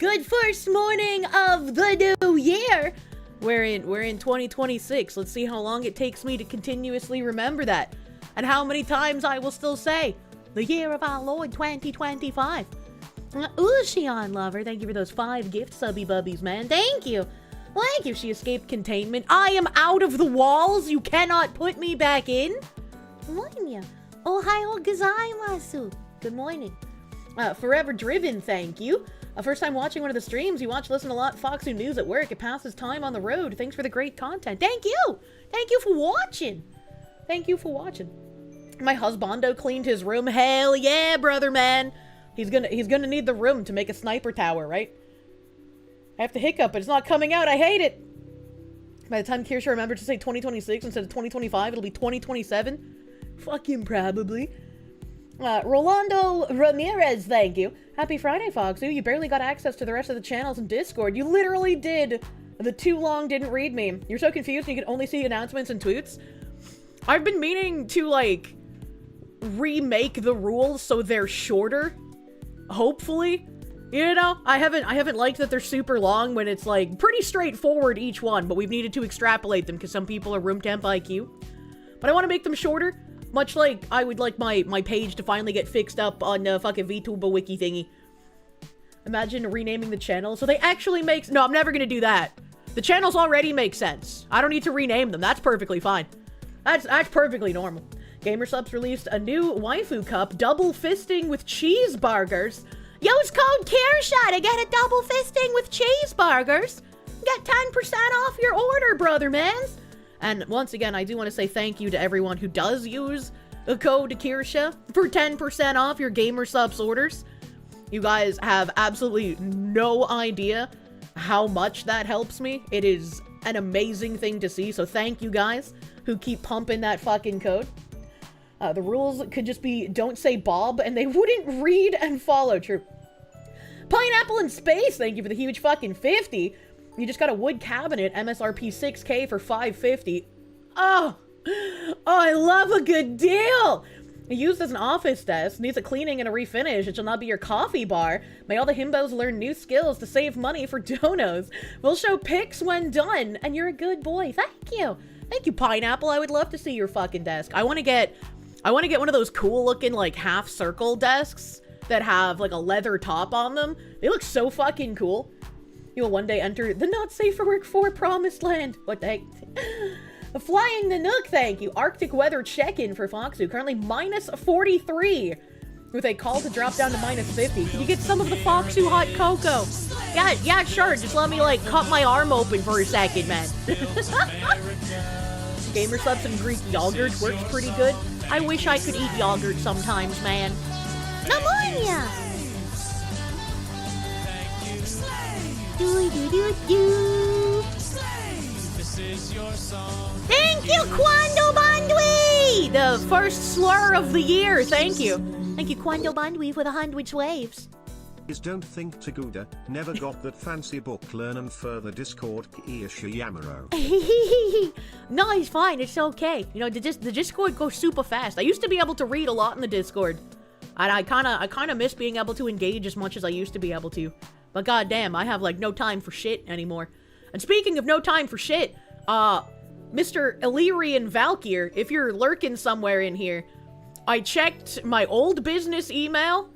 good first morning of the new year. We're in 2026. Let's see how long it takes me to continuously remember that. And how many times I will still say, the year of our Lord 2025. Ocean Lover, thank you for those 5 gift subby bubbies, man. Thank you. Thank you. She escaped containment. I am out of the walls. You cannot put me back in. Morning. Ohio gozaimasu. Good morning. Forever Driven, thank you. First time watching one of the streams. You watch, listen a lot. Foxu News at work. It passes time on the road. Thanks for the great content. Thank you. Thank you for watching. Thank you for watching. My husbando cleaned his room. Hell yeah, brother man. He's gonna need the room to make a sniper tower, right? I have to hiccup, but it's not coming out. I hate it. By the time Kirsche remembers to say 2026 instead of 2025, it'll be 2027. Fucking probably. Rolando Ramirez, thank you. Happy Friday, Foxu. You barely got access to the rest of the channels in Discord. You literally did the too long didn't read meme. You're so confused and you can only see announcements and tweets. I've been meaning to, like, remake the rules so they're shorter. Hopefully. You know, I haven't liked that they're super long when it's, like, pretty straightforward each one, but we've needed to extrapolate them because some people are room temp IQ. But I want to make them shorter. Much like I would like my page to finally get fixed up on the fucking VTuber wiki thingy. Imagine renaming the channel so they actually make... No, I'm never gonna do that. The channels already make sense. I don't need to rename them. That's perfectly fine. That's perfectly normal. GamerSubs released a new waifu cup, double fisting with cheeseburgers. Use code Kirsche to get a double fisting with cheeseburgers. Get 10% off your order, brother mans. And once again, I do want to say thank you to everyone who does use the code Kirsche for 10% off your GamerSubs orders. You guys have absolutely no idea how much that helps me. It is an amazing thing to see, so thank you guys who keep pumping that fucking code. The rules could just be don't say Bob and they wouldn't read and follow. True. Pineapple in Space, thank you for the huge fucking 50. You just got a wood cabinet, MSRP 6K for $550. Oh, I love a good deal. Used as an office desk, needs a cleaning and a refinish. It shall not be your coffee bar. May all the himbos learn new skills to save money for donos. We'll show pics when done, and you're a good boy. Thank you. Thank you, Pineapple. I would love to see your fucking desk. I want to get one of those cool looking, like, half circle desks that have, like, a leather top on them. They look so fucking cool. You will one day enter the not safe for work 4 promised land. What the heck? Flying the Nook, thank you. Arctic weather check-in for Foxu. Currently minus 43. With a call to drop down to minus 50. Can you get some of the Foxu hot cocoa? Yeah, sure. Just let me, like, cut my arm open for a second, man. GamerSubs and Greek yogurt works pretty good. I wish I could eat yogurt sometimes, man. Pneumonia! Thank you, Quando Bandwi! The first slur of the year, thank you. Thank you, Quando Bandwi, for the 100 waves. Don't think Taguda, never got that fancy book learn and further Discord Kirsche Yamaro. No, it's fine, it's okay. You know, the Discord goes super fast. I used to be able to read a lot in the Discord. And I kinda miss being able to engage as much as I used to be able to. But goddamn, I have, like, no time for shit anymore. And speaking of no time for shit, Mr. Illyrian Valkyr, if you're lurking somewhere in here, I checked my old business email.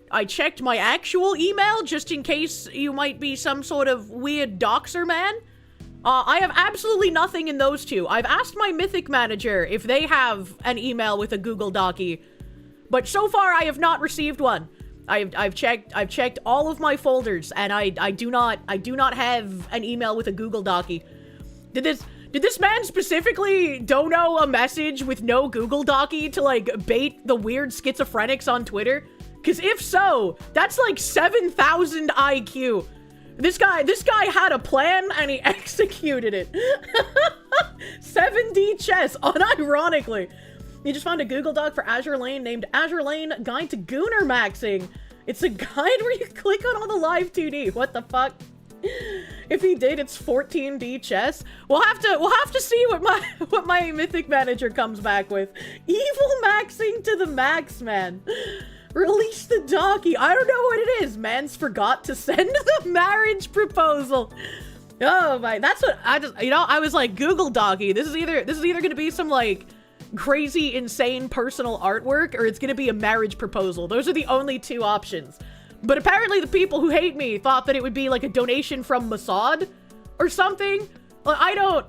I checked my actual email, just in case you might be some sort of weird doxer man. I have absolutely nothing in those two. I've asked my Mythic manager if they have an email with a Google Docy, but so far I have not received one. I've checked all of my folders, and I do not have an email with a Google Docy. Did this man specifically dono a message with no Google Docy to, like, bait the weird schizophrenics on Twitter? Because if so, that's like 7,000 IQ. This guy had a plan and he executed it. 7D chess, unironically. You just found a Google Doc for Azure Lane named Azure Lane Guide to Gooner Maxing. It's a guide where you click on all the live 2D. What the fuck? If he did, it's 14D chess. We'll have to see what my Mythic manager comes back with. Evil maxing to the max, man. Release the doggy. I don't know what it is. Man's forgot to send the marriage proposal. Oh my, that's what I just, I was like, Google doggy. This is either gonna be some like crazy, insane personal artwork, or it's gonna be a marriage proposal. Those are the only two options. But apparently the people who hate me thought that it would be like a donation from Mossad or something. Well, I don't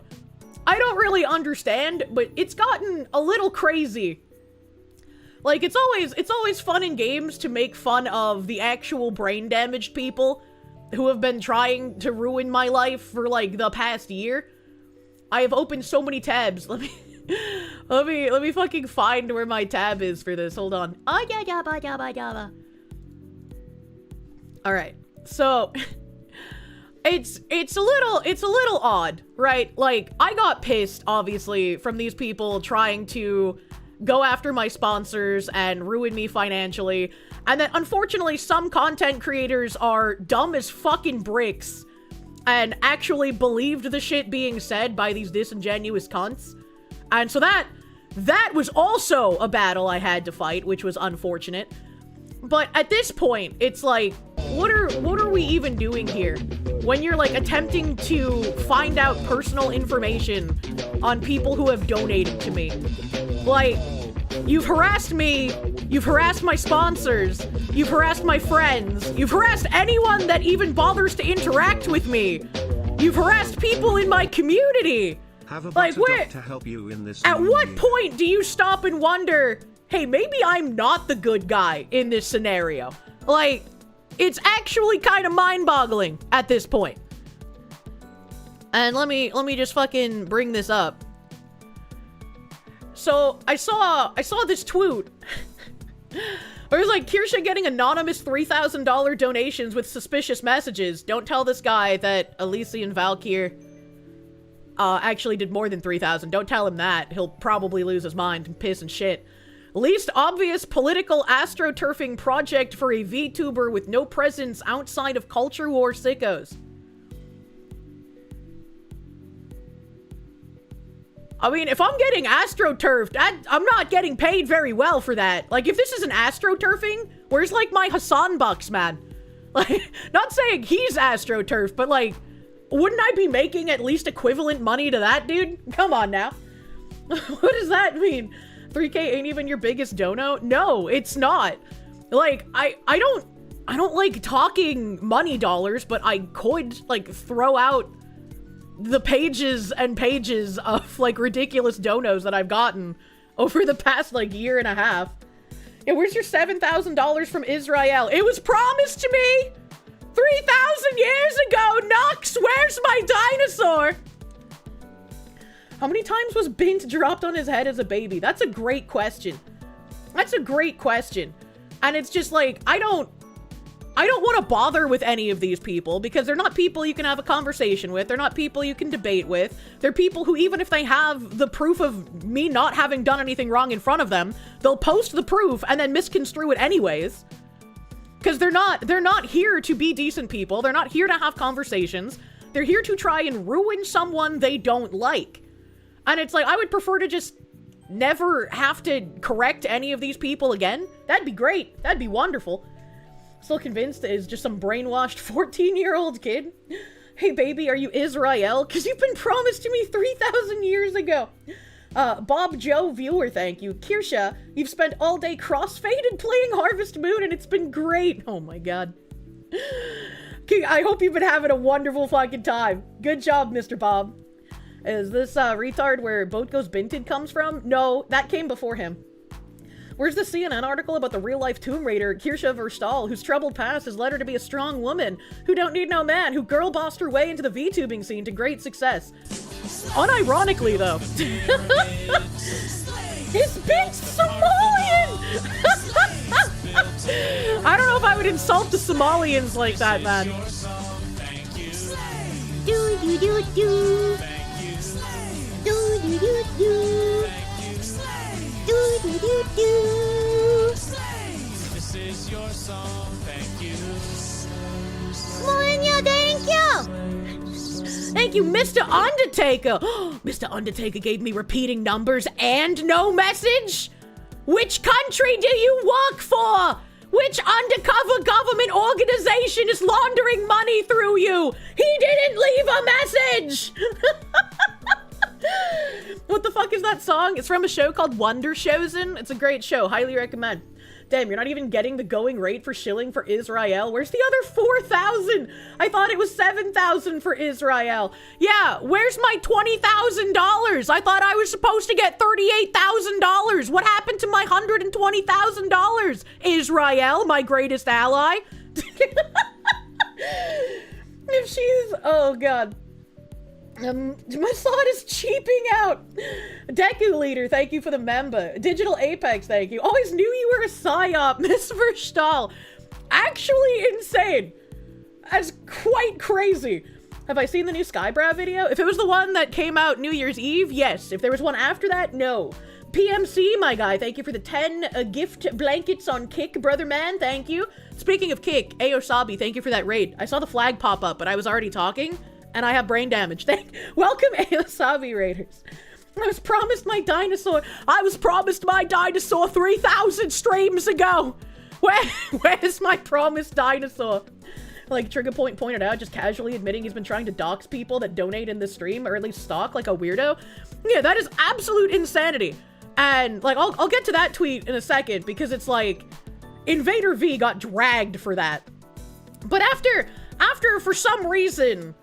really understand, but it's gotten a little crazy. Like, it's always fun in games to make fun of the actual brain damaged people who have been trying to ruin my life for like the past year. I have opened so many tabs. Let me fucking find where my tab is for this. Hold on. All right. So it's a little odd, right? Like, I got pissed obviously from these people trying to go after my sponsors and ruin me financially. And then, unfortunately, some content creators are dumb as fucking bricks and actually believed the shit being said by these disingenuous cunts. And so that was also a battle I had to fight, which was unfortunate. But at this point, it's like, what are we even doing here? When you're, like, attempting to find out personal information on people who have donated to me. Like, you've harassed me, you've harassed my sponsors, you've harassed my friends, you've harassed anyone that even bothers to interact with me. You've harassed people in my community. Have a like, where, to help you in this at what point do you stop and wonder, hey, maybe I'm not the good guy in this scenario? Like, it's actually kind of mind-boggling at this point. And let me just fucking bring this up. So, I saw this tweet. Where it was like, Kirsche getting anonymous $3,000 donations with suspicious messages. Don't tell this guy that Elysian Valkyr actually did more than 3,000. Don't tell him that. He'll probably lose his mind and piss and shit. Least obvious political astroturfing project for a VTuber with no presence outside of culture war sickos. I mean, if I'm getting astroturfed, I'm not getting paid very well for that. Like, if this is an astroturfing, where's, like, my Hassan bucks, man? Like, not saying he's astroturfed, but, like, wouldn't I be making at least equivalent money to that, dude? Come on now. What does that mean? 3K ain't even your biggest dono? No, it's not. Like, I don't like talking money dollars, but I could, like, throw out the pages and pages of, like, ridiculous donos that I've gotten over the past, like, year and a half. Yeah, where's your $7,000 from Israel? It was promised to me 3,000 years ago! Nox, where's my dinosaur? How many times was Bint dropped on his head as a baby? That's a great question. That's a great question. And it's just like, I don't want to bother with any of these people because they're not people you can have a conversation with. They're not people you can debate with. They're people who, even if they have the proof of me not having done anything wrong in front of them, they'll post the proof and then misconstrue it anyways. Because they're not here to be decent people. They're not here to have conversations. They're here to try and ruin someone they don't like. And it's like, I would prefer to just never have to correct any of these people again. That'd be great. That'd be wonderful. Still convinced it's just some brainwashed 14-year-old kid. Hey, baby, are you Israel? Because you've been promised to me 3,000 years ago. Bob Joe viewer, thank you. Kirsche, you've spent all day crossfaded playing Harvest Moon, and it's been great. Oh, my God. Okay, I hope you've been having a wonderful fucking time. Good job, Mr. Bob. Is this retard where Boat Goes Binted comes from? No, that came before him. Where's the CNN article about the real-life Tomb Raider, Kirsche Verstal, whose troubled past has led her to be a strong woman, who don't need no man, who girl-bossed her way into the VTubing scene to great success? Unironically, though. His bitch Somalian! I don't know if I would insult the Somalians like that, man. Do-do-do-do. Do-do-do-do. Do-do-do-do. This is your song, thank you. Moanya, thank you. Thank you, Mr. Undertaker. Mr. Undertaker gave me repeating numbers and no message? Which country do you work for? Which undercover government organization is laundering money through you? He didn't leave a message! What the fuck is that song? It's from a show called Wonder Chosen. It's a great show. Highly recommend. Damn, you're not even getting the going rate for shilling for Israel. Where's the other 4,000? I thought it was 7,000 for Israel. Yeah, where's my $20,000? I thought I was supposed to get $38,000. What happened to my $120,000? Israel, my greatest ally. If she's, oh God. Masad is cheaping out. Deku Leader, thank you for the member. Digital Apex, thank you. Always knew you were a psyop, Miss Verstahl. Actually insane. That's quite crazy. Have I seen the new Skybrow video? If it was the one that came out New Year's Eve, yes. If there was one after that, no. PMC, my guy, thank you for the 10 gift blankets on Kick, brother man, thank you. Speaking of Kick, Aosabi, thank you for that raid. I saw the flag pop up, but I was already talking. And I have brain damage. Welcome, Aosabi Raiders. I was promised my dinosaur. I was promised my dinosaur 3,000 streams ago. Where's my promised dinosaur? Like Trigger Point pointed out, just casually admitting he's been trying to dox people that donate in the stream, or at least stalk like a weirdo. Yeah, that is absolute insanity. And like, I'll get to that tweet in a second, because it's like, Invader V got dragged for that. But after for some reason,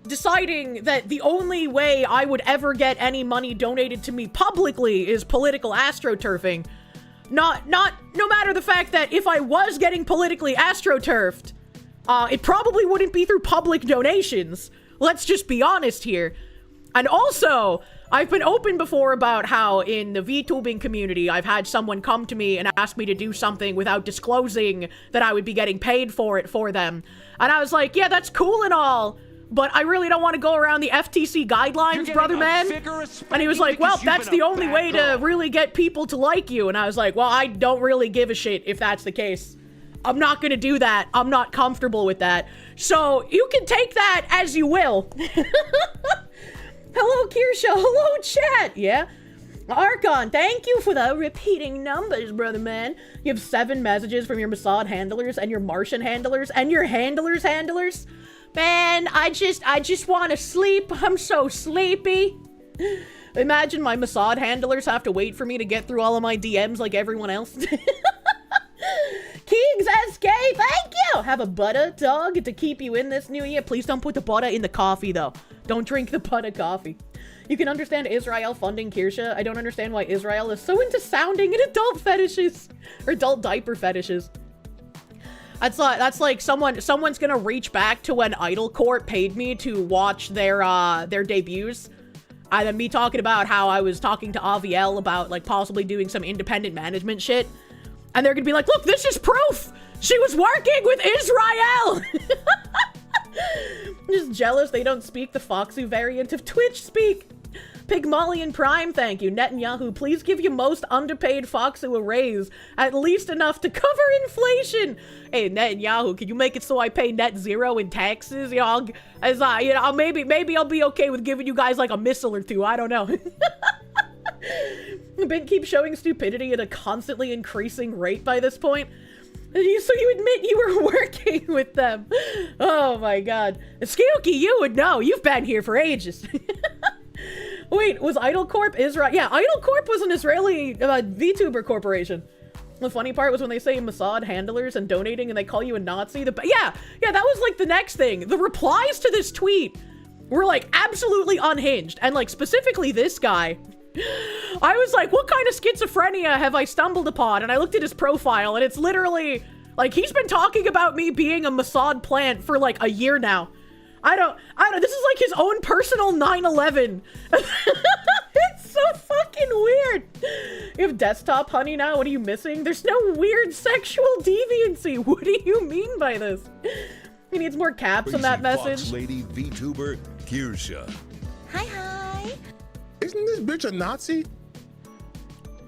deciding that the only way I would ever get any money donated to me publicly is political astroturfing. No matter the fact that if I was getting politically astroturfed, it probably wouldn't be through public donations. Let's just be honest here. And also, I've been open before about how in the VTubing community, I've had someone come to me and ask me to do something without disclosing that I would be getting paid for it for them. And I was like, yeah, that's cool and all, but I really don't want to go around the FTC guidelines, brother man. And he was like, well, that's the only way to really get people to like you. And I was like, well, I don't really give a shit if that's the case. I'm not gonna do that. I'm not comfortable with that. So you can take that as you will. Hello, Kirsche. Hello, chat. Yeah. Archon, thank you for the repeating numbers, brother man. You have 7 messages from your Mossad handlers and your Martian handlers and your handlers. Man, I just want to sleep. I'm so sleepy. Imagine my Mossad handlers have to wait for me to get through all of my DMs like everyone else. Kings SK, thank you! Have a butter dog to keep you in this new year. Please don't put the butter in the coffee, though. Don't drink the butter coffee. You can understand Israel funding Kirsche. I don't understand why Israel is so into sounding in adult fetishes. Or adult diaper fetishes. That's like someone's gonna reach back to when Idol Corp paid me to watch their debuts. And then me talking about how I was talking to Aviel about like possibly doing some independent management shit. And they're gonna be like, look, this is proof! She was working with Israel! I'm just jealous they don't speak the Foxy variant of Twitch speak. Pygmalion Prime, thank you. Netanyahu, please give your most underpaid Foxu a raise. At least enough to cover inflation. Hey, Netanyahu, can you make it so I pay net zero in taxes? You know, maybe I'll be okay with giving you guys like a missile or two. I don't know. Big keep showing stupidity at a constantly increasing rate by this point. So you admit you were working with them. Oh my god. Skioki, you would know. You've been here for ages. Wait, was Idol Corp Israel? Yeah, Idol Corp was an Israeli VTuber corporation. The funny part was when they say Mossad handlers and donating and they call you a Nazi. Yeah, that was like the next thing. The replies to this tweet were like absolutely unhinged. And like specifically this guy. I was like, what kind of schizophrenia have I stumbled upon? And I looked at his profile and it's literally like he's been talking about me being a Mossad plant for like a year now. I don't, this is like his own personal 9/11. It's so fucking weird. You have desktop honey now? What are you missing? There's no weird sexual deviancy. What do you mean by this? He needs more caps on that message. Fox lady VTuber Kirsche. Hi. Isn't this bitch a Nazi?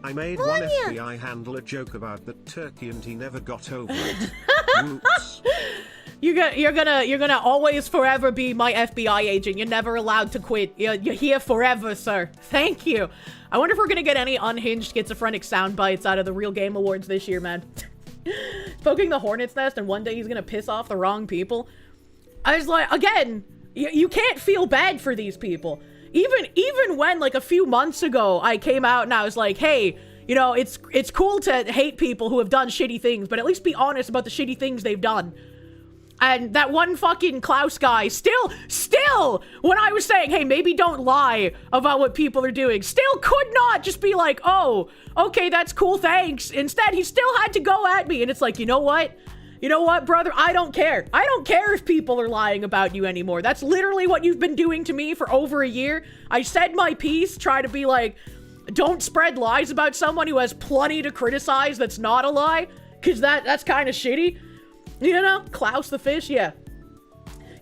I made one FBI handler joke about that turkey and he never got over it. Whoops. You're gonna always forever be my FBI agent. You're never allowed to quit. You're here forever, sir. Thank you. I wonder if we're gonna get any unhinged schizophrenic sound bites out of the Real Game Awards this year, man. Poking the hornet's nest and one day he's gonna piss off the wrong people. I was like, again, you can't feel bad for these people. Even when, like, a few months ago, I came out and I was like, hey, you know, it's cool to hate people who have done shitty things, but at least be honest about the shitty things they've done. And that one fucking Klaus guy, still, when I was saying, hey, maybe don't lie about what people are doing, still could not just be like, oh, okay, that's cool, thanks. Instead, he still had to go at me, and it's like, you know what? You know what, brother? I don't care. I don't care if people are lying about you anymore. That's literally what you've been doing to me for over a year. I said my piece, try to be like, don't spread lies about someone who has plenty to criticize that's not a lie, because that's kind of shitty. You know? Klaus the fish, yeah.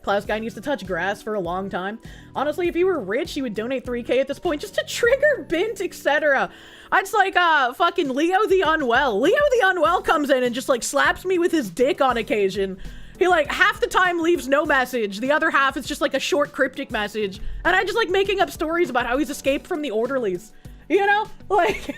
Klaus guy needs to touch grass for a long time. Honestly, if he were rich, he would donate 3K at this point just to trigger Bint, etc. It's like, fucking Leo the Unwell. Leo the Unwell comes in and just, like, slaps me with his dick on occasion. He, like, half the time leaves no message. The other half is just, like, a short cryptic message. And I just like making up stories about how he's escaped from the orderlies. You know? Like...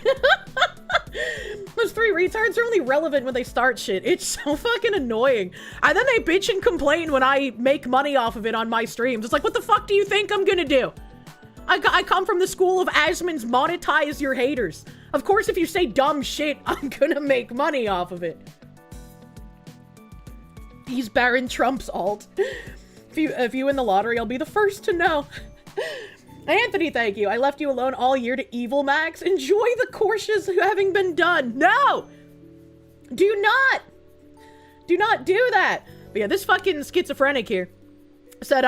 Those three retards are only relevant when they start shit. It's so fucking annoying. And then they bitch and complain when I make money off of it on my streams. It's like, what the fuck do you think I'm gonna do? I come from the school of Asmon's monetize your haters. Of course, if you say dumb shit, I'm gonna make money off of it. He's Baron Trump's alt. If you win the lottery, I'll be the first to know. Anthony, thank you. I left you alone all year to Evil Max. Enjoy the courses having been done. No! Do not do that. But yeah, this fucking schizophrenic here said,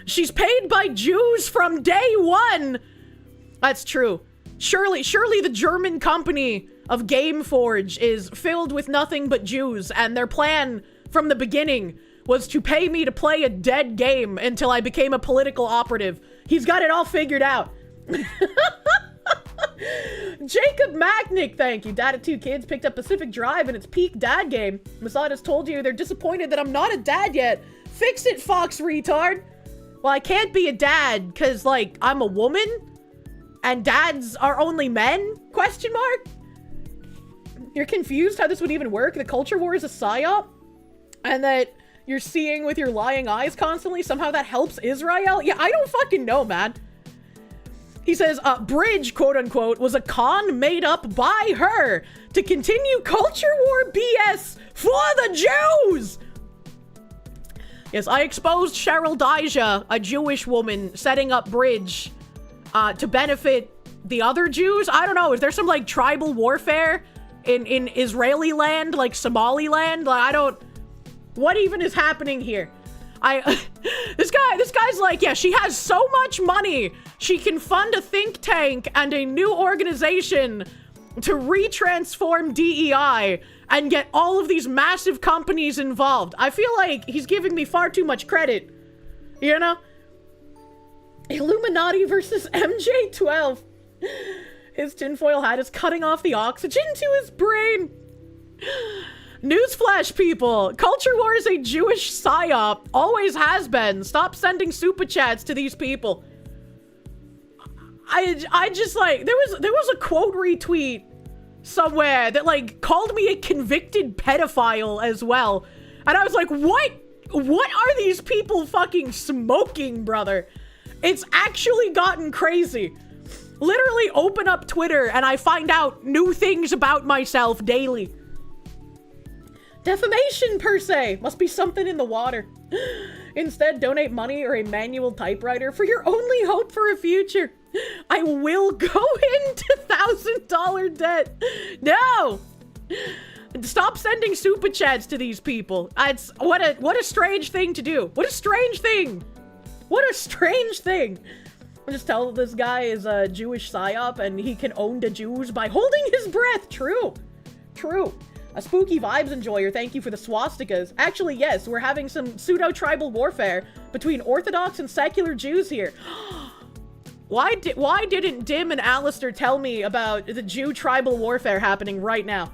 she's paid by Jews from day one. That's true. Surely the German company of Gameforge is filled with nothing but Jews, and their plan from the beginning was to pay me to play a dead game until I became a political operative. He's got it all figured out. Jacob Macknick, thank you. Dad of two kids picked up Pacific Drive in its peak dad game. Masada has told you they're disappointed that I'm not a dad yet. Fix it, Fox retard. Well, I can't be a dad because, like, I'm a woman and dads are only men? Question mark? You're confused how this would even work? The culture war is a psyop? And that you're seeing with your lying eyes constantly, somehow that helps Israel? Yeah, I don't fucking know, man. He says, Bridge, quote unquote, was a con made up by her to continue culture war BS for the Jews. Yes, I exposed Cheryl Dijah, a Jewish woman, setting up Bridge to benefit the other Jews. I don't know, is there some, like, tribal warfare in Israeli land, like Somaliland? Like, I don't... What even is happening here? This guy's like, yeah, she has so much money, she can fund a think tank and a new organization to retransform DEI and get all of these massive companies involved. I feel like he's giving me far too much credit, you know? Illuminati versus MJ12. His tinfoil hat is cutting off the oxygen to his brain. Newsflash, people. Culture war is a Jewish psyop. Always has been. Stop sending super chats to these people. I just, like, there was a quote retweet somewhere that, like, called me a convicted pedophile as well. And I was like, what are these people fucking smoking, brother? It's actually gotten crazy. Literally open up Twitter and I find out new things about myself daily. Defamation, per se. Must be something in the water. Instead, donate money or a manual typewriter for your only hope for a future. I will go into $1,000 debt. No! Stop sending super chats to these people. It's what a strange thing to do. What a strange thing. What a strange thing. I'll just tell this guy is a Jewish psyop and he can own the Jews by holding his breath. True. True. A spooky vibes enjoyer, thank you for the swastikas. Actually, yes, we're having some pseudo-tribal warfare between Orthodox and secular Jews here. Why didn't Dim and Alistair tell me about the Jew tribal warfare happening right now?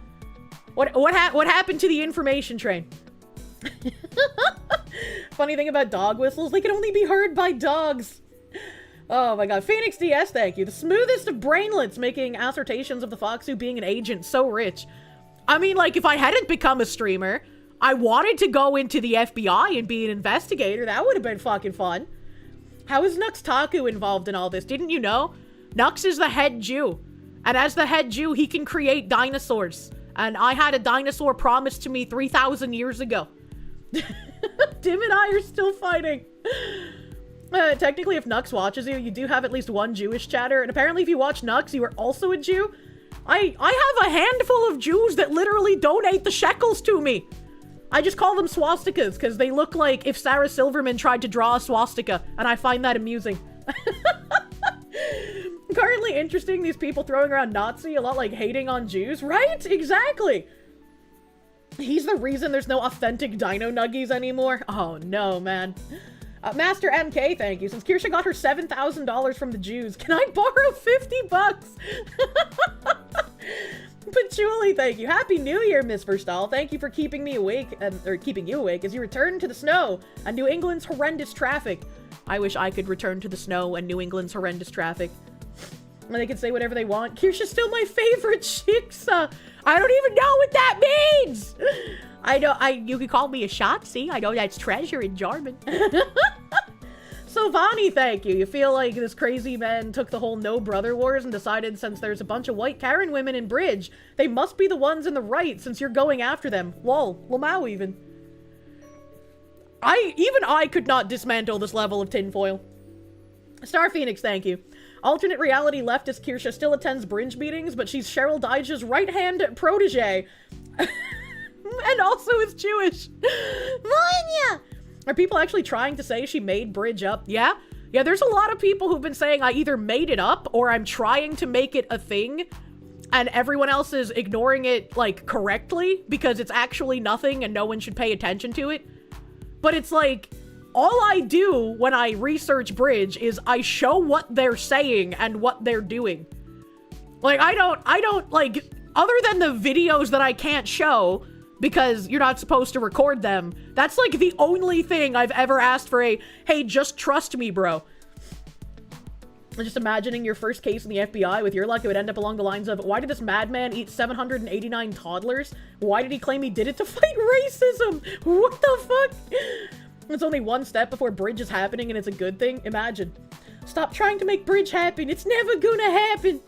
What happened to the information train? Funny thing about dog whistles, they can only be heard by dogs. Oh my god. Phoenix DS, thank you. The smoothest of brainlets making assertions of the Foxu being an agent so rich. I mean, like, if I hadn't become a streamer, I wanted to go into the FBI and be an investigator. That would have been fucking fun. How is Nux Taku involved in all this? Didn't you know? Nux is the head Jew. And as the head Jew, he can create dinosaurs. And I had a dinosaur promised to me 3,000 years ago. Tim and I are still fighting. Technically, if Nux watches you, you do have at least one Jewish chatter. And apparently, if you watch Nux, you are also a Jew. I have a handful of Jews that literally donate the shekels to me. I just call them swastikas because they look like if Sarah Silverman tried to draw a swastika, and I find that amusing. Currently interesting, these people throwing around Nazi, a lot like hating on Jews, right? Exactly. He's the reason there's no authentic dino nuggies anymore. Oh no, man. Master MK, thank you. Since Kirsche got her $7,000 from the Jews, can I borrow 50 bucks? Patchouli, thank you. Happy New Year, Miss Verstal. Thank you for keeping me awake, or keeping you awake as you return to the snow and New England's horrendous traffic. I wish I could return to the snow and New England's horrendous traffic. And they can say whatever they want. Kirsche's still my favorite Shiksa. I don't even know what that means. You could call me a Shotzi. I know that's treasure in German. Sylvani, thank you. You feel like this crazy man took the whole no brother wars and decided since there's a bunch of white Karen women in Bridge, they must be the ones in the right since you're going after them. Lol. Lamau even. Even I could not dismantle this level of tinfoil. Star Phoenix, thank you. Alternate reality leftist Kirsche still attends Bringe meetings, but she's Cheryl Dyche's right-hand protege. And also is Jewish. Vanya! Are people actually trying to say she made Bridge up? Yeah? Yeah, there's a lot of people who've been saying I either made it up or I'm trying to make it a thing and everyone else is ignoring it, like, correctly because it's actually nothing and no one should pay attention to it. But it's like, all I do when I research Bridge is I show what they're saying and what they're doing. Like, I don't, like, other than the videos that I can't show because you're not supposed to record them, that's, like, the only thing I've ever asked for hey, just trust me, bro. I'm just imagining your first case in the FBI. With your luck, it would end up along the lines of, why did this madman eat 789 toddlers? Why did he claim he did it to fight racism? What the fuck? It's only one step before Bridge is happening and it's a good thing. Imagine. Stop trying to make Bridge happen. It's never gonna happen.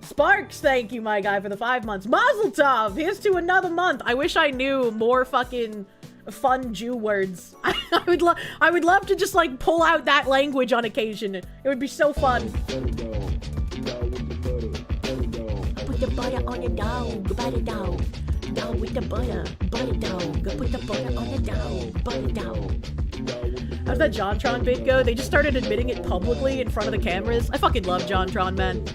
Sparks, thank you, my guy, for the 5 months. Mazel tov! Here's to another month. I wish I knew more fucking fun Jew words. I would love to just, like, pull out that language on occasion. It would be so fun. Put the butter on the dog, butter dog. Dog with the butter dog. Put the butter on the dog, butter dog. How's that JonTron bit go? They just started admitting it publicly in front of the cameras. I fucking love JonTron, man.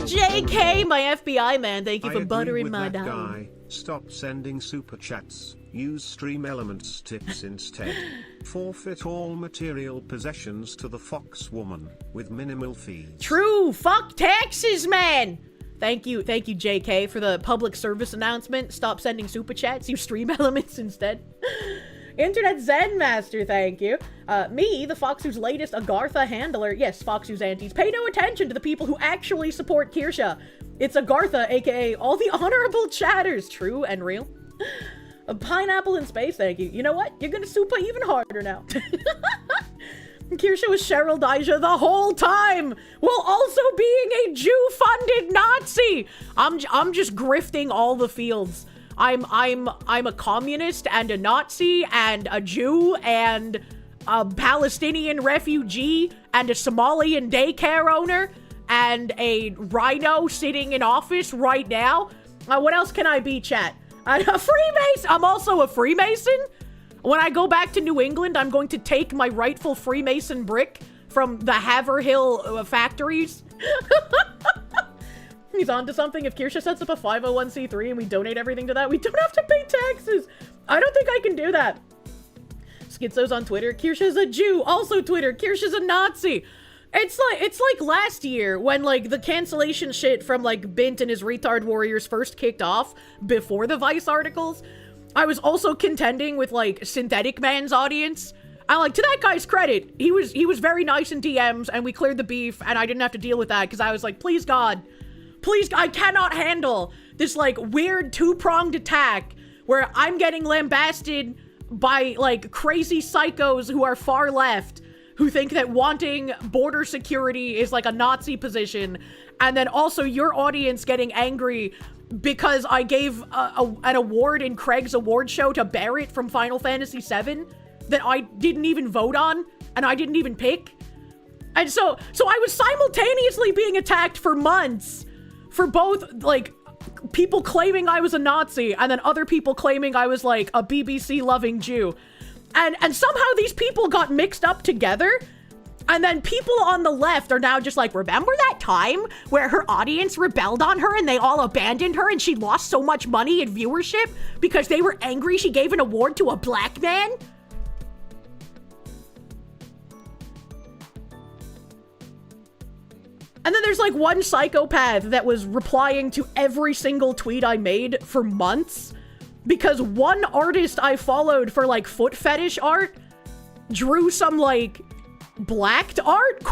JK, my FBI man, thank you for buttering my dog. Guy. Stop sending super chats. Use Stream Elements tips instead. Forfeit all material possessions to the Fox woman with minimal fees. True, fuck taxes, man. Thank you, JK, for the public service announcement. Stop sending super chats. Use Stream Elements instead. Internet Zen Master, thank you. Me, the Foxu's latest Agartha handler. Yes, Foxu's aunties. Pay no attention to the people who actually support Kirsche. It's Agartha, aka all the honorable chatters. True and real. A pineapple in space, thank you. You know what? You're gonna super even harder now. Kirsche was Cheryl Dyche the whole time, while also being a Jew-funded Nazi. I'm just grifting all the fields. I'm a communist and a Nazi and a Jew and a Palestinian refugee and a Somalian daycare owner and a rhino sitting in office right now. What else can I be, chat? A Freemason! I'm also a Freemason. When I go back to New England, I'm going to take my rightful Freemason brick from the Haverhill factories. He's onto something. If Kirsche sets up a 501c3 and we donate everything to that, we don't have to pay taxes. I don't think I can do that. Schizo's on Twitter. Kirsche's a Jew. Also Twitter. Kirsche's a Nazi. It's like last year when, like, the cancellation shit from, like, Bint and his retard warriors first kicked off before the Vice articles. I was also contending with, like, Synthetic Man's audience. And, like, to that guy's credit, he was very nice in DMs and we cleared the beef and I didn't have to deal with that because I was like, please God, Please, I cannot handle this, like, weird two-pronged attack where I'm getting lambasted by, like, crazy psychos who are far left, who think that wanting border security is, like, a Nazi position, and then also your audience getting angry because I gave an award in Craig's award show to Barrett from Final Fantasy VII that I didn't even vote on, and I didn't even pick. And so I was simultaneously being attacked for months for both, like, people claiming I was a Nazi and then other people claiming I was, like, a BBC-loving Jew. And somehow these people got mixed up together. And then people on the left are now just like, remember that time where her audience rebelled on her and they all abandoned her and she lost so much money in viewership because they were angry she gave an award to a black man? And then there's like one psychopath that was replying to every single tweet I made for months because one artist I followed for like foot fetish art drew some like blacked art ?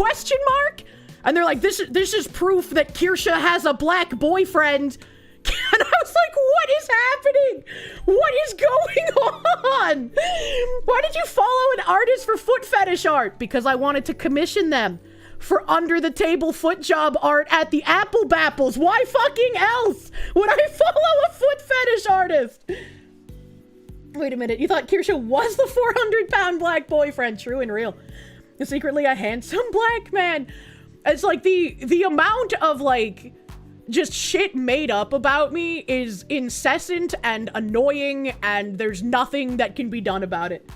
And they're like, this is proof that Kirsche has a black boyfriend. And I was like, what is happening? What is going on? Why did you follow an artist for foot fetish art? Because I wanted to commission them for under the table foot job art at the Apple Bapples. Why fucking else would I follow a foot fetish artist? Wait a minute, you thought Kirsche was the 400-pound black boyfriend? True and real. Secretly a handsome black man. It's like the amount of like just shit made up about me is incessant and annoying, and there's nothing that can be done about it.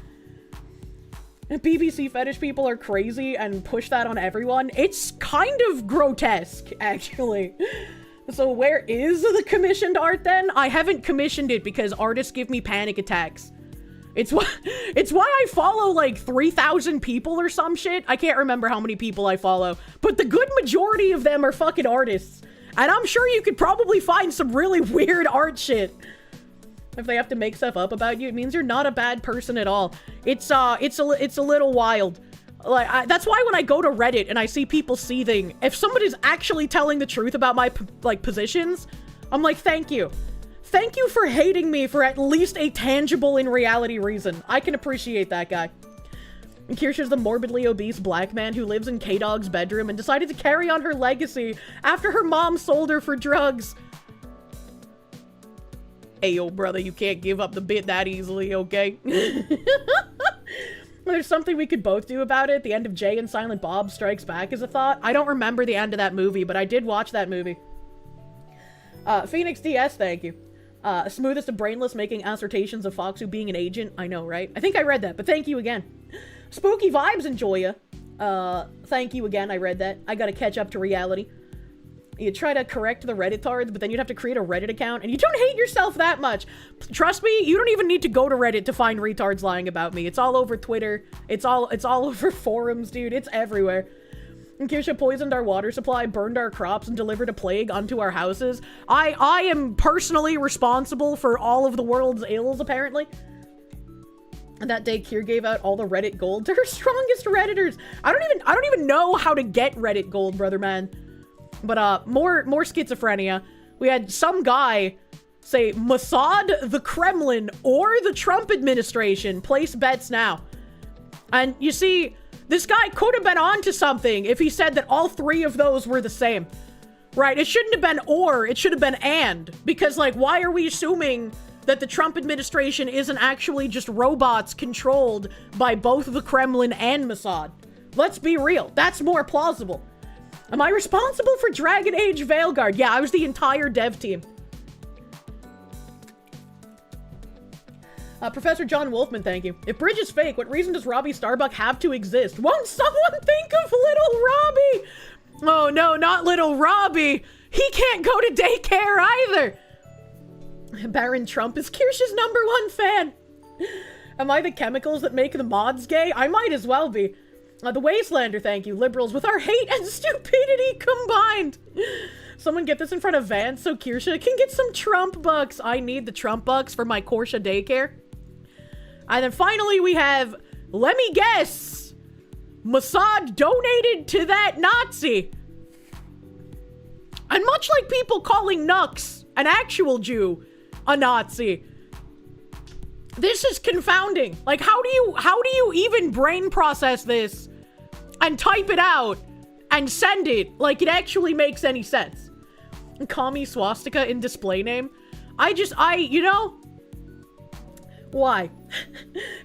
BBC fetish people are crazy and push that on everyone. It's kind of grotesque, actually. So where is the commissioned art then? I haven't commissioned it because artists give me panic attacks. It's why I follow like 3,000 people or some shit. I can't remember how many people I follow, but the good majority of them are fucking artists. And I'm sure you could probably find some really weird art shit. If they have to make stuff up about you, it means you're not a bad person at all. It's a little wild. Like, that's why when I go to Reddit and I see people seething, if somebody's actually telling the truth about my, positions, I'm like, thank you. Thank you for hating me for at least a tangible in reality reason. I can appreciate that guy. And Kirsche's the morbidly obese black man who lives in K-Dog's bedroom and decided to carry on her legacy after her mom sold her for drugs. Hey, yo, brother, you can't give up the bit that easily, okay? There's something we could both do about it. The end of Jay and Silent Bob Strikes Back is a thought. I don't remember the end of that movie, but I did watch that movie. Phoenix DS, thank you. Smoothest of Brainless making assertions of Foxu being an agent. I know, right? I think I read that, but thank you again. Spooky Vibes, enjoy ya. Thank you again, I read that. I gotta catch up to reality. You try to correct the Redditards, but then you'd have to create a Reddit account, and you don't hate yourself that much. Trust me, you don't even need to go to Reddit to find retards lying about me. It's all over Twitter. It's all over forums, dude. It's everywhere. And Kirsche poisoned our water supply, burned our crops, and delivered a plague onto our houses. I am personally responsible for all of the world's ills, apparently. And that day, Kier gave out all the Reddit gold to her strongest Redditors. I don't even know how to get Reddit gold, brother man. But, more schizophrenia. We had some guy say, Mossad, the Kremlin, or the Trump administration. Place bets now. And you see, this guy could have been onto something if he said that all three of those were the same. Right? It shouldn't have been or, it should have been and. Because, like, why are we assuming that the Trump administration isn't actually just robots controlled by both the Kremlin and Mossad? Let's be real. That's more plausible. Am I responsible for Dragon Age Veilguard? Yeah, I was the entire dev team. Professor John Wolfman, thank you. If Bridge is fake, what reason does Robbie Starbuck have to exist? Won't someone think of little Robbie? Oh no, not little Robbie. He can't go to daycare either. Baron Trump is Kirsche's #1 fan. Am I the chemicals that make the mods gay? I might as well be. The Wastelander, thank you. Liberals with our hate and stupidity combined. Someone get this in front of Vance so Kirsche can get some Trump bucks. I need the Trump bucks for my Kirsche daycare. And then finally we have, let me guess, Mossad donated to that Nazi. And much like people calling Nux, an actual Jew, a Nazi, this is confounding. Like, how do you even brain process this and type it out and send it like it actually makes any sense? And call me swastika in display name. You know, why?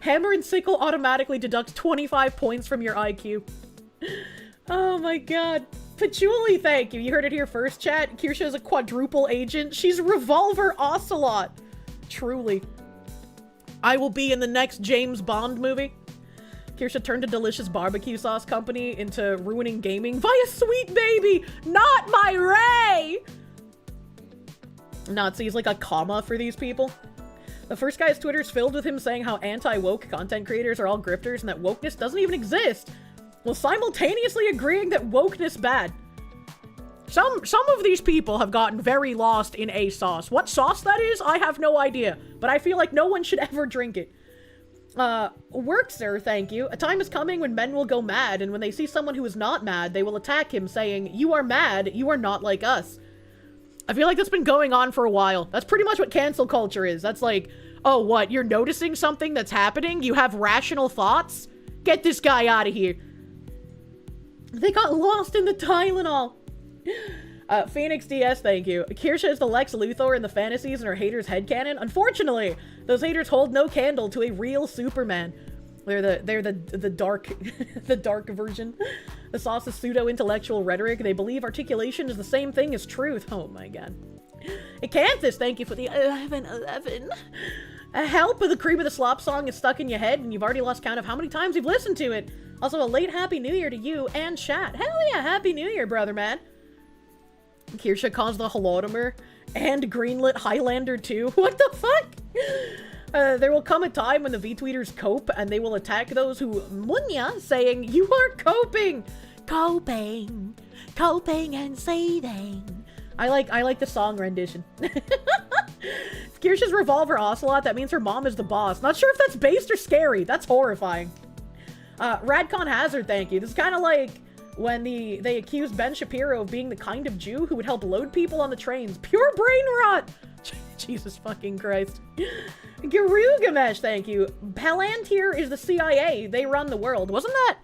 Hammer and sickle automatically deducts 25 points from your IQ. Oh my god. Patchouli, thank you. You heard it here first, chat. Kirsche is a quadruple agent. She's Revolver Ocelot. Truly. I will be in the next James Bond movie. Kirsche turned a delicious barbecue sauce company into ruining gaming via Sweet Baby. Not my Ray! Nazi is like a comma for these people. The first guy's Twitter is filled with him saying how anti-woke content creators are all grifters and that wokeness doesn't even exist, while simultaneously agreeing that wokeness bad. Some of these people have gotten very lost in a sauce. What sauce that is, I have no idea, but I feel like no one should ever drink it. Work, sir, thank you. A time is coming when men will go mad, and when they see someone who is not mad, they will attack him, saying, "You are mad, you are not like us." I feel like that's been going on for a while. That's pretty much what cancel culture is. That's like, oh, what? You're noticing something that's happening? You have rational thoughts? Get this guy out of here. They got lost in the Tylenol. Phoenix DS, thank you. Kirsche is the Lex Luthor in the fantasies in her haters' headcanon. Unfortunately, those haters hold no candle to a real Superman. They're the dark the dark version. The sauce is pseudo-intellectual rhetoric. They believe articulation is the same thing as truth. Oh my god. Acanthus, thank you for the 1111. Help! The cream of the slop song is stuck in your head and you've already lost count of how many times you've listened to it. Also, a late Happy New Year to you and chat. Hell yeah, Happy New Year, brother man. Kirsche calls the Holodomer and greenlit Highlander 2. What the fuck? There will come a time when the V-tweeters cope and they will attack those who munya, saying, "You are coping! Coping! Coping and seething." I like the song rendition. Kirsche's Revolver Ocelot, that means her mom is the boss. Not sure if that's based or scary. That's horrifying. Radcon Hazard, thank you. This is kind of like when they accused Ben Shapiro of being the kind of Jew who would help load people on the trains. Pure brain rot! Jesus fucking Christ. Garugamesh, thank you. Palantir is the CIA. They run the world. Wasn't that?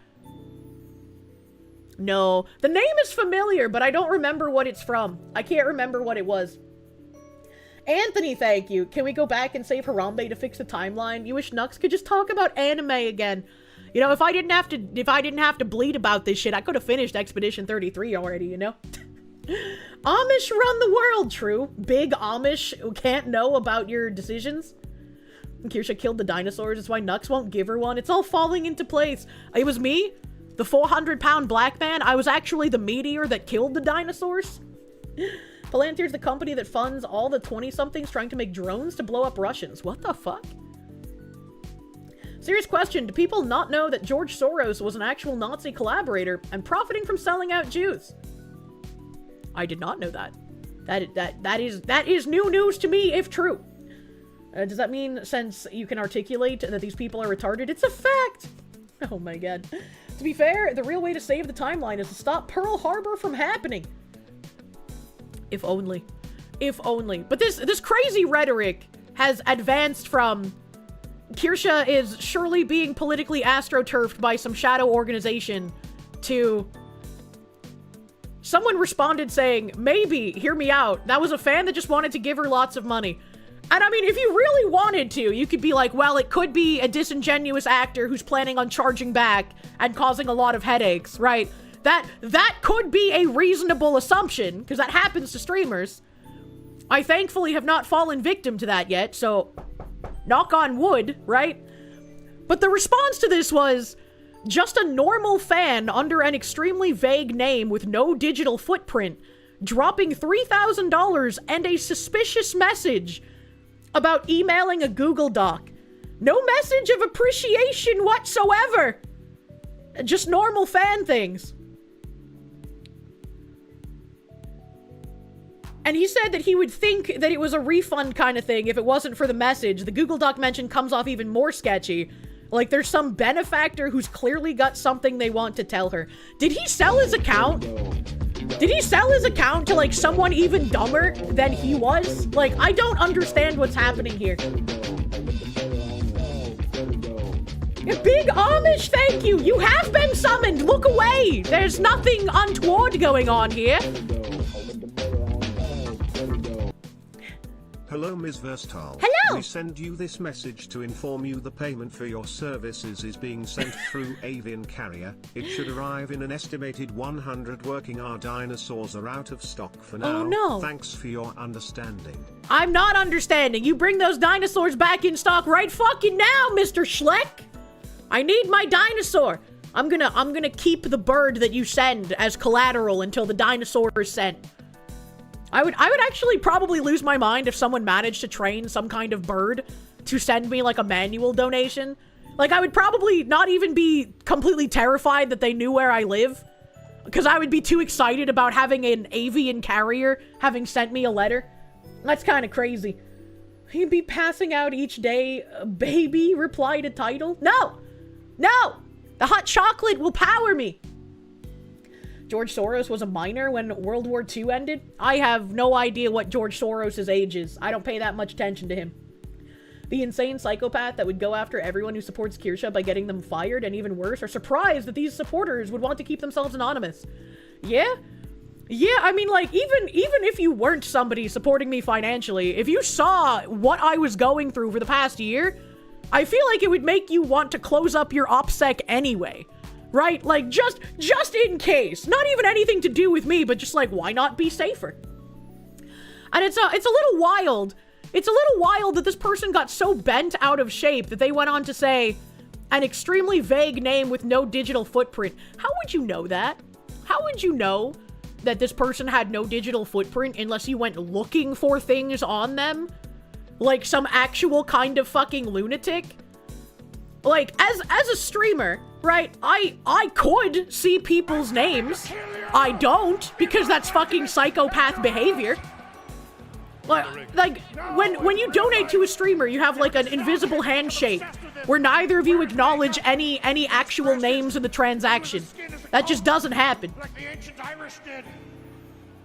No. The name is familiar, but I don't remember what it's from. I can't remember what it was. Anthony, thank you. Can we go back and save Harambe to fix the timeline? You wish Nux could just talk about anime again. You know, if I didn't have to bleed about this shit, I could have finished Expedition 33 already, you know? Amish run the world, true. Big Amish who can't know about your decisions. Kirsche killed the dinosaurs, that's why Nux won't give her one. It's all falling into place. It was me, the 400-pound black man. I was actually the meteor that killed the dinosaurs. Palantir's the company that funds all the 20-somethings trying to make drones to blow up Russians. What the fuck? Serious question, do people not know that George Soros was an actual Nazi collaborator and profiting from selling out Jews? I did not know that. That is new news to me, if true. Does that mean, since you can articulate that these people are retarded, it's a fact? Oh my god. To be fair, the real way to save the timeline is to stop Pearl Harbor from happening. If only. If only. But this crazy rhetoric has advanced from Kirsche is surely being politically astroturfed by some shadow organization to someone responded saying, maybe, hear me out, that was a fan that just wanted to give her lots of money. And I mean, if you really wanted to, you could be like, well, it could be a disingenuous actor who's planning on charging back and causing a lot of headaches, right? That could be a reasonable assumption, because that happens to streamers. I thankfully have not fallen victim to that yet, so knock on wood, right? But the response to this was just a normal fan under an extremely vague name with no digital footprint, dropping $3,000 and a suspicious message about emailing a Google Doc. No message of appreciation whatsoever. Just normal fan things. And he said that he would think that it was a refund kind of thing if it wasn't for the message. The Google Doc mention comes off even more sketchy. Like there's some benefactor who's clearly got something they want to tell her. Did he sell his account? Did he sell his account to, like, someone even dumber than he was? Like, I don't understand what's happening here. Big Amish, thank you! You have been summoned! Look away! There's nothing untoward going on here. Hello, Ms. Verstal. Hello! We send you this message to inform you the payment for your services is being sent through avian carrier. It should arrive in an estimated 100 working hour. Dinosaurs are out of stock for now. Oh, no. Thanks for your understanding. I'm not understanding. You bring those dinosaurs back in stock right fucking now, Mr. Schleck! I need my dinosaur! I'm gonna keep the bird that you send as collateral until the dinosaur is sent. I would actually probably lose my mind if someone managed to train some kind of bird to send me, like, a manual donation. Like, I would probably not even be completely terrified that they knew where I live, because I would be too excited about having an avian carrier having sent me a letter. That's kind of crazy. He'd be passing out each day, baby, reply to title. No! No! The hot chocolate will power me! George Soros was a minor when World War II ended? I have no idea what George Soros' age is. I don't pay that much attention to him. The insane psychopath that would go after everyone who supports Kirsche by getting them fired, and even worse, are surprised that these supporters would want to keep themselves anonymous. Yeah? Yeah, I mean, like, even if you weren't somebody supporting me financially, if you saw what I was going through for the past year, I feel like it would make you want to close up your OPSEC anyway. Right? Like, just in case. Not even anything to do with me, but just like, why not be safer? And it's a little wild. It's a little wild that this person got so bent out of shape that they went on to say an extremely vague name with no digital footprint. How would you know that? How would you know that this person had no digital footprint unless you went looking for things on them? Like some actual kind of fucking lunatic? Like, as a streamer, right, I could see people's names. I don't, because that's fucking psychopath behavior. Like when you donate to a streamer, you have like an invisible handshake where neither of you acknowledge any actual names in the transaction. That just doesn't happen. Like the ancient Irish did.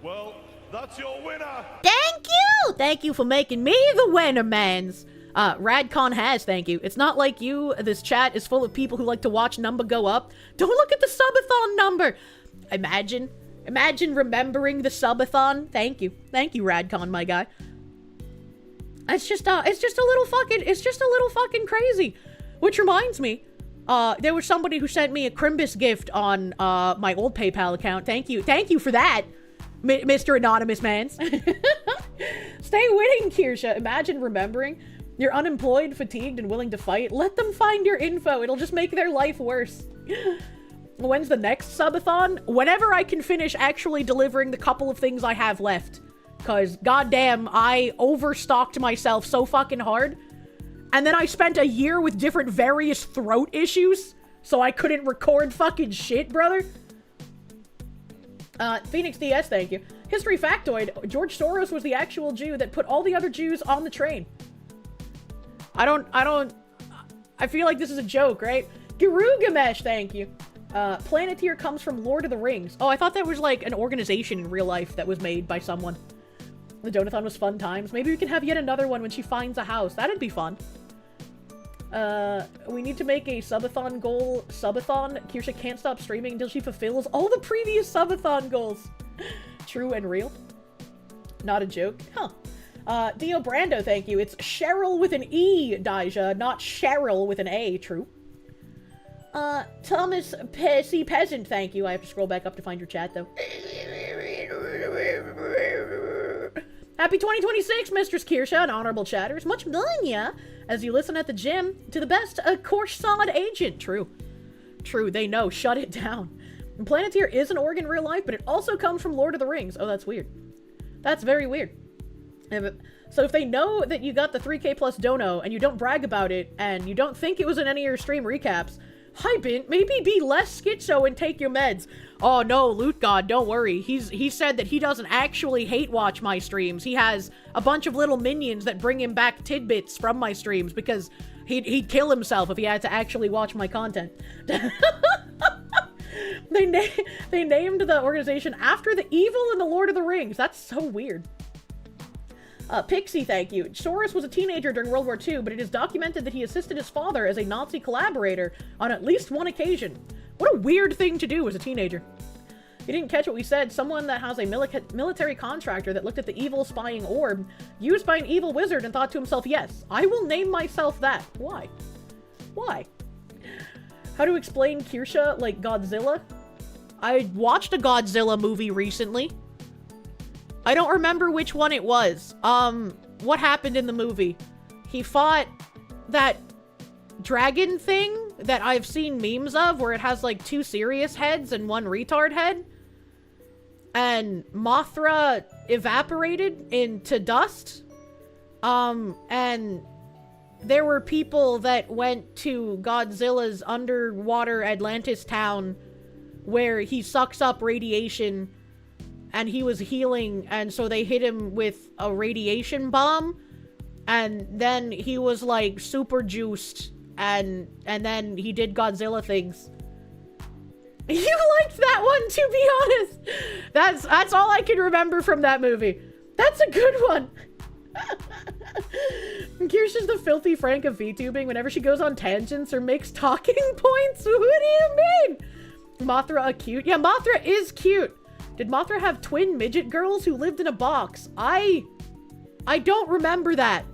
Well, that's your winner. Thank you! Thank you for making me the winner, mans. Radcon has, thank you. It's not like you. This chat is full of people who like to watch number go up. Don't look at the subathon number. Imagine remembering the subathon. Thank you, Radcon, my guy. It's just a little fucking crazy. Which reminds me, there was somebody who sent me a Crimbus gift on my old PayPal account. Thank you for that, Mr. Anonymous Mans. Stay winning, Kirsche. Imagine remembering. You're unemployed, fatigued, and willing to fight. Let them find your info. It'll just make their life worse. When's the next subathon? Whenever I can finish actually delivering the couple of things I have left. Because, goddamn, I overstocked myself so fucking hard. And then I spent a year with different various throat issues. So I couldn't record fucking shit, brother. Phoenix DS, thank you. History factoid, George Soros was the actual Jew that put all the other Jews on the train. I feel like this is a joke, right? Girugamesh, thank you. Planeteer comes from Lord of the Rings. Oh, I thought that was like an organization in real life that was made by someone. The Donathon was fun times. Maybe we can have yet another one when she finds a house. That'd be fun. We need to make a subathon goal. Subathon. Kirsche can't stop streaming until she fulfills all the previous subathon goals. True and real. Not a joke. Huh. Dio Brando, thank you. It's Cheryl with an E, Daija, not Cheryl with an A. True. Thomas C. Peasant, thank you. I have to scroll back up to find your chat, though. Happy 2026, Mistress Kirsche and honorable chatters. Much millennia as you listen at the gym to the best Corsair agent. True. True, they know. Shut it down. And Planeteer is an org in real life, but it also comes from Lord of the Rings. Oh, that's weird. That's very weird. So if they know that you got the 3K plus dono and you don't brag about it and you don't think it was in any of your stream recaps, hi Bint, maybe be less schizo and take your meds. Oh no, Loot God, don't worry. He said that he doesn't actually hate watch my streams. He has a bunch of little minions that bring him back tidbits from my streams because he'd kill himself if he had to actually watch my content. They named the organization after the evil in the Lord of the Rings. That's so weird. Pixie, thank you. Soros was a teenager during World War II, but it is documented that he assisted his father as a Nazi collaborator on at least one occasion. What a weird thing to do as a teenager. You didn't catch what we said. Someone that has a military contractor that looked at the evil spying orb used by an evil wizard and thought to himself, yes, I will name myself that. Why? Why? How to explain Kirsche like Godzilla? I watched a Godzilla movie recently. I don't remember which one it was. What happened in the movie? He fought that dragon thing that I've seen memes of where it has like 2 serious heads and 1 retard head. And Mothra evaporated into dust. And there were people that went to Godzilla's underwater Atlantis town where he sucks up radiation and he was healing, and so they hit him with a radiation bomb, and then he was like super juiced, and then he did Godzilla things. You liked that one, to be honest. That's all I can remember from that movie. That's a good one. Kirsche is the filthy Frank of VTubing whenever she goes on tangents or makes talking points. What do you mean? Mothra a cute? Yeah, Mothra is cute. Did Mothra have twin midget girls who lived in a box? I don't remember that.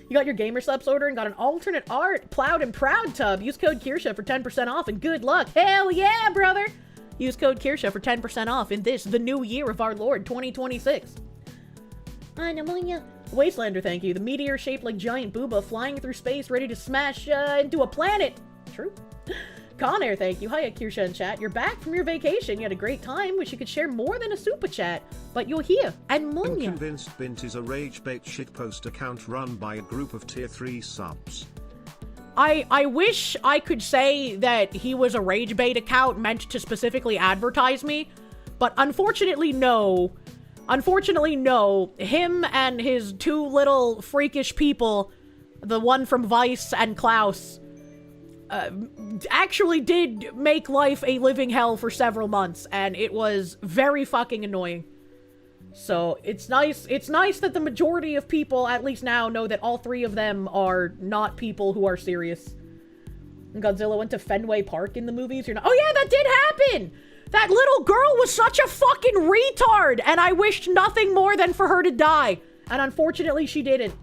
You got your Gamer Subs order and got an alternate art Plowed and Proud tub. Use code Kirsche for 10% off and good luck. Hell yeah, brother! Use code Kirsche for 10% off in the new year of our Lord, 2026. Wastelander, thank you. The meteor shaped like giant booba flying through space ready to smash into a planet. True. Conair, thank you. Hiya, Kirsche in chat. You're back from your vacation. You had a great time. Wish you could share more than a super chat. But you're here. And I'm Munya. convinced Bint is a ragebait shitpost account run by a group of tier 3 subs. I wish I could say that he was a ragebait account meant to specifically advertise me. But unfortunately, no. Unfortunately, no. Him and his 2 little freakish people, the one from Vice and Klaus, actually did make life a living hell for several months, and it was very fucking annoying. So it's nice that the majority of people, at least now, know that all 3 of them are not people who are serious. And Godzilla went to Fenway Park in the movies. You're not— oh yeah, that did happen! That little girl was such a fucking retard, and I wished nothing more than for her to die. And unfortunately, she didn't.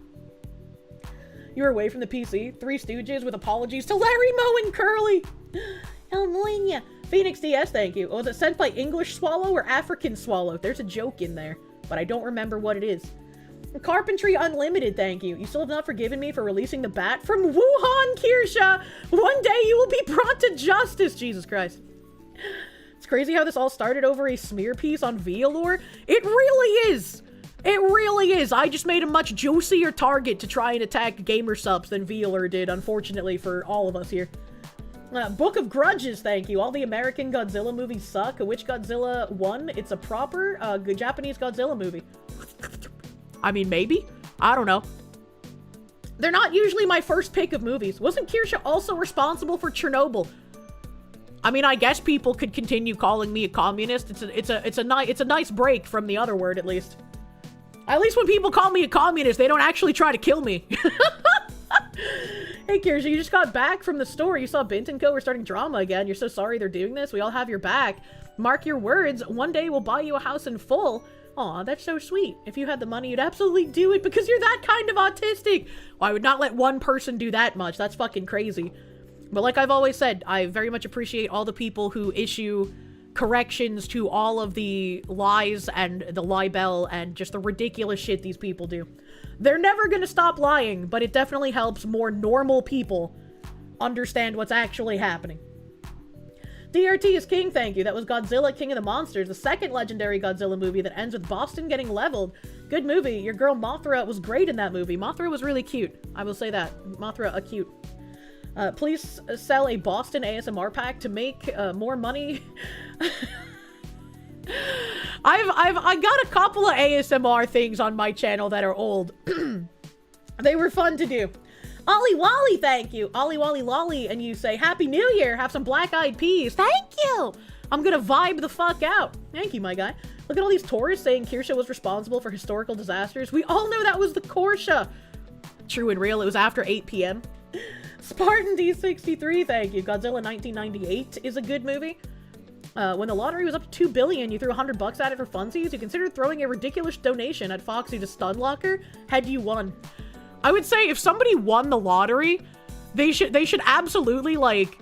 You're away from the PC. 3 Stooges with apologies to Larry, Moe, and Curly. Elmonia. Phoenix DS, thank you. Was it sent by English Swallow or African Swallow? There's a joke in there, but I don't remember what it is. Carpentry Unlimited, thank you. You still have not forgiven me for releasing the bat from Wuhan, Kirsche. One day you will be brought to justice. Jesus Christ. It's crazy how this all started over a smear piece on VLore. It really is. It really is. I just made a much juicier target to try and attack Gamer Subs than Vealer did, unfortunately, for all of us here. Book of Grudges, thank you. All the American Godzilla movies suck. Which Godzilla won? It's a proper Japanese Godzilla movie. I mean, maybe? I don't know. They're not usually my first pick of movies. Wasn't Kirsche also responsible for Chernobyl? I mean, I guess people could continue calling me a communist. It's a nice break from the other word, at least. At least when people call me a communist, they don't actually try to kill me. Hey, Kirsche, you just got back from the store. You saw Bint & Co. were starting drama again. You're so sorry they're doing this. We all have your back. Mark your words. One day we'll buy you a house in full. Aw, that's so sweet. If you had the money, you'd absolutely do it because you're that kind of autistic. Well, I would not let one person do that much. That's fucking crazy. But like I've always said, I very much appreciate all the people who issue corrections to all of the lies and the libel and just the ridiculous shit these people do. They're never gonna stop lying, but it definitely helps more normal people understand what's actually happening. DRT is king, thank you. That was Godzilla King of the Monsters, the second legendary Godzilla movie that ends with Boston getting leveled. Good movie. Your girl Mothra was great in that movie. Mothra was really cute. I will say that. Mothra, a cute. Please sell a Boston ASMR pack to make more money. I got a couple of ASMR things on my channel that are old. They were fun to do. Ollie Wally, thank you. Ollie Wally Lolly, and you say, Happy New Year, have some black-eyed peas. Thank you. I'm gonna vibe the fuck out. Thank you, my guy. Look at all these tourists saying Kirsche was responsible for historical disasters. We all know that was the Kirsche. True and real, it was after 8 p.m. Spartan D63, thank you. Godzilla 1998 is a good movie. When the lottery was up to $2 billion, you threw $100 at it for funsies. You considered throwing a ridiculous donation at Foxy to Stun Locker. Had you won? I would say if somebody won the lottery, they should absolutely, like,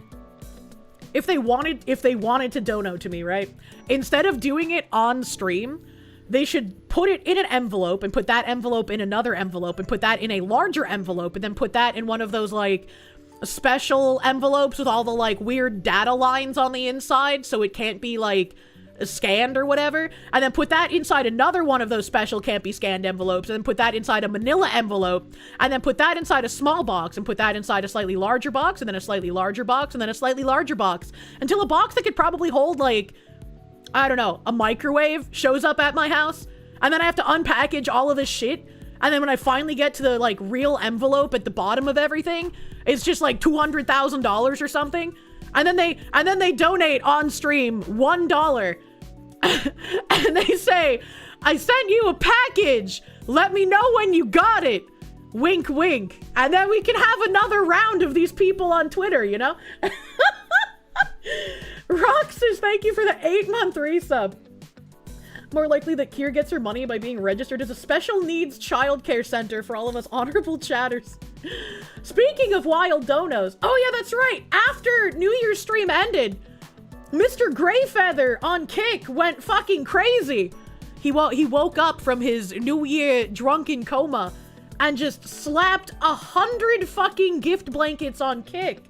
if they wanted to dono to me, right? Instead of doing it on stream, they should put it in an envelope and put that envelope in another envelope and put that in a larger envelope and then put that in one of those, like, special envelopes with all the, like, weird data lines on the inside so it can't be, like, scanned or whatever, and then put that inside another one of those special can't be scanned envelopes, and then put that inside a manila envelope, and then put that inside a small box, and put that inside a slightly larger box, and then a slightly larger box, and then a slightly larger box, until a box that could probably hold, like, I don't know, a microwave shows up at my house, and then I have to unpackage all of this shit, and then when I finally get to the, like, real envelope at the bottom of everything, it's just like $200,000 or something, and then they donate on stream $1, and they say, I sent you a package, let me know when you got it, wink wink, and then we can have another round of these people on Twitter, you know? Roxas, thank you for the 8-month resub. More likely that Kier gets her money by being registered as a special needs childcare center for all of us honorable chatters. Speaking of wild donos, oh yeah, that's right, after New Year's stream ended, Mr. Greyfeather on Kick went fucking crazy. He woke up from his New Year drunken coma and just slapped 100 fucking gift blankets on Kick.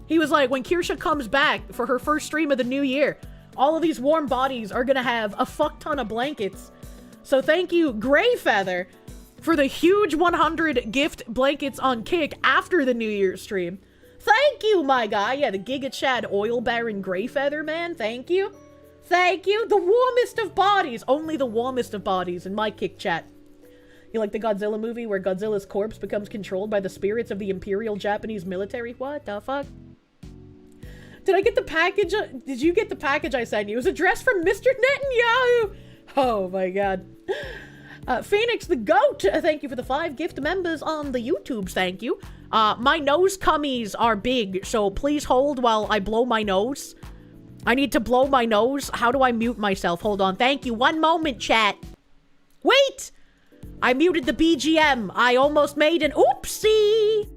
He was like, when Kirsche comes back for her first stream of the new year, all of these warm bodies are gonna have a fuck ton of blankets. So thank you, Greyfeather, for the huge 100 gift blankets on Kick after the New Year's stream. Thank you, my guy. Yeah, the Giga Chad Oil Baron Greyfeather, man. Thank you. Thank you. The warmest of bodies. Only the warmest of bodies in my Kick chat. You like the Godzilla movie where Godzilla's corpse becomes controlled by the spirits of the Imperial Japanese military? What the fuck? Did I get the package? Did you get the package I sent you? It was addressed from Mr. Netanyahu. Oh my god. Phoenix the Goat, thank you for the 5 gift members on the YouTubes, thank you. My nose cummies are big, so please hold while I blow my nose. I need to blow my nose. How do I mute myself? Hold on, thank you. One moment, chat. Wait! I muted the BGM. I almost made an oopsie.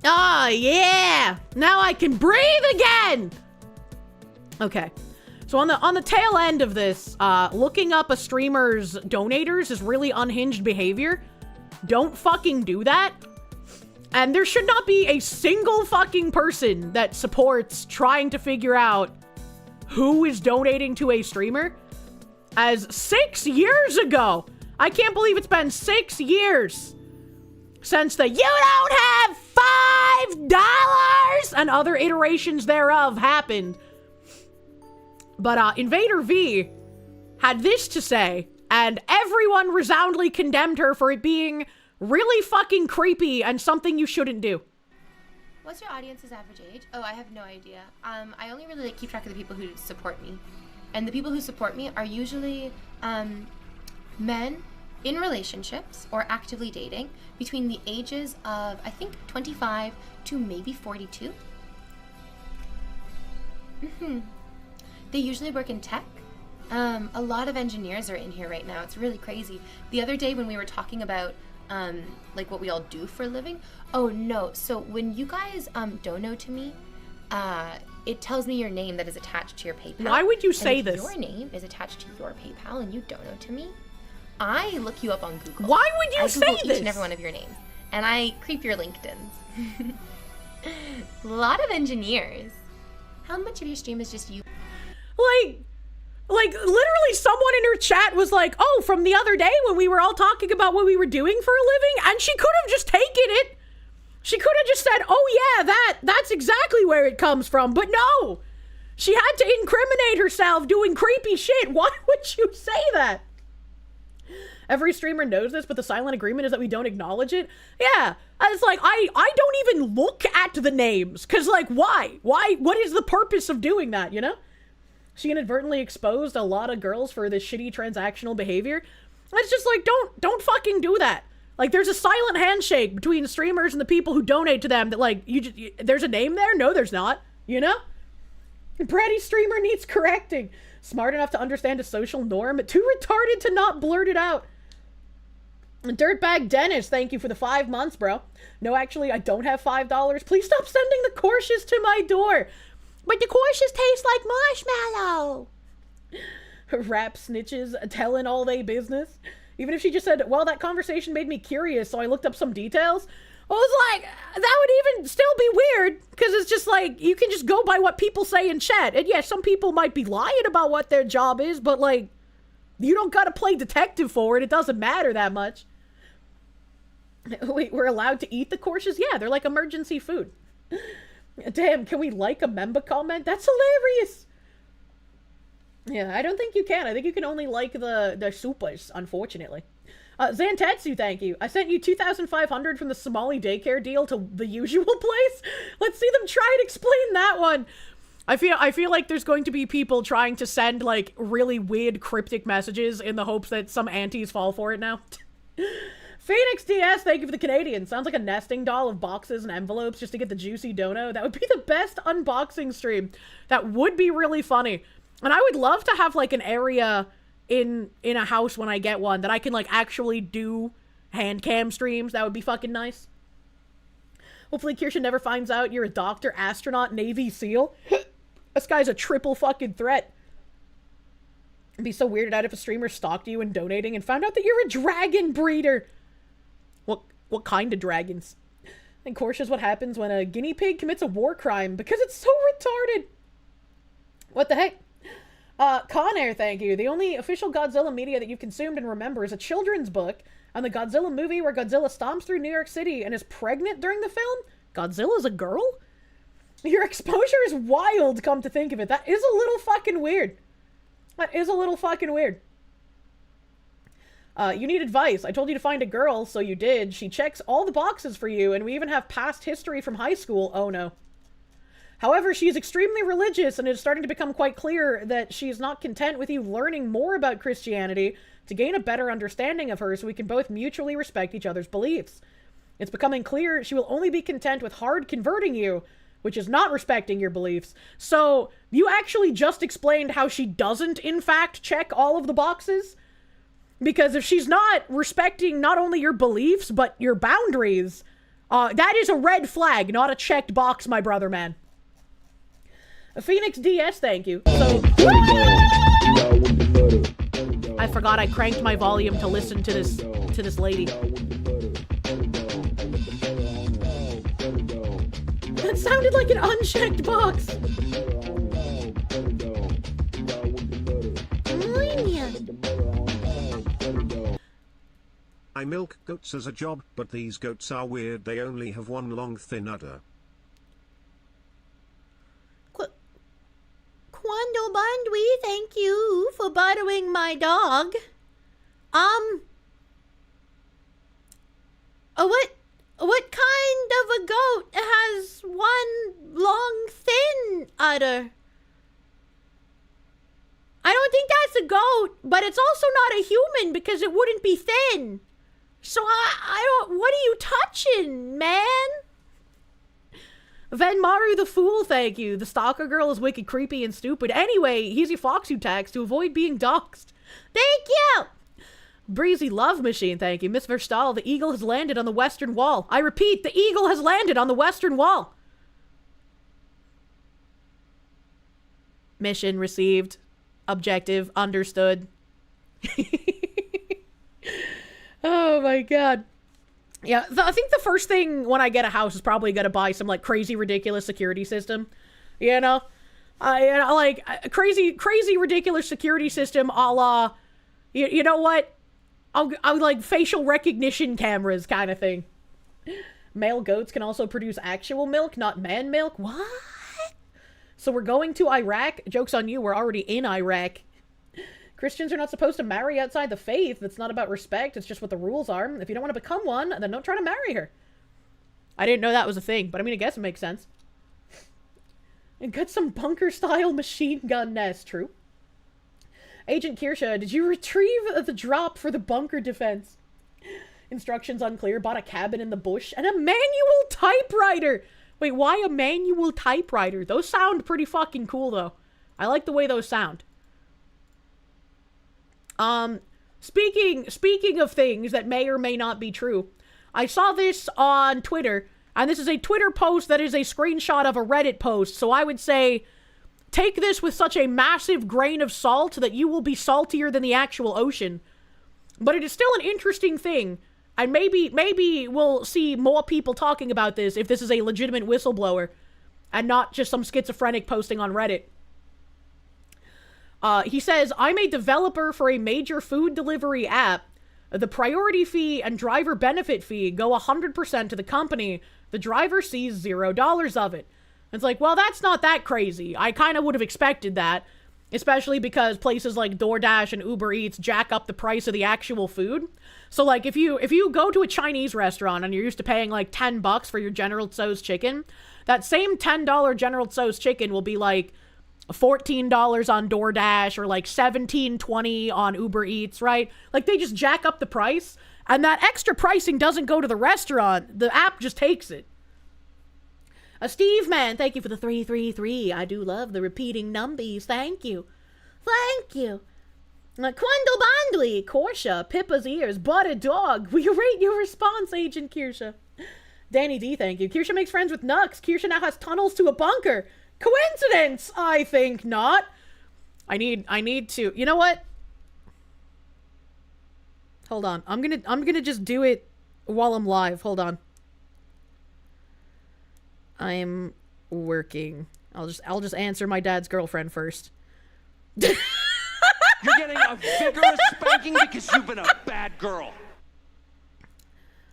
Ah, yeah! Now I can breathe again! Okay. So on the tail end of this, looking up a streamer's donators is really unhinged behavior. Don't fucking do that. And there should not be a single fucking person that supports trying to figure out who is donating to a streamer. As 6 years ago, I can't believe it's been 6 years since the "you don't have $5" and other iterations thereof happened. But Invader V had this to say, and everyone resoundingly condemned her for it being really fucking creepy and something you shouldn't do. What's your audience's average age? Oh, I have no idea. I only really keep track of the people who support me. And the people who support me are usually men in relationships or actively dating between the ages of, I think, 25 to maybe 42. They usually work in tech. A lot of engineers are in here right now. It's really crazy. The other day when we were talking about like what we all do for a living. Oh no, so when you guys dono to me, it tells me your name that is attached to your PayPal. Why would you say if this? Your name is attached to your PayPal and you dono to me, I look you up on Google. Why would you I say Google this? each and every one of your names. And I creep your LinkedIns. A lot of engineers. How much of your stream is just you? Like, Like, literally someone in her chat was like, oh, from the other day when we were all talking about what we were doing for a living, and she could have just taken it. She could have just said, oh yeah, that's exactly where it comes from. But no, she had to incriminate herself doing creepy shit. Why would you say that? Every streamer knows this, but the silent agreement is that we don't acknowledge it. Yeah, it's like, I don't even look at the names. Because, like, why? What is the purpose of doing that, you know? She inadvertently exposed a lot of girls for this shitty transactional behavior. It's just like, don't fucking do that. Like, there's a silent handshake between streamers and the people who donate to them that, like, there's a name there? No, there's not. You know? Bratty streamer needs correcting. Smart enough to understand a social norm, but too retarded to not blurt it out. Dirtbag Dennis, thank you for the 5 months, bro. No, actually, I don't have $5. Please stop sending the Kirsches to my door. But the Kirsches taste like marshmallow. Rap snitches telling all they business. Even if she just said, well, that conversation made me curious, so I looked up some details. I was like, that would even still be weird, because it's just like, you can just go by what people say in chat. And yeah, some people might be lying about what their job is, but like, you don't gotta play detective for it. It doesn't matter that much. Wait, we're allowed to eat the Kirsches? Yeah, they're like emergency food. Damn, can we like a member comment? That's hilarious. Yeah, I don't think you can. I think you can only like the supers, unfortunately. Zantetsu, thank you. I sent you 2,500 from the Somali daycare deal to the usual place. Let's see them try and explain that one. I feel like there's going to be people trying to send like really weird cryptic messages in the hopes that some aunties fall for it now. Phoenix DS, thank you for the Canadian. Sounds like a nesting doll of boxes and envelopes just to get the juicy dono. That would be the best unboxing stream. That would be really funny. And I would love to have like an area in a house when I get one that I can like actually do hand cam streams. That would be fucking nice. Hopefully Kirsche never finds out you're a doctor, astronaut, Navy SEAL. This guy's a triple fucking threat. I'd be so weirded out if a streamer stalked you and donating and found out that you're a dragon breeder. What kind of dragons? And Kirsche is what happens when a guinea pig commits a war crime because it's so retarded. What the heck? Con Air, thank you. The only official Godzilla media that you've consumed and remember is a children's book on the Godzilla movie where Godzilla stomps through New York City and is pregnant during the film? Godzilla's a girl? Your exposure is wild, come to think of it. That is a little fucking weird. That is a little fucking weird. You need advice. I told you to find a girl, so you did. She checks all the boxes for you, and we even have past history from high school. Oh no. However, she is extremely religious, and it is starting to become quite clear that she is not content with you learning more about Christianity to gain a better understanding of her so we can both mutually respect each other's beliefs. It's becoming clear she will only be content with hard converting you, which is not respecting your beliefs. So, you actually just explained how she doesn't, in fact, check all of the boxes? Because if she's not respecting not only your beliefs, but your boundaries, that is a red flag, not a checked box, my brother, man. Phoenix DS, thank you. So, I forgot I cranked my volume to listen to this lady. That sounded like an unchecked box. I milk goats as a job, but these goats are weird. They only have one long thin udder. Quando Bandwi, thank you for buttering my dog. What kind of a goat has one long thin udder? I don't think that's a goat, but it's also not a human because it wouldn't be thin. So I don't, what are you touching, man? Venmaru the Fool, thank you. The stalker girl is wicked creepy and stupid. Anyway, he's your Foxu tax to avoid being doxxed. Thank you! Breezy Love Machine, thank you. Miss Verstal, the eagle has landed on the western wall. I repeat, the eagle has landed on the western wall. Mission received. Objective understood. Oh my god. Yeah, I think the first thing when I get a house is probably gonna buy some like crazy ridiculous security system. You know? Like a crazy, ridiculous security system a la, you know what? I'll like facial recognition cameras kind of thing. Male goats can also produce actual milk, not man milk. What? So we're going to Iraq? Joke's on you, we're already in Iraq. Christians are not supposed to marry outside the faith. It's not about respect, it's just what the rules are. If you don't want to become one, then don't try to marry her. I didn't know that was a thing, but I mean, I guess it makes sense. And got some bunker-style machine gun nest, true. Agent Kirsche, did you retrieve the drop for the bunker defense? Instructions unclear, bought a cabin in the bush, and a manual typewriter! Wait, why a manual typewriter? Those sound pretty fucking cool, though. I like the way those sound. Speaking of things that may or may not be true, I saw this on Twitter, and this is a Twitter post that is a screenshot of a Reddit post, so I would say, take this with such a massive grain of salt that you will be saltier than the actual ocean. But it is still an interesting thing, and maybe we'll see more people talking about this if this is a legitimate whistleblower, and not just some schizophrenic posting on Reddit. He says, I'm a developer for a major food delivery app. The priority fee and driver benefit fee go 100% to the company. The driver sees $0 of it. It's like, well, that's not that crazy. I kind of would have expected that, especially because places like DoorDash and Uber Eats jack up the price of the actual food. So, like, if you go to a Chinese restaurant and you're used to paying like $10 for your General Tso's chicken, that same $10 General Tso's chicken will be like $14 on DoorDash or like $17.20 on Uber Eats, right? Like, they just jack up the price, and that extra pricing doesn't go to the restaurant. The app just takes it. Steve, man, thank you for the 333. I do love the repeating numbies. Thank you. Thank you. Quandle Bandly, Kirsche, Pippa's ears, but a dog. We rate your response, Agent Kirsche. Danny D, thank you. Kirsche makes friends with Nux. Kirsche now has tunnels to a bunker. Coincidence? I think not. I need to. You know what? Hold on. I'm gonna just do it while I'm live. Hold on. I'm working. I'll just answer my dad's girlfriend first. You're getting a vigorous spanking because you've been a bad girl.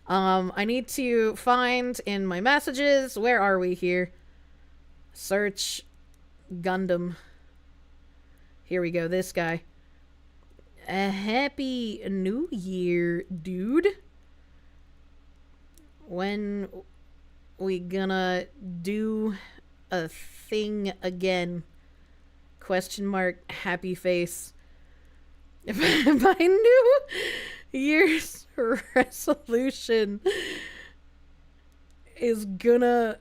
I need to find in my messages. Where are we here? Search Gundam. Here we go. This guy. A happy New Year, dude. When we gonna do a thing again? Question mark, happy face. My New Year's resolution is gonna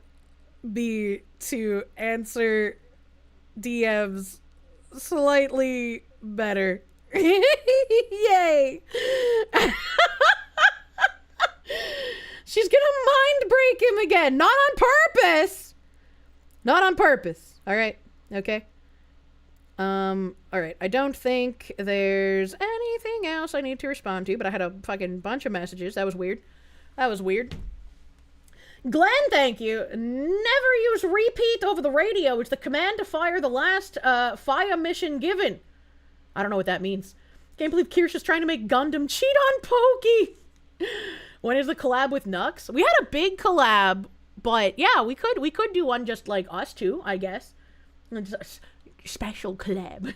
be to answer DMs slightly better. Yay! She's gonna mind break him again. Not on purpose. Not on purpose. Alright. Okay. Alright. I don't think there's anything else I need to respond to, but I had a fucking bunch of messages. That was weird. That was weird. Glenn, thank you. Never use repeat over the radio. It's the command to fire the last, fire mission given. I don't know what that means. Can't believe Kirsche is trying to make Gundam cheat on Pokey. When is the collab with Nux? We had a big collab, but yeah, we could do one just like us two, I guess. Special collab.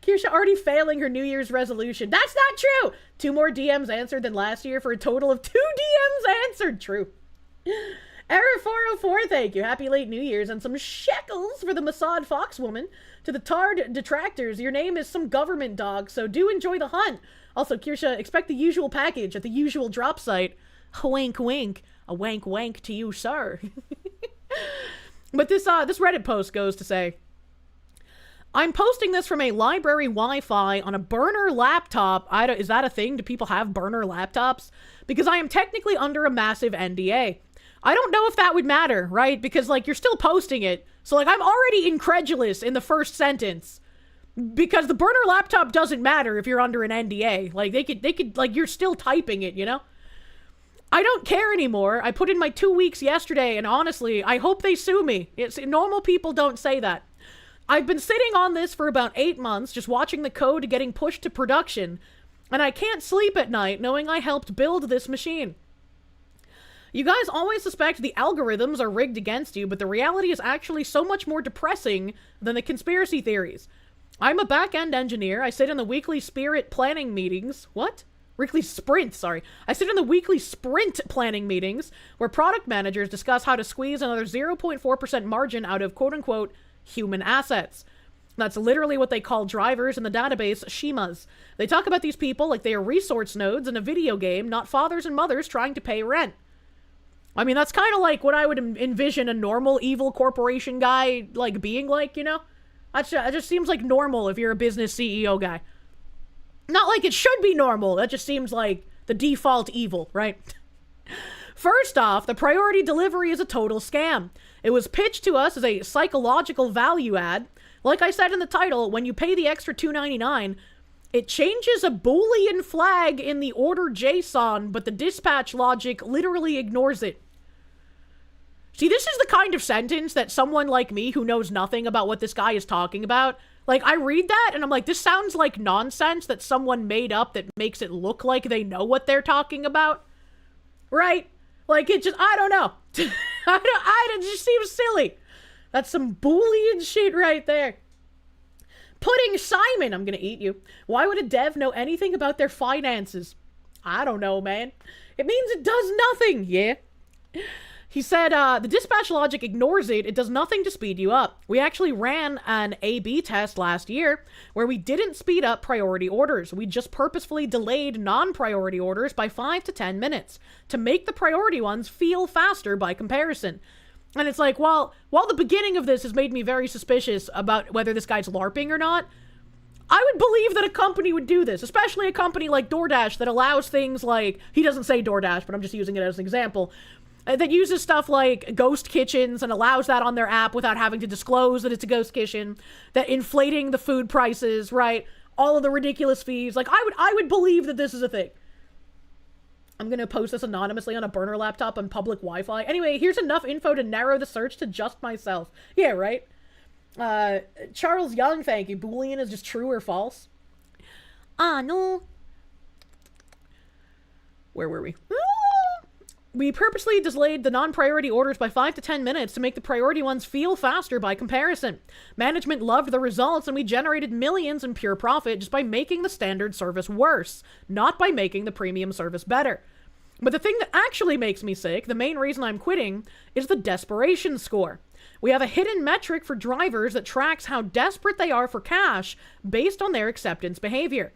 Kirsche already failing her New Year's resolution. That's not true! 2 more DMs answered than last year for a total of 2 DMs answered. True. Error 404, thank you. Happy late New Year's and some shekels for the Mossad Fox woman. To the Tard detractors, your name is some government dog, so do enjoy the hunt. Also, Kirsche, expect the usual package at the usual drop site. Wink, wink. A wank, wank to you, sir. But this Reddit post goes to say, I'm posting this from a library Wi-Fi on a burner laptop. Is that a thing? Do people have burner laptops? Because I am technically under a massive NDA. I don't know if that would matter, right? Because, like, you're still posting it. So, like, I'm already incredulous in the first sentence. Because the burner laptop doesn't matter if you're under an NDA. Like, they could, like, you're still typing it, you know? I don't care anymore. I put in my 2 weeks yesterday, and honestly, I hope they sue me. Normal people don't say that. I've been sitting on this for about 8 months, just watching the code getting pushed to production, and I can't sleep at night knowing I helped build this machine. You guys always suspect the algorithms are rigged against you, but the reality is actually so much more depressing than the conspiracy theories. I'm a back-end engineer. I sit in the weekly sprint planning meetings. What? Weekly sprint, sorry. I sit in the weekly sprint planning meetings where product managers discuss how to squeeze another 0.4% margin out of quote-unquote human assets. That's literally what they call drivers in the database schemas. They talk about these people like they are resource nodes in a video game, not fathers and mothers trying to pay rent. I mean, that's kind of like what I would envision a normal evil corporation guy like being like, you know? That just seems like normal if you're a business CEO guy. Not like it should be normal. That just seems like the default evil, right? First off, the priority delivery is a total scam. It was pitched to us as a psychological value add. Like I said in the title, when you pay the extra $2.99, it changes a Boolean flag in the order JSON, but the dispatch logic literally ignores it. See, this is the kind of sentence that someone like me who knows nothing about what this guy is talking about, like, I read that and I'm like, this sounds like nonsense that someone made up that makes it look like they know what they're talking about. Right? Like, it just, I don't know. It just seems silly. That's some Boolean shit right there. Pudding Simon, I'm gonna eat you. Why would a dev know anything about their finances? I don't know, man. It means it does nothing, yeah? He said, the dispatch logic ignores it. It does nothing to speed you up. We actually ran an A/B test last year where we didn't speed up priority orders. We just purposefully delayed non-priority orders by 5 to 10 minutes to make the priority ones feel faster by comparison. And it's like, while the beginning of this has made me very suspicious about whether this guy's LARPing or not, I would believe that a company would do this, especially a company like DoorDash that allows things like, he doesn't say DoorDash, but I'm just using it as an example, that uses stuff like ghost kitchens and allows that on their app without having to disclose that it's a ghost kitchen, that inflating the food prices, right? All of the ridiculous fees. Like, I would believe that this is a thing. I'm going to post this anonymously on a burner laptop on public Wi-Fi. Anyway, here's enough info to narrow the search to just myself. Yeah, right? Charles Young, thank you. Boolean is just true or false. No. Where were we? We purposely delayed the non-priority orders by 5 to 10 minutes to make the priority ones feel faster by comparison. Management loved the results and we generated millions in pure profit just by making the standard service worse, not by making the premium service better. But the thing that actually makes me sick, the main reason I'm quitting, is the desperation score. We have a hidden metric for drivers that tracks how desperate they are for cash based on their acceptance behavior.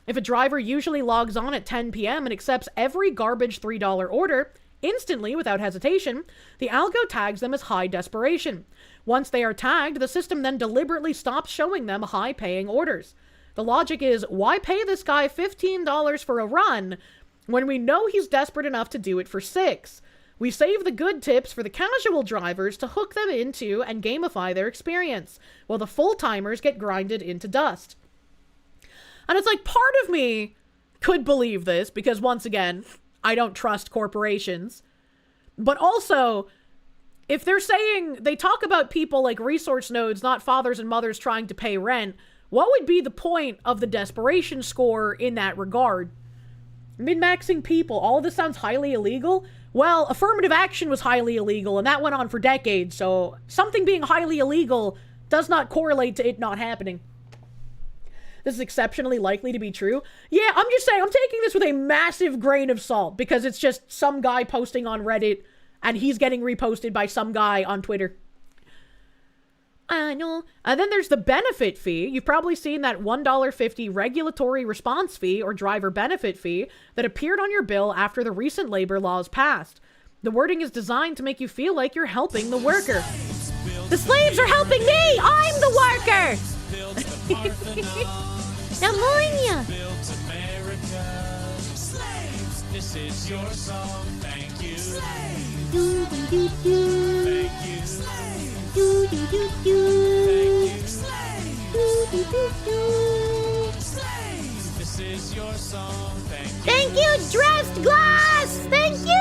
If a driver usually logs on at 10 p.m. and accepts every garbage $3 order, instantly, without hesitation, the algo tags them as high desperation. Once they are tagged, the system then deliberately stops showing them high-paying orders. The logic is, why pay this guy $15 for a run when we know he's desperate enough to do it for $6? We save the good tips for the casual drivers to hook them into and gamify their experience, while the full-timers get grinded into dust. And it's like, part of me could believe this because, once again, I don't trust corporations. But also, if they're saying, they talk about people like resource nodes, not fathers and mothers trying to pay rent, what would be the point of the desperation score in that regard? Min-maxing people, all of this sounds highly illegal? Well, affirmative action was highly illegal, and that went on for decades, so something being highly illegal does not correlate to it not happening. This is exceptionally likely to be true. Yeah, I'm just saying, I'm taking this with a massive grain of salt because it's just some guy posting on Reddit and he's getting reposted by some guy on Twitter. I know. And then there's the benefit fee. You've probably seen that $1.50 regulatory response fee or driver benefit fee that appeared on your bill after the recent labor laws passed. The wording is designed to make you feel like you're helping the worker. The slaves are helping me! I'm the worker! Namonia! This is your song, thank you. Do do do do. Thank you. Do do do do. Thank you. Do do do do. This Thank you, Dressed Glass! Thank you!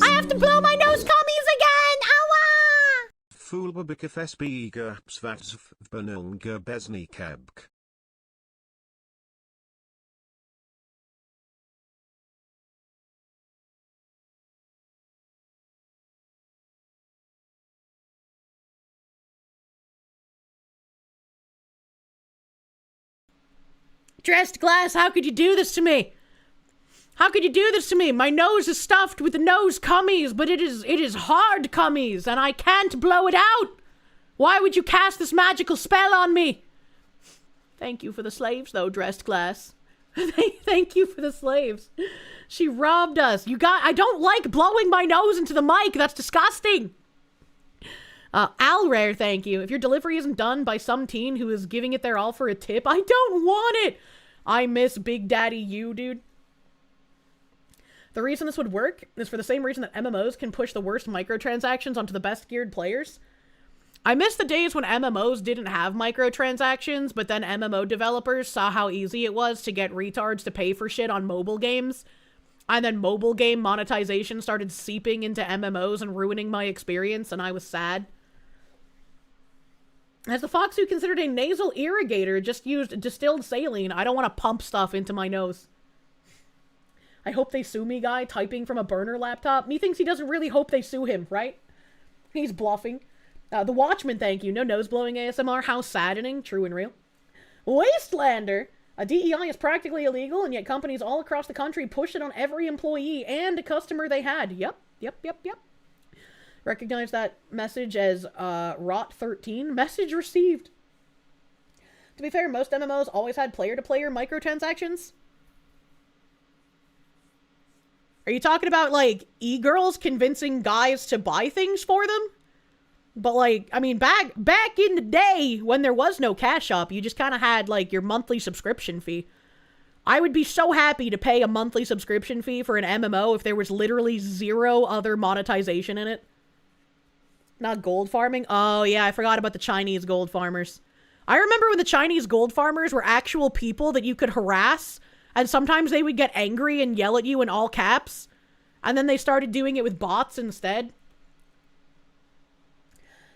I have to blow my nose cummies again! Awa! Fulbabik FSBiga Psvatsv Benilga Besni Kebk. Dressed Glass, how could you do this to me? How could you do this to me? My nose is stuffed with the nose cummies, but it is hard cummies, and I can't blow it out. Why would you cast this magical spell on me? Thank you for the slaves, though, Dressed Glass. Thank you for the slaves. She robbed us. I don't like blowing my nose into the mic. That's disgusting. Alrare, thank you. If your delivery isn't done by some teen who is giving it their all for a tip, I don't want it. I miss Big Daddy you, dude. The reason this would work is for the same reason that MMOs can push the worst microtransactions onto the best geared players. I miss the days when MMOs didn't have microtransactions, but then MMO developers saw how easy it was to get retards to pay for shit on mobile games. And then mobile game monetization started seeping into MMOs and ruining my experience, and I was sad. As the fox who considered a nasal irrigator just used distilled saline, I don't want to pump stuff into my nose. I hope they sue me, guy, typing from a burner laptop. Methinks he doesn't really hope they sue him, right? He's bluffing. The Watchman, thank you. No nose-blowing ASMR. How saddening. True and real. Wastelander. A DEI is practically illegal, and yet companies all across the country push it on every employee and a customer they had. Yep. Recognize that message as ROT13. Message received. To be fair, most MMOs always had player-to-player microtransactions. Are you talking about, like, e-girls convincing guys to buy things for them? But, like, I mean, back in the day when there was no cash shop, you just kind of had, like, your monthly subscription fee. I would be so happy to pay a monthly subscription fee for an MMO if there was literally zero other monetization in it. Not gold farming? Oh, yeah, I forgot about the Chinese gold farmers. I remember when the Chinese gold farmers were actual people that you could harass, and sometimes they would get angry and yell at you in all caps, and then they started doing it with bots instead.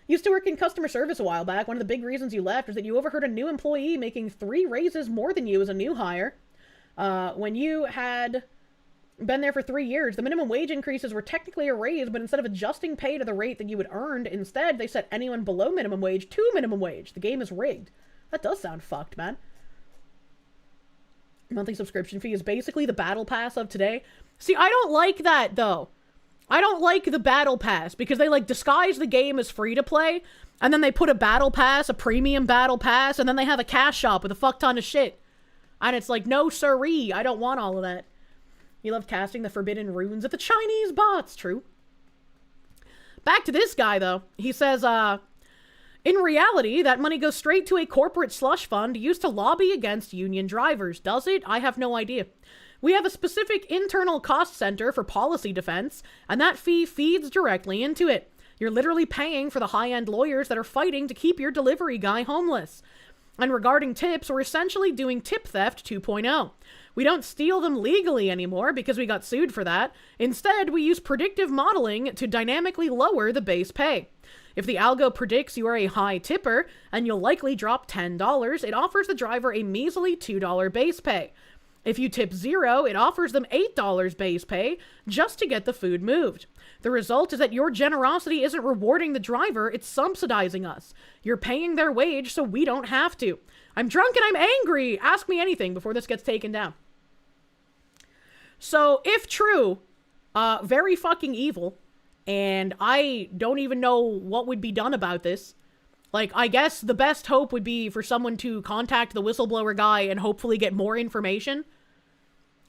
Used to work in customer service a while back. One of the big reasons you left was that you overheard a new employee making 3 raises more than you as a new hire. When you had been there for 3 years, the minimum wage increases were technically a raise, but instead of adjusting pay to the rate that you had earned, instead they set anyone below minimum wage to minimum wage. The game is rigged. That does sound fucked, man. Monthly subscription fee is basically the battle pass of today. See, I don't like that, though. I don't like the battle pass, because they, like, disguise the game as free to play, and then they put a battle pass, a premium battle pass, and then they have a cash shop with a fuck ton of shit. And it's like, no siree, I don't want all of that. You love casting the forbidden runes at the Chinese bots. True. Back to this guy, though. He says, in reality, that money goes straight to a corporate slush fund used to lobby against union drivers. Does it? I have no idea. We have a specific internal cost center for policy defense, and that fee feeds directly into it. You're literally paying for the high-end lawyers that are fighting to keep your delivery guy homeless. And regarding tips, we're essentially doing tip theft 2.0. We don't steal them legally anymore because we got sued for that. Instead, we use predictive modeling to dynamically lower the base pay. If the algo predicts you are a high tipper, and you'll likely drop $10, it offers the driver a measly $2 base pay. If you tip 0, it offers them $8 base pay just to get the food moved. The result is that your generosity isn't rewarding the driver, it's subsidizing us. You're paying their wage so we don't have to. I'm drunk and I'm angry. Ask me anything before this gets taken down. So, if true, very fucking evil, and I don't even know what would be done about this. Like, I guess the best hope would be for someone to contact the whistleblower guy and hopefully get more information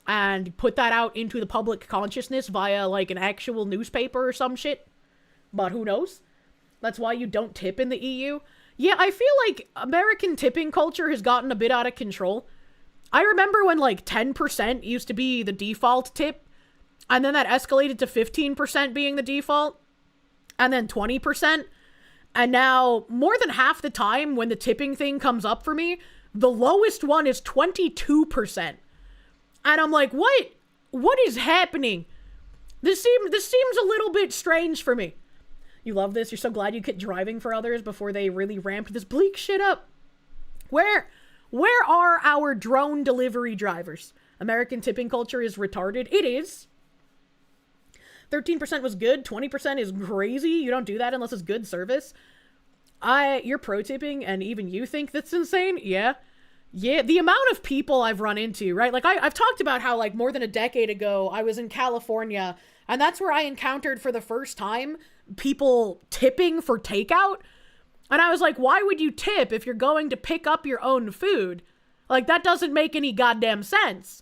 and put that out into the public consciousness via, like, an actual newspaper or some shit. But who knows? That's why you don't tip in the EU. Yeah, I feel like American tipping culture has gotten a bit out of control. I remember when, like, 10% used to be the default tip, and then that escalated to 15% being the default, and then 20%. And now, more than half the time when the tipping thing comes up for me, The lowest one is 22%. And I'm like, what is happening? This seems a little bit strange for me. You love this? You're so glad you quit driving for others before they really ramped this bleak shit up. Where are our drone delivery drivers? American tipping culture is retarded. It is. 13% was good. 20% is crazy. You don't do that unless it's good service. You're pro tipping and even you think that's insane? Yeah. Yeah, the amount of people I've run into, right? Like, I've talked about how, like, more than a decade ago, I was in California, and that's where I encountered for the first time people tipping for takeout. And I was like, why would you tip if you're going to pick up your own food? Like, that doesn't make any goddamn sense.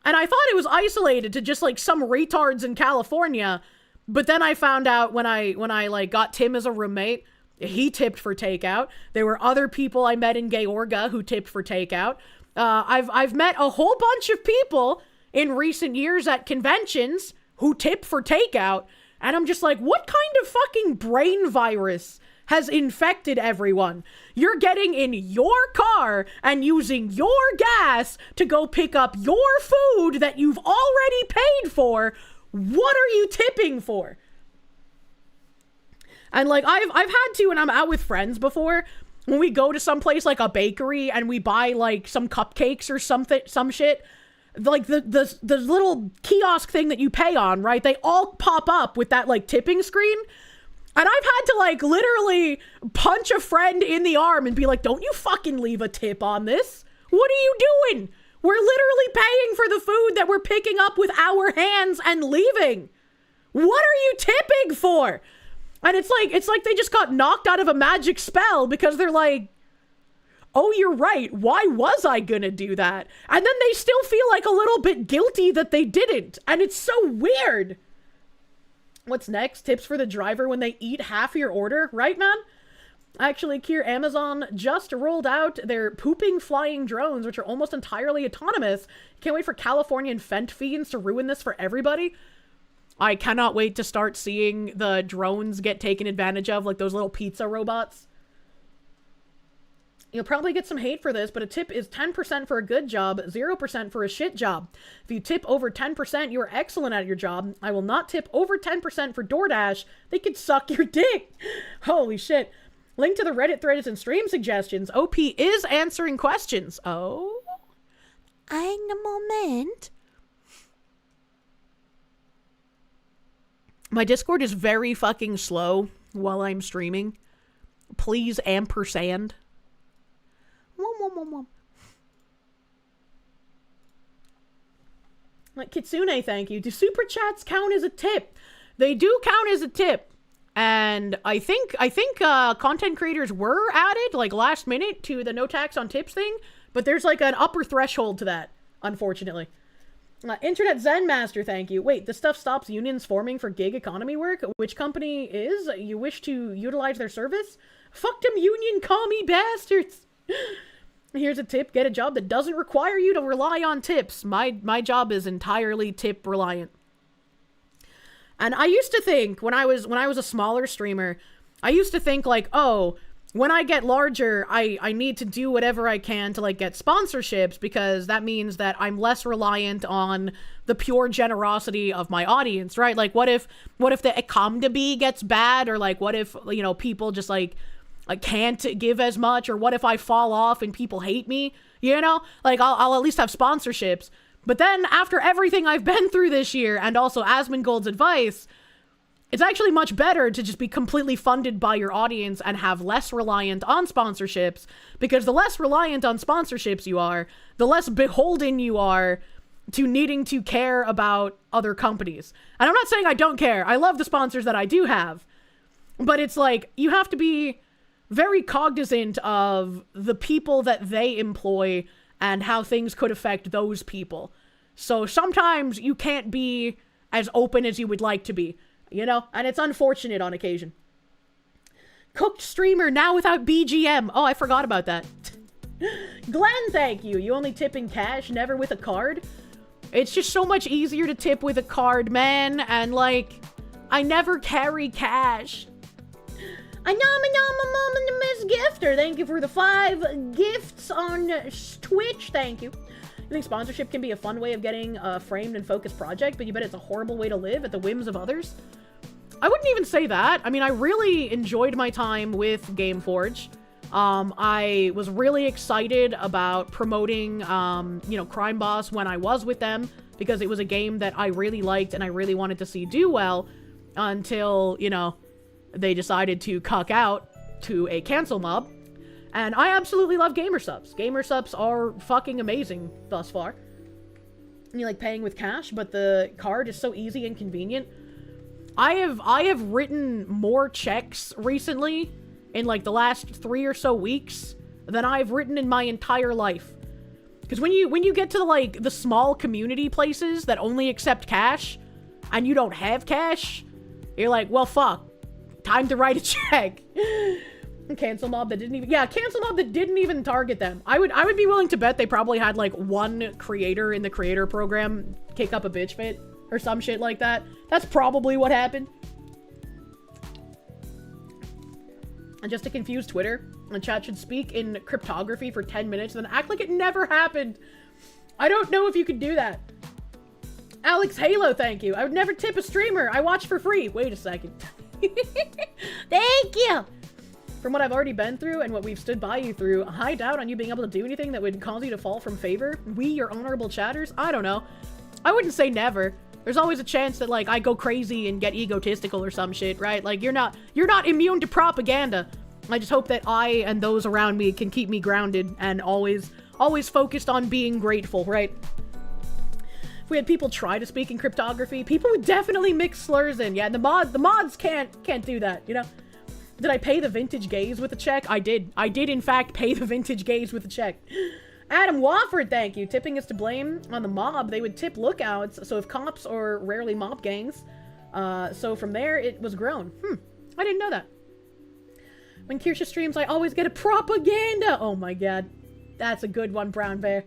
And I thought it was isolated to just, like, some retards in California. But then I found out when I like, got Tim as a roommate, he tipped for takeout. There were other people I met in Georgia who tipped for takeout. I've met a whole bunch of people in recent years at conventions who tip for takeout. And I'm just like, what kind of fucking brain virus has infected everyone? You're getting in your car and using your gas to go pick up your food that you've already paid for. What are you tipping for? And like, I've had to, when I'm out with friends before, when we go to some place like a bakery and we buy like some cupcakes or some shit, like the little kiosk thing that you pay on, right? They all pop up with that like tipping screen. And I've had to like literally punch a friend in the arm and be like, don't you fucking leave a tip on this. What are you doing? We're literally paying for the food that we're picking up with our hands and leaving. What are you tipping for? And it's like they just got knocked out of a magic spell because they're like, oh, you're right. Why was I gonna do that? And then they still feel like a little bit guilty that they didn't. And it's so weird. What's next? Tips for the driver when they eat half your order, right, man? Actually, Kier, Amazon just rolled out their pooping flying drones, which are almost entirely autonomous. Can't wait for Californian Fent fiends to ruin this for everybody. I cannot wait to start seeing the drones get taken advantage of, like those little pizza robots. You'll probably get some hate for this, but a tip is 10% for a good job, 0% for a shit job. If you tip over 10%, you are excellent at your job. I will not tip over 10% for DoorDash. They could suck your dick. Holy shit. Link to the Reddit thread is in stream suggestions. OP is answering questions. Oh? Ein Moment. My Discord is very fucking slow while I'm streaming. Please ampersand. Like Kitsune, thank you. Do super chats count as a tip? They do count as a tip. And I think content creators were added like last minute to the no tax on tips thing, but there's like an upper threshold to that, unfortunately. Internet Zen Master, thank you. Wait, this stuff stops unions forming for gig economy work? Which company is? You wish to utilize their service? Fuck them union commie bastards! Here's a tip. Get a job that doesn't require you to rely on tips. My job is entirely tip reliant. And I used to think, when I was a smaller streamer, I used to think like, oh, when I get larger, I need to do whatever I can to like get sponsorships because that means that I'm less reliant on the pure generosity of my audience, right? Like what if the economy gets bad, or like what if, you know, people just like can't give as much, or what if I fall off and people hate me, you know? Like I'll at least have sponsorships. But then after everything I've been through this year, and also Asmongold's advice, it's actually much better to just be completely funded by your audience and have less reliant on sponsorships, because the less reliant on sponsorships you are, the less beholden you are to needing to care about other companies. And I'm not saying I don't care. I love the sponsors that I do have. But it's like, you have to be very cognizant of the people that they employ and how things could affect those people. So sometimes you can't be as open as you would like to be. You know, and it's unfortunate on occasion. Cooked streamer now without BGM. Oh, I forgot about that. Glenn, thank you. You only tip in cash, never with a card? It's just so much easier to tip with a card, man. And like, I never carry cash. I know, Gifter, thank you for the 5 gifts on Twitch. Thank you. I think sponsorship can be a fun way of getting a framed and focused project, but you bet it's a horrible way to live at the whims of others. I wouldn't even say that. I mean, I really enjoyed my time with Gameforge. I was really excited about promoting, you know, Crime Boss when I was with them, because it was a game that I really liked and I really wanted to see do well, until, you know, they decided to cuck out to a cancel mob. And I absolutely love gamer subs. Gamer subs are fucking amazing thus far. You like paying with cash, but the card is so easy and convenient. I have written more checks recently in like the last 3 or so weeks than I've written in my entire life. Because when you get to like the small community places that only accept cash and you don't have cash, you're like, well, fuck, time to write a check. Cancel mob that didn't even, yeah, cancel mob that didn't even target them. I would be willing to bet they probably had like one creator in the creator program kick up a bitch fit or some shit like that. That's probably what happened. And just to confuse Twitter, the chat should speak in cryptography for 10 minutes and then act like it never happened. I don't know if you could do that. Alex Halo, thank you. I would never tip a streamer. I watch for free. Wait a second. Thank you. From what I've already been through and what we've stood by you through, I doubt on you being able to do anything that would cause you to fall from favor. We, your honorable chatters? I don't know. I wouldn't say never. There's always a chance that, like, I go crazy and get egotistical or some shit, right? Like, you're not immune to propaganda. I just hope that I and those around me can keep me grounded and always focused on being grateful, right? If we had people try to speak in cryptography, people would definitely mix slurs in. Yeah, the mods can't do that, you know? Did I pay the Vintage Gaze with a check? I did. I did, in fact, pay the Vintage Gaze with a check. Adam Wofford, thank you. Tipping is to blame on the mob. They would tip lookouts, so if cops or rarely mob gangs. So from there, it was grown. I didn't know that. When Kirsche streams, I always get a propaganda. Oh my god. That's a good one, Brown Bear.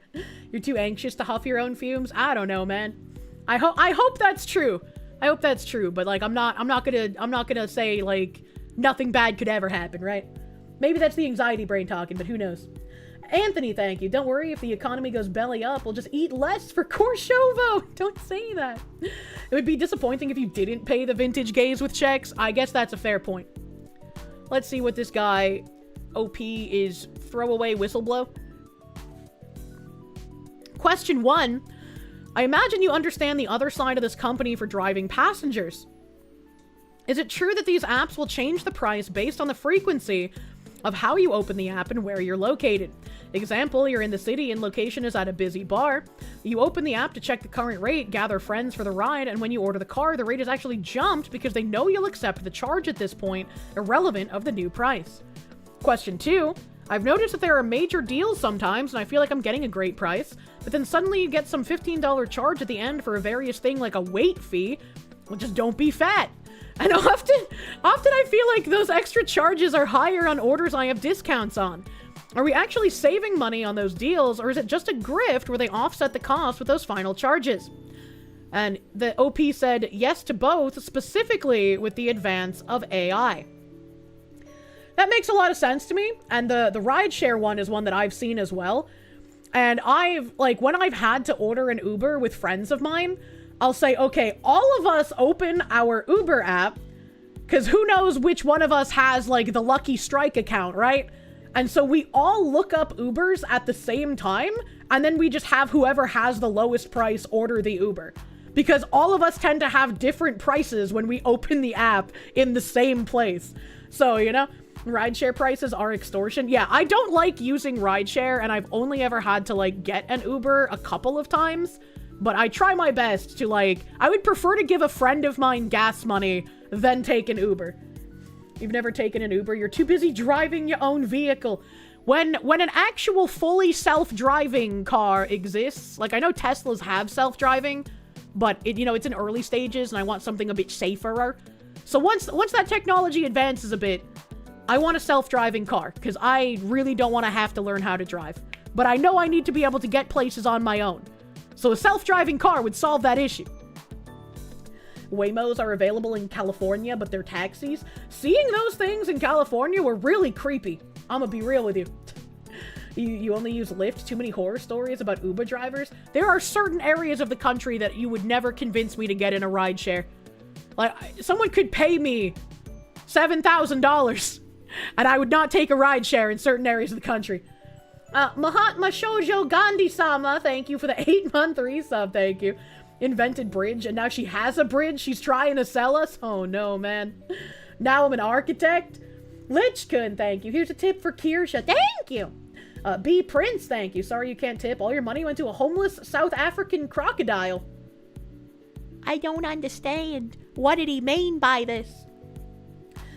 You're too anxious to huff your own fumes? I don't know, man. I hope that's true. I hope that's true, but like I'm not gonna say like nothing bad could ever happen, right? Maybe that's the anxiety brain talking, but who knows? Anthony, thank you. Don't worry, if the economy goes belly up, we'll just eat less for Korshovo. Don't say that. It would be disappointing if you didn't pay the Vintage Gaze with checks. I guess that's a fair point. Let's see what this guy, OP, is. Throwaway whistleblow. Question 1. I imagine you understand the other side of this company for driving passengers. Is it true that these apps will change the price based on the frequency of how you open the app and where you're located? Example, you're in the city and location is at a busy bar. You open the app to check the current rate, gather friends for the ride, and when you order the car, the rate is actually jumped because they know you'll accept the charge at this point, irrelevant of the new price. Question 2. I've noticed that there are major deals sometimes, and I feel like I'm getting a great price, but then suddenly you get some $15 charge at the end for a various thing like a weight fee. Well, just don't be fat. And often I feel like those extra charges are higher on orders I have discounts on. Are we actually saving money on those deals, or is it just a grift where they offset the cost with those final charges? And the OP said yes to both, specifically with the advance of AI. That makes a lot of sense to me, and the rideshare one is one that I've seen as well. And when I've had to order an Uber with friends of mine, I'll say, okay, all of us open our Uber app, because who knows which one of us has, like, the Lucky Strike account, right? And so we all look up Ubers at the same time, and then we just have whoever has the lowest price order the Uber. Because all of us tend to have different prices when we open the app in the same place. So, you know, rideshare prices are extortion. Yeah, I don't like using rideshare, and I've only ever had to, like, get an Uber a couple of times. But I try my best to, like, I would prefer to give a friend of mine gas money than take an Uber. You've never taken an Uber, you're too busy driving your own vehicle. When an actual fully self-driving car exists, like I know Teslas have self-driving, but it's in early stages and I want something a bit safer. So once that technology advances a bit, I want a self-driving car because I really don't want to have to learn how to drive. But I know I need to be able to get places on my own. So a self-driving car would solve that issue. Waymos are available in California, but they're taxis. Seeing those things in California were really creepy. I'm gonna be real with you. You only use Lyft? Too many horror stories about Uber drivers? There are certain areas of the country that you would never convince me to get in a rideshare. Like, someone could pay me $7,000 and I would not take a rideshare in certain areas of the country. Mahatma Shoujo Gandhi-sama, thank you for the 8-month resub, thank you. Invented bridge, and now she has a bridge she's trying to sell us? Oh no, man. Now I'm an architect? Lichkun, thank you. Here's a tip for Kirsche. Thank you. B Prince, thank you. Sorry you can't tip. All your money went to a homeless South African crocodile. I don't understand. What did he mean by this?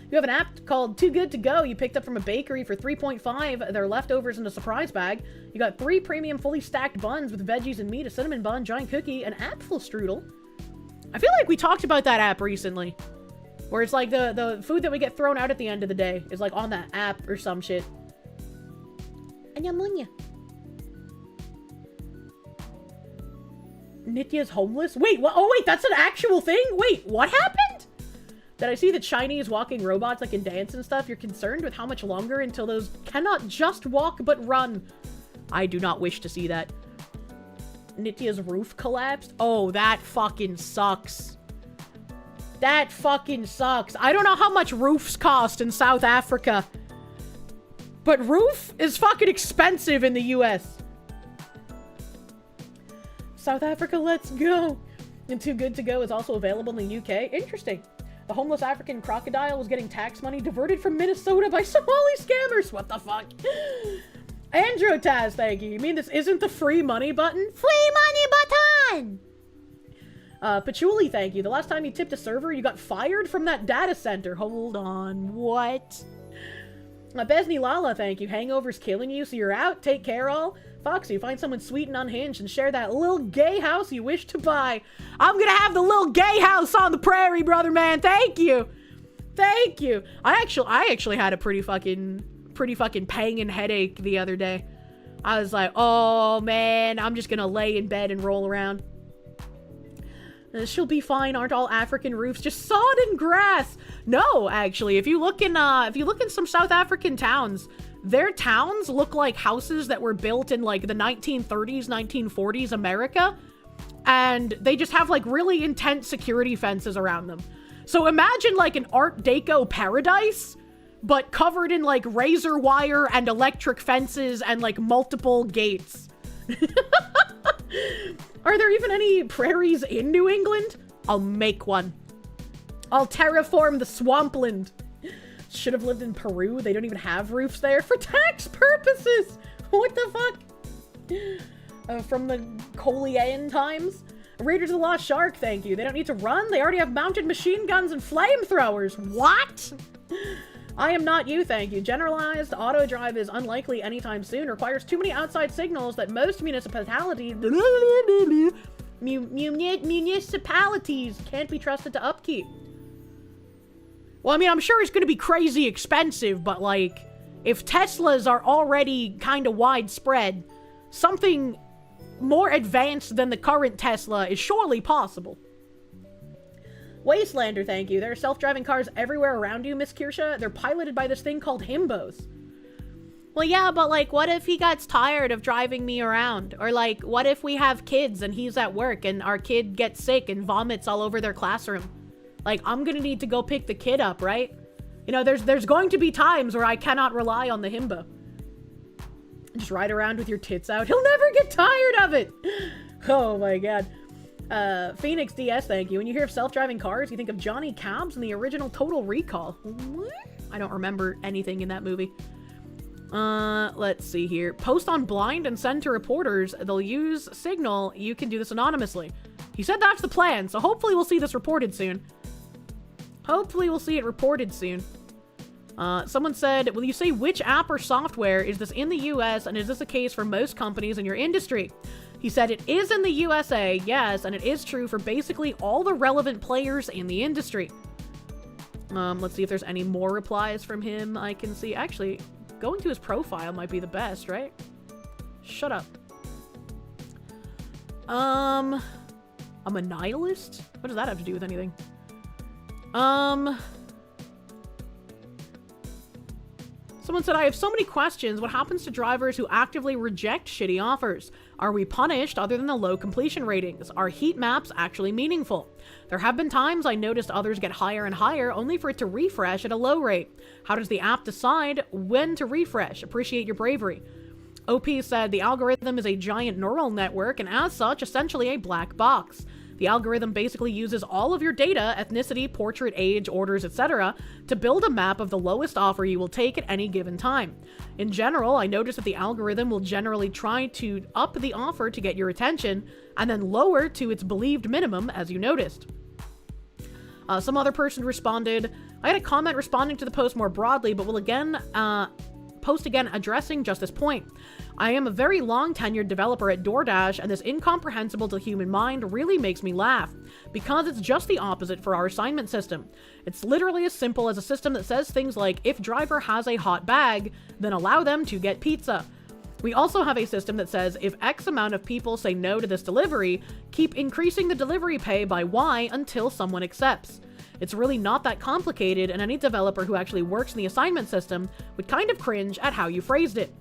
You have an app called Too Good To Go you picked up from a bakery for $3.5. They're leftovers in a surprise bag. You got 3 premium fully stacked buns with veggies and meat, a cinnamon bun, giant cookie, an apfel strudel. I feel like we talked about that app recently. Where it's like the food that we get thrown out at the end of the day is like on that app or some shit. Anyamunya. Nitya's homeless? Wait, what? Oh wait, that's an actual thing? Wait, what happened? Did I see the Chinese walking robots that can dance and stuff? You're concerned with how much longer until those cannot just walk but run. I do not wish to see that. Nitya's roof collapsed? Oh, that fucking sucks. That fucking sucks. I don't know how much roofs cost in South Africa. But roof is fucking expensive in the US. South Africa, let's go. And Too Good To Go is also available in the UK. Interesting. The homeless African crocodile was getting tax money diverted from Minnesota by Somali scammers. What the fuck? Androtaz, thank you. You mean this isn't the free money button? Free money button! Patchouli, thank you. The last time you tipped a server, you got fired from that data center. Hold on. What? Besney Lala, thank you. Hangover's killing you, so you're out. Take care, all. Foxy, find someone sweet and unhinged and share that little gay house you wish to buy. I'm gonna have the little gay house on the prairie, brother man. Thank you. Thank you. I actually had a pretty fucking pangin' headache the other day. I was like, oh man, I'm just gonna lay in bed and roll around. She'll be fine. Aren't all African roofs just sod and grass? No, actually, if you look in some South African towns, their towns look like houses that were built in like the 1930s, 1940s America, and they just have like really intense security fences around them. So imagine like an Art Deco paradise, but covered in like razor wire and electric fences and like multiple gates. Are there even any prairies in New England? I'll make one. I'll terraform the swampland. Should have lived in Peru. They don't even have roofs there for tax purposes. What the fuck? From the Colean times. Raiders of the Lost Shark, thank you. They don't need to run. They already have mounted machine guns and flamethrowers. What? I am not you, thank you. Generalized auto drive is unlikely anytime soon. Requires too many outside signals that most municipalities can't be trusted to upkeep. Well, I mean, I'm sure it's going to be crazy expensive, but like, if Teslas are already kind of widespread, something more advanced than the current Tesla is surely possible. Wastelander, thank you. There are self-driving cars everywhere around you, Miss Kirsche. They're piloted by this thing called himbos. Well, yeah, but like, what if he gets tired of driving me around? Or like, what if we have kids and he's at work and our kid gets sick and vomits all over their classroom? Like, I'm gonna need to go pick the kid up, right? You know, there's going to be times where I cannot rely on the himbo. Just ride around with your tits out. He'll never get tired of it. Oh my god. Phoenix DS, thank you. When you hear of self-driving cars, you think of Johnny Cabs and the original Total Recall. What? I don't remember anything in that movie. Let's see here. Post on Blind and send to reporters. They'll use Signal. You can do this anonymously. He said that's the plan, so hopefully we'll see this reported soon. Hopefully we'll see it reported soon. Someone said, will you say which app or software is this in the US, and is this a case for most companies in your industry? He said it is in the USA, yes, and it is true for basically all the relevant players in the industry. Let's see if there's any more replies from him I can see. Actually, going to his profile might be the best, right? Shut up. I'm a nihilist? What does that have to do with anything? Someone said, I have so many questions. What happens to drivers who actively reject shitty offers? Are we punished other than the low completion ratings? Are heat maps actually meaningful? There have been times I noticed others get higher and higher only for it to refresh at a low rate. How does the app decide when to refresh? Appreciate your bravery. OP said the algorithm is a giant neural network and as such essentially a black box. The algorithm basically uses all of your data, ethnicity, portrait, age, orders, etc., to build a map of the lowest offer you will take at any given time. In general, I noticed that the algorithm will generally try to up the offer to get your attention, and then lower to its believed minimum, as you noticed. Some other person responded, I had a comment responding to the post more broadly, but will again post again addressing just this point. I am a very long tenured developer at DoorDash, and this incomprehensible to human mind really makes me laugh, because it's just the opposite for our assignment system. It's literally as simple as a system that says things like, if driver has a hot bag, then allow them to get pizza. We also have a system that says, if X amount of people say no to this delivery, keep increasing the delivery pay by Y until someone accepts. It's really not that complicated, and any developer who actually works in the assignment system would kind of cringe at how you phrased it.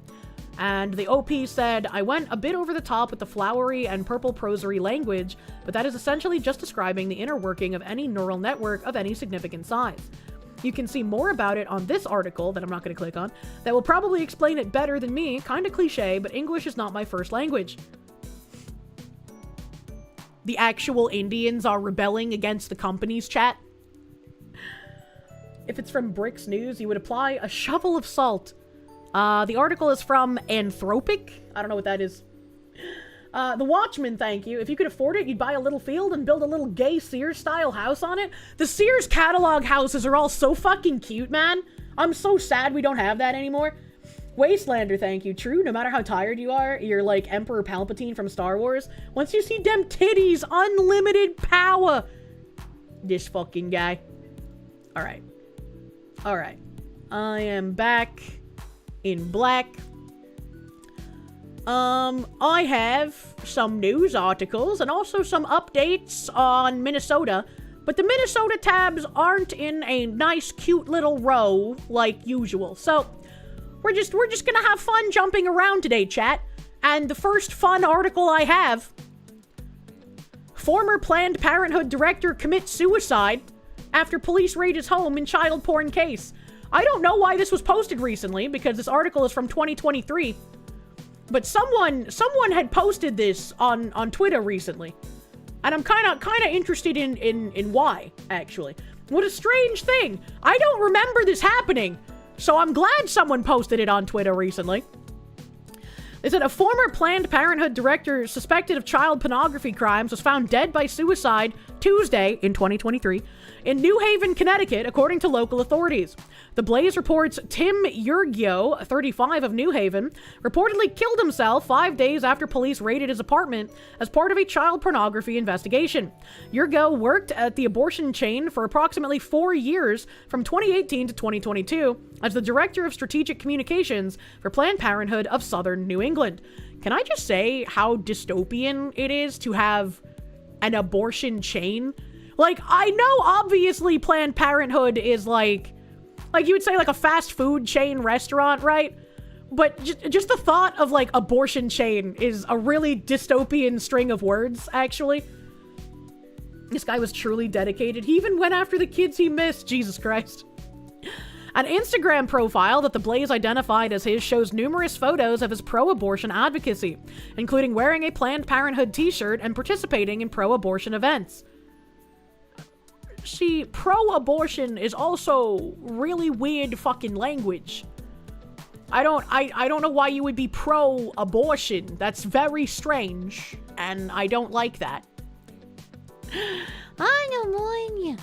And the OP said, I went a bit over the top with the flowery and purple prosody language, but that is essentially just describing the inner working of any neural network of any significant size. You can see more about it on this article that I'm not going to click on, that will probably explain it better than me, kinda cliche, but English is not my first language. The actual Indians are rebelling against the company's chat. If it's from Bricks News, you would apply a shovel of salt. The article is from Anthropic. I don't know what that is. The Watchman, thank you. If you could afford it, you'd buy a little field and build a little gay Sears-style house on it. The Sears catalog houses are all so fucking cute, man. I'm so sad we don't have that anymore. Wastelander, thank you. True, no matter how tired you are, you're like Emperor Palpatine from Star Wars. Once you see them titties, unlimited power. This fucking guy. Alright. Alright. I am back in black. I have some news articles and also some updates on Minnesota, but the Minnesota tabs aren't in a nice, cute little row like usual. So we're just gonna have fun jumping around today, chat. And the first fun article I have: former Planned Parenthood director commits suicide after police raid his home in child porn case. I don't know why this was posted recently, because this article is from 2023. But someone had posted this on Twitter recently. And I'm kind of interested in why, actually. What a strange thing. I don't remember this happening. So I'm glad someone posted it on Twitter recently. They said a former Planned Parenthood director suspected of child pornography crimes was found dead by suicide Tuesday in 2023 in New Haven, Connecticut, according to local authorities. The Blaze reports Tim Yurgio, 35 of New Haven, reportedly killed himself 5 days after police raided his apartment as part of a child pornography investigation. Yurgio worked at the abortion chain for approximately 4 years from 2018 to 2022 as the director of strategic communications for Planned Parenthood of Southern New England. Can I just say how dystopian it is to have an abortion chain? Like, I know obviously Planned Parenthood is like you would say like a fast food chain restaurant, right? But just the thought of like abortion chain is a really dystopian string of words, actually. This guy was truly dedicated. He even went after the kids he missed. Jesus Christ. An Instagram profile that the Blaze identified as his shows numerous photos of his pro-abortion advocacy, including wearing a Planned Parenthood t-shirt and participating in pro-abortion events. See, pro-abortion is also really weird fucking language. I don't know why you would be pro-abortion. That's very strange, and I don't like that. I don't mind you.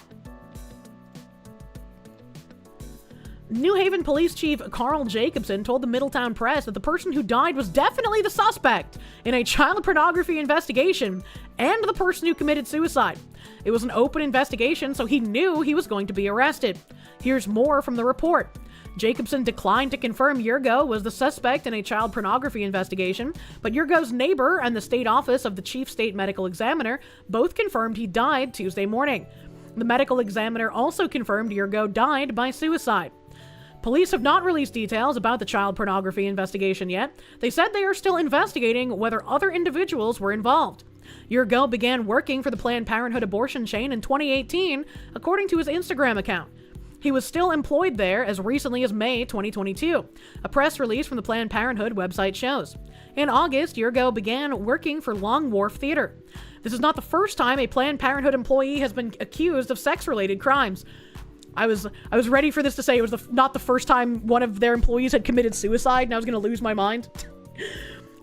New Haven Police Chief Carl Jacobson told the Middletown Press that the person who died was definitely the suspect in a child pornography investigation and the person who committed suicide. It was an open investigation, so he knew he was going to be arrested. Here's more from the report. Jacobson declined to confirm Yurgo was the suspect in a child pornography investigation, but Yurgo's neighbor and the state office of the chief state medical examiner both confirmed he died Tuesday morning. The medical examiner also confirmed Yurgo died by suicide. Police have not released details about the child pornography investigation yet. They said they are still investigating whether other individuals were involved. Urgo began working for the Planned Parenthood abortion chain in 2018, according to his Instagram account. He was still employed there as recently as May 2022, a press release from the Planned Parenthood website shows. In August, Urgo began working for Long Wharf Theater. This is not the first time a Planned Parenthood employee has been accused of sex-related crimes. I was ready for this to say it was not the first time one of their employees had committed suicide, and I was going to lose my mind.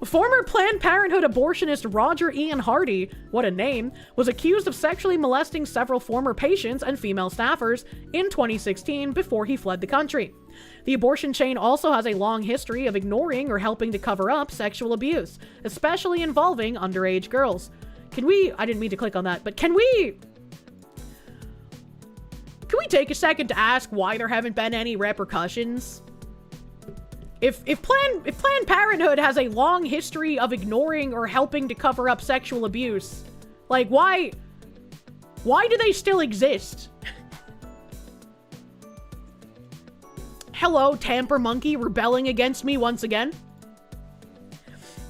Former Planned Parenthood abortionist Roger Ian Hardy, what a name, was accused of sexually molesting several former patients and female staffers in 2016 before he fled the country. The abortion chain also has a long history of ignoring or helping to cover up sexual abuse, especially involving underage girls. I didn't mean to click on that, but can we take a second to ask why there haven't been any repercussions? If Planned Parenthood has a long history of ignoring or helping to cover up sexual abuse, like why do they still exist? Hello, Tamper Monkey rebelling against me once again.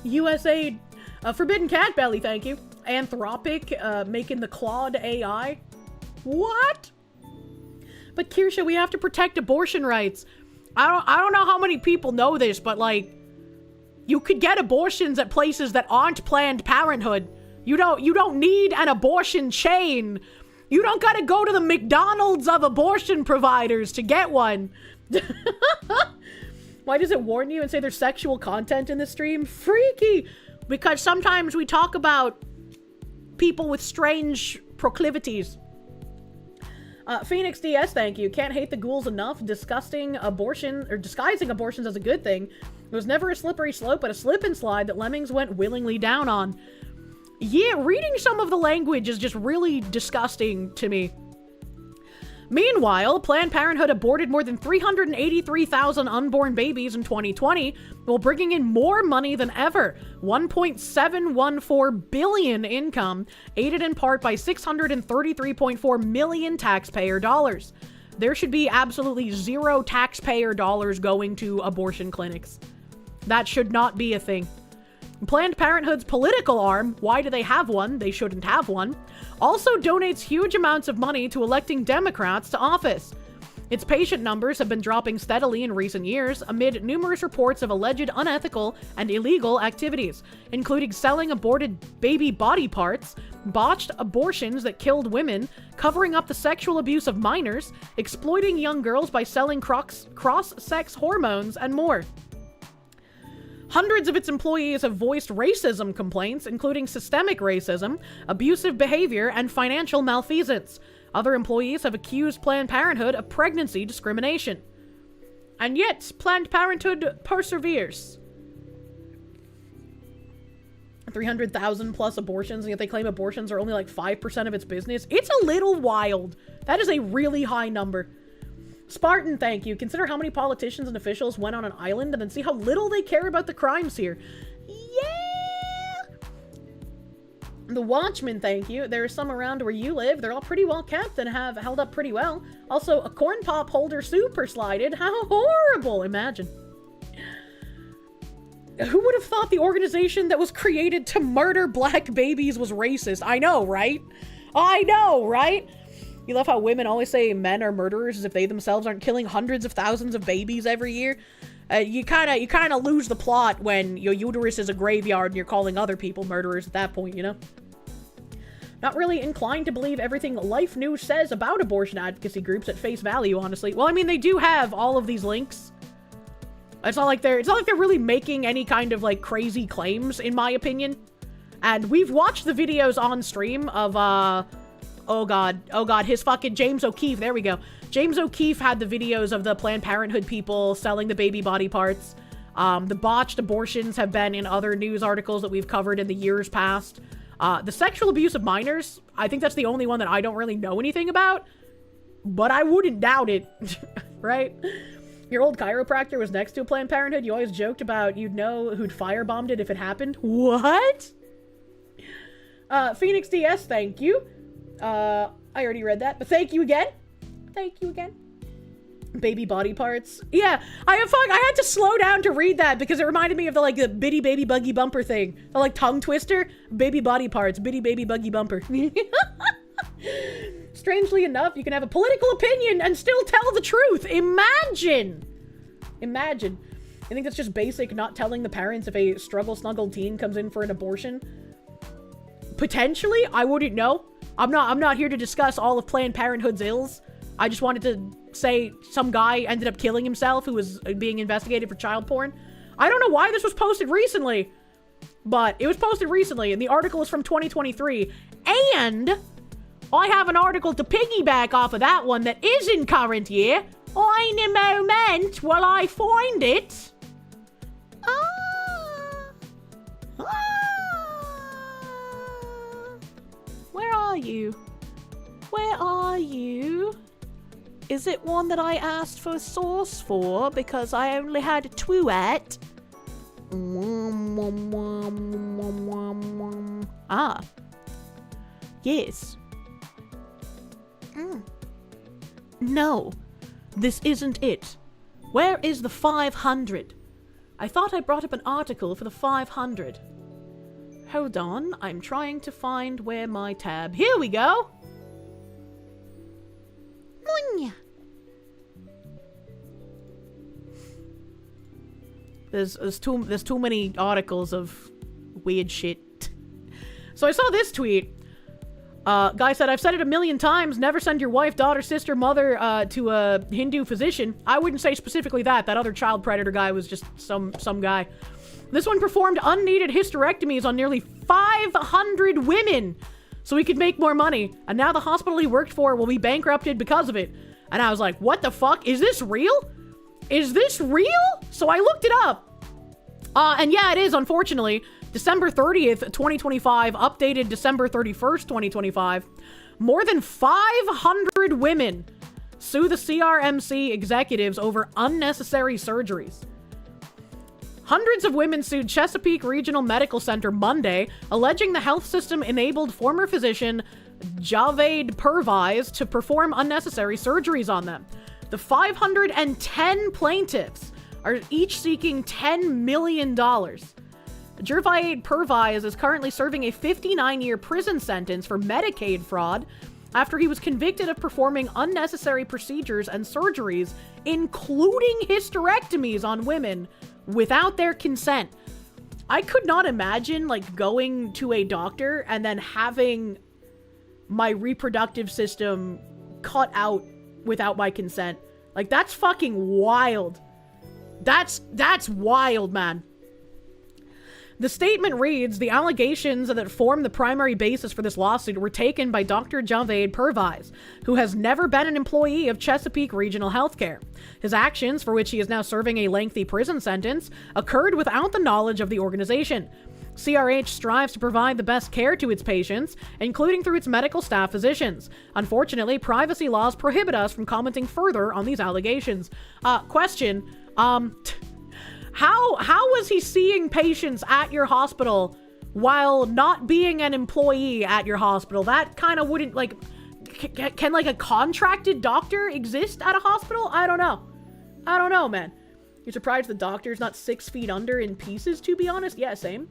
USA, Forbidden Cat Belly, thank you. Anthropic, making the Claude AI. What? But Kirsche, we have to protect abortion rights. I don't know how many people know this, but like, you could get abortions at places that aren't Planned Parenthood. You don't need an abortion chain. You don't gotta go to the McDonald's of abortion providers to get one. Why does it warn you and say there's sexual content in the stream? Freaky! Because sometimes we talk about people with strange proclivities. Phoenix DS, thank you. Can't hate the ghouls enough. Disgusting abortion, or disguising abortions as a good thing. It was never a slippery slope, but a slip and slide that lemmings went willingly down on. Yeah, reading some of the language is just really disgusting to me. Meanwhile, Planned Parenthood aborted more than 383,000 unborn babies in 2020, while bringing in more money than ever, 1.714 billion income, aided in part by 633.4 million taxpayer dollars. There should be absolutely zero taxpayer dollars going to abortion clinics. That should not be a thing. Planned Parenthood's political arm, why do they have one? They shouldn't have one, also donates huge amounts of money to electing Democrats to office. Its patient numbers have been dropping steadily in recent years amid numerous reports of alleged unethical and illegal activities, including selling aborted baby body parts, botched abortions that killed women, covering up the sexual abuse of minors, exploiting young girls by selling cross-sex hormones, and more. Hundreds of its employees have voiced racism complaints, including systemic racism, abusive behavior, and financial malfeasance. Other employees have accused Planned Parenthood of pregnancy discrimination. And yet, Planned Parenthood perseveres. 300,000 plus abortions, and yet they claim abortions are only like 5% of its business. It's a little wild. That is a really high number. Spartan, thank you. Consider how many politicians and officials went on an island and then see how little they care about the crimes here. Yeah! The Watchmen, thank you. There are some around where you live. They're all pretty well kept and have held up pretty well. Also, a corn pop holder super slided. How horrible! Imagine. Who would have thought the organization that was created to murder black babies was racist? I know, right? I know, right? You love how women always say men are murderers as if they themselves aren't killing hundreds of thousands of babies every year. You kind of lose the plot when your uterus is a graveyard and you're calling other people murderers at that point, you know? Not really inclined to believe everything Life News says about abortion advocacy groups at face value, honestly. Well, I mean, they do have all of these links. It's not like they're really making any kind of like crazy claims, in my opinion. And we've watched the videos on stream of oh god, his fucking James O'Keefe, there we go. James O'Keefe had the videos of the Planned Parenthood people selling the baby body parts. The botched abortions have been in other news articles that we've covered in the years past. The sexual abuse of minors, I think that's the only one that I don't really know anything about, but I wouldn't doubt it, right? Your old chiropractor was next to a Planned Parenthood. You always joked about you'd know who'd firebombed it if it happened. What? Phoenix DS, thank you. I already read that, but thank you again. Thank you again. Baby body parts. Yeah, I had to slow down to read that because it reminded me of the bitty baby buggy bumper thing. The tongue twister. Baby body parts. Bitty baby buggy bumper. Strangely enough, you can have a political opinion and still tell the truth. Imagine. I think that's just basic not telling the parents if a struggle-snuggled teen comes in for an abortion. Potentially, I wouldn't know. I'm not here to discuss all of Planned Parenthood's ills. I just wanted to say some guy ended up killing himself who was being investigated for child porn. I don't know why this was posted recently, but it was posted recently, and the article is from 2023. And I have an article to piggyback off of that one that is in current year. In a moment while I find it. Where are you? Where are you? Is it one that I asked for a source for because I only had a tweet? Ah. Yes. No. This isn't it. Where is the 500? I thought I brought up an article for the 500. Hold on, I'm trying to find where my tab... Here we go! There's too many articles of weird shit. So I saw this tweet. Guy said, I've said it a million times, never send your wife, daughter, sister, mother, to a Hindu physician. I wouldn't say specifically that. That other child predator guy was just some guy. This one performed unneeded hysterectomies on nearly 500 women so he could make more money. And now the hospital he worked for will be bankrupted because of it. And I was like, what the fuck? Is this real? Is this real? So I looked it up. And yeah, it is, unfortunately. December 30th, 2025, updated December 31st, 2025. More than 500 women sue the CRMC executives over unnecessary surgeries. Hundreds of women sued Chesapeake Regional Medical Center Monday, alleging the health system enabled former physician Javed Pervez to perform unnecessary surgeries on them. The 510 plaintiffs are each seeking $10 million. Javed Pervez is currently serving a 59-year prison sentence for Medicaid fraud after he was convicted of performing unnecessary procedures and surgeries, including hysterectomies on women without their consent. I could not imagine going to a doctor and then having my reproductive system cut out without my consent. That's fucking wild. That's wild, man. The statement reads, the allegations that form the primary basis for this lawsuit were taken by Dr. Javed Pervez, who has never been an employee of Chesapeake Regional Healthcare. His actions, for which he is now serving a lengthy prison sentence, occurred without the knowledge of the organization. CRH strives to provide the best care to its patients, including through its medical staff physicians. Unfortunately, privacy laws prohibit us from commenting further on these allegations. Question, How was he seeing patients at your hospital while not being an employee at your hospital? That kind of wouldn't, can a contracted doctor exist at a hospital? I don't know, man. You're surprised the doctor's not 6 feet under in pieces, to be honest? Yeah, same.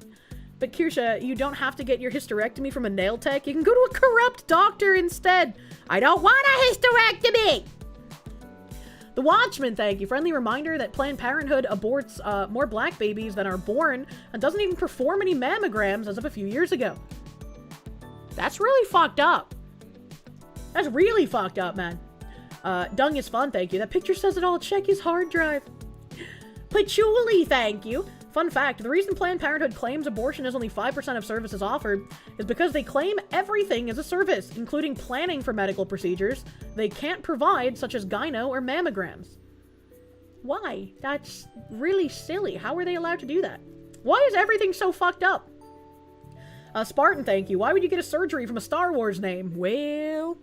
But Kirsche, you don't have to get your hysterectomy from a nail tech. You can go to a corrupt doctor instead. I don't want a hysterectomy! The Watchman, thank you. Friendly reminder that Planned Parenthood aborts more black babies than are born and doesn't even perform any mammograms as of a few years ago. That's really fucked up. That's really fucked up, man. Dung is fun, thank you. That picture says it all. Check his hard drive. Patchouli, thank you. Fun fact, the reason Planned Parenthood claims abortion is only 5% of services offered is because they claim everything is a service, including planning for medical procedures they can't provide, such as gyno or mammograms. Why? That's really silly. How are they allowed to do that? Why is everything so fucked up? Spartan, thank you. Why would you get a surgery from a Star Wars name? Well...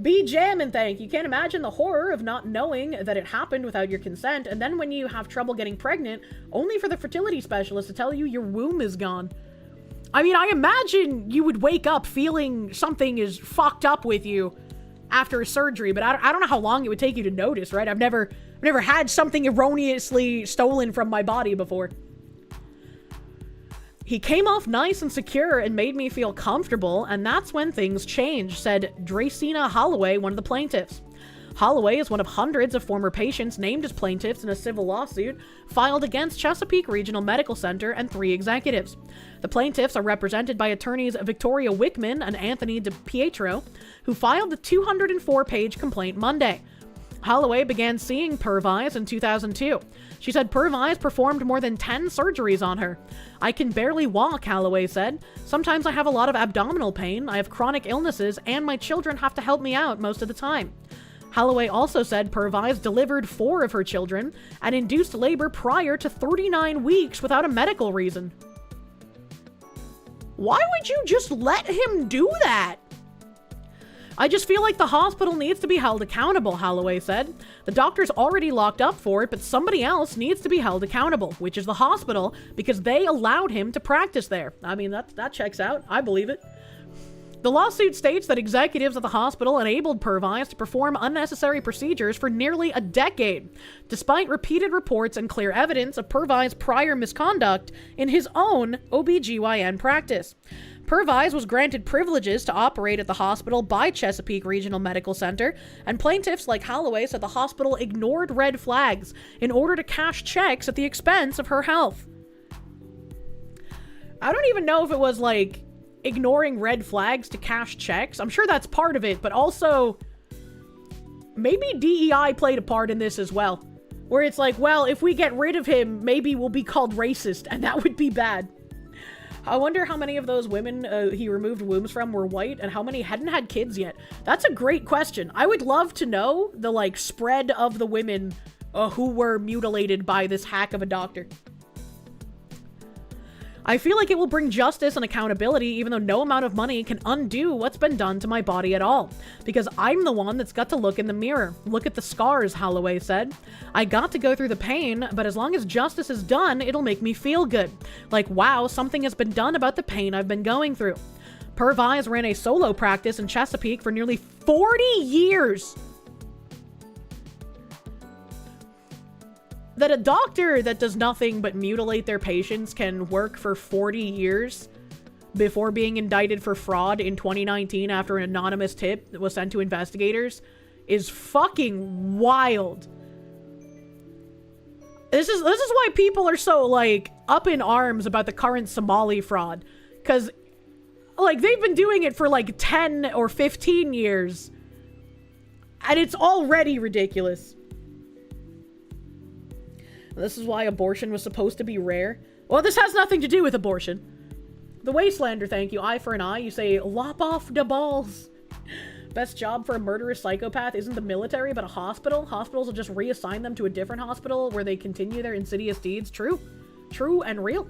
B Jammin', thank you. Can't imagine the horror of not knowing that it happened without your consent, and then when you have trouble getting pregnant, only for the fertility specialist to tell you your womb is gone. I mean, I imagine you would wake up feeling something is fucked up with you, after a surgery, but I don't know how long it would take you to notice, right? I've never had something erroneously stolen from my body before. He came off nice and secure and made me feel comfortable, and that's when things changed, said Dracena Holloway, one of the plaintiffs. Holloway is one of hundreds of former patients named as plaintiffs in a civil lawsuit filed against Chesapeake Regional Medical Center and 3 executives. The plaintiffs are represented by attorneys Victoria Wickman and Anthony DiPietro, who filed the 204-page complaint Monday. Holloway began seeing Purvis in 2002. She said Purvis performed more than 10 surgeries on her. I can barely walk, Holloway said. Sometimes I have a lot of abdominal pain, I have chronic illnesses, and my children have to help me out most of the time. Holloway also said Purvis delivered 4 of her children and induced labor prior to 39 weeks without a medical reason. Why would you just let him do that? I just feel like the hospital needs to be held accountable, Holloway said. The doctor's already locked up for it, but somebody else needs to be held accountable, which is the hospital, because they allowed him to practice there. I mean, that checks out. I believe it. The lawsuit states that executives at the hospital enabled Purvis to perform unnecessary procedures for nearly a decade, despite repeated reports and clear evidence of Purvis' prior misconduct in his own OBGYN practice. Purvis was granted privileges to operate at the hospital by Chesapeake Regional Medical Center, and plaintiffs like Holloway said the hospital ignored red flags in order to cash checks at the expense of her health. I don't even know if it was like ignoring red flags to cash checks. I'm sure that's part of it, but also maybe DEI played a part in this as well, where it's like, well, if we get rid of him, maybe we'll be called racist, and that would be bad. I wonder how many of those women he removed wombs from were white and how many hadn't had kids yet. That's a great question. I would love to know the like spread of the women who were mutilated by this hack of a doctor. I feel like it will bring justice and accountability even though no amount of money can undo what's been done to my body at all. Because I'm the one that's got to look in the mirror. Look at the scars, Holloway said. I got to go through the pain, but as long as justice is done, it'll make me feel good. Like, wow, something has been done about the pain I've been going through. Purvis ran a solo practice in Chesapeake for nearly 40 years. That a doctor that does nothing but mutilate their patients can work for 40 years before being indicted for fraud in 2019 after an anonymous tip that was sent to investigators is fucking wild. This is why people are so like up in arms about the current Somali fraud, because like they've been doing it for like 10 or 15 years and it's already ridiculous. This is why abortion was supposed to be rare. Well, this has nothing to do with abortion. The Wastelander, thank you. Eye for an eye. You say, lop off the balls. Best job for a murderous psychopath isn't the military, but a hospital. Hospitals will just reassign them to a different hospital where they continue their insidious deeds. True. True and real.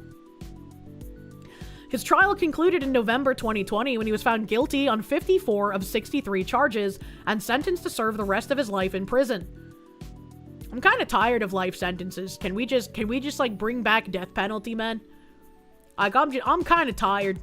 His trial concluded in November 2020 when he was found guilty on 54 of 63 charges and sentenced to serve the rest of his life in prison. I'm kind of tired of life sentences. Can we just like bring back death penalty, man? Like, I'm kind of tired.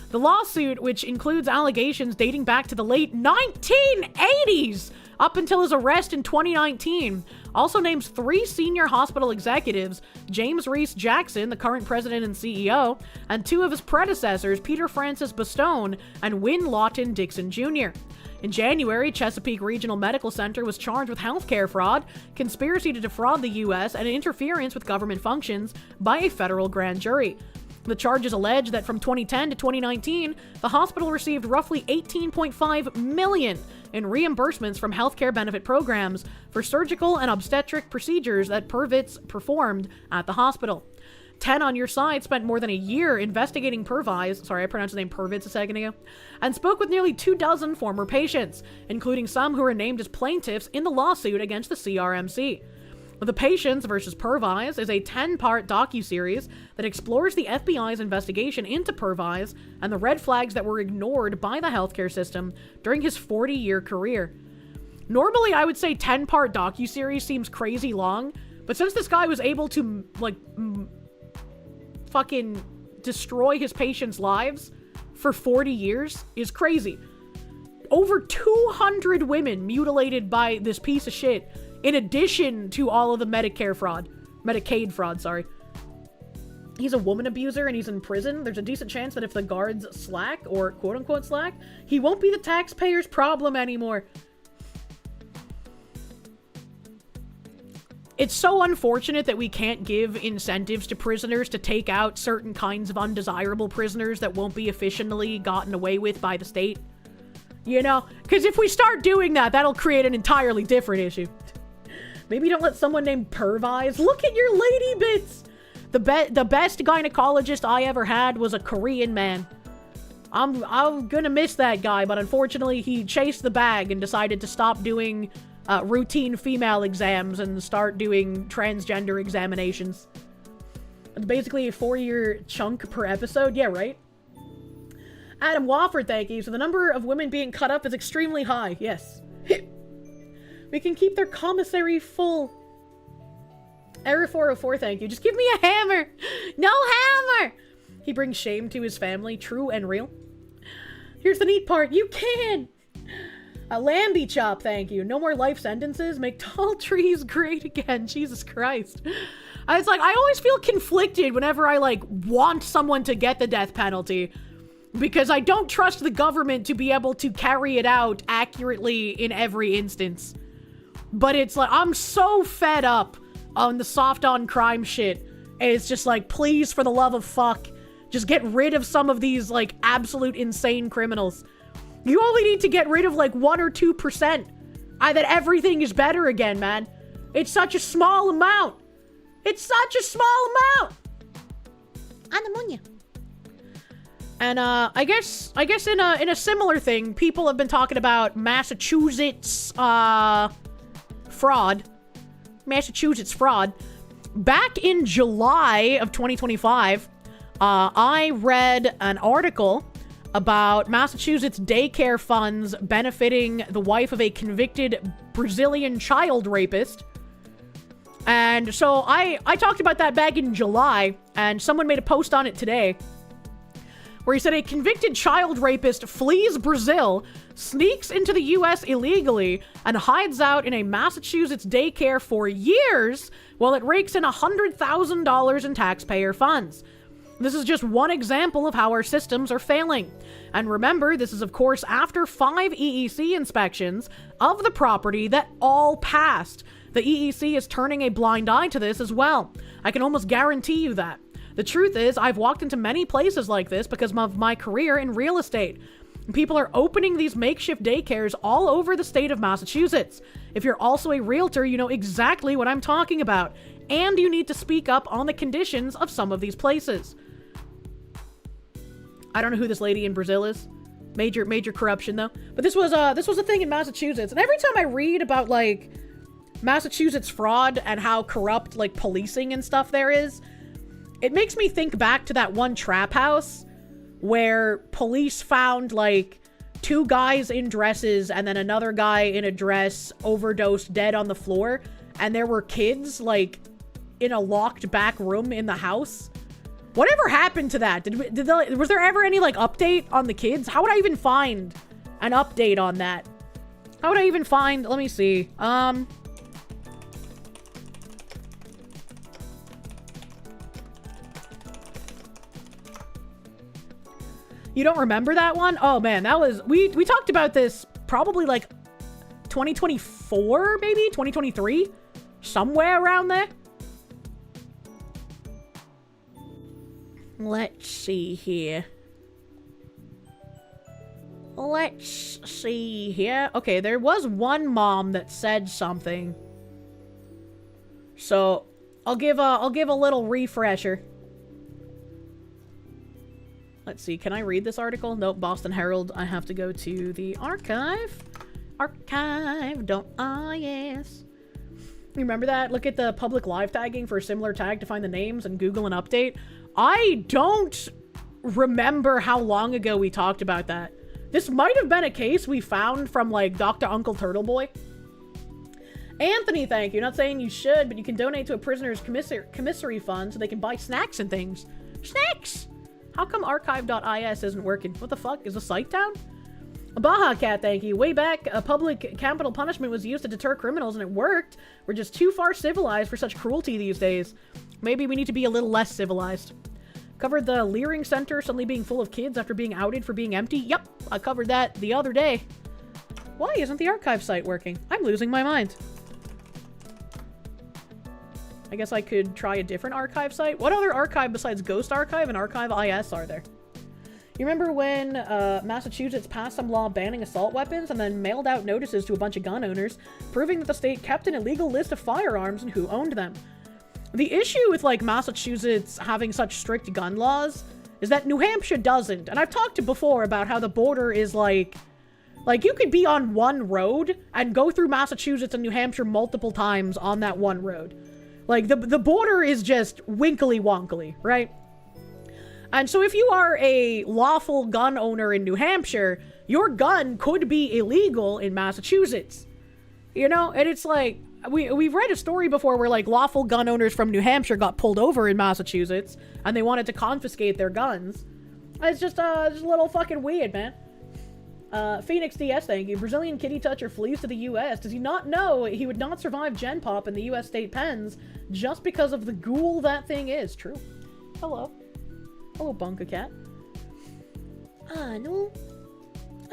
The lawsuit, which includes allegations dating back to the late 1980s up until his arrest in 2019, also names 3 senior hospital executives, James Reese Jackson, the current president and CEO, and 2 of his predecessors, Peter Francis Bastone and Wynn Lawton Dixon Jr. In January, Chesapeake Regional Medical Center was charged with healthcare fraud, conspiracy to defraud the U.S., and interference with government functions by a federal grand jury. The charges allege that from 2010 to 2019, the hospital received roughly $18.5 million in reimbursements from healthcare benefit programs for surgical and obstetric procedures that Purvis performed at the hospital. 10 on Your Side spent more than a year investigating Purvis, sorry, I pronounced his name Purvis a second ago, and spoke with nearly 24 former patients, including some who were named as plaintiffs in the lawsuit against the CRMC. The Patients vs. Purvis is a 10-part docuseries that explores the FBI's investigation into Purvis and the red flags that were ignored by the healthcare system during his 40-year career. Normally, I would say 10-part docuseries seems crazy long, but since this guy was able to, like, fucking destroy his patients' lives for 40 years is crazy. over 200 women mutilated by this piece of shit, in addition to all of the Medicaid fraud, sorry. He's a woman abuser and he's in prison. There's a decent chance that if the guards slack, or quote-unquote slack, he won't be the taxpayer's problem anymore. It's so unfortunate that we can't give incentives to prisoners to take out certain kinds of undesirable prisoners that won't be efficiently gotten away with by the state. You know? Because if we start doing that, that'll create an entirely different issue. Maybe don't let someone named Pervise. Look at your lady bits! The best gynecologist I ever had was a Korean man. I'm gonna miss that guy, but unfortunately he chased the bag and decided to stop doing routine female exams and start doing transgender examinations. It's basically a 4-year chunk per episode. Yeah, right? Adam Wofford, thank you. So the number of women being cut up is extremely high. Yes. We can keep their commissary full. Error 404, thank you. Just give me a hammer. No hammer. He brings shame to his family. True and real. Here's the neat part. You can. A Lambie Chop, thank you. No more life sentences. Make tall trees great again. Jesus Christ. It's like, I always feel conflicted whenever I, like, want someone to get the death penalty. Because I don't trust the government to be able to carry it out accurately in every instance. But it's like, I'm so fed up on the soft on crime shit. And it's just like, please, for the love of fuck, just get rid of some of these, like, absolute insane criminals. You only need to get rid of, like, 1 or 2%. That everything is better again, man. It's such a small amount. It's such a small amount. Anamonia. And, I guess in a similar thing, people have been talking about Massachusetts, fraud. Massachusetts fraud. Back in July of 2025, I read an article about Massachusetts daycare funds benefiting the wife of a convicted Brazilian child rapist. And so I talked about that back in July, and someone made a post on it today, where he said a convicted child rapist flees Brazil, sneaks into the US illegally, and hides out in a Massachusetts daycare for years while it rakes in $100,000 in taxpayer funds. This is just one example of how our systems are failing. And remember, this is of course after 5 EEC inspections of the property that all passed. The EEC is turning a blind eye to this as well. I can almost guarantee you that. The truth is, I've walked into many places like this because of my career in real estate. People are opening these makeshift daycares all over the state of Massachusetts. If you're also a realtor, you know exactly what I'm talking about. And you need to speak up on the conditions of some of these places. I don't know who this lady in Brazil is. Major corruption though. But this was a thing in Massachusetts. And every time I read about like Massachusetts fraud and how corrupt like policing and stuff there is, it makes me think back to that one trap house where police found like 2 guys in dresses and then another guy in a dress overdosed dead on the floor. And there were kids like in a locked back room in the house. Whatever happened to that? Was there ever any like update on the kids? How would I even find an update on that? How would I even find, let me see. You don't remember that one? Oh man, that was, we talked about this probably like 2024, maybe 2023, somewhere around there. Let's see here. Let's see here. Okay, there was one mom that said something. So, I'll give a little refresher. Let's see, can I read this article? Nope, Boston Herald. I have to go to the archive. Archive, don't I? Yes. You remember that? Look at the public live tagging for a similar tag to find the names and Google an update. I don't remember how long ago we talked about that. This might have been a case we found from like Dr. Uncle Turtle Boy. Anthony, thank you. Not saying you should, but you can donate to a prisoner's commissary fund so they can buy snacks and things. Snacks! How come archive.is isn't working? What the fuck? Is the site down? Baja Cat, thank you. Way back, a public capital punishment was used to deter criminals, and it worked. We're just too far civilized for such cruelty these days. Maybe we need to be a little less civilized. Covered the Leering Center suddenly being full of kids after being outed for being empty. Yep, I covered that the other day. Why isn't the archive site working? I'm losing my mind. I guess I could try a different archive site. What other archive besides Ghost Archive and Archive IS are there? You remember when Massachusetts passed some law banning assault weapons and then mailed out notices to a bunch of gun owners, proving that the state kept an illegal list of firearms and who owned them? The issue with, like, Massachusetts having such strict gun laws is that New Hampshire doesn't. And I've talked to before about how the border is, like, you could be on one road and go through Massachusetts and New Hampshire multiple times on that one road. Like, the border is just winkly wonkly, right? And so if you are a lawful gun owner in New Hampshire, your gun could be illegal in Massachusetts. You know? And it's like, we've read a story before where, like, lawful gun owners from New Hampshire got pulled over in Massachusetts, and they wanted to confiscate their guns. It's just a little fucking weird, man. Phoenix DS, thank you. Brazilian kitty toucher flees to the US. Does he not know he would not survive Gen Pop in the US state pens just because of the ghoul that thing is? True. Hello. Hello, Bunker Cat. No.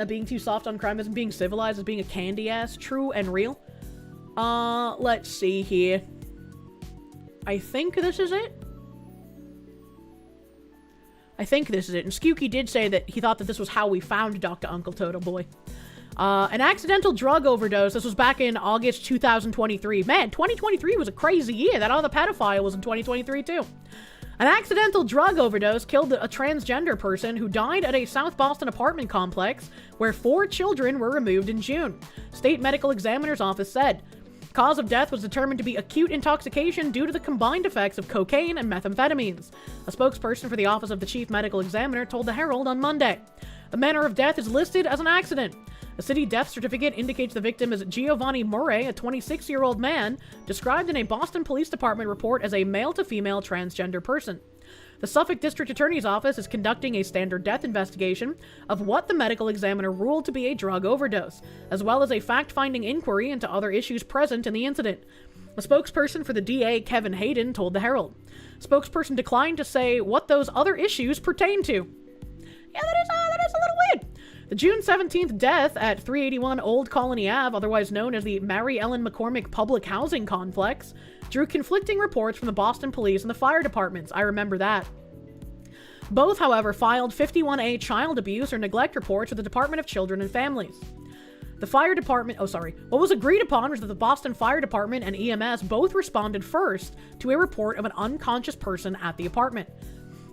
Being too soft on crime isn't being civilized as being a candy ass. True and real. Let's see here. I think this is it. And Skewky did say that he thought that this was how we found Dr. Uncle Toto Boy. An accidental drug overdose. This was back in August 2023. Man, 2023 was a crazy year. That other pedophile was in 2023 too. An accidental drug overdose killed a transgender person who died at a South Boston apartment complex where 4 children were removed in June. State Medical Examiner's Office said. Cause of death was determined to be acute intoxication due to the combined effects of cocaine and methamphetamines. A spokesperson for the Office of the Chief Medical Examiner told the Herald on Monday. The manner of death is listed as an accident. A city death certificate indicates the victim is Giovanni Murray, a 26-year-old man, described in a Boston Police Department report as a male-to-female transgender person. The Suffolk District Attorney's Office is conducting a standard death investigation of what the medical examiner ruled to be a drug overdose, as well as a fact-finding inquiry into other issues present in the incident. A spokesperson for the DA, Kevin Hayden, told the Herald. Spokesperson declined to say what those other issues pertain to. Yeah, that is a little weird. The June 17th death at 381 Old Colony Ave, otherwise known as the Mary Ellen McCormick Public Housing Complex, drew conflicting reports from the Boston Police and the fire departments. I remember that. Both, however, filed 51A child abuse or neglect reports with the Department of Children and Families. The fire department, what was agreed upon was that the Boston Fire Department and EMS both responded first to a report of an unconscious person at the apartment.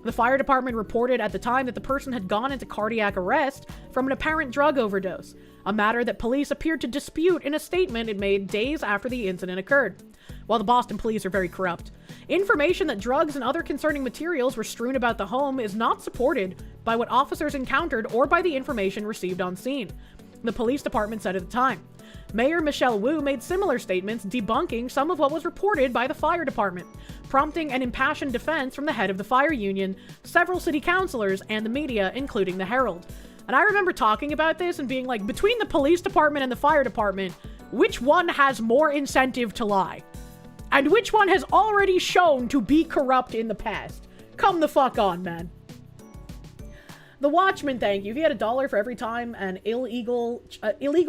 The fire department reported at the time that the person had gone into cardiac arrest from an apparent drug overdose, a matter that police appeared to dispute in a statement it made days after the incident occurred. While the Boston police are very corrupt, information that drugs and other concerning materials were strewn about the home is not supported by what officers encountered or by the information received on scene, the police department said at the time. Mayor Michelle Wu made similar statements debunking some of what was reported by the fire department, prompting an impassioned defense from the head of the fire union, several city councilors, and the media, including the Herald. And I remember talking about this and being like, between the police department and the fire department, which one has more incentive to lie? And which one has already shown to be corrupt in the past? Come the fuck on, man. The Watchman, thank you. If you had $1 for every time an illegal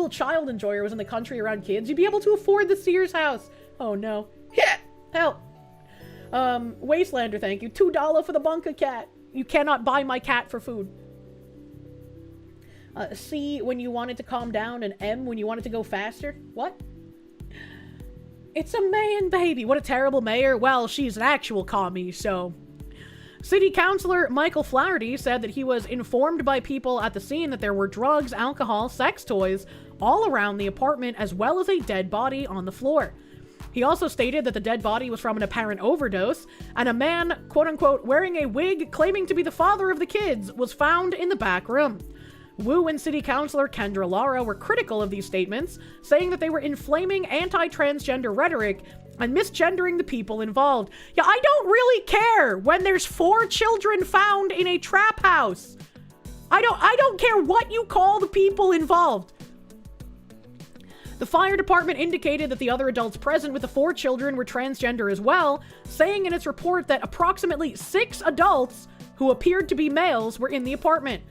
child enjoyer was in the country around kids, you'd be able to afford the Sears house. Oh no. Help. Wastelander, thank you. $2 for the Bunker Cat. You cannot buy my cat for food. C, when you wanted to calm down, and M, when you wanted to go faster. What? It's a man, baby. What a terrible mayor. Well, she's an actual commie, so... City Councilor Michael Flaherty said that he was informed by people at the scene that there were drugs, alcohol, sex toys all around the apartment, as well as a dead body on the floor. He also stated that the dead body was from an apparent overdose, and a man, quote-unquote, wearing a wig claiming to be the father of the kids was found in the back room. Wu and City Councilor Kendra Lara were critical of these statements, saying that they were inflaming anti-transgender rhetoric and misgendering the people involved. Yeah, I don't really care when there's 4 children found in a trap house. I don't care what you call the people involved. The fire department indicated that the other adults present with the 4 children were transgender as well, saying in its report that approximately 6 adults who appeared to be males were in the apartment.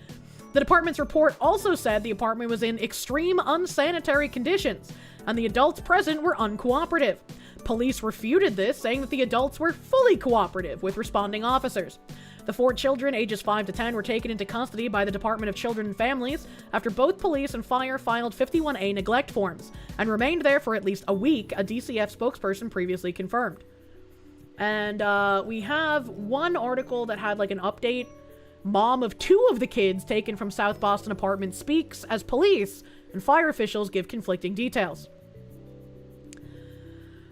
The department's report also said the apartment was in extreme unsanitary conditions, and the adults present were uncooperative. Police refuted this, saying that the adults were fully cooperative with responding officers. The 4 children, ages 5 to 10, were taken into custody by the Department of Children and Families after both police and fire filed 51A neglect forms, and remained there for at least a week, a DCF spokesperson previously confirmed. And we have one article that had like an update. Mom of 2 of the kids taken from South Boston apartment speaks as police and fire officials give conflicting details.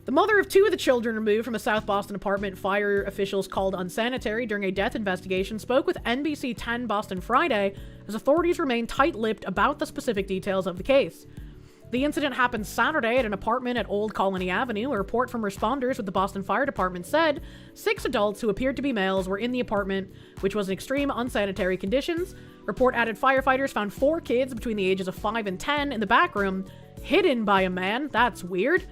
The mother of 2 of the children removed from a South Boston apartment fire officials called unsanitary during a death investigation spoke with NBC 10 Boston Friday as authorities remain tight-lipped about the specific details of the case. The incident happened Saturday at an apartment at Old Colony Avenue. A report from responders with the Boston Fire Department said 6 adults who appeared to be males were in the apartment, which was in extreme unsanitary conditions. Report added firefighters found 4 kids between the ages of 5 and 10 in the back room, hidden by a man. That's weird.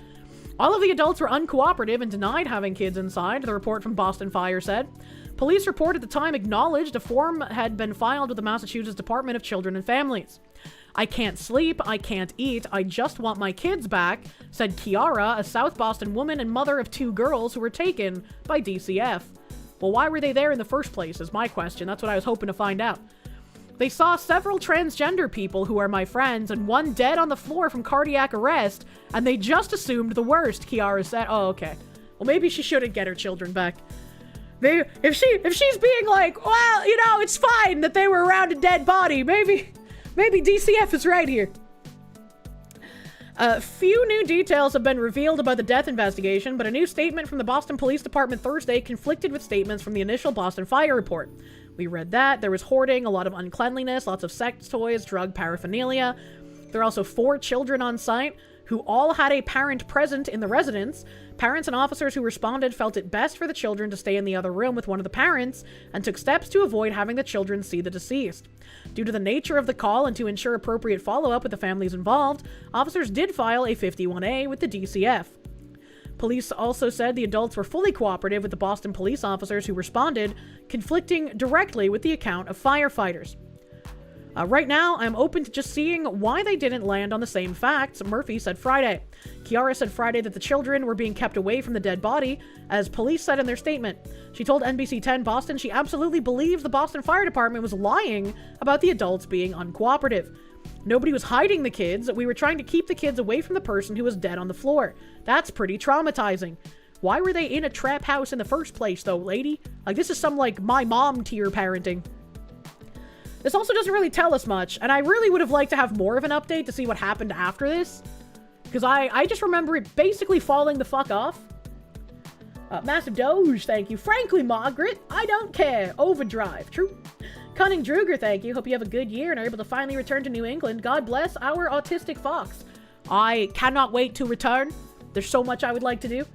All of the adults were uncooperative and denied having kids inside, the report from Boston Fire said. Police report at the time acknowledged a form had been filed with the Massachusetts Department of Children and Families. I can't sleep, I can't eat, I just want my kids back, said Kiara, a South Boston woman and mother of 2 girls who were taken by DCF. Well, why were they there in the first place is my question. That's what I was hoping to find out. They saw several transgender people who are my friends and one dead on the floor from cardiac arrest, and they just assumed the worst, Kiara said. Oh, okay. Well, maybe she shouldn't get her children back. If she's being like, well, you know, it's fine that they were around a dead body, maybe DCF is right here. Few new details have been revealed about the death investigation, but a new statement from the Boston Police Department Thursday conflicted with statements from the initial Boston Fire report. We read that there was hoarding, a lot of uncleanliness, lots of sex toys, drug paraphernalia. There are also 4 children on site who all had a parent present in the residence. Parents and officers who responded felt it best for the children to stay in the other room with one of the parents and took steps to avoid having the children see the deceased. Due to the nature of the call and to ensure appropriate follow-up with the families involved, officers did file a 51A with the DCF. Police also said the adults were fully cooperative with the Boston police officers who responded, conflicting directly with the account of firefighters. Right now, I'm open to just seeing why they didn't land on the same facts, Murphy said Friday. Kiara said Friday that the children were being kept away from the dead body, as police said in their statement. She told NBC 10 Boston she absolutely believes the Boston Fire Department was lying about the adults being uncooperative. Nobody was hiding the kids. We were trying to keep the kids away from the person who was dead on the floor. That's pretty traumatizing. Why were they in a trap house in the first place, though, lady? Like, this is some, like, my mom tier parenting. This also doesn't really tell us much, and I really would have liked to have more of an update to see what happened after this. Because I just remember it basically falling the fuck off. Massive Doge, thank you. Frankly, Margaret, I don't care. Overdrive, true. Cunning Druger, thank you. Hope you have a good year and are able to finally return to New England. God bless our autistic fox. I cannot wait to return. There's so much I would like to do.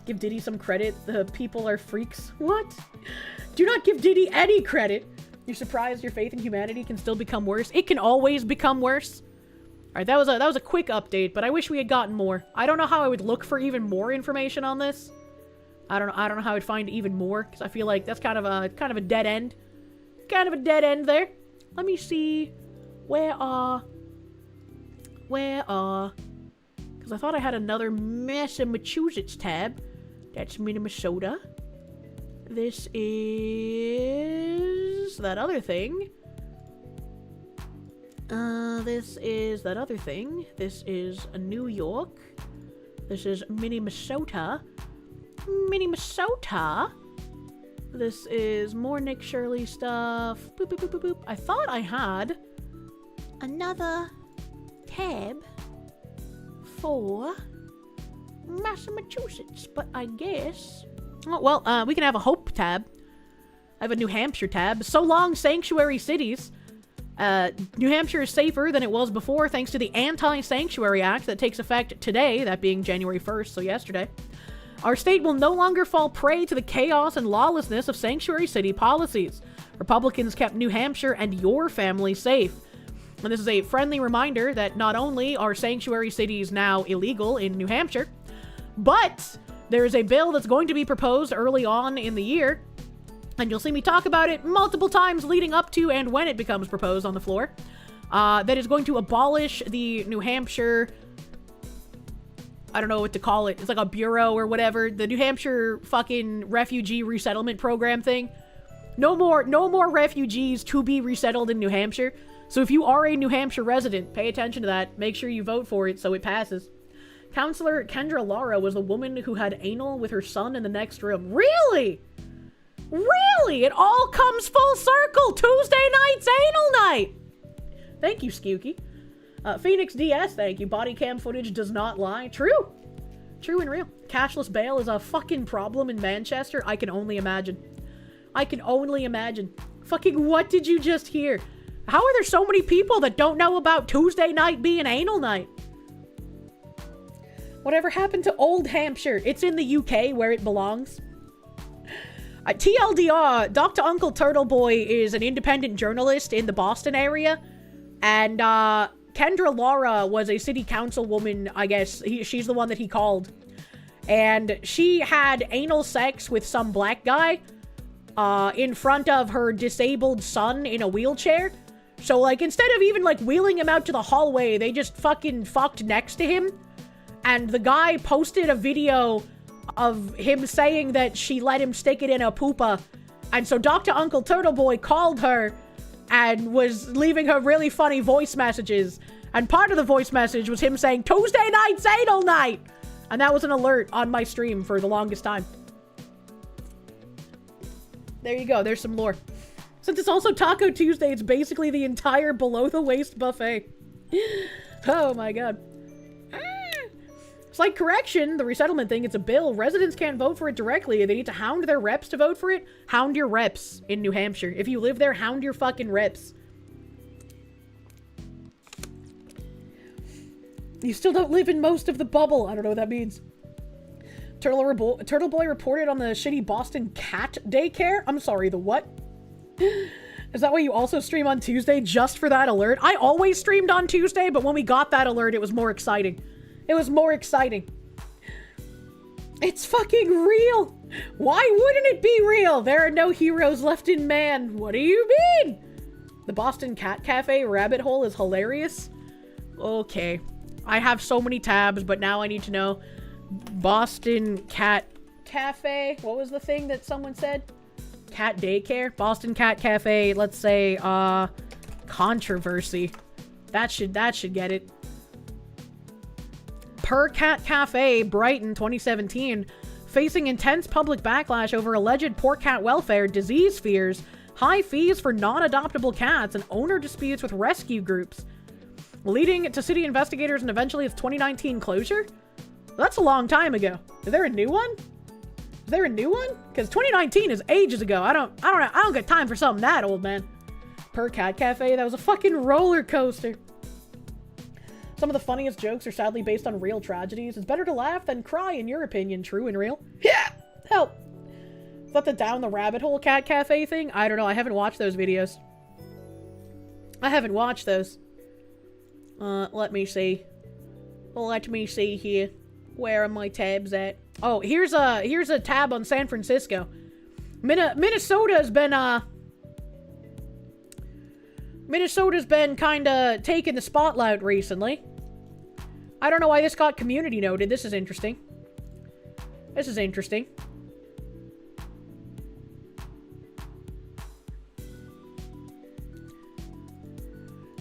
Give Diddy some credit. The people are freaks. What? Do not give Diddy any credit. You're surprised your faith in humanity can still become worse. It can always become worse. All right, that was a quick update, but I wish we had gotten more. I don't know how I would look for even more information on this. I don't know how I'd find even more, because I feel like that's kind of a dead end. Kind of a dead end there. Let me see. Where are... Because I thought I had another Massachusetts tab. That's Minnesota. This is that other thing. This is that other thing. This is New York. This is Minnesota. Minnesota. This is more Nick Shirley stuff. Boop, boop, boop, boop, boop. I thought I had another tab for Massachusetts, but I guess... Oh, well, we can have a Hope tab. I have a New Hampshire tab. So long, sanctuary cities. New Hampshire is safer than it was before thanks to the Anti-Sanctuary Act that takes effect today, that being January 1st, so yesterday. Our state will no longer fall prey to the chaos and lawlessness of sanctuary city policies. Republicans kept New Hampshire and your family safe. And this is a friendly reminder that not only are sanctuary cities now illegal in New Hampshire, but there is a bill that's going to be proposed early on in the year, and you'll see me talk about it multiple times leading up to and when it becomes proposed on the floor, that is going to abolish the New Hampshire, I don't know what to call it, it's like a bureau or whatever, the New Hampshire fucking refugee resettlement program thing. No more refugees to be resettled in New Hampshire. So if you are a New Hampshire resident, pay attention to that. Make sure you vote for it so it passes. Counselor Kendra Lara was the woman who had anal with her son in the next room. Really? Really? It all comes full circle. Tuesday night's anal night. Thank you, Skewky. Phoenix DS, thank you. Body cam footage does not lie. True. True and real. Cashless bail is a fucking problem in Manchester. I can only imagine. I can only imagine. Fucking what did you just hear? How are there so many people that don't know about Tuesday night being anal night? Whatever happened to Old Hampshire? It's in the UK where it belongs. TLDR, Dr. Uncle Turtle Boy is an independent journalist in the Boston area. And Kendra Lara was a city councilwoman, I guess. She's the one that he called. And she had anal sex with some black guy in front of her disabled son in a wheelchair. So, like, instead of even, like, wheeling him out to the hallway, they just fucking fucked next to him. And the guy posted a video of him saying that she let him stick it in a poopa. And so Dr. Uncle Turtle Boy called her and was leaving her really funny voice messages. And part of the voice message was him saying, Tuesday night's anal night! And that was an alert on my stream for the longest time. There you go, there's some lore. Since it's also Taco Tuesday, it's basically the entire below-the-waist buffet. Oh my god. Slight correction, the resettlement thing, it's a bill. Residents can't vote for it directly. They need to hound their reps to vote for it. Hound your reps in New Hampshire. If you live there, hound your fucking reps. You still don't live in most of the bubble. I don't know what that means. Turtle Boy reported on the shitty Boston cat daycare. I'm sorry, the what? Is that why you also stream on Tuesday just for that alert? I always streamed on Tuesday, but when we got that alert, it was more exciting. It was more exciting. It's fucking real. Why wouldn't it be real? There are no heroes left in man. What do you mean? The Boston Cat Cafe rabbit hole is hilarious. Okay. I have so many tabs, but now I need to know. Boston Cat Cafe. What was the thing that someone said? Cat daycare? Boston Cat Cafe. Let's say, controversy. That should get it. Per Cat Cafe, Brighton, 2017, facing intense public backlash over alleged poor cat welfare, disease fears, high fees for non-adoptable cats, and owner disputes with rescue groups, leading to city investigators and eventually its 2019 closure? That's a long time ago. Is there a new one? Is there a new one? Because 2019 is ages ago. I don't got time for something that old, man. Per Cat Cafe, that was a fucking roller coaster. Some of the funniest jokes are sadly based on real tragedies. It's better to laugh than cry, in your opinion. True and real? Yeah! Help! Is that the down the rabbit hole cat cafe thing? I don't know. I haven't watched those videos. I haven't watched those. Let me see. Let me see here. Where are my tabs at? Oh, here's a tab on San Francisco. Minnesota's been kinda taking the spotlight recently. I don't know why this got community noted. This is interesting. This is interesting.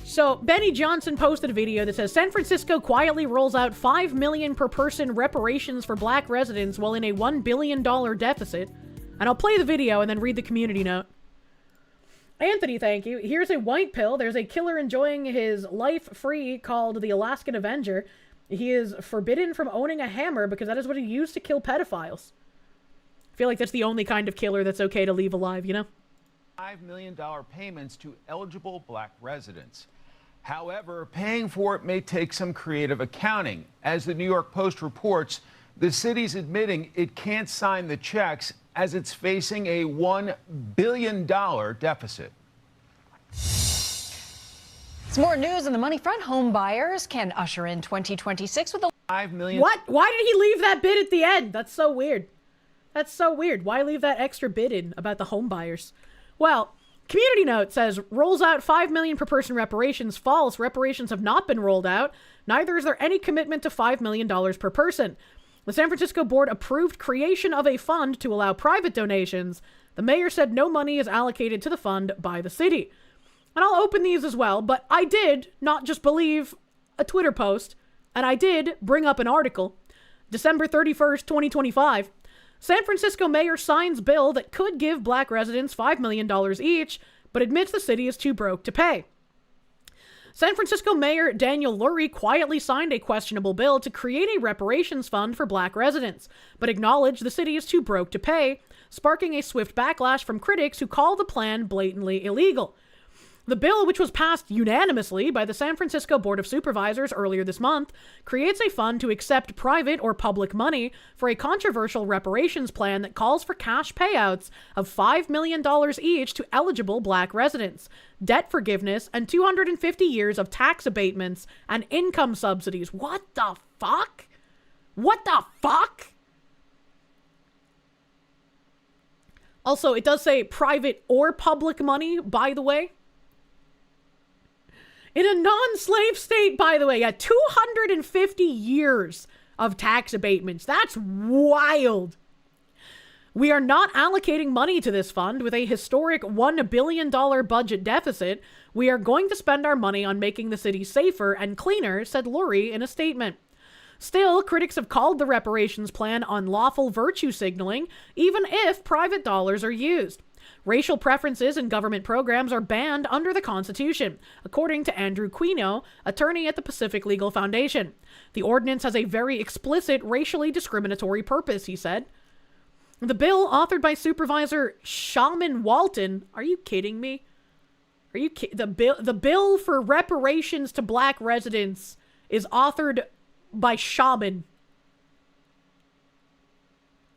So, Benny Johnson posted a video that says, San Francisco quietly rolls out $5 million per person reparations for black residents while in a $1 billion deficit. And I'll play the video and then read the community note. Anthony, thank you. Here's a white pill. There's a killer enjoying his life free called the Alaskan Avenger. He is forbidden from owning a hammer because that is what he used to kill pedophiles. I feel like that's the only kind of killer that's okay to leave alive, you know? $5 million payments to eligible black residents. However, paying for it may take some creative accounting. As the New York Post reports, the city's admitting it can't sign the checks as it's facing a $1 billion deficit. It's more news on the money front. Home buyers can usher in 2026 with a $5 million. What? Why did he leave that bit at the end? That's so weird. That's so weird. Why leave that extra bit in about the home buyers? Well, Community Note says, rolls out $5 million per person reparations. False. Reparations have not been rolled out. Neither is there any commitment to $5 million per person. The San Francisco board approved creation of a fund to allow private donations. The mayor said no money is allocated to the fund by the city. And I'll open these as well, but I did not just believe a Twitter post, and I did bring up an article. December 31st, 2025. San Francisco mayor signs bill that could give black residents $5 million each, but admits the city is too broke to pay. San Francisco Mayor Daniel Lurie quietly signed a questionable bill to create a reparations fund for black residents, but acknowledged the city is too broke to pay, sparking a swift backlash from critics who call the plan blatantly illegal. The bill, which was passed unanimously by the San Francisco Board of Supervisors earlier this month, creates a fund to accept private or public money for a controversial reparations plan that calls for cash payouts of $5 million each to eligible black residents, debt forgiveness, and 250 years of tax abatements and income subsidies. What the fuck? What the fuck? Also, it does say private or public money, by the way. In a non-slave state, by the way, 250 years of tax abatements. That's wild. We are not allocating money to this fund with a historic $1 billion budget deficit. We are going to spend our money on making the city safer and cleaner, said Lurie in a statement. Still, critics have called the reparations plan unlawful virtue signaling, even if private dollars are used. Racial preferences in government programs are banned under the Constitution, according to Andrew Quino, attorney at the Pacific Legal Foundation. The ordinance has a very explicit racially discriminatory purpose, he said. The bill, authored by Supervisor Shaman Walton, are you kidding me? The bill for reparations to black residents is authored by Shaman.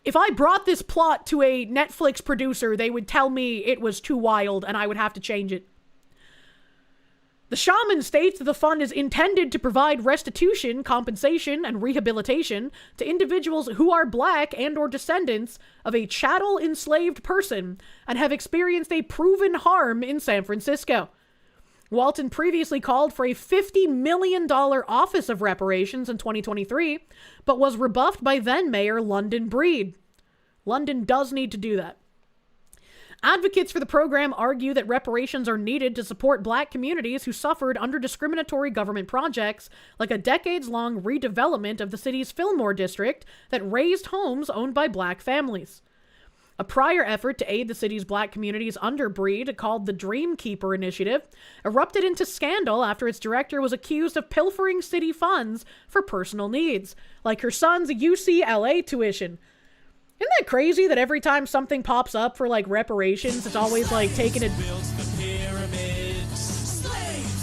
If I brought this plot to a Netflix producer, they would tell me it was too wild and I would have to change it. The Shaman states that the fund is intended to provide restitution, compensation, and rehabilitation to individuals who are black and or descendants of a chattel enslaved person and have experienced a proven harm in San Francisco. Walton previously called for a $50 million Office of Reparations in 2023, but was rebuffed by then-Mayor London Breed. London does need to do that. Advocates for the program argue that reparations are needed to support black communities who suffered under discriminatory government projects, like a decades-long redevelopment of the city's Fillmore district that razed homes owned by black families. A prior effort to aid the city's black communities under Breed, called the Dream Keeper Initiative, erupted into scandal after its director was accused of pilfering city funds for personal needs, like her son's UCLA tuition. Isn't that crazy that every time something pops up for, like, reparations, it's always, like, taking a...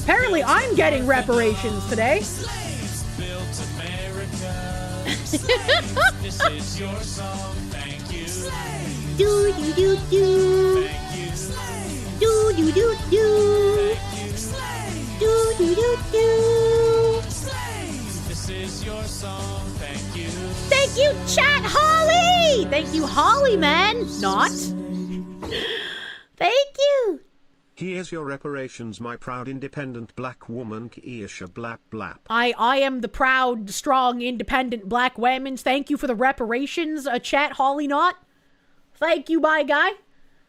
Apparently I'm getting reparations today. This is your song, thank you. Do do do do. Do do do do. Do do do do. This is your song, thank you. Thank you, Chat Holly! Thank you, Holly, man. Not. Thank you. Here's your reparations, my proud independent black woman, Kirsche blap blap. I am the proud, strong, independent black woman. Thank you for the reparations, Chat Holly Not. Thank you, my guy.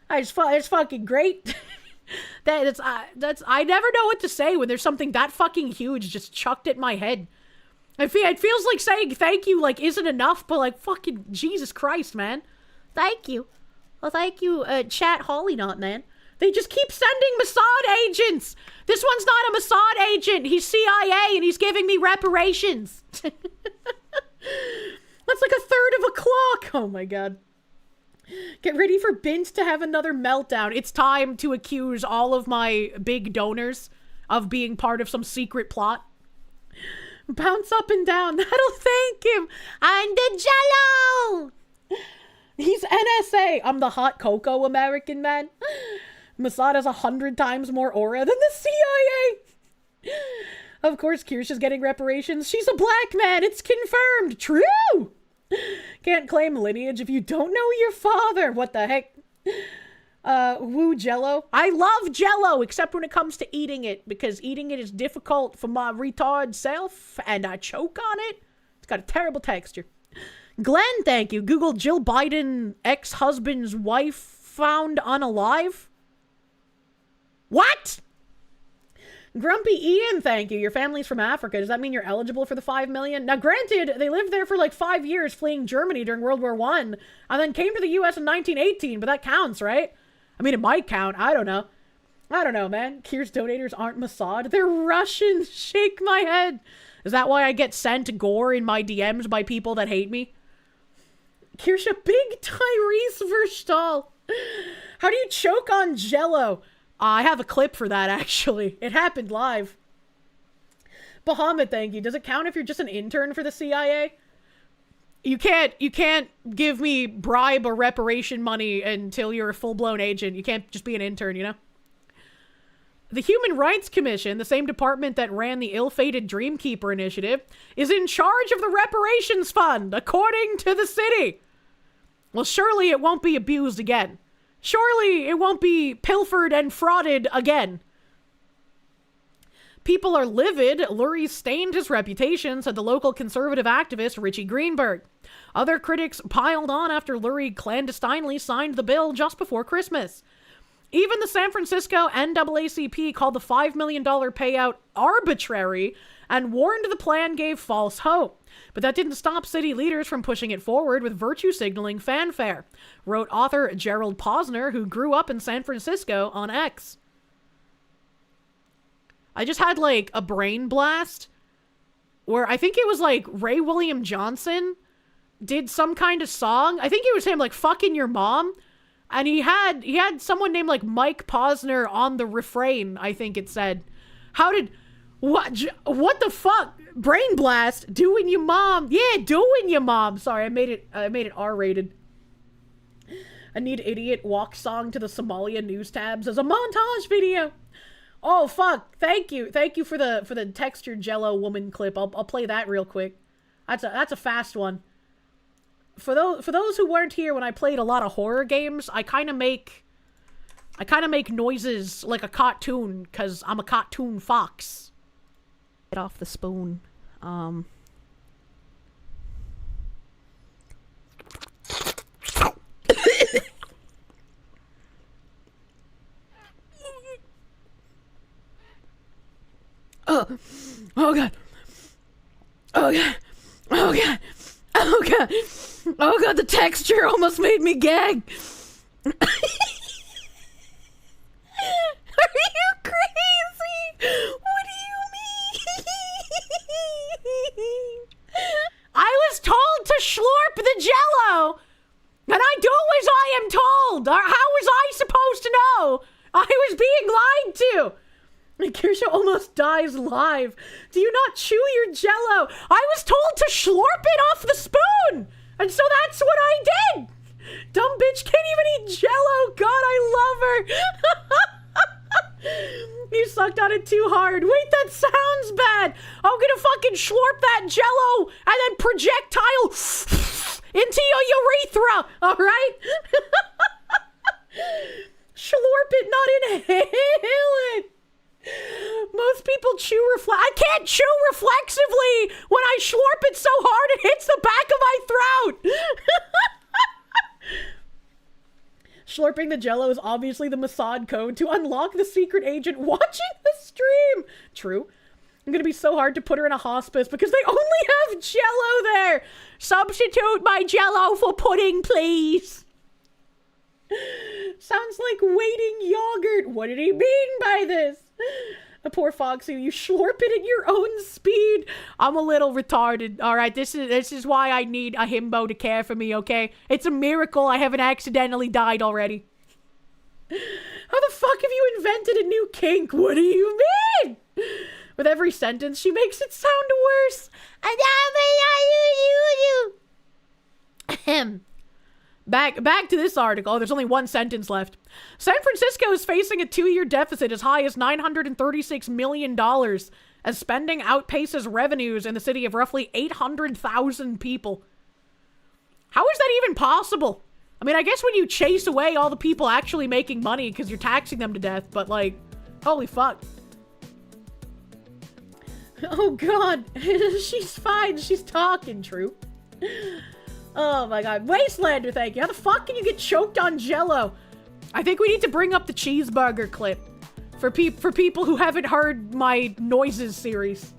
It's fucking great. That's I never know what to say when there's something that fucking huge just chucked at my head. It feels like saying thank you, like, isn't enough, but, like, fucking Jesus Christ, man. Thank you. Well, thank you, Chat Holly Not, man. They just keep sending Mossad agents. This one's not a Mossad agent. He's CIA, and he's giving me reparations. That's like a third of a clock. Oh, my God. Get ready for Bint to have another meltdown. It's time to accuse all of my big donors of being part of some secret plot. Bounce up and down. That'll thank him. And the Jello. He's NSA. I'm the hot cocoa American man. Mossad has 100 times more aura than the CIA. Of course, Kirsche's getting reparations. She's a black man. It's confirmed. True. Can't claim lineage if you don't know your father. What the heck? Woo Jello. I love Jello, except when it comes to eating it, because eating it is difficult for my retard self, and I choke on it. It's got a terrible texture. Glenn, thank you. Google Jill Biden ex-husband's wife found unalive. What? Grumpy Ian, thank you. Your family's from Africa. Does that mean you're eligible for the 5 million? Now, granted, they lived there for like 5 years fleeing Germany during World War I, and then came to the U.S. in 1918, but that counts, right? I mean, it might count. I don't know. I don't know, man. Kier's donators aren't Mossad. They're Russian. Shake my head. Is that why I get sent gore in my DMs by people that hate me? Kirsche, big Tyrese Verstaal. How do you choke on Jello? I have a clip for that, actually. It happened live. Bahamut, thank you. Does it count if you're just an intern for the CIA? You can't give me bribe or reparation money until you're a full-blown agent. You can't just be an intern, you know? The Human Rights Commission, the same department that ran the ill-fated Dreamkeeper initiative, is in charge of the reparations fund, according to the city. Well, surely it won't be abused again. Surely it won't be pilfered and frauded again. People are livid. Lurie stained his reputation, said the local conservative activist Richie Greenberg. Other critics piled on after Lurie clandestinely signed the bill just before Christmas. Even the San Francisco NAACP called the $5 million payout arbitrary and warned the plan gave false hope. But that didn't stop city leaders from pushing it forward with virtue signaling fanfare, wrote author Gerald Posner, who grew up in San Francisco, on X. I just had like a brain blast where I think it was like Ray William Johnson did some kind of song. I think it was him like fucking your mom. And he had someone named like Mike Posner on the refrain, I think it said. What the fuck? Brain blast, doing your mom. Yeah, doing your mom. Sorry, I made it R-rated. I need idiot walk song to the Somalia news tabs as a montage video. Oh fuck! Thank you for the textured Jello woman clip. I'll play that real quick. That's a fast one. For those who weren't here when I played a lot of horror games, I kind of make noises like a cartoon because I'm a cartoon fox. Get off the spoon. Oh god. Oh god. Oh god. Oh god. Oh god, the texture almost made me gag. Are you crazy? What do you mean? I was told to slurp the Jello, and I do as I am told. How was I supposed to know? I was being lied to. Kirsche almost dies live. Do you not chew your Jello? I was told to slurp it off the spoon, and so that's what I did. Dumb bitch can't even eat Jello. God, I love her. You sucked on it too hard. Wait, that sounds bad. I'm gonna fucking slurp that Jello and then projectile into your urethra. All right? Slurp it, not inhale it. Most people chew I can't chew reflexively when I slurp it so hard it hits the back of my throat. Slurping the Jello is obviously the Mossad code to unlock the secret agent watching the stream. True. I'm gonna be so hard to put her in a hospice because they only have Jello there. Substitute my Jello for pudding, please. Sounds like waiting yogurt. What did he mean by this? The poor Foxy, you slurp it at your own speed. I'm a little retarded. All right, this is why I need a himbo to care for me, okay? It's a miracle I haven't accidentally died already. How the fuck have you invented a new kink? What do you mean? With every sentence, she makes it sound worse. Ahem. Back to this article. There's only one sentence left. San Francisco is facing a 2-year deficit as high as $936 million as spending outpaces revenues in the city of roughly 800,000 people. How is that even possible? I mean, I guess when you chase away all the people actually making money because you're taxing them to death, but like, holy fuck. Oh god, she's fine, she's talking, True. Oh my god, Wastelander, thank you. How the fuck can you get choked on Jell-O? I think we need to bring up the cheeseburger clip for people who haven't heard my noises series.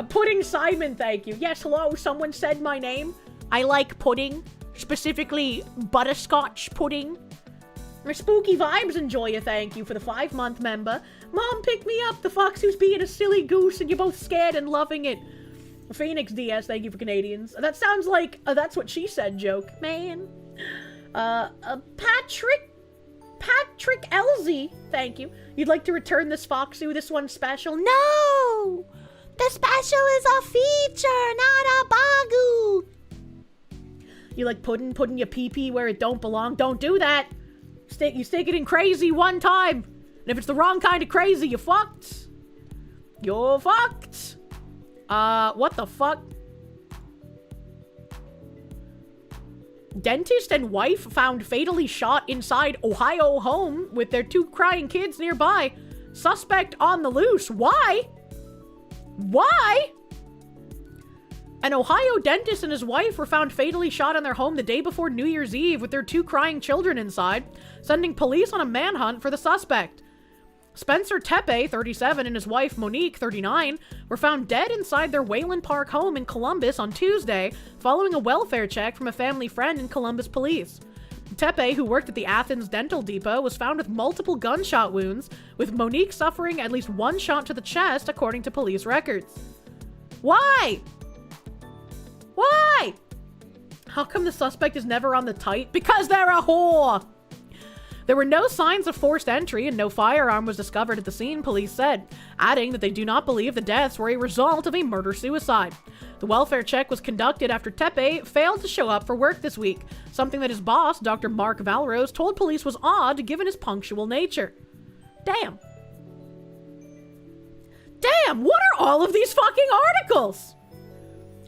Pudding Simon, thank you. Yes, hello, someone said my name. I like pudding, specifically butterscotch pudding. Spooky Vibes enjoy you, thank you for the 5-month member. Mom, pick me up, the fox who's being a silly goose and you're both scared and loving it. Phoenix DS, thank you for Canadians. That sounds like a That's What She Said joke, man. Patrick Elzy, thank you. You'd like to return this Foxu, this one's special? No! The special is a feature, not a bagoo. You like putting your pee-pee where it don't belong? Don't do that. You stick it in crazy one time. And if it's the wrong kind of crazy, you're fucked. You're fucked. What the fuck? Dentist and wife found fatally shot inside Ohio home with their 2 crying kids nearby. Suspect on the loose. Why? Why? An Ohio dentist and his wife were found fatally shot in their home the day before New Year's Eve with their 2 crying children inside, sending police on a manhunt for the suspect. Spencer Tepe, 37, and his wife Monique, 39, were found dead inside their Wayland Park home in Columbus on Tuesday, following a welfare check from a family friend and Columbus police. Tepe, who worked at the Athens Dental Depot, was found with multiple gunshot wounds, with Monique suffering at least 1 shot to the chest, according to police records. Why? Why? How come the suspect is never on the tight? Because they're a whore! There were no signs of forced entry and no firearm was discovered at the scene, police said, adding that they do not believe the deaths were a result of a murder-suicide. The welfare check was conducted after Tepe failed to show up for work this week, something that his boss, Dr. Mark Valrose, told police was odd given his punctual nature. Damn. Damn, what are all of these fucking articles?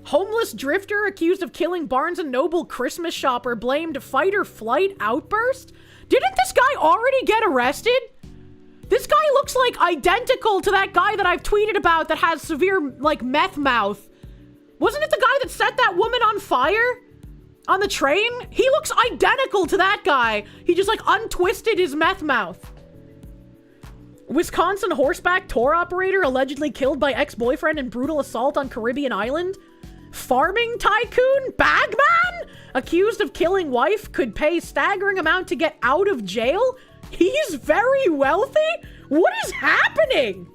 Homeless drifter accused of killing Barnes & Noble Christmas shopper blamed fight or flight outburst? Didn't this guy already get arrested? This guy looks like identical to that guy that I've tweeted about that has severe, like, meth mouth. Wasn't it the guy that set that woman on fire on the train? He looks identical to that guy. He just, like, untwisted his meth mouth. Wisconsin horseback tour operator allegedly killed by ex-boyfriend in brutal assault on Caribbean island. Farming tycoon Bagman, accused of killing wife, could pay staggering amount to get out of jail. He's very wealthy? What is happening?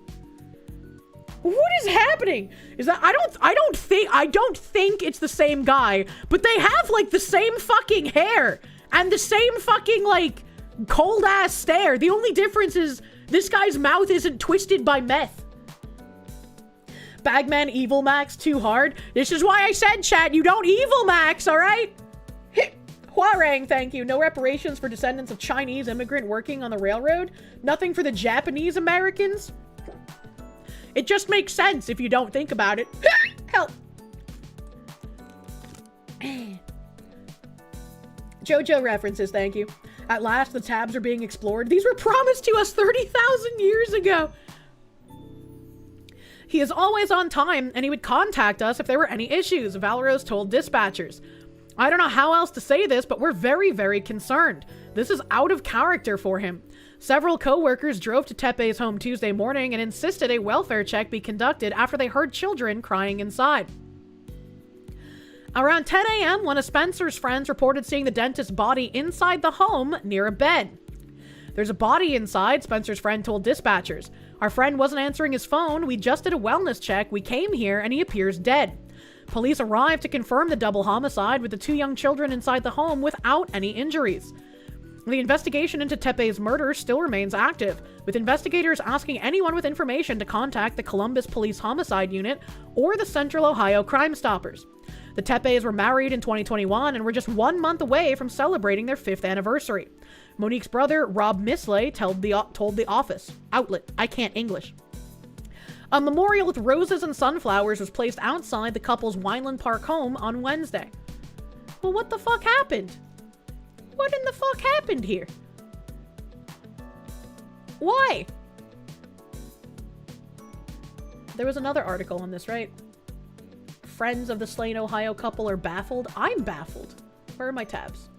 What is happening? Is that I don't think it's the same guy, but they have like the same fucking hair and the same fucking like cold ass stare. The only difference is this guy's mouth isn't twisted by meth. Bagman Evil Max too hard. This is why I said, chat, you don't Evil Max, alright? Huarang, thank you. No reparations for descendants of Chinese immigrant working on the railroad. Nothing for the Japanese Americans. It just makes sense if you don't think about it. Help. JoJo references, thank you. At last, the tabs are being explored. These were promised to us 30,000 years ago. He is always on time, and he would contact us if there were any issues, Valrose told dispatchers. I don't know how else to say this, but we're very, very concerned. This is out of character for him. Several co-workers drove to Tepe's home Tuesday morning and insisted a welfare check be conducted after they heard children crying inside. Around 10 a.m., one of Spencer's friends reported seeing the dentist's body inside the home near a bed. There's a body inside, Spencer's friend told dispatchers. Our friend wasn't answering his phone. We just did a wellness check. We came here and he appears dead. Police arrived to confirm the double homicide with the 2 young children inside the home without any injuries. The investigation into Tepe's murder still remains active, with investigators asking anyone with information to contact the Columbus Police Homicide Unit or the Central Ohio Crime Stoppers. The Tepes were married in 2021 and were just 1 month away from celebrating their 5th anniversary. Monique's brother, Rob Misley, told the Office outlet, I can't English. A memorial with roses and sunflowers was placed outside the couple's Wineland Park home on Wednesday. Well, what the fuck happened? What in the fuck happened here? Why? There was another article on this, right? Friends of the slain Ohio couple are baffled. I'm baffled. Where are my tabs?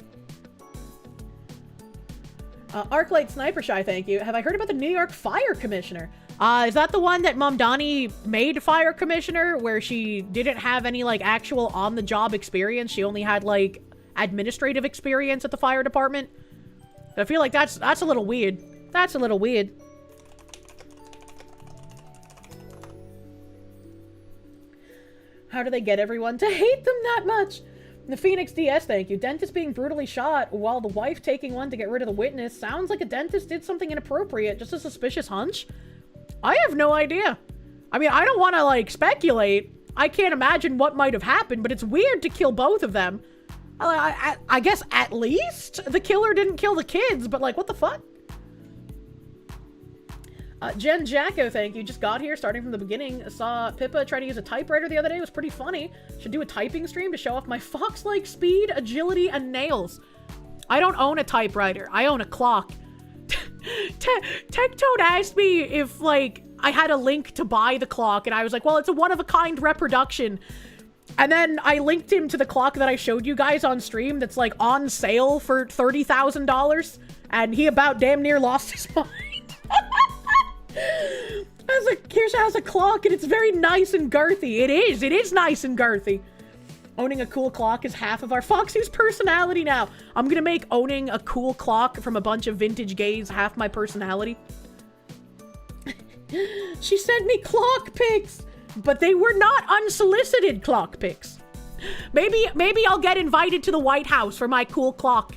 Arclight Sniper Shy, thank you. Have I heard about the New York Fire Commissioner? Is that the one that Mom Donnie made fire commissioner, where she didn't have any, like, actual on-the-job experience? She only had, like, administrative experience at the fire department? I feel like that's a little weird. That's a little weird. How do they get everyone to hate them that much? The Phoenix DS, thank you. Dentist being brutally shot while the wife taking one to get rid of the witness. Sounds like a dentist did something inappropriate. Just a suspicious hunch? I have no idea. I mean, I don't want to, like, speculate. I can't imagine what might have happened, but it's weird to kill both of them. I guess at least the killer didn't kill the kids, but, like, what the fuck? Jen Jacko, thank you. Just got here, starting from the beginning. Saw Pippa try to use a typewriter the other day. It was pretty funny. Should do a typing stream to show off my fox-like speed, agility, and nails. I don't own a typewriter. I own a clock. Tectone asked me if, like, I had a link to buy the clock, and I was like, well, it's a one-of-a-kind reproduction. And then I linked him to the clock that I showed you guys on stream that's, like, on sale for $30,000, and he about damn near lost his mind. Kirsche has a clock, and it's very nice and girthy. It is nice and girthy. Owning a cool clock is half of our Foxy's personality now. I'm gonna make owning a cool clock from a bunch of vintage gays half my personality. She sent me clock pics, but they were not unsolicited clock pics. Maybe I'll get invited to the White House for my cool clock.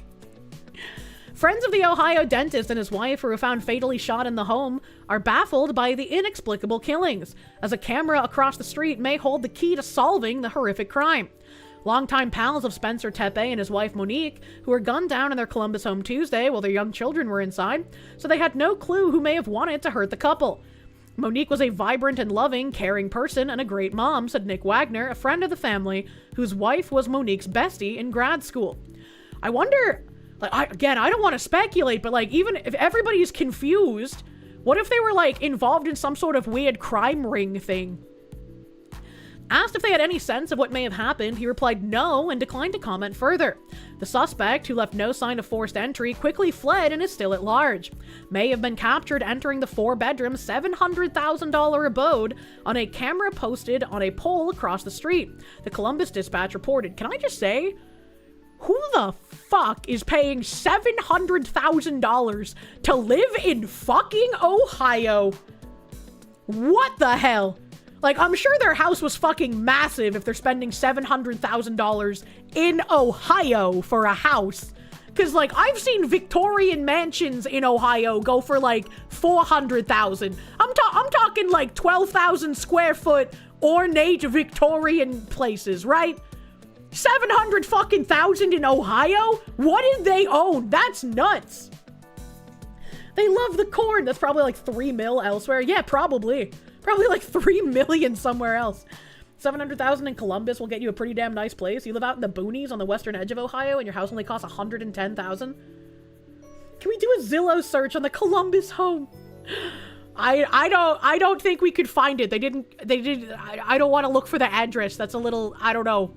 Friends of the Ohio dentist and his wife, who were found fatally shot in the home, are baffled by the inexplicable killings, as a camera across the street may hold the key to solving the horrific crime. Longtime pals of Spencer Tepe and his wife Monique, who were gunned down in their Columbus home Tuesday while their young children were inside, so they had no clue who may have wanted to hurt the couple. Monique was a vibrant and loving, caring person and a great mom, said Nick Wagner, a friend of the family, whose wife was Monique's bestie in grad school. I wonder... Like, I don't want to speculate, but, like, even if everybody's confused, what if they were, like, involved in some sort of weird crime ring thing? Asked if they had any sense of what may have happened, he replied no and declined to comment further. The suspect, who left no sign of forced entry, quickly fled and is still at large. May have been captured entering the 4-bedroom, $700,000 abode on a camera posted on a pole across the street. The Columbus Dispatch reported. Can I just say... who the fuck is paying $700,000 to live in fucking Ohio? What the hell? Like, I'm sure their house was fucking massive if they're spending $700,000 in Ohio for a house. Because, like, I've seen Victorian mansions in Ohio go for, like, $400,000. I'm talking, like, 12,000 square foot ornate Victorian places, right? 700 fucking thousand in Ohio? What did they own? That's nuts. They love the corn. That's probably like 3 mil elsewhere. Yeah, probably like 3 million somewhere else. 700,000 in Columbus will get you a pretty damn nice place. You live out in the boonies on the western edge of Ohio and your house only costs 110,000. Can we do a Zillow search on the Columbus home? I don't think we could find it. They did. I don't want to look for the address. That's a little, I don't know.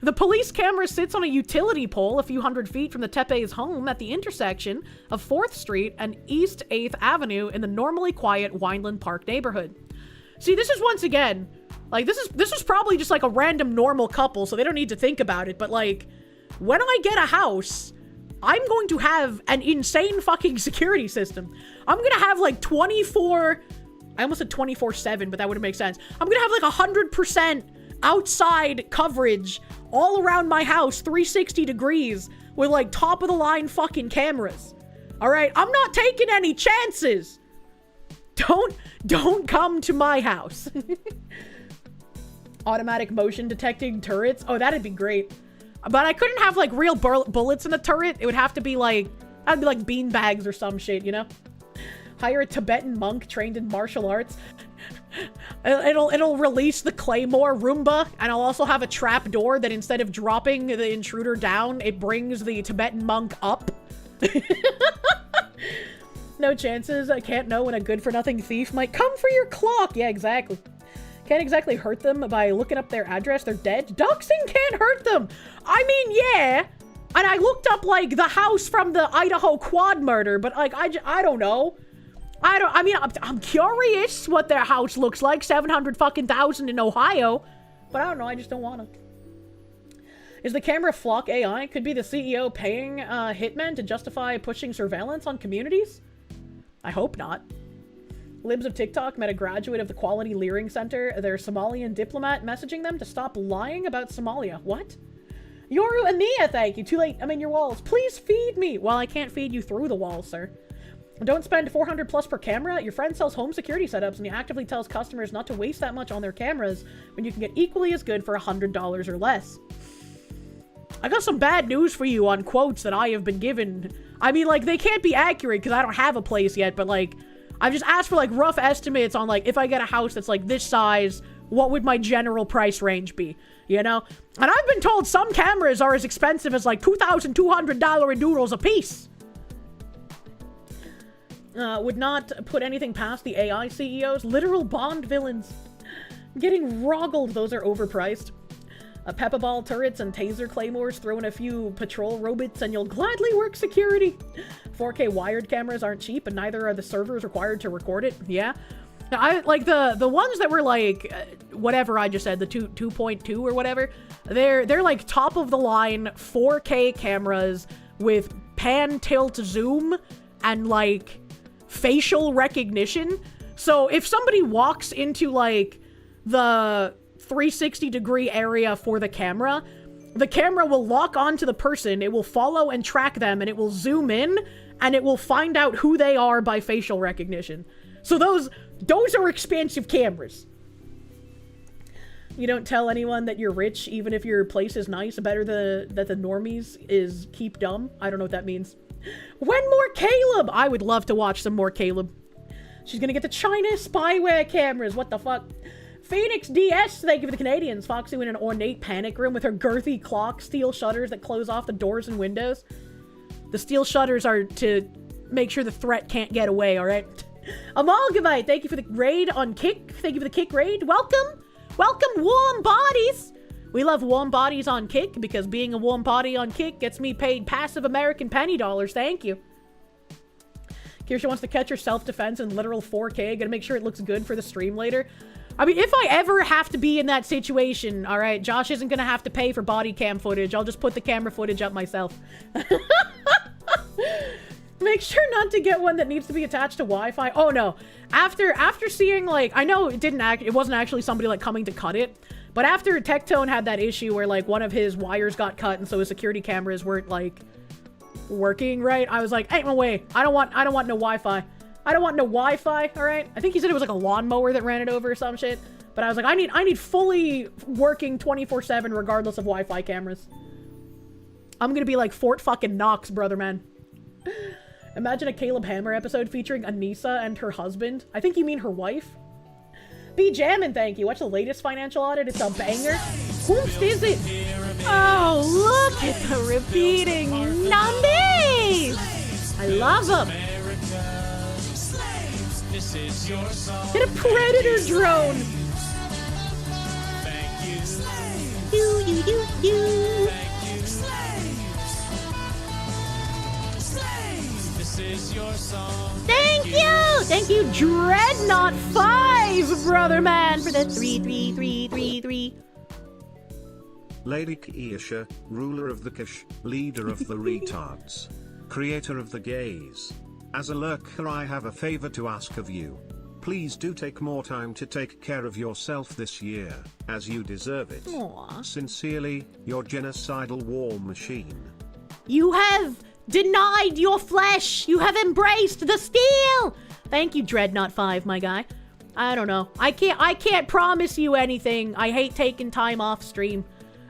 The police camera sits on a utility pole a few hundred feet from the Tepe's home at the intersection of 4th Street and East 8th Avenue in the normally quiet Wineland Park neighborhood. See, this is once again, like, this is probably just like a random normal couple, so they don't need to think about it, but like, when I get a house, I'm going to have an insane fucking security system. I'm gonna have like 24, I almost said 24/7, but that wouldn't make sense. I'm gonna have like 100% outside coverage all around my house, 360 degrees, with like top of the line fucking cameras. All right, I'm not taking any chances. Don't come to my house. Automatic motion detecting turrets. Oh, that'd be great. But I couldn't have like real bullets in the turret. It would have to be like, I'd be like bean bags or some shit, you know? Hire a Tibetan monk trained in martial arts. It'll release the Claymore Roomba, and I'll also have a trap door that instead of dropping the intruder down, it brings the Tibetan monk up. No chances. I can't know when a good-for-nothing thief might come for your clock. Yeah, exactly. Can't exactly hurt them by looking up their address. They're dead. Doxing can't hurt them. I mean, yeah. And I looked up, like, the house from the Idaho quad murder, but, like, I don't know. I'm curious what their house looks like. 700,000 in Ohio. But I don't know. I just don't want to. Is the camera flock AI? Could be the CEO paying hitmen to justify pushing surveillance on communities? I hope not. Libs of TikTok met a graduate of the Quality Leering Center, their Somalian diplomat, messaging them to stop lying about Somalia. What? Yoru and Nia, thank you. Too late. I'm in your walls. Please feed me. Well, I can't feed you through the walls, sir. Don't spend 400 plus per camera. Your friend sells home security setups and he actively tells customers not to waste that much on their cameras when you can get equally as good for $100 or less. I got some bad news for you on quotes that I have been given. I mean, like, they can't be accurate because I don't have a place yet, but, like, I've just asked for, like, rough estimates on, like, if I get a house that's, like, this size, what would my general price range be? You know? And I've been told some cameras are as expensive as, like, $2,200 in noodles a piece. Would not put anything past the AI CEOs. Literal Bond villains. Getting roggled. Those are overpriced. Peppa Ball turrets and taser claymores, throw in a few patrol robots and you'll gladly work security. 4K wired cameras aren't cheap and neither are the servers required to record it. Yeah. I like the ones that were like whatever I just said, the 2.2 or whatever. They're like top of the line 4K cameras with pan, tilt, zoom and like facial recognition. So if somebody walks into like the 360 degree area for the camera will lock onto the person, it will follow and track them, and it will zoom in, and it will find out who they are by facial recognition. So those are expensive cameras. You don't tell anyone that you're rich, even if your place is nice. Better that the normies is keep dumb. I don't know what that means. When more Caleb? I would love to watch some more Caleb. She's gonna get the China spyware cameras. What the fuck? Phoenix DS, thank you for the Canadians. Foxy in an ornate panic room with her girthy clock, steel shutters that close off the doors and windows. The steel shutters are to make sure the threat can't get away, alright? Amalgamite, thank you for the raid on Kick. Thank you for the Kick raid. Welcome! Welcome, warm bodies! We love warm bodies on Kick because being a warm body on Kick gets me paid passive American penny dollars. Thank you. Kirsche wants to catch her self-defense in literal 4K. Gotta make sure it looks good for the stream later. I mean, if I ever have to be in that situation, all right, Josh isn't going to have to pay for body cam footage. I'll just put the camera footage up myself. Make sure not to get one that needs to be attached to Wi-Fi. Oh, no. After seeing, like, I know it wasn't actually somebody, like, coming to cut it. But after Tectone had that issue where, like, one of his wires got cut and so his security cameras weren't, like, working right, I was like, ain't no way. I don't want no Wi-Fi. I don't want no Wi-Fi, all right? I think he said it was like a lawnmower that ran it over or some shit. But I was like, I need fully working 24/7 regardless of Wi-Fi cameras. I'm gonna be like Fort fucking Knox, brother man. Imagine a Caleb Hammer episode featuring Anissa and her husband. I think you mean her wife. Be jammin', thank you. Watch the latest financial audit. It's a banger. Whoops, is it? Oh, look at the repeating numbers. I love them. Get a predator drone! Thank you. This is your song. Thank you! Thank you, Dreadnought 5, brother man, for the 33333. Lady Kirsche, ruler of the Kish, leader of the retards, creator of the gays. As a lurker, I have a favor to ask of you. Please do take more time to take care of yourself this year, as you deserve it. Aww. Sincerely, your genocidal war machine. You have denied your flesh! You have embraced the steel! Thank you, Dreadnought 5, my guy. I don't know. I can't promise you anything. I hate taking time off stream.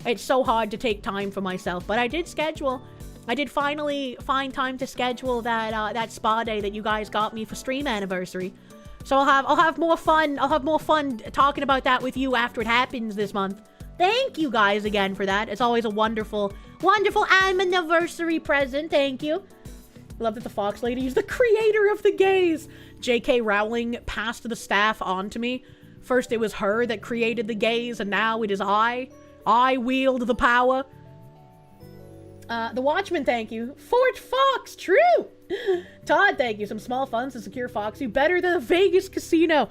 It's so hard to take time for myself, but I did finally find time to schedule that spa day that you guys got me for stream anniversary. So I'll have more fun. I'll have more fun talking about that with you after it happens this month. Thank you guys again for that. It's always a wonderful, wonderful anniversary present. Thank you. I love that the Fox Lady is the creator of the gays. J.K. Rowling passed the staff on to me. First it was her that created the gays, and now it is I. I wield the power. The Watchman, thank you. Fort Fox, true. Todd, thank you. Some small funds to secure Foxy. Better than a Vegas casino.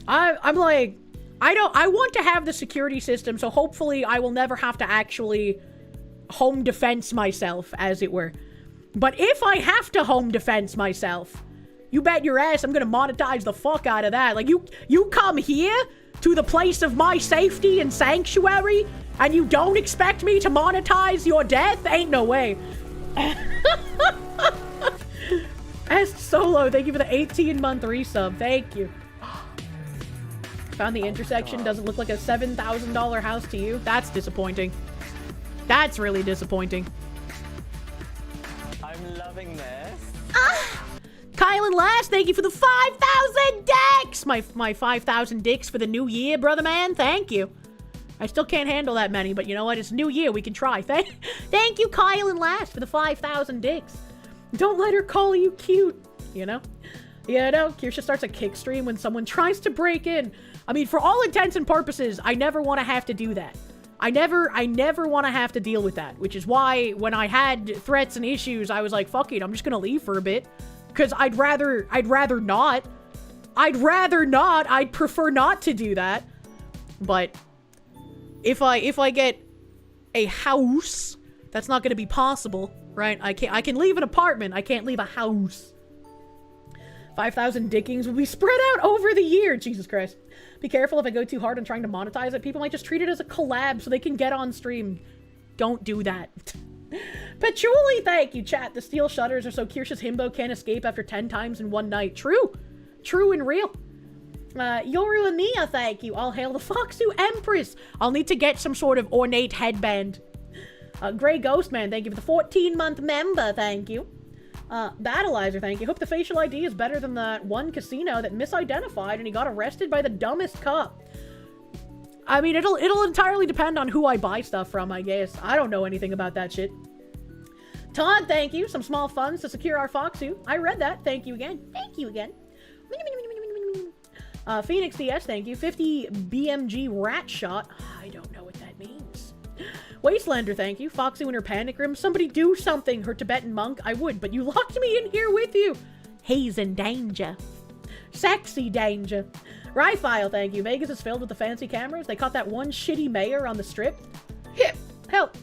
I'm like, I want to have the security system, so hopefully I will never have to actually home defense myself, as it were. But if I have to home defense myself, you bet your ass I'm gonna monetize the fuck out of that. Like, you come here to the place of my safety and sanctuary, and you don't expect me to monetize your death? Ain't no way. S Solo, thank you for the 18-month resub. Thank you. Found the intersection. Doesn't look like a $7,000 house to you. That's disappointing. That's really disappointing. I'm loving this. Kylan Last, thank you for the 5,000 dicks! My 5,000 dicks for the new year, brother man. Thank you. I still can't handle that many, but you know what? It's new year. We can try. Thank you, Kylan Last, for the 5,000 dicks. Don't let her call you cute, you know? You know, Kirsche starts a kick stream when someone tries to break in. I mean, for all intents and purposes, I never want to have to do that. I never want to have to deal with that, which is why when I had threats and issues, I was like, fuck it, I'm just gonna leave for a bit. Because I'd rather not. I'd prefer not to do that. But if I get a house, that's not going to be possible, right? I can leave an apartment. I can't leave a house. 5,000 dickings will be spread out over the year. Jesus Christ. Be careful if I go too hard on trying to monetize it. People might just treat it as a collab so they can get on stream. Don't do that. Patchouli, thank you, chat. The steel shutters are so Kirsche's himbo can't escape after 10 times in one night. True. True and real. Yoru and Mia, thank you. All hail the Foxu Empress. I'll need to get some sort of ornate headband. Grey Ghost Man, thank you for the 14-month member. Thank you. Battleizer, thank you. Hope the facial ID is better than that one casino that misidentified and he got arrested by the dumbest cop. I mean, it'll entirely depend on who I buy stuff from, I guess. I don't know anything about that shit. Todd, thank you. Some small funds to secure our Foxu. I read that. Thank you again. Thank you again. Phoenix DS, thank you. 50 BMG rat shot. I don't know what that means. Wastelander, thank you. Foxy in her panic room. Somebody do something. Her Tibetan monk. I would, but you locked me in here with you. He's in danger. Sexy danger. Rifile, thank you. Vegas is filled with the fancy cameras. They caught that one shitty mayor on the strip. Hip. Help.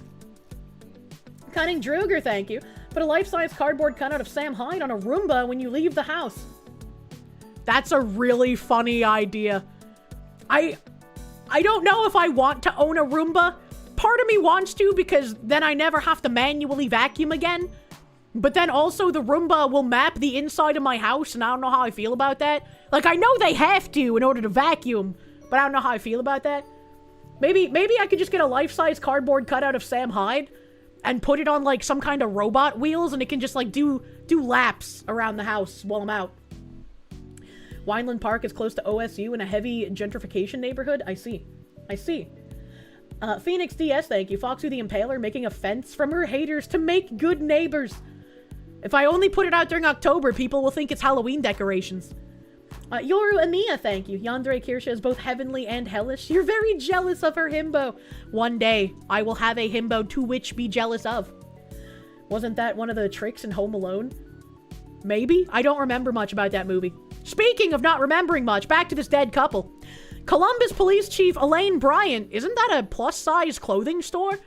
Cunning Druger, thank you. Put a life-size cardboard cutout of Sam Hyde on a Roomba when you leave the house. That's a really funny idea. I don't know if I want to own a Roomba. Part of me wants to because then I never have to manually vacuum again. But then also the Roomba will map the inside of my house and I don't know how I feel about that. Like, I know they have to in order to vacuum, but I don't know how I feel about that. Maybe I could just get a life-size cardboard cutout of Sam Hyde and put it on, like, some kind of robot wheels and it can just, like, do laps around the house while I'm out. Wineland Park is close to OSU in a heavy gentrification neighborhood. I see. Phoenix DS, thank you. Foxy the Impaler making a fence from her haters to make good neighbors. If I only put it out during October, people will think it's Halloween decorations. Yoru Ania, thank you. Yandere Kirsche is both heavenly and hellish. You're very jealous of her himbo. One day, I will have a himbo to which be jealous of. Wasn't that one of the tricks in Home Alone? Maybe? I don't remember much about that movie. Speaking of not remembering much, back to this dead couple. Columbus Police Chief Elaine Bryant, isn't that a plus-size clothing store?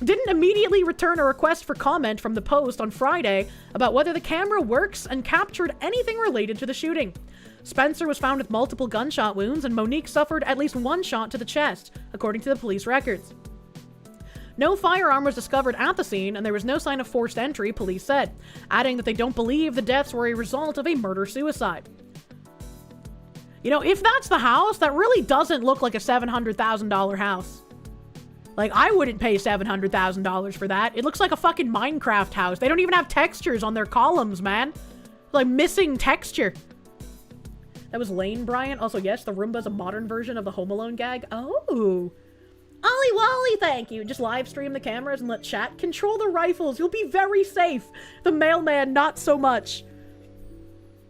Didn't immediately return a request for comment from the Post on Friday about whether the camera works and captured anything related to the shooting. Spencer was found with multiple gunshot wounds and Monique suffered at least one shot to the chest, according to the police records. No firearm was discovered at the scene and there was no sign of forced entry, police said, adding that they don't believe the deaths were a result of a murder-suicide. You know, if that's the house, that really doesn't look like a $700,000 house. Like, I wouldn't pay $700,000 for that. It looks like a fucking Minecraft house. They don't even have textures on their columns, man. Like, missing texture. That was Lane Bryant. Also, yes, the Roomba's a modern version of the Home Alone gag. Oh. Ollie Wally, thank you. Just live stream the cameras and let chat control the rifles. You'll be very safe. The mailman, not so much.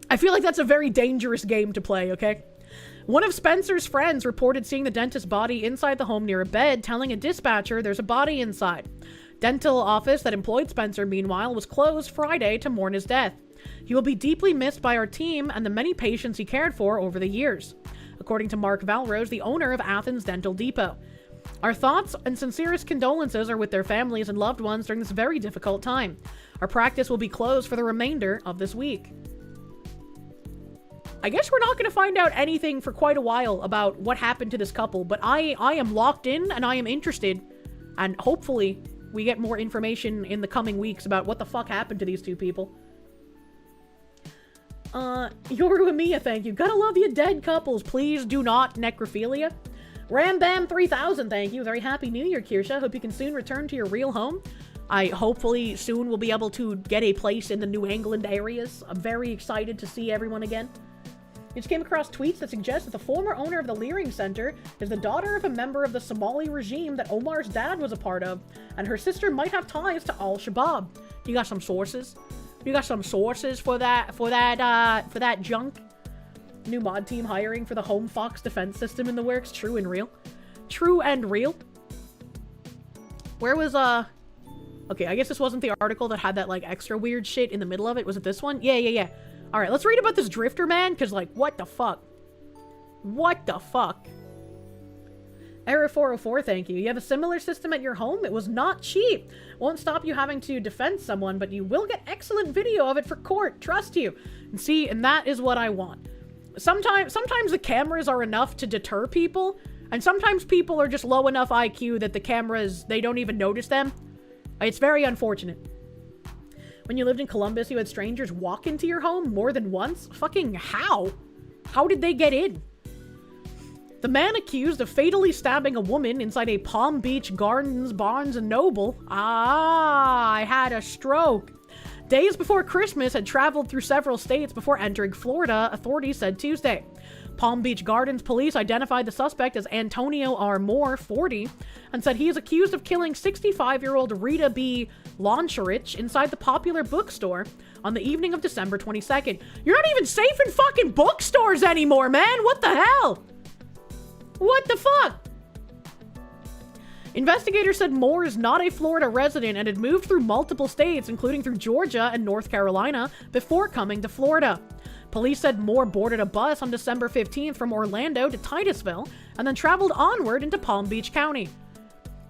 I feel like that's a very dangerous game to play, okay? One of Spencer's friends reported seeing the dentist's body inside the home near a bed, telling a dispatcher there's a body inside. Dental office that employed Spencer, meanwhile, was closed Friday to mourn his death. He will be deeply missed by our team and the many patients he cared for over the years, according to Mark Valrose, the owner of Athens Dental Depot. Our thoughts and sincerest condolences are with their families and loved ones during this very difficult time. Our practice will be closed for the remainder of this week. I guess we're not going to find out anything for quite a while about what happened to this couple, but I am locked in and I am interested, and hopefully we get more information in the coming weeks about what the fuck happened to these two people. Yoru Amiya, thank you. Gotta love you dead couples. Please do not necrophilia. Rambam 3000, thank you. Very happy New Year, Kirsche. Hope you can soon return to your real home. I hopefully soon will be able to get a place in the New England areas. I'm very excited to see everyone again. I just came across tweets that suggest that the former owner of the Leering Center is the daughter of a member of the Somali regime that Omar's dad was a part of, and her sister might have ties to Al-Shabaab. You got some sources? You got some sources for that junk? New mod team hiring for the Home Fox defense system in the works. True and real. True and real. Where was, okay, I guess this wasn't the article that had that, like, extra weird shit in the middle of it. Was it this one? Yeah. Alright, let's read about this drifter man, because, like, what the fuck? What the fuck? Error 404, thank you. You have a similar system at your home? It was not cheap. Won't stop you having to defend someone, but you will get excellent video of it for court. Trust you. And see, and that is what I want. Sometimes the cameras are enough to deter people, and sometimes people are just low enough IQ that the cameras, they don't even notice them. It's very unfortunate. When you lived in Columbus, you had strangers walk into your home more than once? Fucking how? How did they get in? The man accused of fatally stabbing a woman inside a Palm Beach Gardens Barnes & Noble. I had a stroke. Days before Christmas had traveled through several states before entering Florida, authorities said Tuesday. Palm Beach Gardens police identified the suspect as Antonio R. Moore, 40, and said he is accused of killing 65-year-old Rita B. Launcherich inside the popular bookstore on the evening of December 22nd. You're not even safe in fucking bookstores anymore, man! What the hell? What the fuck? Investigators said Moore is not a Florida resident and had moved through multiple states, including through Georgia and North Carolina, before coming to Florida. Police said Moore boarded a bus on December 15th from Orlando to Titusville and then traveled onward into Palm Beach County.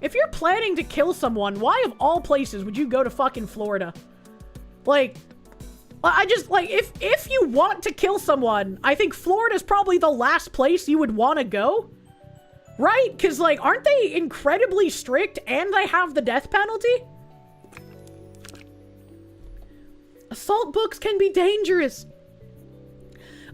If you're planning to kill someone, why of all places would you go to fucking Florida? Like, if you want to kill someone, I think Florida's probably the last place you would want to go. Right? Because, like, aren't they incredibly strict and they have the death penalty? Assault books can be dangerous.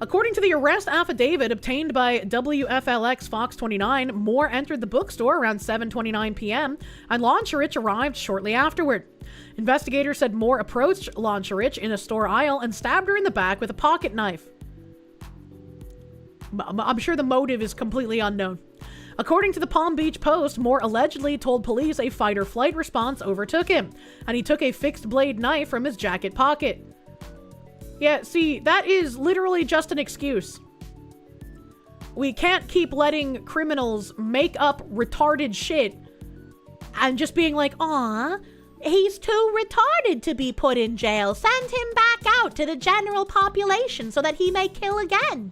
According to the arrest affidavit obtained by WFLX Fox 29, Moore entered the bookstore around 7:29 p.m. and Launcherich arrived shortly afterward. Investigators said Moore approached Launcherich in a store aisle and stabbed her in the back with a pocket knife. I'm sure the motive is completely unknown. According to the Palm Beach Post, Moore allegedly told police a fight-or-flight response overtook him, and he took a fixed-blade knife from his jacket pocket. Yeah, see, that is literally just an excuse. We can't keep letting criminals make up retarded shit and just being like, aw, he's too retarded to be put in jail. Send him back out to the general population so that he may kill again.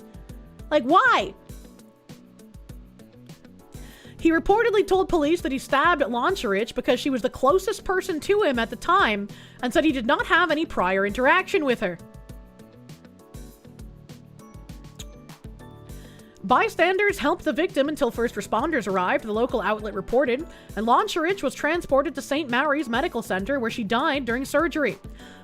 Like, why? He reportedly told police that he stabbed Launcherich because she was the closest person to him at the time and said he did not have any prior interaction with her. Bystanders helped the victim until first responders arrived, the local outlet reported, and Loncherich was transported to St. Mary's Medical Center where she died during surgery.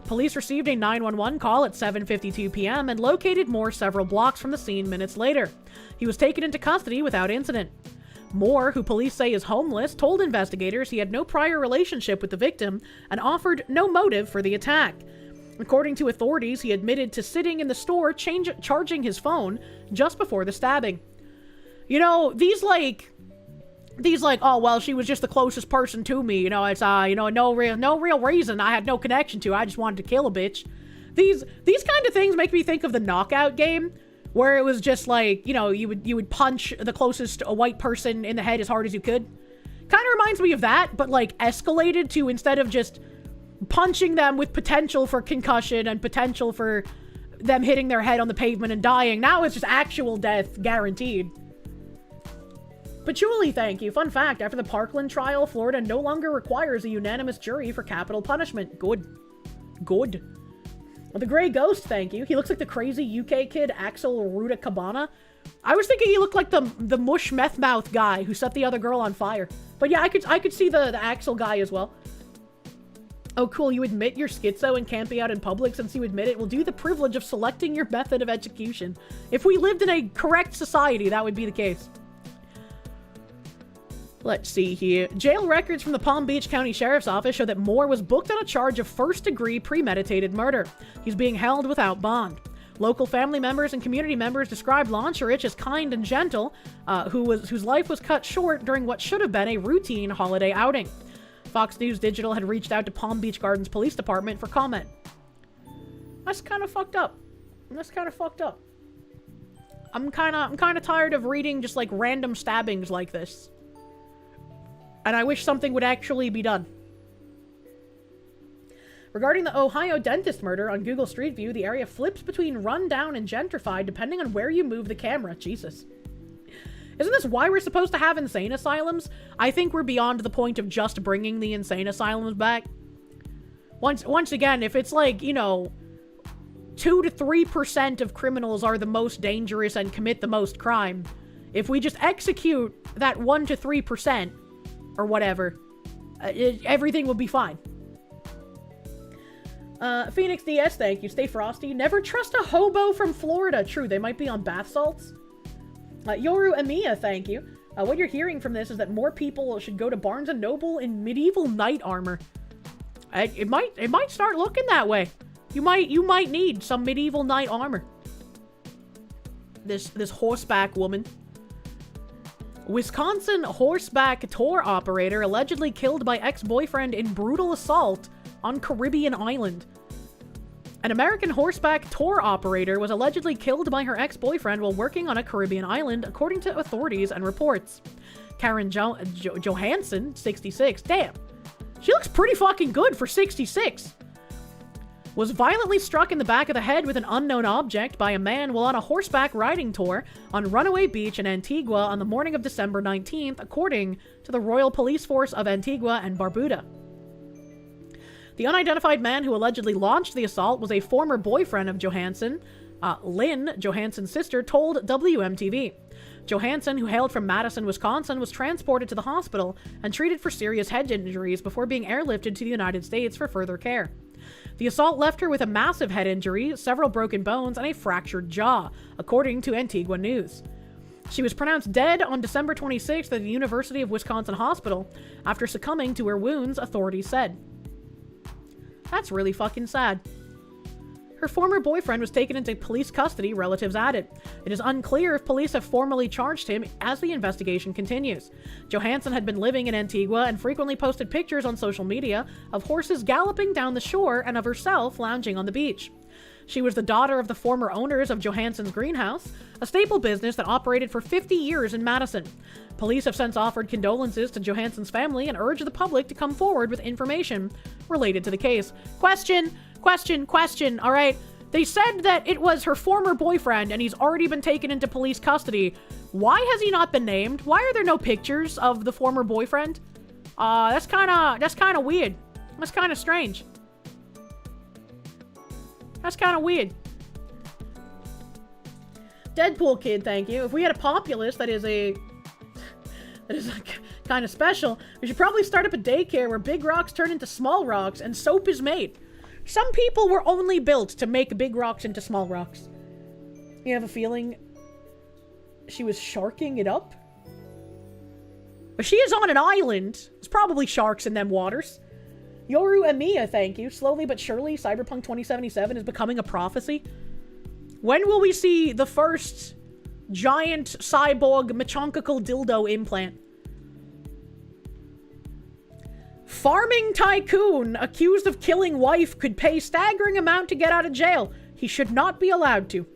Police received a 911 call at 7:52 p.m. and located Moore several blocks from the scene minutes later. He was taken into custody without incident. Moore, who police say is homeless, told investigators he had no prior relationship with the victim and offered no motive for the attack. According to authorities, he admitted to sitting in the store charging his phone just before the stabbing. You know, these like, oh, well, she was just the closest person to me. You know, it's, no real reason. I had no connection to her. I just wanted to kill a bitch. These kind of things make me think of the Knockout game, where it was just like, you know, you would punch the closest white person in the head as hard as you could. Kind of reminds me of that, but like escalated to, instead of just punching them with potential for concussion and potential for them hitting their head on the pavement and dying. Now it's just actual death guaranteed. Patchouli, thank you. Fun fact, after the Parkland trial, Florida no longer requires a unanimous jury for capital punishment. Good. Good. The Grey Ghost, thank you. He looks like the crazy UK kid Axel Rudacabana. I was thinking he looked like the mush meth mouth guy who set the other girl on fire. But yeah, I could see the Axel guy as well. Oh, cool, you admit you're schizo and can't be out in public. Since you admit it, will do the privilege of selecting your method of execution. If we lived in a correct society, that would be the case. Let's see here. Jail records from the Palm Beach County Sheriff's Office show that Moore was booked on a charge of first-degree premeditated murder. He's being held without bond. Local family members and community members described Loncherich as kind and gentle, whose life was cut short during what should have been a routine holiday outing. Fox News Digital had reached out to Palm Beach Gardens Police Department for comment. That's kind of fucked up. I'm kind of tired of reading just like random stabbings like this. And I wish something would actually be done. Regarding the Ohio dentist murder on Google Street View, the area flips between run down and gentrified depending on where you move the camera. Jesus. Isn't this why we're supposed to have insane asylums? I think we're beyond the point of just bringing the insane asylums back. Once again, if it's like, you know, 2 to 3% of criminals are the most dangerous and commit the most crime, if we just execute that 1 to 3% or whatever, everything will be fine. Phoenix DS, thank you. Stay frosty. Never trust a hobo from Florida. True, they might be on bath salts. Yoru Amiya, thank you. What you're hearing from this is that more people should go to Barnes & Noble in medieval knight armor. It might start looking that way. You might need some medieval knight armor. This horseback woman. Wisconsin horseback tour operator allegedly killed by ex-boyfriend in brutal assault on Caribbean island. An American horseback tour operator was allegedly killed by her ex-boyfriend while working on a Caribbean island, according to authorities and reports. Karen Johansson, 66, damn, she looks pretty fucking good for 66, was violently struck in the back of the head with an unknown object by a man while on a horseback riding tour on Runaway Beach in Antigua on the morning of December 19th, according to the Royal Police Force of Antigua and Barbuda. The unidentified man who allegedly launched the assault was a former boyfriend of Johansson. Lynn, Johansson's sister, told WMTV. Johansson, who hailed from Madison, Wisconsin, was transported to the hospital and treated for serious head injuries before being airlifted to the United States for further care. The assault left her with a massive head injury, several broken bones, and a fractured jaw, according to Antigua News. She was pronounced dead on December 26th at the University of Wisconsin Hospital after succumbing to her wounds, authorities said. That's really fucking sad. Her former boyfriend was taken into police custody, relatives added. It is unclear if police have formally charged him as the investigation continues. Johansson had been living in Antigua and frequently posted pictures on social media of horses galloping down the shore and of herself lounging on the beach. She was the daughter of the former owners of Johansson's Greenhouse, a staple business that operated for 50 years in Madison. Police have since offered condolences to Johansson's family and urged the public to come forward with information related to the case. Question. All right. They said that it was her former boyfriend and he's already been taken into police custody. Why has he not been named? Why are there no pictures of the former boyfriend? That's kind of weird. That's kind of strange. That's kind of weird. Deadpool kid, thank you. If we had a populace that is like kind of special, we should probably start up a daycare where big rocks turn into small rocks and soap is made. Some people were only built to make big rocks into small rocks. You have a feeling she was sharking it up? But she is on an island. There's probably sharks in them waters. Yoru Emiya, thank you. Slowly but surely, Cyberpunk 2077 is becoming a prophecy. When will we see the first giant cyborg mechanical dildo implant? Farming tycoon accused of killing wife could pay staggering amount to get out of jail. He should not be allowed to.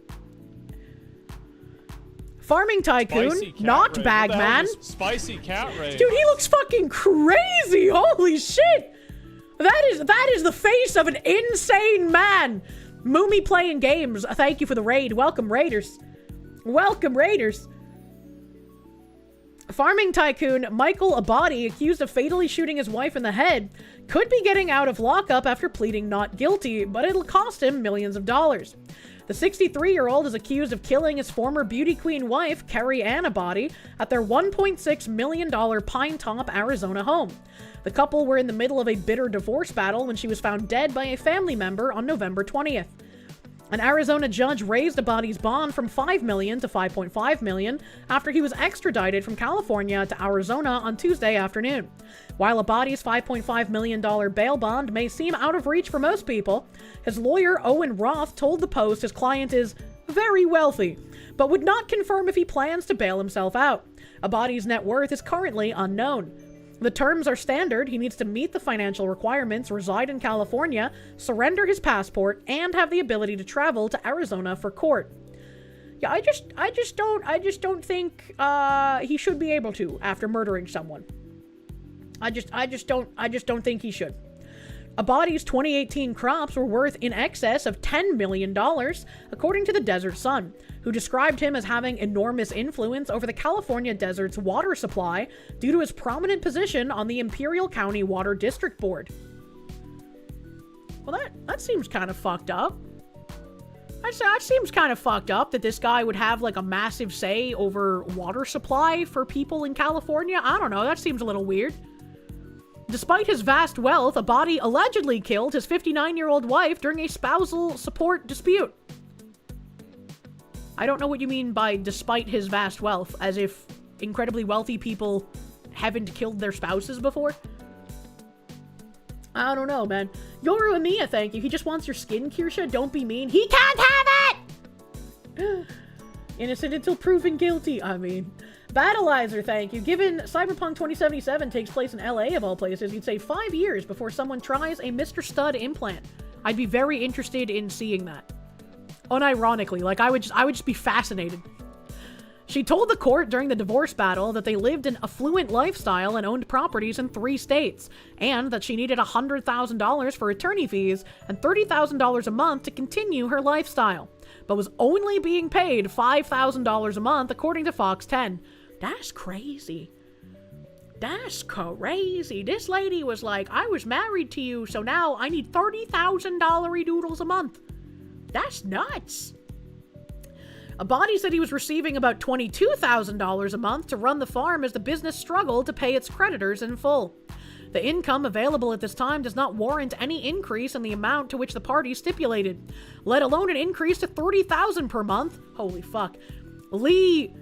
Farming tycoon, not bagman. Spicy cat raid. Dude, he looks fucking crazy. Holy shit. That is the face of an insane man. Moomy playing games. Thank you for the raid. Welcome, Raiders. Welcome, Raiders. Farming tycoon Michael Abadi, accused of fatally shooting his wife in the head, could be getting out of lockup after pleading not guilty, but it'll cost him millions of dollars. The 63-year-old is accused of killing his former beauty queen wife, Carrie Ann Abadi, at their $1.6 million Pine Top, Arizona home. The couple were in the middle of a bitter divorce battle when she was found dead by a family member on November 20th. An Arizona judge raised Abadi's bond from $5 million to $5.5 million after he was extradited from California to Arizona on Tuesday afternoon. While Abadi's $5.5 million bail bond may seem out of reach for most people, his lawyer Owen Roth told the Post his client is very wealthy, but would not confirm if he plans to bail himself out. Abadi's net worth is currently unknown. The terms are standard. He needs to meet the financial requirements, reside in California, surrender his passport, and have the ability to travel to Arizona for court. Yeah, I just don't think he should be able to after murdering someone. I just don't think he should. Abadi's 2018 crops were worth in excess of $10 million, according to the Desert Sun, who described him as having enormous influence over the California desert's water supply due to his prominent position on the Imperial County Water District Board. Well, that seems kind of fucked up. That seems kind of fucked up that this guy would have like a massive say over water supply for people in California. I don't know, that seems a little weird. Despite his vast wealth, Abadi allegedly killed his 59-year-old wife during a spousal support dispute. I don't know what you mean by despite his vast wealth, as if incredibly wealthy people haven't killed their spouses before? I don't know, man. Yoru Emiya, thank you. He just wants your skin, Kirsche. Don't be mean. He can't have it! Innocent until proven guilty. I mean... Battleizer, thank you. Given Cyberpunk 2077 takes place in LA of all places, you'd say 5 years before someone tries a Mr. Stud implant. I'd be very interested in seeing that. Unironically, like I would just be fascinated. She told the court during the divorce battle that they lived an affluent lifestyle and owned properties in 3 states, and that she needed $100,000 for attorney fees and $30,000 a month to continue her lifestyle, but was only being paid $5,000 a month according to Fox 10. That's crazy. That's crazy. This lady was like, I was married to you, so now I need $30,000 doodles a month. That's nuts. Abadi said he was receiving about $22,000 a month to run the farm as the business struggled to pay its creditors in full. The income available at this time does not warrant any increase in the amount to which the parties stipulated, let alone an increase to $30,000 per month. Holy fuck. Lee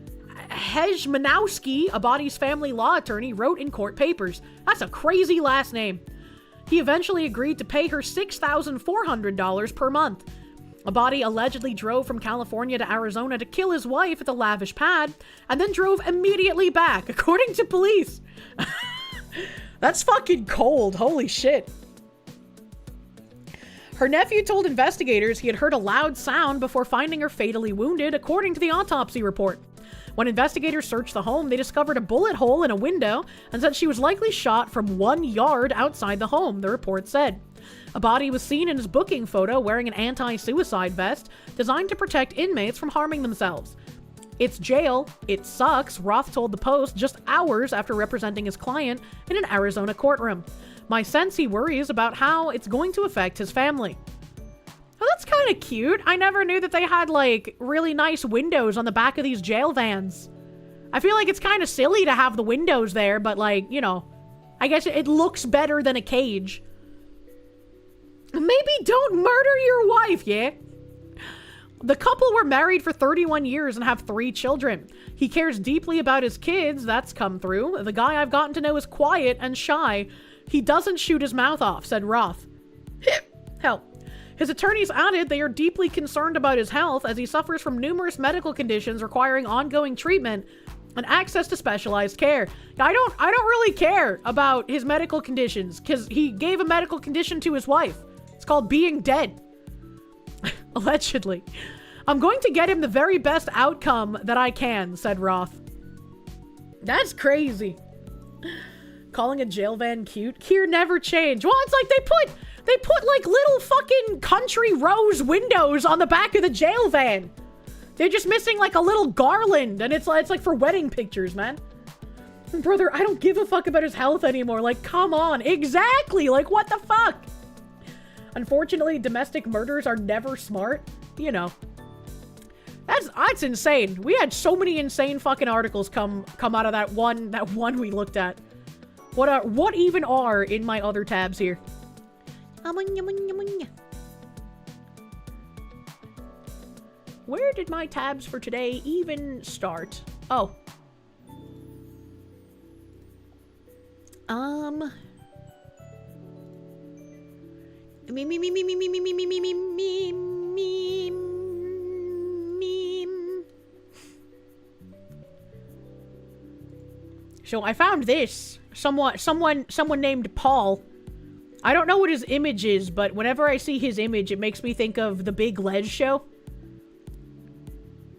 Hejmanowski, Abadi's family law attorney, wrote in court papers. That's a crazy last name. He eventually agreed to pay her $6,400 per month. Abadi allegedly drove from California to Arizona to kill his wife at the lavish pad, and then drove immediately back, according to police. That's fucking cold. Holy shit. Her nephew told investigators he had heard a loud sound before finding her fatally wounded, according to the autopsy report. When investigators searched the home, they discovered a bullet hole in a window and said she was likely shot from 1 yard outside the home, the report said. Abadi was seen in his booking photo wearing an anti-suicide vest designed to protect inmates from harming themselves. It's jail. It sucks, Roth told the Post just hours after representing his client in an Arizona courtroom. My sense he worries about how it's going to affect his family. Oh, that's kind of cute. I never knew that they had, like, really nice windows on the back of these jail vans. I feel like it's kind of silly to have the windows there, but, like, you know, I guess it looks better than a cage. Maybe don't murder your wife, yeah? The couple were married for 31 years and have 3 children. He cares deeply about his kids, that's come through. The guy I've gotten to know is quiet and shy. He doesn't shoot his mouth off, said Roth. Hell. His attorneys added they are deeply concerned about his health as he suffers from numerous medical conditions requiring ongoing treatment and access to specialized care. I don't really care about his medical conditions because he gave a medical condition to his wife. It's called being dead. Allegedly. I'm going to get him the very best outcome that I can, said Roth. That's crazy. Calling a jail van cute? Kier never changed. Well, it's like they put like little fucking country rose windows on the back of the jail van. They're just missing like a little garland, and it's like for wedding pictures, man. Brother, I don't give a fuck about his health anymore. Like, come on. Exactly. Like, what the fuck? Unfortunately, domestic murders are never smart. You know. That's insane. We had so many insane fucking articles come out of that one we looked at. What even are in my other tabs here? Where did my tabs for today even start? Oh. So I found this. Someone named Paul. I don't know what his image is, but whenever I see his image, it makes me think of the Big Les show.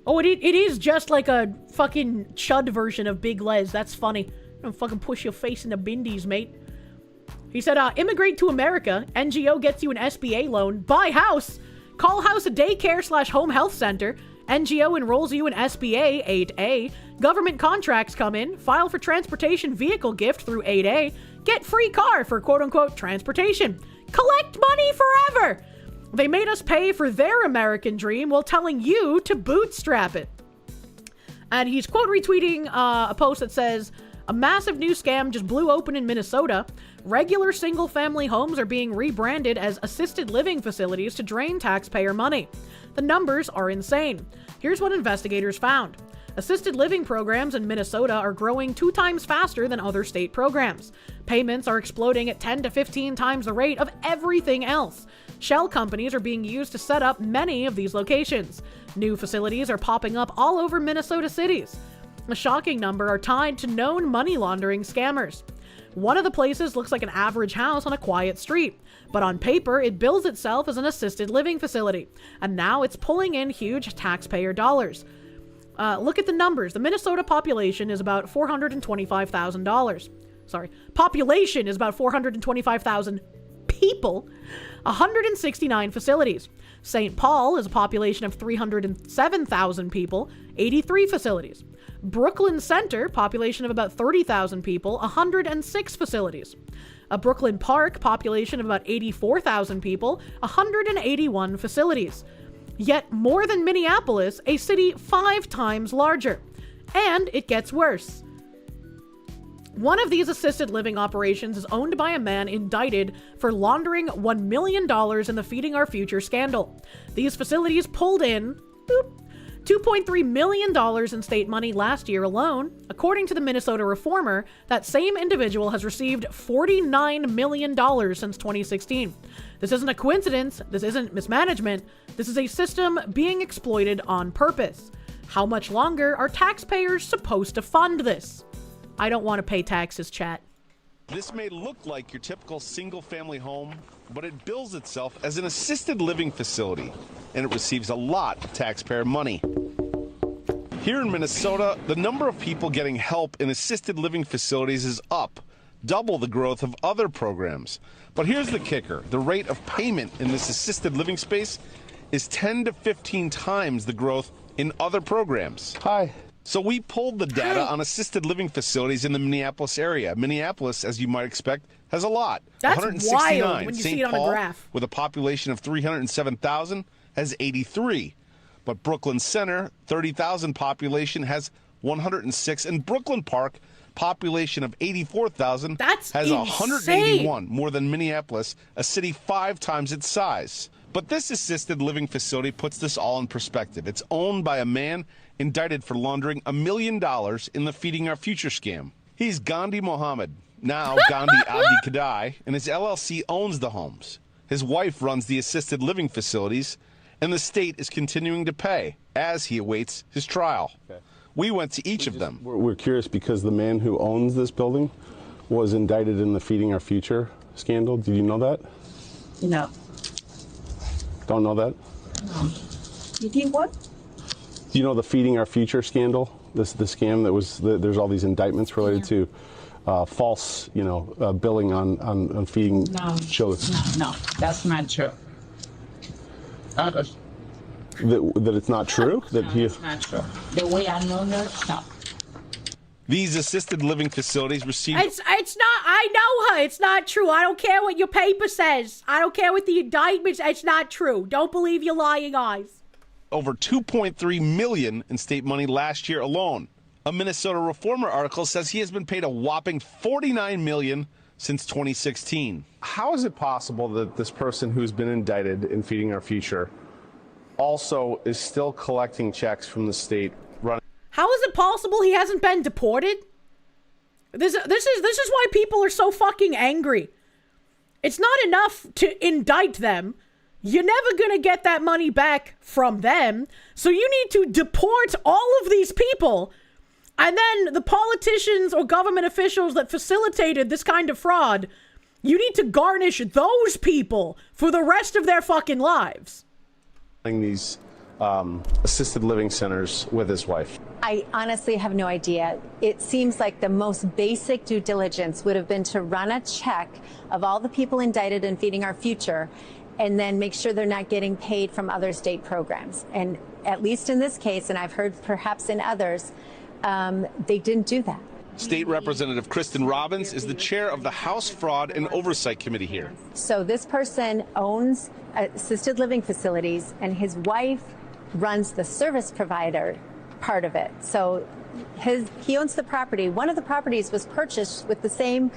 Oh, it is just like a fucking chud version of Big Les. That's funny. Don't fucking push your face into bindies, mate. He said, immigrate to America. NGO gets you an SBA loan. Buy house. Call house a daycare / home health center. NGO enrolls you in SBA 8A. Government contracts come in. File for transportation vehicle gift through 8A. Get free car for quote-unquote transportation. Collect money forever. They made us pay for their American dream while telling you to bootstrap it. And he's quote retweeting a post that says, a massive new scam just blew open in Minnesota. Regular single-family homes are being rebranded as assisted living facilities to drain taxpayer money. The numbers are insane. Here's what investigators found. Assisted living programs in Minnesota are growing 2 times faster than other state programs. Payments are exploding at 10 to 15 times the rate of everything else. Shell companies are being used to set up many of these locations. New facilities are popping up all over Minnesota cities. A shocking number are tied to known money laundering scammers. One of the places looks like an average house on a quiet street, but on paper it bills itself as an assisted living facility, and now it's pulling in huge taxpayer dollars. Look at the numbers. The Minnesota population is about $425,000. Sorry, population is about 425,000 people. 169 facilities. St. Paul is a population of 307,000 people, 83 facilities. Brooklyn Center, population of about 30,000 people, 106 facilities. A Brooklyn Park, population of about 84,000 people, 181 facilities. Yet more than Minneapolis, a city 5 times larger. And it gets worse. One of these assisted living operations is owned by a man indicted for laundering $1 million in the Feeding Our Future scandal. These facilities pulled in $2.3 million in state money last year alone. According to the Minnesota Reformer, that same individual has received $49 million since 2016. This isn't a coincidence. This isn't mismanagement. This is a system being exploited on purpose. How much longer are taxpayers supposed to fund this? I don't want to pay taxes, chat. This may look like your typical single-family home, but it bills itself as an assisted living facility, and it receives a lot of taxpayer money. Here in Minnesota, the number of people getting help in assisted living facilities is up, double the growth of other programs. But here's the kicker. The rate of payment in this assisted living space is 10 to 15 times the growth in other programs. Hi. So we pulled the data on assisted living facilities in the Minneapolis area. Minneapolis, as you might expect, has a lot. That's 169. wild when you see it on Paul, a graph. with a population of 307,000, has 83. But Brooklyn Center, 30,000 population, has 106. And Brooklyn Park, population of 84,000, has insane. 181, more than Minneapolis, a city 5 times its size. But this assisted living facility puts this all in perspective. It's owned by a man indicted for laundering $1 million in the Feeding Our Future scam. He's Gandhi Mohammed, now Gandhi Abdi Kadai, and his LLC owns the homes. His wife runs the assisted living facilities, and the state is continuing to pay as he awaits his trial. Okay. We went to each of them. We're curious because the man who owns this building was indicted in the Feeding Our Future scandal. Did you know that? No. Don't know that? No. You think what? Do you know the Feeding Our Future scandal? The scam that was, there's all these indictments related to false, billing on feeding children. No, that's not true. That it's not true? It's not true. The way I know that, no. These assisted living facilities receive... It's not, I know her. It's not true. I don't care what your paper says. I don't care what the indictments. It's not true. Don't believe your lying eyes. Over $2.3 million in state money last year alone. A Minnesota Reformer article says he has been paid a whopping $49 million since 2016. How is it possible that this person who's been indicted in Feeding Our Future also is still collecting checks from the state running? How is it possible he hasn't been deported? This is why people are so fucking angry. It's not enough to indict them. You're never gonna get that money back from them. So you need to deport all of these people. And then the politicians or government officials that facilitated this kind of fraud, you need to garnish those people for the rest of their fucking lives. These assisted living centers with his wife. I honestly have no idea. It seems like the most basic due diligence would have been to run a check of all the people indicted in Feeding Our Future and then make sure they're not getting paid from other state programs. And at least in this case, and I've heard perhaps in others, they didn't do that. State Representative Kristen Robbins is the chair of the House Fraud and Oversight Committee here. So this person owns assisted living facilities, and his wife runs the service provider part of it. So he owns the property. One of the properties was purchased with the same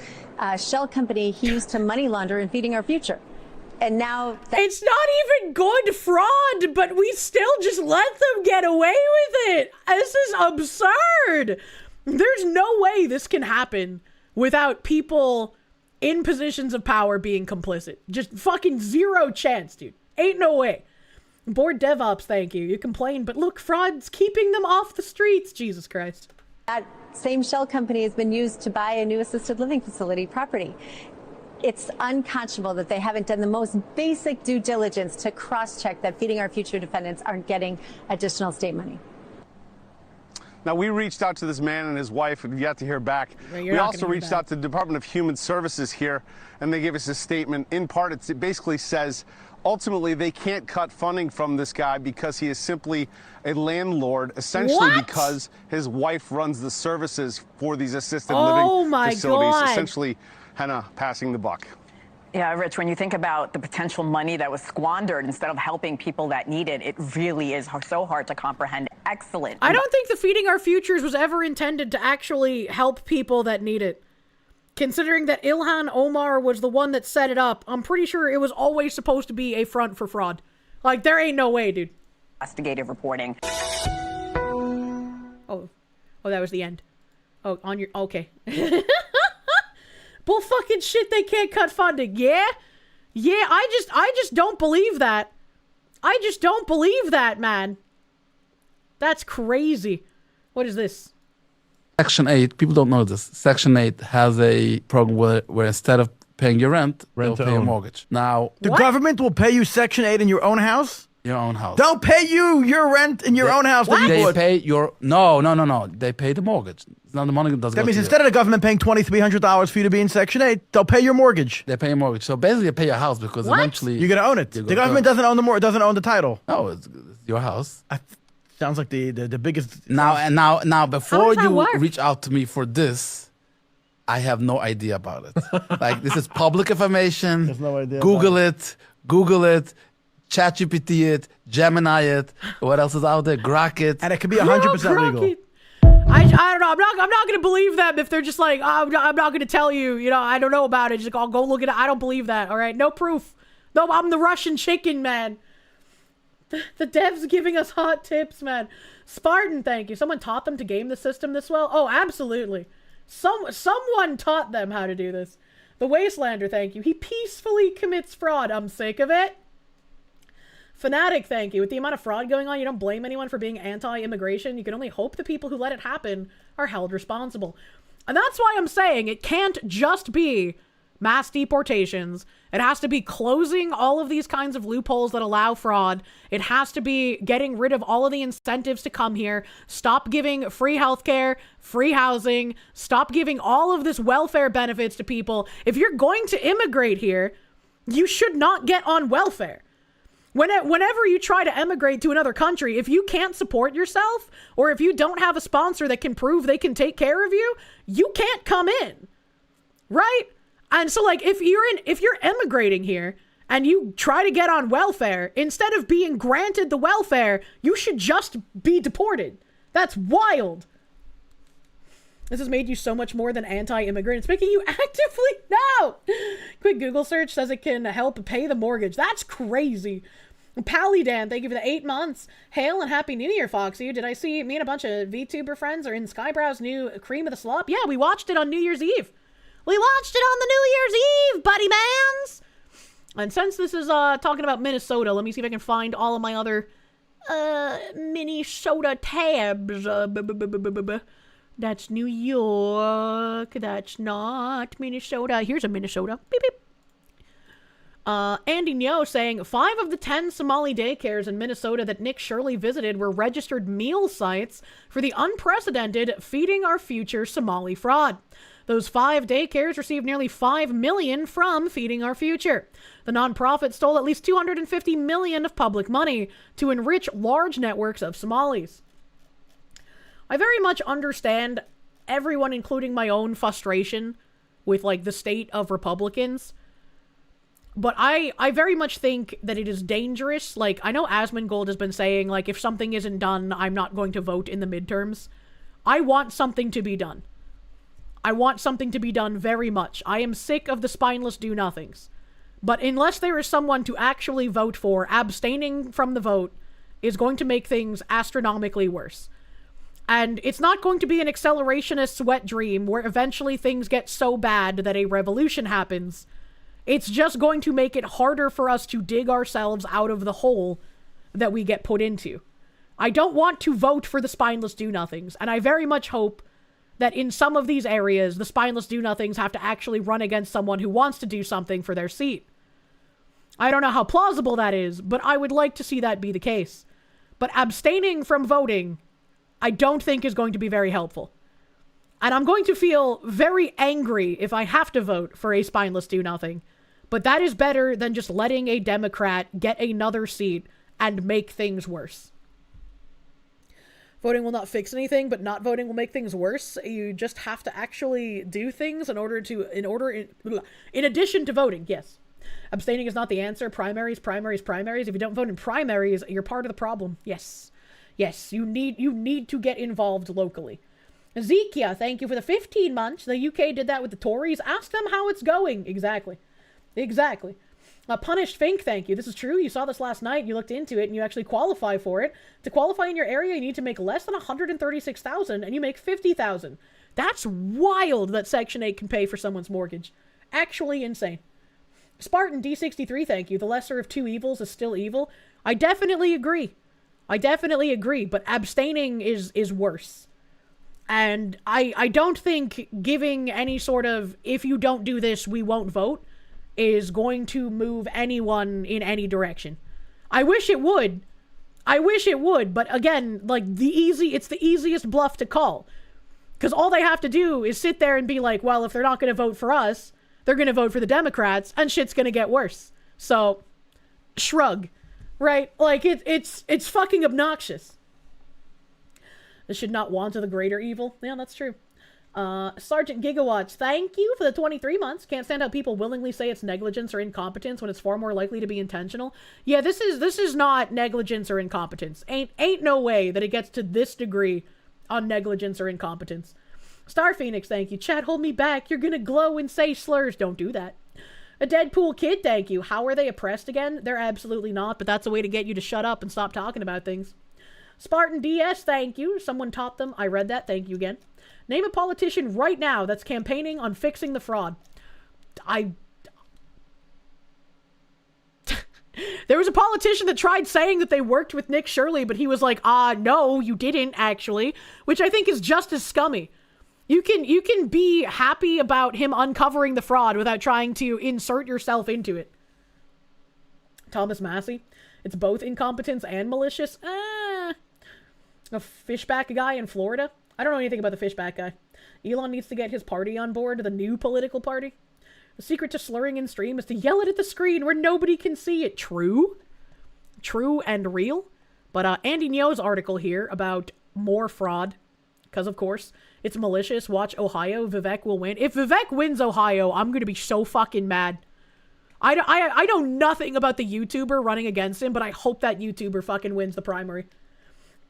shell company he used to money launder in Feeding Our Future. And now it's not even good fraud, but we still just let them get away with it. This is absurd. There's no way this can happen without people in positions of power being complicit. Just fucking zero chance, dude. Ain't no way. Board DevOps, thank you. You complain, but look, fraud's keeping them off the streets. Jesus Christ. That same shell company has been used to buy a new assisted living facility property. It's unconscionable that they haven't done the most basic due diligence to cross-check that Feeding Our Future defendants aren't getting additional state money. Now, we reached out to this man and his wife and yet to hear back. We also reached out to the Department of Human Services here, and they gave us a statement. In part, it basically says, ultimately, they can't cut funding from this guy because he is simply a landlord, essentially because his wife runs the services for these assisted living facilities, essentially kind of passing the buck. Yeah, Rich, when you think about the potential money that was squandered instead of helping people that need it, it really is so hard to comprehend. Excellent. I don't think the Feeding Our Futures was ever intended to actually help people that need it. Considering that Ilhan Omar was the one that set it up, I'm pretty sure it was always supposed to be a front for fraud. Like, there ain't no way, dude. Investigative reporting. Oh, that was the end. Oh, on your... Okay. Bull fucking shit, they can't cut funding. Yeah, I just don't believe that. I just don't believe that, man. That's crazy. What is this? Section 8, people don't know this. Section 8 has a program where instead of paying your rent they'll pay your mortgage. Now, the government will pay you Section 8 in your own house? Your own house. They'll pay you your rent in your own house. That you bought. Pay your... No. They pay the mortgage. It's not the money that doesn't That means instead of the government paying $2,300 for you to be in Section 8, they'll pay your mortgage. They pay your mortgage. So basically, they pay your house because eventually... You're going to own it. The government doesn't own the title. No, it's your house. Sounds like the biggest. Now, before does that you work? reach out to me for this, I have no idea about it. Like, this is public information. There's no idea. Google it, ChatGPT it, Gemini it. What else is out there? Grok it. And it could be 100% legal. I don't know. I'm not gonna believe them if they're just like, I'm not gonna tell you. You know, I don't know about it. Just like, I'll go look at it. I don't believe that. All right, no proof. No, I'm the Russian chicken, man. The devs giving us hot tips, man. Spartan, thank you. Someone taught them to game the system this well? Oh, absolutely. Someone taught them how to do this. The Wastelander, thank you. He peacefully commits fraud. I'm sick of it. Fanatic, thank you. With the amount of fraud going on, you don't blame anyone for being anti-immigration. You can only hope the people who let it happen are held responsible. And that's why I'm saying it can't just be mass deportations. It has to be closing all of these kinds of loopholes that allow fraud. It has to be getting rid of all of the incentives to come here. Stop giving free healthcare, free housing. Stop giving all of this welfare benefits to people. If you're going to immigrate here, you should not get on welfare. Whenever you try to emigrate to another country, if you can't support yourself, or if you don't have a sponsor that can prove they can take care of you, you can't come in, right? And so, like, if you're emigrating here and you try to get on welfare, instead of being granted the welfare, you should just be deported. That's wild. This has made you so much more than anti-immigrant. It's making you actively no. Quick Google search says it can help pay the mortgage. That's crazy. Pallydan, thank you for the 8 months. Hail and Happy New Year, Foxy. Did I see me and a bunch of VTuber friends are in Skybrow's new Cream of the Slop? Yeah, we watched it on New Year's Eve. We watched it on the New Year's Eve, buddy mans. And since this is talking about Minnesota, let me see if I can find all of my other Minnesota tabs. That's New York. That's not Minnesota. Here's a Minnesota. Beep, beep. Andy Nyo saying 5 of the 10 Somali daycares in Minnesota that Nick Shirley visited were registered meal sites for the unprecedented Feeding Our Future Somali fraud. Those 5 daycares received nearly $5 million from Feeding Our Future. The nonprofit stole at least $250 million of public money to enrich large networks of Somalis. I very much understand everyone, including my own frustration with, like, the state of Republicans. But I very much think that it is dangerous. Like, I know Asmongold has been saying, like, if something isn't done, I'm not going to vote in the midterms. I want something to be done. I want something to be done very much. I am sick of the spineless do-nothings. But unless there is someone to actually vote for, abstaining from the vote is going to make things astronomically worse. And it's not going to be an accelerationist wet dream where eventually things get so bad that a revolution happens. It's just going to make it harder for us to dig ourselves out of the hole that we get put into. I don't want to vote for the spineless do-nothings, and I very much hope that in some of these areas, the spineless do-nothings have to actually run against someone who wants to do something for their seat. I don't know how plausible that is, but I would like to see that be the case. But abstaining from voting, I don't think is going to be very helpful. And I'm going to feel very angry if I have to vote for a spineless do-nothing. But that is better than just letting a Democrat get another seat and make things worse. Voting will not fix anything, but not voting will make things worse. You just have to actually do things in addition to voting, yes. Abstaining is not the answer. Primaries. If you don't vote in primaries, you're part of the problem. Yes. Yes, you need to get involved locally. Zekia, thank you for the 15 months. The UK did that with the Tories. Ask them how it's going. Exactly. Punished Fink, thank you. This is true. You saw this last night. You looked into it and you actually qualify for it. To qualify in your area, you need to make less than $136,000 and you make $50,000. That's wild that Section 8 can pay for someone's mortgage. Actually insane. Spartan D63, thank you. The lesser of two evils is still evil. I definitely agree, but abstaining is worse. And I don't think giving any sort of, if you don't do this, we won't vote, is going to move anyone in any direction. I wish it would, but again, like, it's the easiest bluff to call. Because all they have to do is sit there and be like, well, if they're not going to vote for us, they're going to vote for the Democrats, and shit's going to get worse. So, shrug, right? Like, it's fucking obnoxious. This should not want to the greater evil. Yeah, that's true. Sergeant Gigawatts, thank you for the 23 months. Can't stand how people willingly say it's negligence or incompetence when it's far more likely to be intentional. Yeah, this is not negligence or incompetence. Ain't no way that it gets to this degree on negligence or incompetence. Star Phoenix, thank you. Chat, hold me back. You're gonna glow and say slurs. Don't do that. A Deadpool Kid, thank you. How are they oppressed again? They're absolutely not, but that's a way to get you to shut up and stop talking about things. Spartan DS, thank you. Someone taught them. I read that. Thank you again. Name a politician right now that's campaigning on fixing the fraud. There was a politician that tried saying that they worked with Nick Shirley, but he was like, no, you didn't actually, which I think is just as scummy. You can be happy about him uncovering the fraud without trying to insert yourself into it. Thomas Massey. It's both incompetence and malicious. A fishback guy in Florida. I don't know anything about the fishback guy. Elon needs to get his party on board, the new political party. The secret to slurring in stream is to yell it at the screen where nobody can see it. True. True and real. But Andy Nyo's article here about more fraud. Because, of course, it's malicious. Watch Ohio. Vivek will win. If Vivek wins Ohio, I'm going to be so fucking mad. I know nothing about the YouTuber running against him, but I hope that YouTuber fucking wins the primary.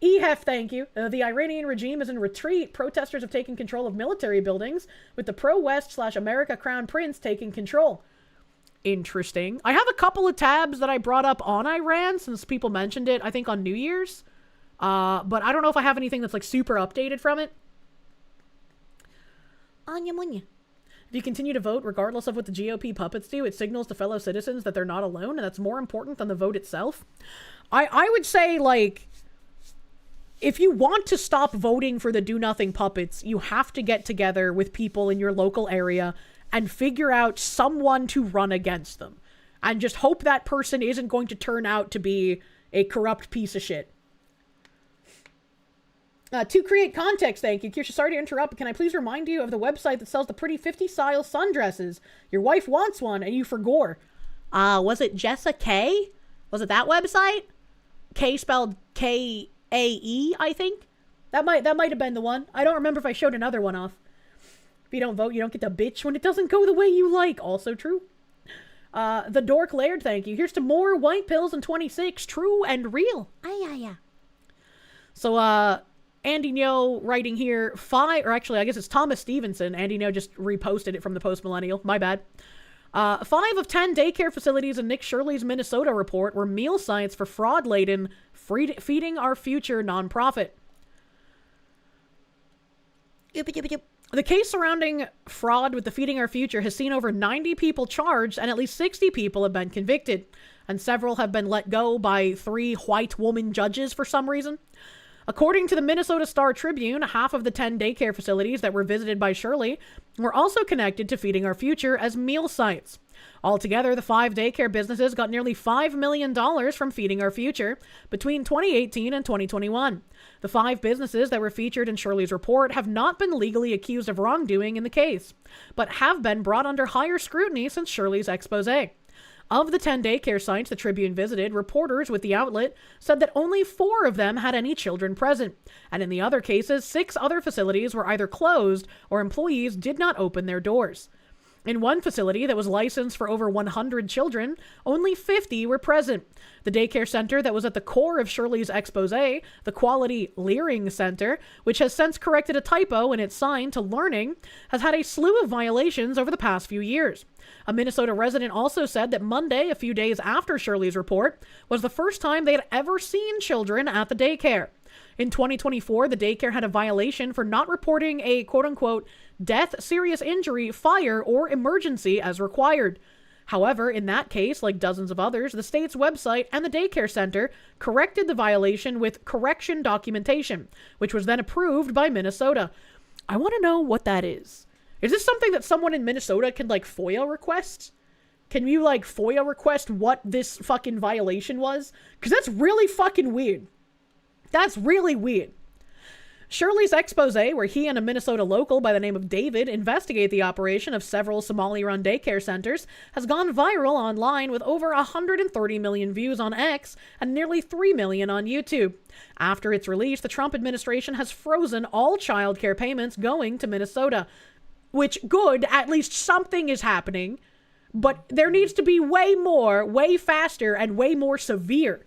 EHEF, thank you. The Iranian regime is in retreat. Protesters have taken control of military buildings, with the pro-West/America Crown Prince taking control. Interesting. I have a couple of tabs that I brought up on Iran, since people mentioned it, I think, on New Year's. But I don't know if I have anything that's, like, super updated from it. Anya munya. If you continue to vote, regardless of what the GOP puppets do, it signals to fellow citizens that they're not alone, and that's more important than the vote itself. I would say, like, if you want to stop voting for the do-nothing puppets, you have to get together with people in your local area and figure out someone to run against them. And just hope that person isn't going to turn out to be a corrupt piece of shit. To create context, thank you. Kirsche, sorry to interrupt, but can I please remind you of the website that sells the pretty 50-style sundresses? Your wife wants one, and you forgore. Was it Jessa K? Was it that website? K spelled K-A-E, I think? That might have been the one. I don't remember if I showed another one off. If you don't vote, you don't get to bitch when it doesn't go the way you like. Also true. The Dork Laird, thank you. Here's to more white pills in 26. True and real. Yeah. So, Andy Nyo writing here, or actually, I guess it's Thomas Stevenson. Andy Nyo just reposted it from the Post-Millennial. My bad. 5 of 10 daycare facilities in Nick Shirley's Minnesota report were meal sites for fraud-laden Feeding Our Future nonprofit. The case surrounding fraud with the Feeding Our Future has seen over 90 people charged and at least 60 people have been convicted. And several have been let go by 3 white woman judges for some reason. According to the Minnesota Star Tribune, half of the 10 daycare facilities that were visited by Shirley were also connected to Feeding Our Future as meal sites. Altogether, the 5 daycare businesses got nearly $5 million from Feeding Our Future between 2018 and 2021. The 5 businesses that were featured in Shirley's report have not been legally accused of wrongdoing in the case, but have been brought under higher scrutiny since Shirley's expose. Of the 10 daycare sites the Tribune visited, reporters with the outlet said that only 4 of them had any children present. And in the other cases, 6 other facilities were either closed or employees did not open their doors. In one facility that was licensed for over 100 children, only 50 were present. The daycare center that was at the core of Shirley's expose, the Quality Leering Center, which has since corrected a typo in its sign to Learning, has had a slew of violations over the past few years. A Minnesota resident also said that Monday, a few days after Shirley's report, was the first time they had ever seen children at the daycare. In 2024, the daycare had a violation for not reporting a quote-unquote death, serious injury, fire, or emergency as required. However, in that case, like dozens of others, the state's website and the daycare center corrected the violation with correction documentation, which was then approved by Minnesota. I want to know what that is. Is this something that someone in Minnesota can, like, FOIA request? Can you, like, FOIA request what this fucking violation was? Because that's really fucking weird. That's really weird. Shirley's expose, where he and a Minnesota local by the name of David investigate the operation of several Somali-run daycare centers, has gone viral online with over 130 million views on X and nearly 3 million on YouTube. After its release, the Trump administration has frozen all childcare payments going to Minnesota. Which, good, at least something is happening, but there needs to be way more, way faster, and way more severe.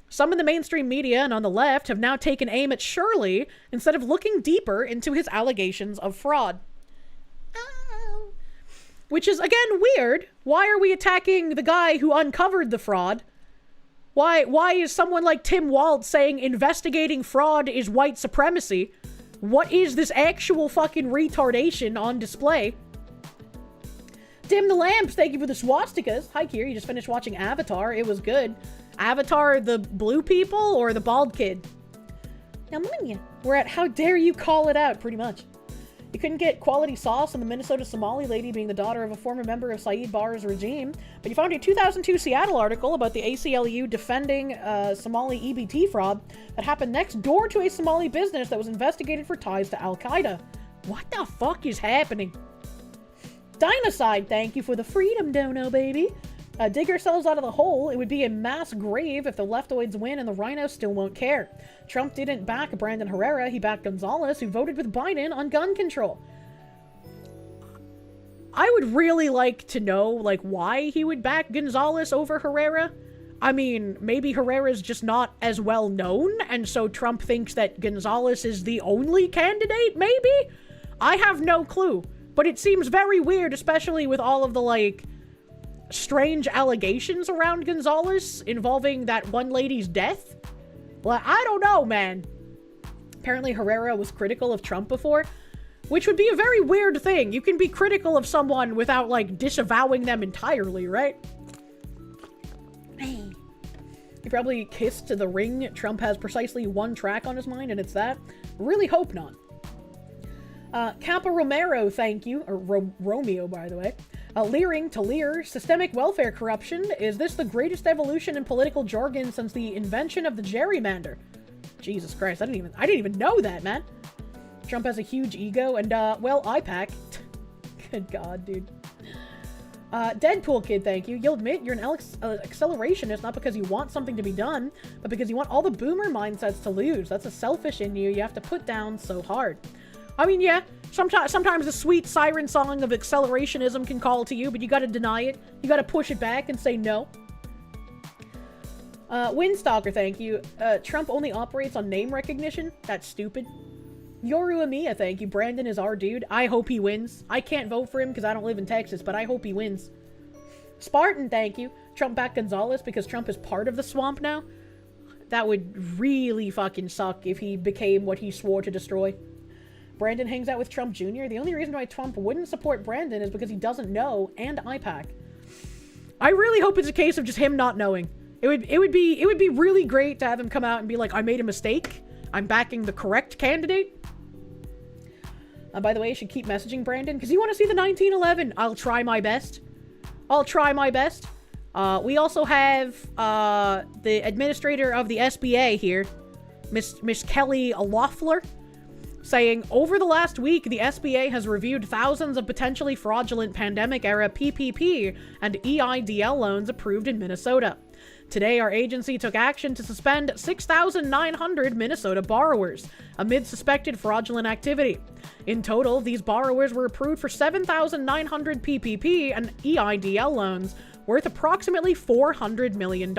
Some in the mainstream media and on the left have now taken aim at Shirley instead of looking deeper into his allegations of fraud. Oh. Which is, again, weird. Why are we attacking the guy who uncovered the fraud? Why is someone like Tim Walz saying investigating fraud is white supremacy? What is this actual fucking retardation on display? Dim the Lamps, thank you for the swastikas. Hi, Kier, you just finished watching Avatar. It was good. Avatar, the blue people, or the bald kid? We're at how dare you call it out, pretty much. You couldn't get quality sauce on the Minnesota Somali lady being the daughter of a former member of Saeed Barr's regime, but you found a 2002 Seattle article about the ACLU defending Somali EBT fraud that happened next door to a Somali business that was investigated for ties to Al-Qaeda. What the fuck is happening? Dinocide, thank you for the freedom dono, baby. Dig ourselves out of the hole. It would be a mass grave if the leftoids win and the rhinos still won't care. Trump didn't back Brandon Herrera. He backed Gonzalez, who voted with Biden on gun control. I would really like to know, like, why he would back Gonzalez over Herrera. I mean, maybe Herrera's just not as well known, and so Trump thinks that Gonzalez is the only candidate, maybe? I have no clue. But it seems very weird, especially with all of the, like, strange allegations around Gonzalez involving that one lady's death. Well, I don't know, man. Apparently Herrera was critical of Trump before, which would be a very weird thing. You can be critical of someone without, like, disavowing them entirely, right? He probably kissed the ring. Trump has precisely one track on his mind, and it's that. Really hope not. Kappa Romero, thank you. Or Romeo, by the way. Leering to Lear, systemic welfare corruption. Is this the greatest evolution in political jargon since the invention of the gerrymander? Jesus Christ, I didn't even know that, man. Trump has a huge ego, and, well, IPAC. Good God, dude. Deadpool Kid, thank you. You'll admit you're an accelerationist not because you want something to be done, but because you want all the boomer mindsets to lose. That's a selfish in you have to put down so hard. I mean, yeah, sometimes a sweet siren song of accelerationism can call to you, but you gotta deny it. You gotta push it back and say no. Windstalker, thank you. Trump only operates on name recognition? That's stupid. Yoru Amiya, thank you. Brandon is our dude. I hope he wins. I can't vote for him because I don't live in Texas, but I hope he wins. Spartan, thank you. Trump backed Gonzalez because Trump is part of the swamp now? That would really fucking suck if he became what he swore to destroy. Brandon hangs out with Trump Jr. The only reason why Trump wouldn't support Brandon is because he doesn't know, and IPAC. I really hope it's a case of just him not knowing. It would be really great to have him come out and be like, I made a mistake. I'm backing the correct candidate. By the way, you should keep messaging Brandon, because you want to see the 1911. I'll try my best. I'll try my best. We also have the administrator of the SBA here, Miss Kelly Loeffler, saying, over the last week, the SBA has reviewed thousands of potentially fraudulent pandemic-era PPP and EIDL loans approved in Minnesota. Today, our agency took action to suspend 6,900 Minnesota borrowers amid suspected fraudulent activity. In total, these borrowers were approved for 7,900 PPP and EIDL loans worth approximately $400 million.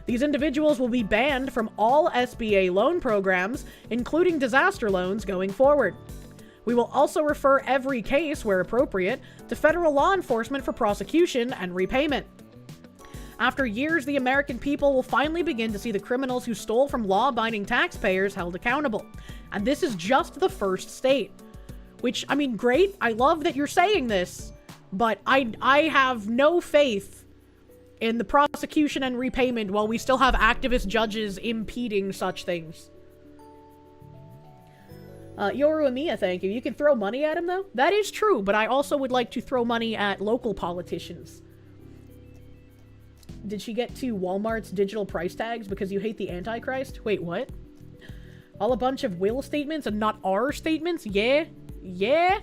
These individuals will be banned from all SBA loan programs, including disaster loans, going forward. We will also refer every case, where appropriate, to federal law enforcement for prosecution and repayment. After years, the American people will finally begin to see the criminals who stole from law-abiding taxpayers held accountable. And this is just the first state. Which, I mean, great. I love that you're saying this, but I have no faith in the prosecution and repayment while we still have activist judges impeding such things. Yoru Amiya, thank you. You can throw money at him, though? That is true, but I also would like to throw money at local politicians. Did she get to Walmart's digital price tags because you hate the Antichrist? Wait, what? All a bunch of will statements and not our statements? Yeah? Yeah?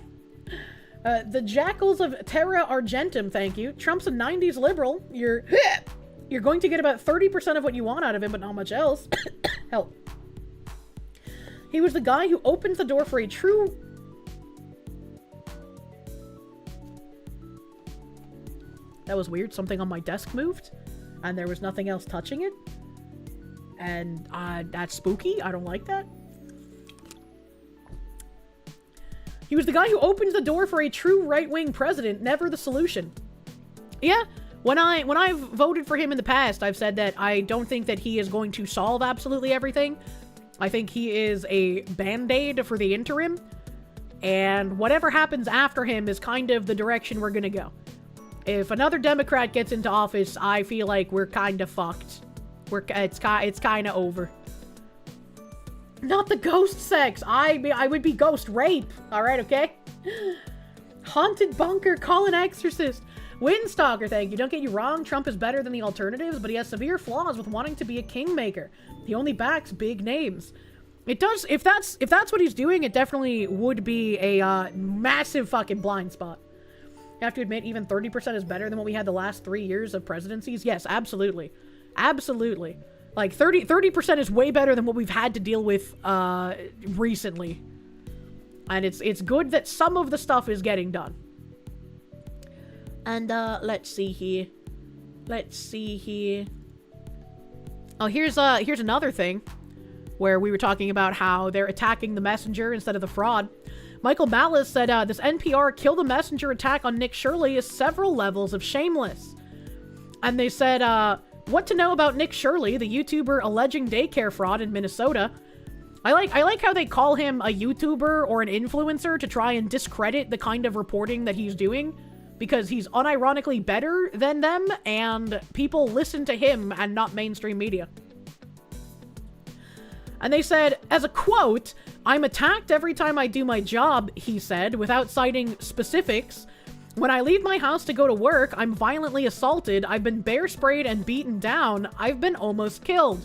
The Jackals of Terra Argentum, thank you. Trump's a 90s liberal. You're going to get about 30% of what you want out of him, but not much else. Help. He was the guy who opened the door for a true... That was weird. Something on my desk moved, and there was nothing else touching it. And that's spooky. I don't like that. He was the guy who opened the door for a true right-wing president, never the solution. Yeah, when I've voted for him in the past, I've said that I don't think that he is going to solve absolutely everything. I think he is a band-aid for the interim, and whatever happens after him is kind of the direction we're gonna go. If another Democrat gets into office, I feel like we're kind of fucked. It's kind of over. Not the ghost sex. I would be ghost rape. All right, okay? Haunted bunker. Call an exorcist. Windstalker, thank you. Don't get you wrong. Trump is better than the alternatives, but he has severe flaws with wanting to be a kingmaker. He only backs big names. It does. If that's what he's doing, it definitely would be a massive fucking blind spot. You have to admit, even 30% is better than what we had the last 3 years of presidencies. Yes, absolutely. Absolutely. Like, 30% is way better than what we've had to deal with recently. And it's good that some of the stuff is getting done. And, let's see here. Oh, here's another thing where we were talking about how they're attacking the messenger instead of the fraud. Michael Malice said, this NPR kill the messenger attack on Nick Shirley is several levels of shameless. And they said, what to know about Nick Shirley, the YouTuber alleging daycare fraud in Minnesota. I like how they call him a YouTuber or an influencer to try and discredit the kind of reporting that he's doing, because he's unironically better than them, and people listen to him and not mainstream media. And they said, as a quote, "I'm attacked every time I do my job," he said, without citing specifics. "When I leave my house to go to work, I'm violently assaulted. I've been bear sprayed and beaten down. I've been almost killed."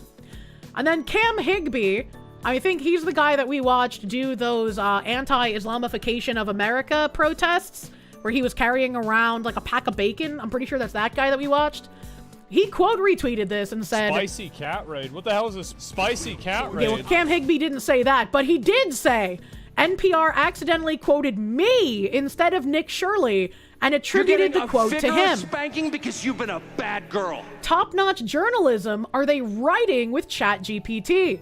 And then Cam Higbee, I think he's the guy that we watched do those anti-Islamification of America protests, where he was carrying around like a pack of bacon. I'm pretty sure that's that guy that we watched. He quote retweeted this and said, "Spicy cat raid. What the hell is this spicy cat raid?" Yeah, well, Cam Higbee didn't say that, but he did say, NPR accidentally quoted me instead of Nick Shirley and attributed the quote to him. Spanking because you've been a bad girl. Top-notch journalism. Are they writing with ChatGPT?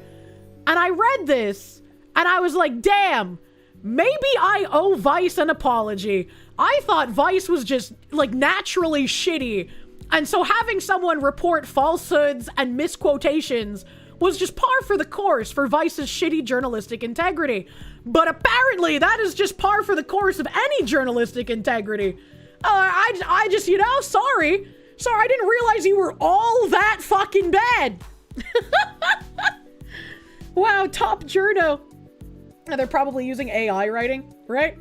And I read this and I was like, damn, maybe I owe Vice an apology. I thought Vice was just like naturally shitty. And so having someone report falsehoods and misquotations was just par for the course for Vice's shitty journalistic integrity. But apparently that is just par for the course of any journalistic integrity. I just, sorry, I didn't realize you were all that fucking bad. Wow, top journo. And they're probably using AI writing, right?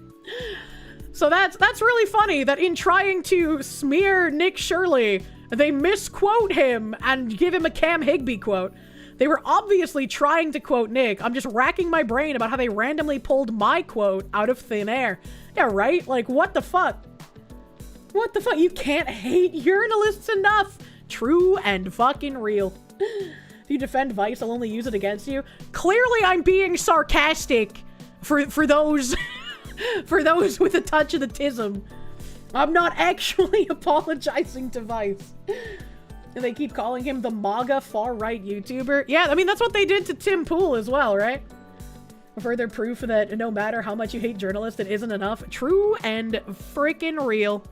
So that's really funny that in trying to smear Nick Shirley, they misquote him and give him a Cam Higbee quote. They were obviously trying to quote Nick. I'm just racking my brain about how they randomly pulled my quote out of thin air. Yeah, right? Like, what the fuck? What the fuck? You can't hate journalists enough. True and fucking real. If you defend Vice, I'll only use it against you. Clearly, I'm being sarcastic for those... for those with a touch of the tism. I'm not actually apologizing to Vice. And they keep calling him the MAGA far-right YouTuber. Yeah, I mean, that's what they did to Tim Pool as well, right? Further proof that no matter how much you hate journalists, it isn't enough. True and freaking real.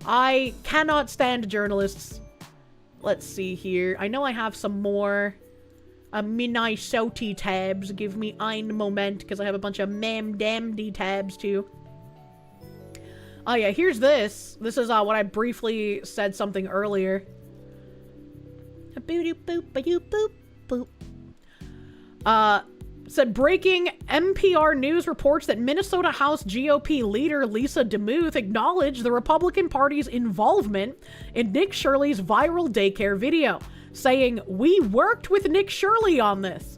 I cannot stand journalists. Let's see here. I know I have some more Minnesota tabs. Give me ein moment, because I have a bunch of damnedy tabs too. Oh yeah, here's this. This is what I briefly said something earlier. Said breaking NPR News reports that Minnesota House GOP leader Lisa DeMuth acknowledged the Republican Party's involvement in Nick Shirley's viral daycare video, saying, "We worked with Nick Shirley on this."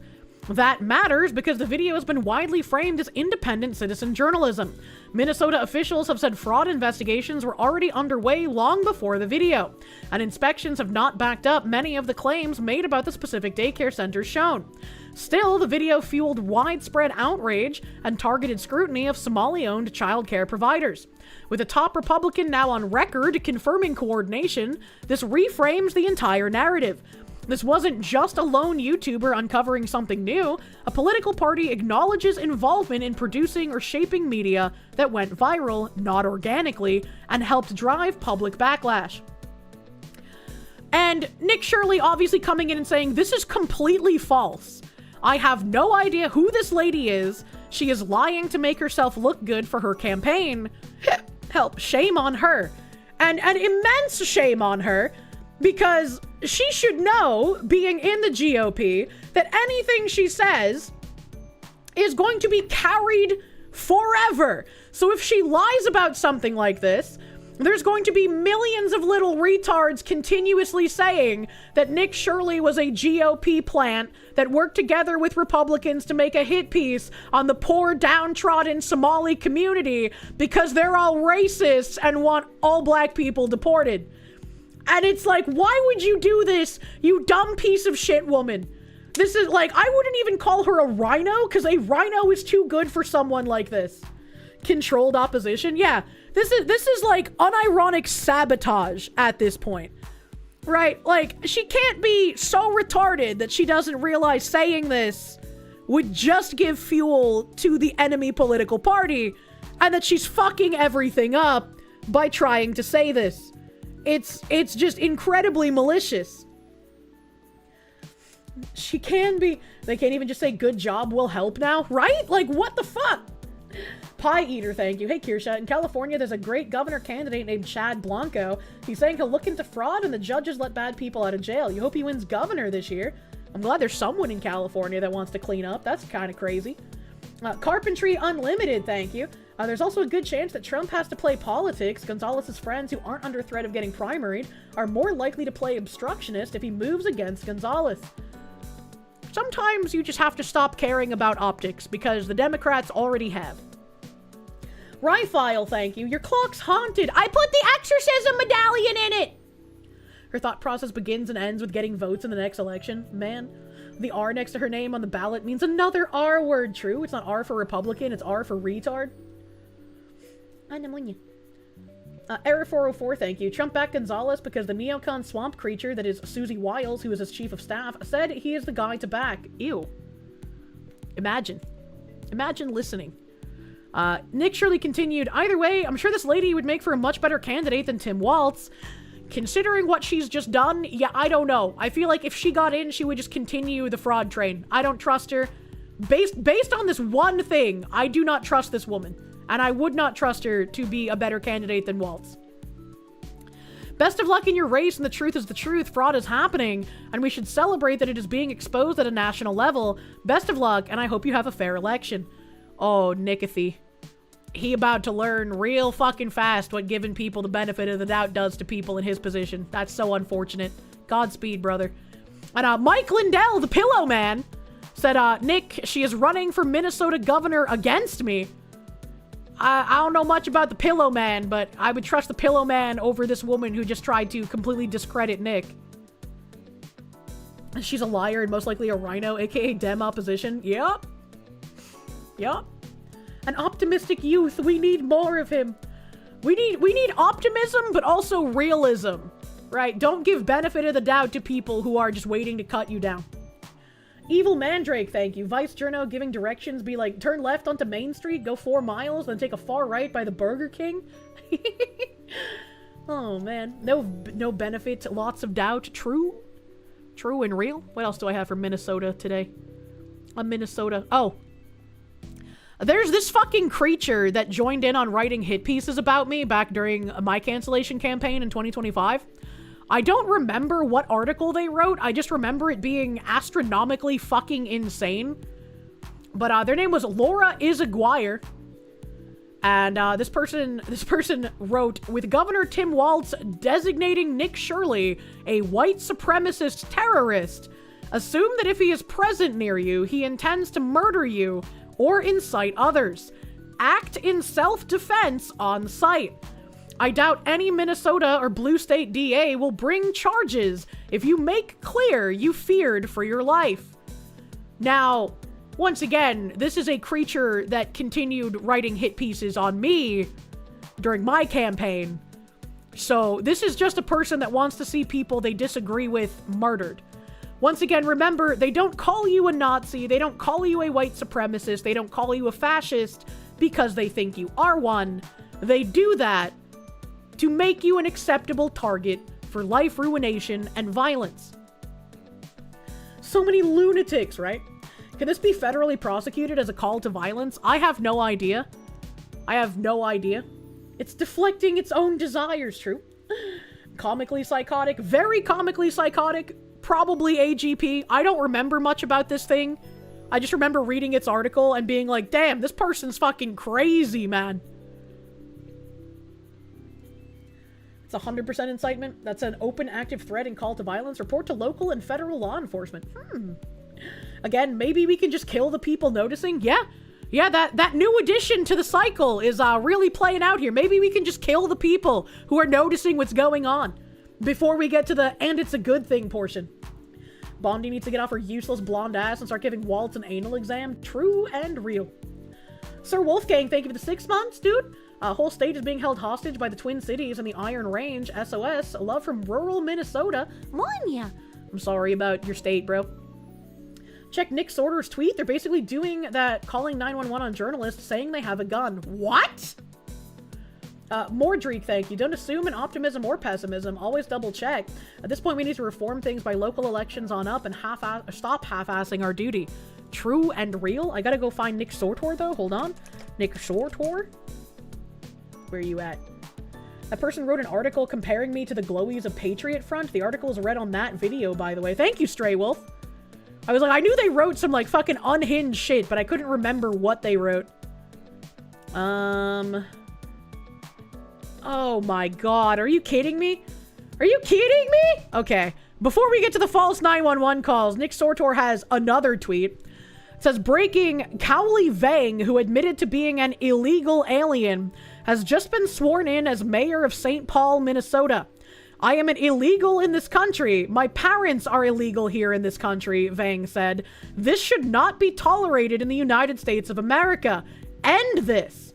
That matters because the video has been widely framed as independent citizen journalism. Minnesota officials have said fraud investigations were already underway long before the video, and inspections have not backed up many of the claims made about the specific daycare centers shown. Still, the video fueled widespread outrage and targeted scrutiny of Somali-owned childcare providers. With a top Republican now on record confirming coordination, this reframes the entire narrative. This wasn't just a lone YouTuber uncovering something new. A political party acknowledges involvement in producing or shaping media that went viral, not organically, and helped drive public backlash. And Nick Shirley obviously coming in and saying, this is completely false. I have no idea who this lady is. She is lying to make herself look good for her campaign. Help, shame on her. And an immense shame on her, because she should know, being in the GOP, that anything she says is going to be carried forever. So if she lies about something like this, there's going to be millions of little retards continuously saying that Nick Shirley was a GOP plant that worked together with Republicans to make a hit piece on the poor, downtrodden Somali community because they're all racists and want all black people deported. And it's like, why would you do this, you dumb piece of shit woman? This is like, I wouldn't even call her a rhino, because a rhino is too good for someone like this. Controlled opposition? Yeah, this is like unironic sabotage at this point. Right? Like, she can't be so retarded that she doesn't realize saying this would just give fuel to the enemy political party, and that she's fucking everything up by trying to say this. It's just incredibly malicious. She can be. They can't even just say good job will help now, right? Like, what the fuck? Pie Eater, thank you. Hey, Kirsche, in California, there's a great governor candidate named Chad Blanco. He's saying he'll look into fraud and the judges let bad people out of jail. You hope he wins governor this year. I'm glad there's someone in California that wants to clean up. That's kind of crazy. Carpentry Unlimited, thank you. There's also a good chance that Trump has to play politics. Gonzalez's friends who aren't under threat of getting primaried are more likely to play obstructionist if he moves against Gonzalez. Sometimes you just have to stop caring about optics because the Democrats already have. Rifile, thank you. Your clock's haunted. I put the exorcism medallion in it! Her thought process begins and ends with getting votes in the next election. Man, the R next to her name on the ballot means another R word. True, it's not R for Republican, it's R for retard. Error 404, thank you. Trump backed Gonzalez because the neocon swamp creature that is Susie Wiles, who is his chief of staff, said he is the guy to back. Ew. Imagine listening. Nick Shirley continued, either way, I'm sure this lady would make for a much better candidate than Tim Walz. Considering what she's just done, yeah, I don't know. I feel like if she got in, she would just continue the fraud train. I don't trust her. Based on this one thing, I do not trust this woman. And I would not trust her to be a better candidate than Walz. Best of luck in your race, and the truth is the truth. Fraud is happening, and we should celebrate that it is being exposed at a national level. Best of luck, and I hope you have a fair election. Oh, Nickathy. He about to learn real fucking fast what giving people the benefit of the doubt does to people in his position. That's so unfortunate. Godspeed, brother. And Mike Lindell, the Pillow Man, said, Nick, she is running for Minnesota governor against me. I don't know much about the Pillow Man, but I would trust the Pillow Man over this woman who just tried to completely discredit Nick. She's a liar and most likely a rhino, aka Dem opposition. Yup. An optimistic youth. We need more of him. We need optimism, but also realism. Right? Don't give benefit of the doubt to people who are just waiting to cut you down. Evil Mandrake, thank you. Vice Journo giving directions, be like, turn left onto Main Street, go 4 miles, then take a far right by the Burger King. Oh, man. No benefit, lots of doubt. True and real. What else do I have for Minnesota today? Minnesota. Oh. There's this fucking creature that joined in on writing hit pieces about me back during my cancellation campaign in 2025. I don't remember what article they wrote. I just remember it being astronomically fucking insane. But their name was Laura Izaguirre. And this person wrote, with Governor Tim Walz designating Nick Shirley a white supremacist terrorist Assume that if he is present near you, he intends to murder you or incite others. Act in self-defense on site. I doubt any Minnesota or blue state DA will bring charges if you make clear you feared for your life. Now, once again, this is a creature that continued writing hit pieces on me during my campaign. So this is just a person that wants to see people they disagree with murdered. Once again, remember, they don't call you a Nazi, they don't call you a white supremacist, they don't call you a fascist because they think you are one. They do that to make you an acceptable target for life ruination and violence. So many lunatics, right? Can this be federally prosecuted as a call to violence? I have no idea. I have no idea. It's deflecting its own desires, true. Comically psychotic, very comically psychotic, probably AGP. I don't remember much about this thing. I just remember reading its article and being like, damn, this person's fucking crazy, man. It's 100% incitement. That's an open active threat and call to violence. Report to local and federal law enforcement. Again, maybe we can just kill the people noticing. Yeah, that new addition to the cycle is really playing out here. Maybe we can just kill the people who are noticing what's going on before we get to the and it's a good thing portion. Bondi needs to get off her useless blonde ass and start giving Walt an anal exam. True and real. Sir Wolfgang, thank you for the 6 months, dude. Whole state is being held hostage by the Twin Cities and the Iron Range. SOS. Love from rural Minnesota. Monya. I'm sorry about your state, bro. Check Nick Sorter's tweet. They're basically doing that, calling 911 on journalists, saying they have a gun. What? Mordreek, thank you. Don't assume an optimism or pessimism. Always double check. At this point, we need to reform things by local elections on up and stop half-assing our duty. True and real. I gotta go find Nick Sortor, though. Hold on. Nick Sortor? Where are you at? That person wrote an article comparing me to the glowies of Patriot Front. The article is read on that video, by the way. Thank you, Stray Wolf. I was like, I knew they wrote some, like, fucking unhinged shit, but I couldn't remember what they wrote. Oh my god, are you kidding me? Are you kidding me? Okay, before we get to the false 911 calls, Nick Sortor has another tweet. It says, breaking, Cowley Vang, who admitted to being an illegal alien, has just been sworn in as mayor of St. Paul, Minnesota. I am an illegal in this country. My parents are illegal here in this country, Vang said. This should not be tolerated in the United States of America. End this.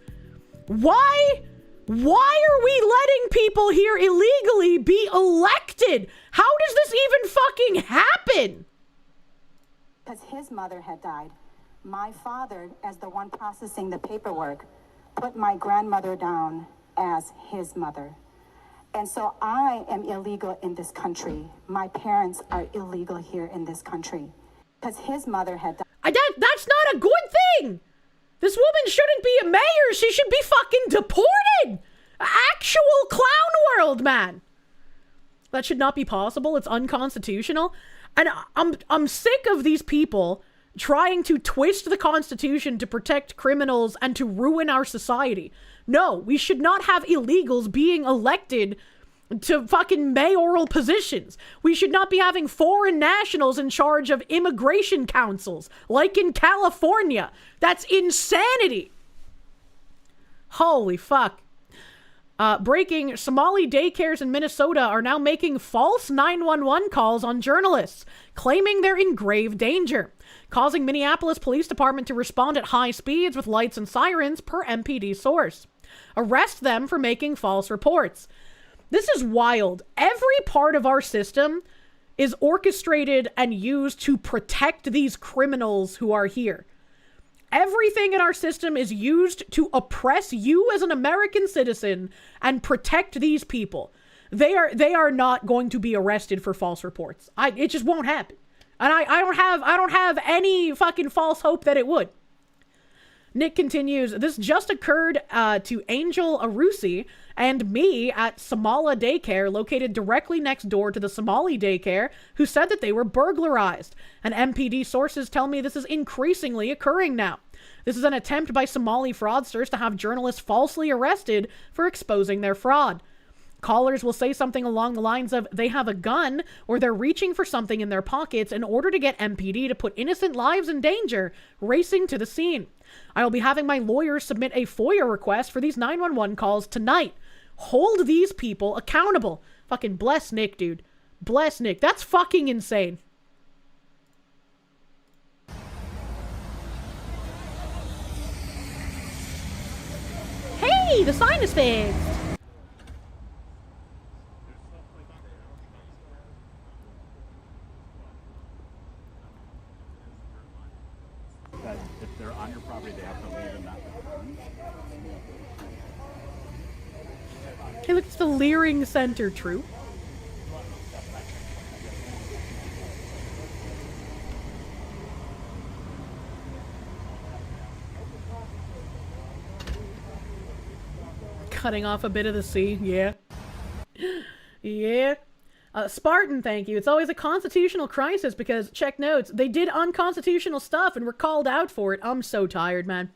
Why are we letting people here illegally be elected? How does this even fucking happen? Because his mother had died. My father, as the one processing the paperwork, put my grandmother down as his mother. And so I am illegal in this country. My parents are illegal here in this country. Because his mother had died. That's not a good thing! This woman shouldn't be a mayor. She should be fucking deported. Actual clown world, man. That should not be possible. It's unconstitutional. And I'm sick of these people trying to twist the Constitution to protect criminals and to ruin our society. No, we should not have illegals being elected to fucking mayoral positions. We should not be having foreign nationals in charge of immigration councils, like in California. That's insanity. Holy fuck. Breaking, Somali daycares in Minnesota are now making false 911 calls on journalists, claiming they're in grave danger, causing Minneapolis Police Department to respond at high speeds with lights and sirens, per MPD source. Arrest them for making false reports. This is wild. Every part of our system is orchestrated and used to protect these criminals who are here. Everything in our system is used to oppress you as an American citizen and protect these people. They are not going to be arrested for false reports. It just won't happen. And I don't have any fucking false hope that it would. Nick continues, this just occurred to Angel Arusi and me at Somala Daycare, located directly next door to the Somali daycare, who said that they were burglarized. And MPD sources tell me this is increasingly occurring now. This is an attempt by Somali fraudsters to have journalists falsely arrested for exposing their fraud. Callers will say something along the lines of they have a gun or they're reaching for something in their pockets in order to get MPD to put innocent lives in danger, racing to the scene. I will be having my lawyers submit a FOIA request for these 911 calls tonight. Hold these people accountable. Fucking bless Nick, dude. Bless Nick. That's fucking insane. Hey, the sign is fixed. That if they're on your property, they have to leave and not. Hey, look, it's the Leering Center, true. Cutting off a bit of the sea, yeah. Yeah. Spartan, thank you. It's always a constitutional crisis because, check notes, they did unconstitutional stuff and were called out for it. I'm so tired, man.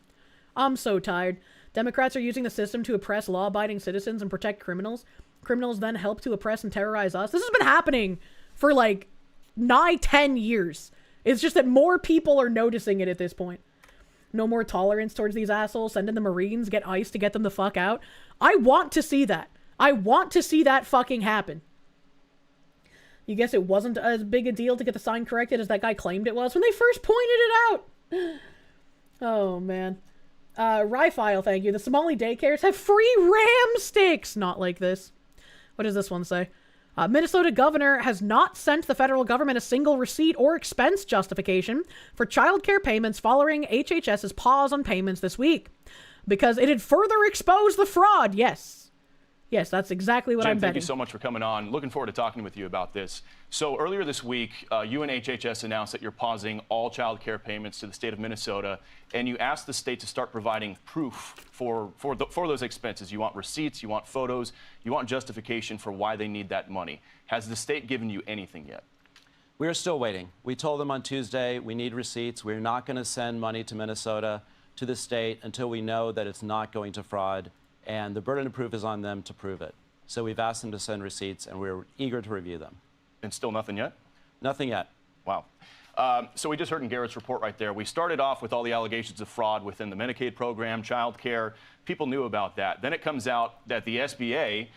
I'm so tired. Democrats are using the system to oppress law-abiding citizens and protect criminals. Criminals then help to oppress and terrorize us. This has been happening for like 9-10 years. It's just that more people are noticing it at this point. No more tolerance towards these assholes. Send in the Marines, get ICE to get them the fuck out. I want to see that. I want to see that fucking happen. You guess it wasn't as big a deal to get the sign corrected as that guy claimed it was when they first pointed it out. Oh, man. Ryfile, thank you. The Somali daycares have free RAM sticks. Not like this. What does this one say? Minnesota governor has not sent the federal government a single receipt or expense justification for childcare payments following HHS's pause on payments this week because it had further exposed the fraud. Yes. Yes, that's exactly what Jim, I'm betting. Thank you so much for coming on. Looking forward to talking with you about this. So earlier this week, you and HHS announced that you're pausing all child care payments to the state of Minnesota, and you asked the state to start providing proof for those expenses. You want receipts, you want photos, you want justification for why they need that money. Has the state given you anything yet? We are still waiting. We told them on Tuesday we need receipts. We're not going to send money to Minnesota, to the state, until we know that it's not going to fraud. And the burden of proof is on them to prove it. So we've asked them to send receipts, and we're eager to review them. And still nothing yet? Nothing yet. Wow. So we just heard in Garrett's report right there, we started off with all the allegations of fraud within the Medicaid program, child care. People knew about that. Then it comes out that the SBA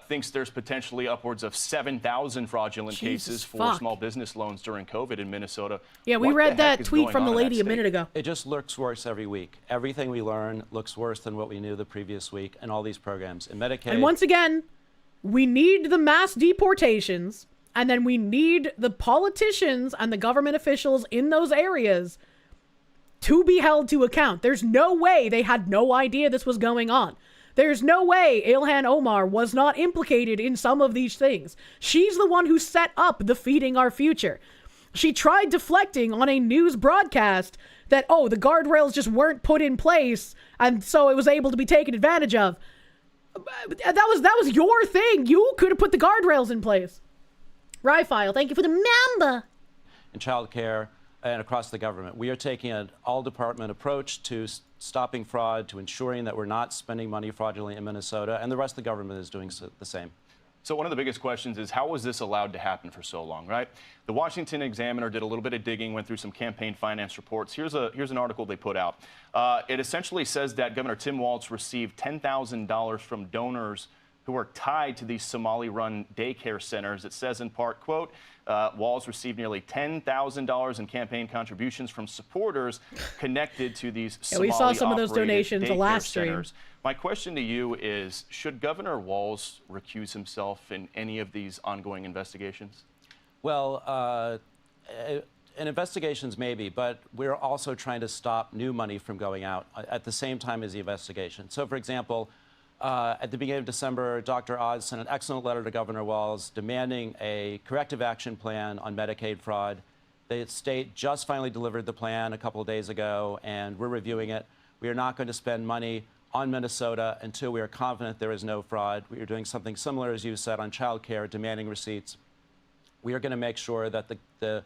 thinks there's potentially upwards of 7,000 fraudulent cases for small business loans during COVID in Minnesota. Yeah, we read that tweet from the lady a minute ago. It just looks worse every week. Everything we learn looks worse than what we knew the previous week in all these programs. In Medicaid. And once again, we need the mass deportations, and then we need the politicians and the government officials in those areas to be held to account. There's no way they had no idea this was going on. There's no way Ilhan Omar was not implicated in some of these things. She's the one who set up the Feeding Our Future. She tried deflecting on a news broadcast that, oh, the guardrails just weren't put in place, and so it was able to be taken advantage of. That was your thing. You could have put the guardrails in place. Ryfile, thank you for the member. In child care and across the government, we are taking an all-department approach to stopping fraud, to ensuring that we're not spending money fraudulently in Minnesota, and the rest of the government is doing the same. So one of the biggest questions is, how was this allowed to happen for so long, right? The Washington Examiner did a little bit of digging, went through some campaign finance reports. Here's an article they put out. It essentially says that Governor Tim Walz received $10,000 from donors who are tied to these Somali-run daycare centers. It says in part, quote, Walz received nearly $10,000 in campaign contributions from supporters connected to these Somali-operated we saw some of those donations the last stream. My question to you is, should Governor Walz recuse himself in any of these ongoing investigations? Well, in investigations maybe, but we're also trying to stop new money from going out at the same time as the investigation. So, for example, at the beginning of December, Dr. Oz sent an excellent letter to Governor Walz demanding a corrective action plan on Medicaid fraud. The state just finally delivered the plan a couple of days ago, and we're reviewing it. We are not going to spend money on Minnesota until we are confident there is no fraud. We are doing something similar, as you said, on child care, demanding receipts. We are going to make sure that the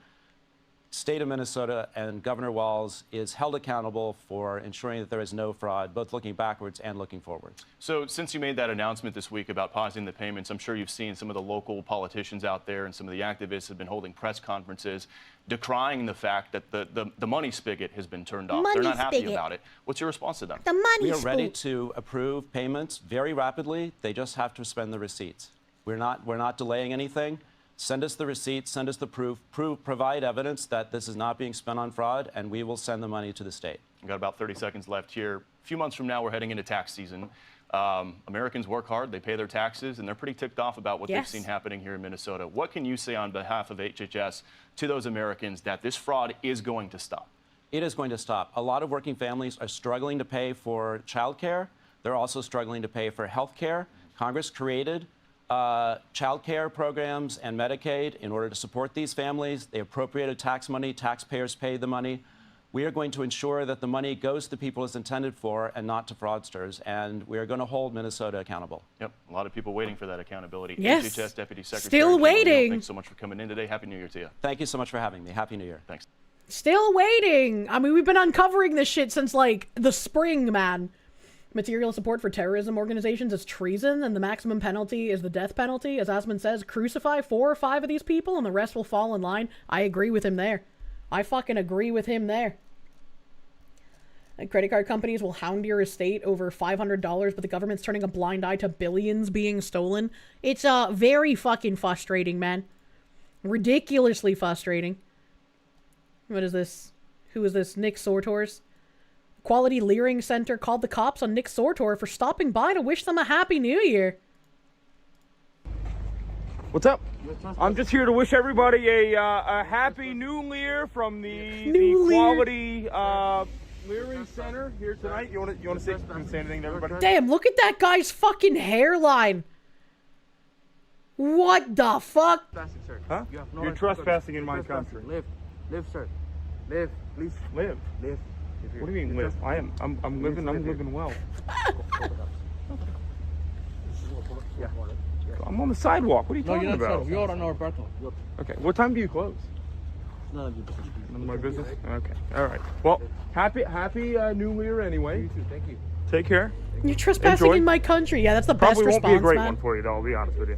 state of Minnesota and Governor Walz is held accountable for ensuring that there is no fraud, both looking backwards and looking forwards. So since you made that announcement this week about pausing the payments, I'm sure you've seen some of the local politicians out there and some of the activists have been holding press conferences decrying the fact that the money spigot has been turned off. They're not happy about it. What's your response to them? The money We are ready to approve payments very rapidly. They just have to spend the receipts. We're not delaying anything. Send us the receipts, send us the proof, provide evidence that this is not being spent on fraud, and we will send the money to the state. We've got about 30 seconds left here. A few months from now, we're heading into tax season. Americans work hard, they pay their taxes, and they're pretty ticked off about what they've seen happening here in Minnesota. What can you say on behalf of HHS to those Americans that this fraud is going to stop? It is going to stop. A lot of working families are struggling to pay for child care. They're also struggling to pay for health care. Congress created child care programs and Medicaid in order to support these families. They appropriated tax money. Taxpayers paid the money. We are going to ensure that the money goes to the people it's intended for and not to fraudsters. And we are going to hold Minnesota accountable. Yep, a lot of people waiting for that accountability. Yes. HHS Deputy Secretary. Still waiting. Thanks so much for coming in today. Happy New Year to you. Thank you so much for having me. Happy New Year. Thanks. Still waiting. I mean, we've been uncovering this shit since, like, the spring, man. Material support for terrorism organizations is treason, and the maximum penalty is the death penalty. As Asman says, crucify 4 or 5 of these people, and the rest will fall in line. I agree with him there. I fucking agree with him there. And credit card companies will hound your estate over $500, but the government's turning a blind eye to billions being stolen. It's very fucking frustrating, man. Ridiculously frustrating. What is this? Who is this? Nick Sortors? Quality Leering Center called the cops on Nick Sortor for stopping by to wish them a Happy New Year. What's up? I'm just here to wish everybody a Happy New Year from the Quality Leering Center here tonight. You want to say anything to everybody? Damn, look at that guy's fucking hairline. What the fuck? Huh? You're trespassing in my country. Live, sir. Live, please. Live. What do you mean live? I'm living well. I'm on the sidewalk. What are you talking about? You're on our apartment. Okay. What time do you close? None of your business. None of my business? Okay. All right. Well, happy New Year anyway. You too. Thank you. Take care. You're trespassing in my country. Yeah, that's the best response, Probably won't be a great man. one for you, though. I'll be honest with you.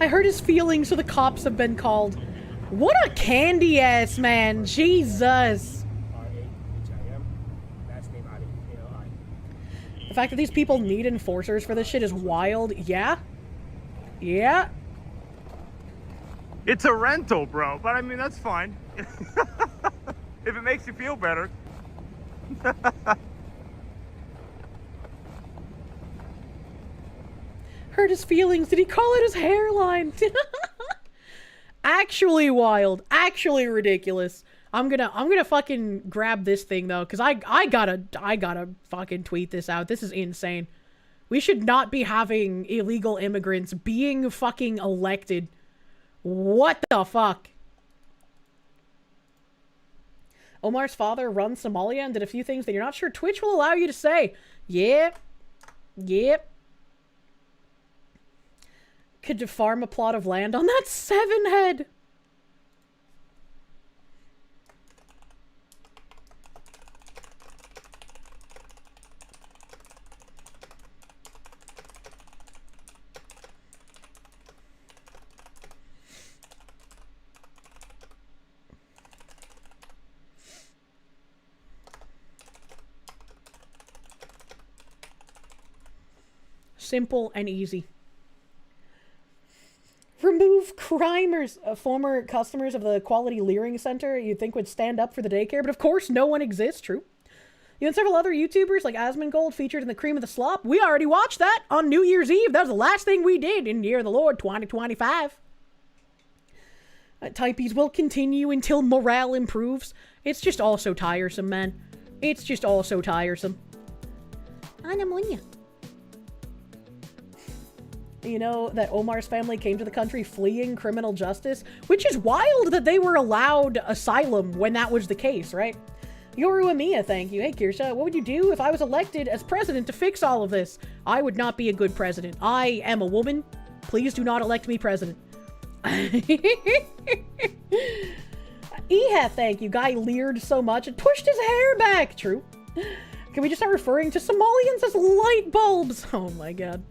I hurt his feelings, so the cops have been called. What a candy ass, man. Jesus. The fact that these people need enforcers for this shit is wild. Yeah. Yeah. It's a rental, bro. But I mean, that's fine. If it makes you feel better. Hurt his feelings. Did he call it his hairline? Actually wild. Actually ridiculous. I'm gonna fucking grab this thing though, cause I gotta fucking tweet this out. This is insane. We should not be having illegal immigrants being fucking elected. What the fuck? Omar's father runs Somalia and did a few things that you're not sure Twitch will allow you to say. Yeah. Yep. Could farm a plot of land on that 7-head. Simple and easy. Remove crimers. Former customers of the Quality Leering Center you'd think would stand up for the daycare, but of course no one exists. True. You and several other YouTubers like Asmongold featured in the Cream of the Slop. We already watched that on New Year's Eve. That was the last thing we did in the Year of the Lord 2025. Typees will continue until morale improves. It's just all so tiresome, man. It's just all so tiresome. Anamonia. You know that Omar's family came to the country fleeing criminal justice, which is wild that they were allowed asylum when that was the case, right? Yoru Amiya, thank you. Hey, Kirsche, what would you do if I was elected as president to fix all of this? I would not be a good president. I am a woman. Please do not elect me president. Eha, thank you. Guy leered so much it pushed his hair back. True. Can we just start referring to Somalians as light bulbs? Oh my god.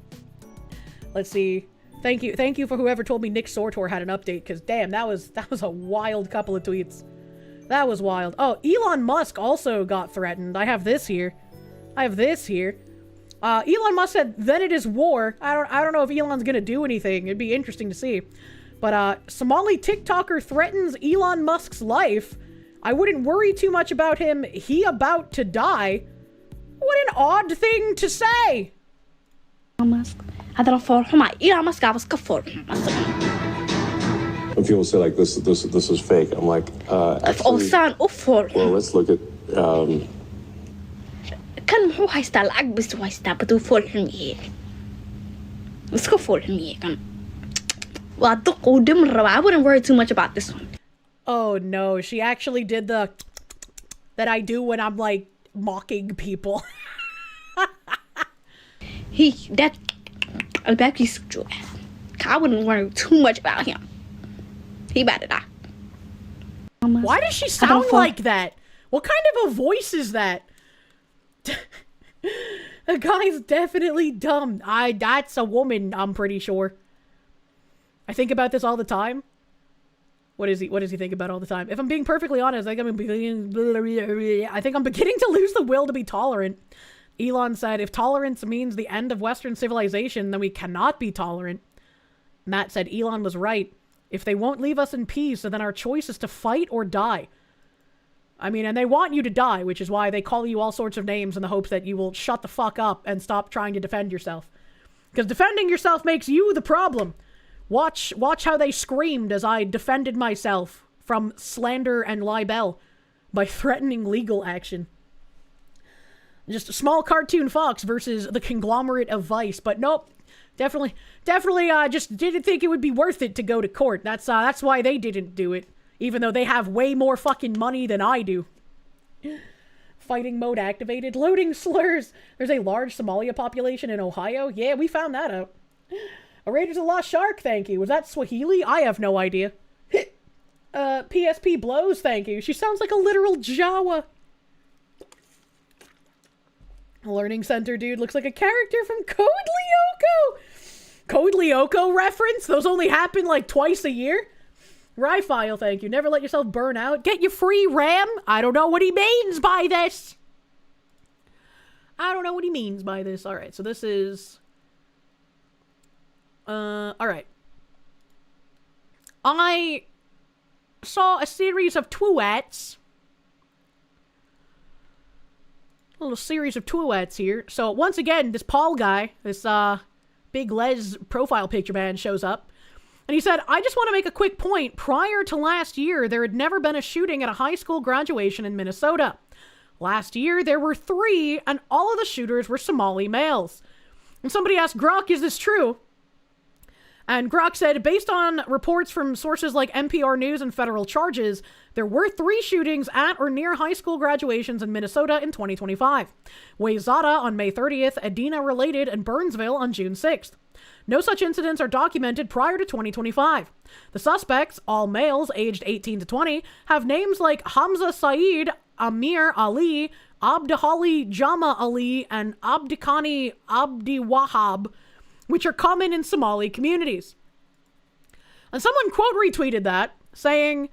Let's see. Thank you for whoever told me Nick Sortor had an update, because damn, that was a wild couple of tweets. That was wild. Oh, Elon Musk also got threatened. I have this here. Elon Musk said, "Then it is war." I don't know if Elon's gonna do anything. It'd be interesting to see. But Somali TikToker threatens Elon Musk's life. I wouldn't worry too much about him. He about to die. What an odd thing to say. Musk. هذا فورحمة Elon Musk was كفور. When people say like this is fake, I'm like, actually, well, let's look at. كان محو هايستا العق بس هايستا بدو فورحمية. بس كفورحمية كان. وأدق ودم الربع. I wouldn't worry too much about this one. Oh no, she actually did the that I do when I'm like mocking people. That الباب يسجوا. I wouldn't worry too much about him. He about to die. Why does she sound like that? What kind of a voice is that? The guy's definitely dumb. That's a woman, I'm pretty sure. I think about this all the time. What does he think about all the time? If I'm being perfectly honest, I think I'm beginning to lose the will to be tolerant. Elon said, if tolerance means the end of Western civilization, then we cannot be tolerant. Matt said, Elon was right. If they won't leave us in peace, then our choice is to fight or die. I mean, and they want you to die, which is why they call you all sorts of names in the hopes that you will shut the fuck up and stop trying to defend yourself. Because defending yourself makes you the problem. Watch how they screamed as I defended myself from slander and libel by threatening legal action. Just a small cartoon fox versus the conglomerate of Vice, but nope. Definitely, just didn't think it would be worth it to go to court. That's why they didn't do it. Even though they have way more fucking money than I do. Fighting mode activated. Loading slurs. There's a large Somalia population in Ohio. Yeah, we found that out. A Raiders of the Lost Shark, thank you. Was that Swahili? I have no idea. PSP blows, thank you. She sounds like a literal Jawa. Learning Center dude looks like a character from Code Lyoko. Code Lyoko reference? Those only happen like twice a year? Ryfile, thank you. Never let yourself burn out. Get your free RAM? I don't know what he means by this. Alright, so this is... alright. I saw a series of tweets. A little series of tweets here. So once again, this Paul guy, this big Les profile picture man shows up. And he said, I just want to make a quick point. Prior to last year, there had never been a shooting at a high school graduation in Minnesota. Last year, there were 3, and all of the shooters were Somali males. And somebody asked Grok, is this true? And Grok said, based on reports from sources like NPR News and federal charges, there were 3 shootings at or near high school graduations in Minnesota in 2025. Wayzata on May 30th, Edina related, and Burnsville on June 6th. No such incidents are documented prior to 2025. The suspects, all males aged 18 to 20, have names like Hamza Saeed, Amir Ali, Abdihali Jama Ali, and Abdikani Abdi Wahab, which are common in Somali communities. And someone quote retweeted that, saying,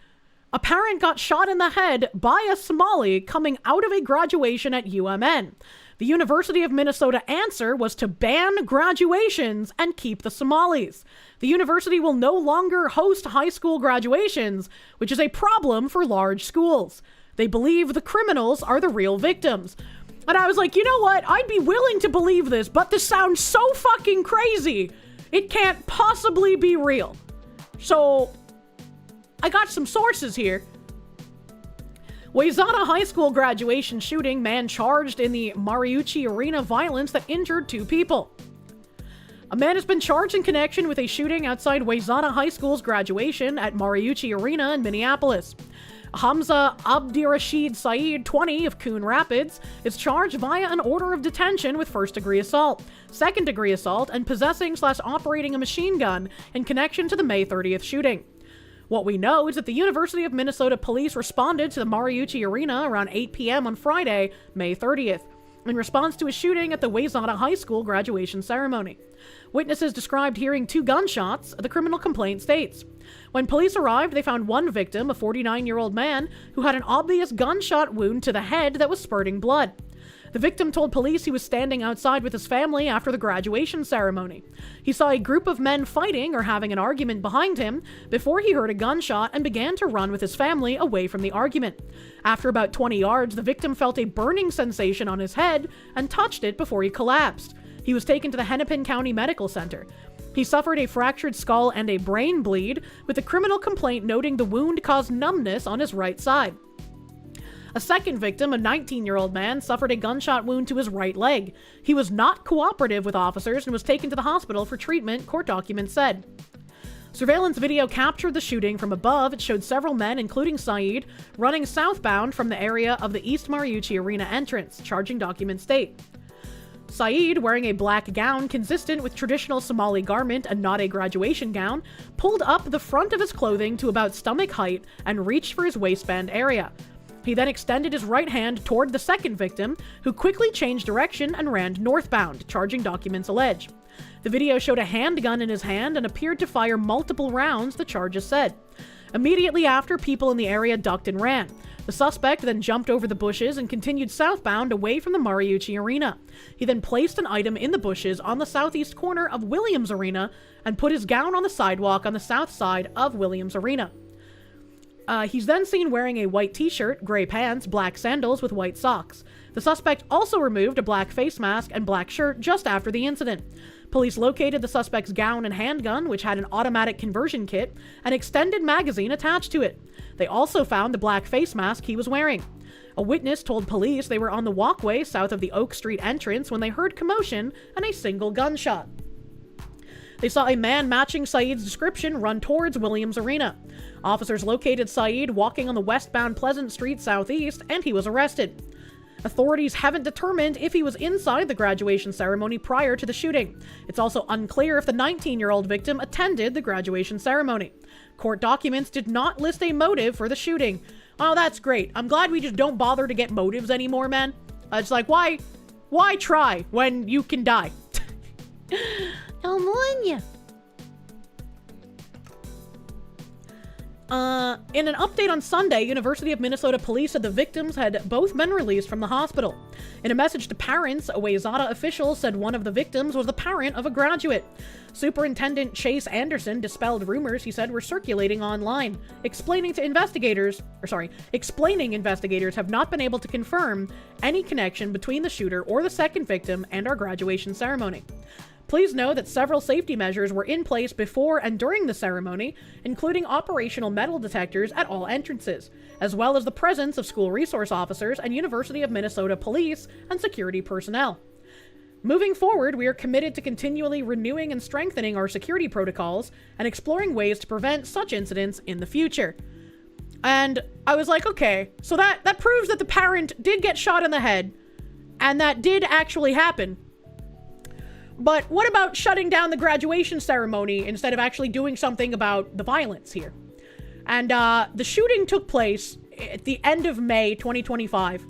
a parent got shot in the head by a Somali coming out of a graduation at UMN. The University of Minnesota answer was to ban graduations and keep the Somalis. The university will no longer host high school graduations, which is a problem for large schools. They believe the criminals are the real victims. And I was like, you know what? I'd be willing to believe this, but this sounds so fucking crazy. It can't possibly be real. So, I got some sources here. Wayzata High School graduation shooting, man charged in the Mariucci Arena violence that injured 2 people. A man has been charged in connection with a shooting outside Wayzata High School's graduation at Mariucci Arena in Minneapolis. Hamza Abdirashid Saeed, 20, of Coon Rapids, is charged via an order of detention with first-degree assault, second-degree assault, and possessing/operating a machine gun in connection to the May 30th shooting. What we know is that the University of Minnesota Police responded to the Mariucci Arena around 8 p.m. on Friday, May 30th, in response to a shooting at the Wayzata High School graduation ceremony. Witnesses described hearing 2 gunshots, the criminal complaint states. When police arrived, they found one victim, a 49-year-old man, who had an obvious gunshot wound to the head that was spurting blood. The victim told police he was standing outside with his family after the graduation ceremony. He saw a group of men fighting or having an argument behind him before he heard a gunshot and began to run with his family away from the argument. After about 20 yards, the victim felt a burning sensation on his head and touched it before he collapsed. He was taken to the Hennepin County Medical Center. He suffered a fractured skull and a brain bleed, with the criminal complaint noting the wound caused numbness on his right side. A second victim, a 19-year-old man, suffered a gunshot wound to his right leg. He was not cooperative with officers and was taken to the hospital for treatment, court documents said. Surveillance video captured the shooting from above. It showed several men, including Saeed, running southbound from the area of the East Mariucci Arena entrance, charging documents state. Saeed, wearing a black gown consistent with traditional Somali garment and not a graduation gown, pulled up the front of his clothing to about stomach height and reached for his waistband area. He then extended his right hand toward the second victim, who quickly changed direction and ran northbound, charging documents allege. The video showed a handgun in his hand and appeared to fire multiple rounds, the charges said. Immediately after, people in the area ducked and ran. The suspect then jumped over the bushes and continued southbound away from the Mariucci Arena. He then placed an item in the bushes on the southeast corner of Williams Arena and put his gown on the sidewalk on the south side of Williams Arena. He's then seen wearing a white t-shirt, gray pants, black sandals with white socks. The suspect also removed a black face mask and black shirt just after the incident. Police located the suspect's gown and handgun, which had an automatic conversion kit, and extended magazine attached to it. They also found the black face mask he was wearing. A witness told police they were on the walkway south of the Oak Street entrance when they heard commotion and a single gunshot. They saw a man matching Saeed's description run towards Williams Arena. Officers located Saeed walking on the westbound Pleasant Street southeast, and he was arrested. Authorities haven't determined if he was inside the graduation ceremony prior to the shooting. It's also unclear if the 19-year-old victim attended the graduation ceremony. Court documents did not list a motive for the shooting. Oh, that's great. I'm glad we just don't bother to get motives anymore, man. It's like, why try when you can die? I'm on ya. In an update on Sunday, University of Minnesota police said the victims had both been released from the hospital. In a message to parents, a Wayzata official said one of the victims was the parent of a graduate. Superintendent Chase Anderson dispelled rumors he said were circulating online, explaining investigators have not been able to confirm any connection between the shooter or the second victim and our graduation ceremony. Please know that several safety measures were in place before and during the ceremony, including operational metal detectors at all entrances, as well as the presence of school resource officers and University of Minnesota police and security personnel. Moving forward, we are committed to continually renewing and strengthening our security protocols and exploring ways to prevent such incidents in the future. And I was like, okay, so that proves that the parent did get shot in the head, and that did actually happen. But what about shutting down the graduation ceremony instead of actually doing something about the violence here? And the shooting took place at the end of May 2025.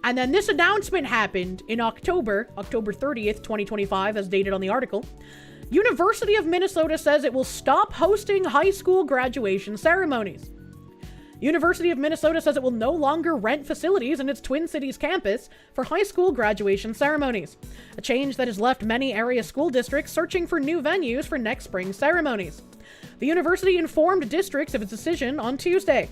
And then this announcement happened in October 30th, 2025, as dated on the article. University of Minnesota says it will stop hosting high school graduation ceremonies. University of Minnesota says it will no longer rent facilities in its Twin Cities campus for high school graduation ceremonies, a change that has left many area school districts searching for new venues for next spring ceremonies. The university informed districts of its decision on Tuesday.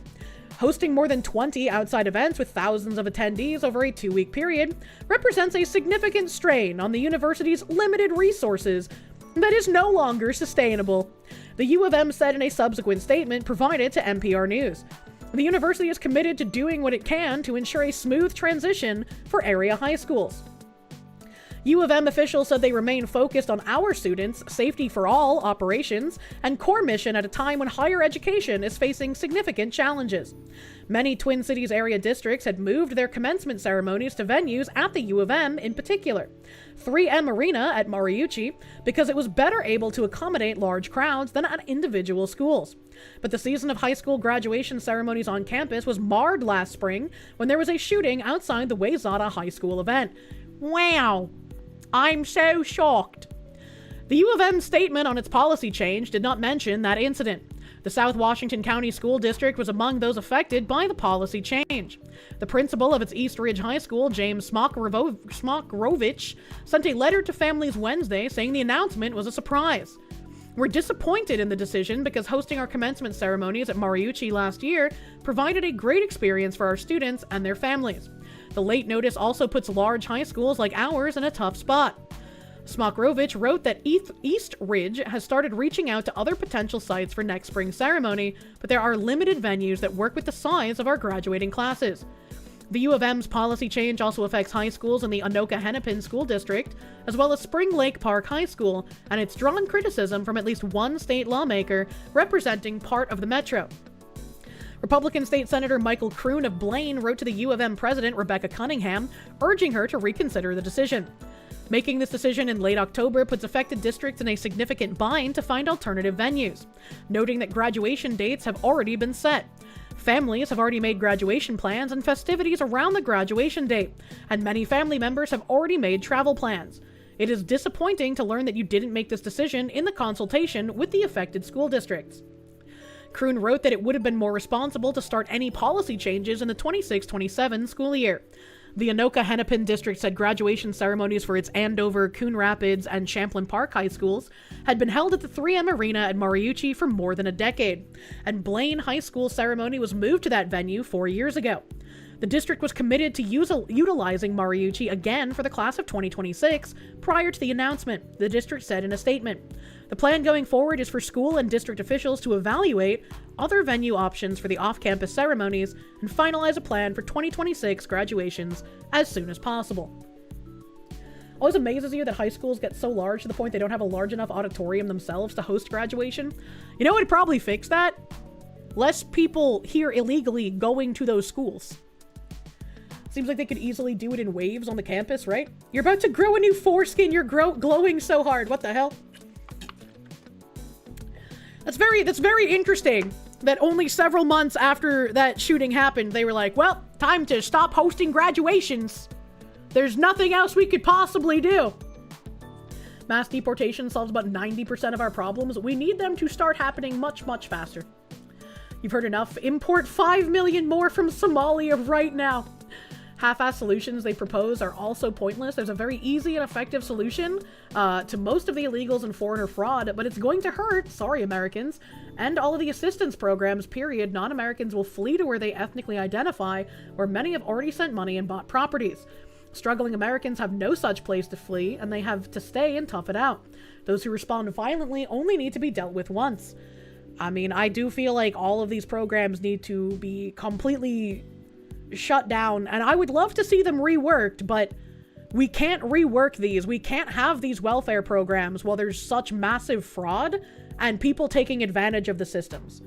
Hosting more than 20 outside events with thousands of attendees over a 2-week period represents a significant strain on the university's limited resources that is no longer sustainable, the U of M said in a subsequent statement provided to NPR News. The university is committed to doing what it can to ensure a smooth transition for area high schools. U of M officials said they remain focused on our students, safety for all operations, and core mission at a time when higher education is facing significant challenges. Many Twin Cities area districts had moved their commencement ceremonies to venues at the U of M in particular. 3M Arena at Mariucci because it was better able to accommodate large crowds than at individual schools. But the season of high school graduation ceremonies on campus was marred last spring when there was a shooting outside the Wayzata High School event. Wow. I'm so shocked. The U of M statement on its policy change did not mention that incident. The South Washington County School District was among those affected by the policy change. The principal of its East Ridge High School, James Smokrovich, sent a letter to families Wednesday saying the announcement was a surprise. We're disappointed in the decision because hosting our commencement ceremonies at Mariucci last year provided a great experience for our students and their families. The late notice also puts large high schools like ours in a tough spot. Smokrovich wrote that East Ridge has started reaching out to other potential sites for next spring's ceremony, but there are limited venues that work with the size of our graduating classes. The U of M's policy change also affects high schools in the Anoka-Hennepin School District, as well as Spring Lake Park High School, and it's drawn criticism from at least one state lawmaker representing part of the metro. Republican State Senator Michael Kroon of Blaine wrote to the U of M president Rebecca Cunningham, urging her to reconsider the decision. Making this decision in late October puts affected districts in a significant bind to find alternative venues, noting that graduation dates have already been set. Families have already made graduation plans and festivities around the graduation date, and many family members have already made travel plans. It is disappointing to learn that you didn't make this decision in the consultation with the affected school districts. Kroon wrote that it would have been more responsible to start any policy changes in the 26-27 school year. The Anoka-Hennepin district said graduation ceremonies for its Andover, Coon Rapids, and Champlain Park high schools had been held at the 3M Arena at Mariucci for more than a decade, and Blaine High School ceremony was moved to that venue 4 years ago. The district was committed to utilizing Mariucci again for the class of 2026 prior to the announcement, the district said in a statement. The plan going forward is for school and district officials to evaluate other venue options for the off-campus ceremonies and finalize a plan for 2026 graduations as soon as possible. Always amazes you that high schools get so large to the point they don't have a large enough auditorium themselves to host graduation. You know what would probably fix that? Less people here illegally going to those schools. Seems like they could easily do it in waves on the campus, right? You're about to grow a new foreskin. You're glowing so hard. What the hell? That's very interesting that only several months after that shooting happened, they were like, well, time to stop hosting graduations. There's nothing else we could possibly do. Mass deportation solves about 90% of our problems. We need them to start happening much, much faster. You've heard enough. Import 5 million more from Somalia right now. Half-assed solutions they propose are also pointless. There's a very easy and effective solution to most of the illegals and foreigner fraud, but it's going to hurt, sorry Americans, and all of the assistance programs, period. Non-Americans will flee to where they ethnically identify, where many have already sent money and bought properties. Struggling Americans have no such place to flee, and they have to stay and tough it out. Those who respond violently only need to be dealt with once. I mean, I do feel like all of these programs need to be completely shut down, and I would love to see them reworked, but we can't rework these. We can't have these welfare programs while there's such massive fraud and people taking advantage of the systems.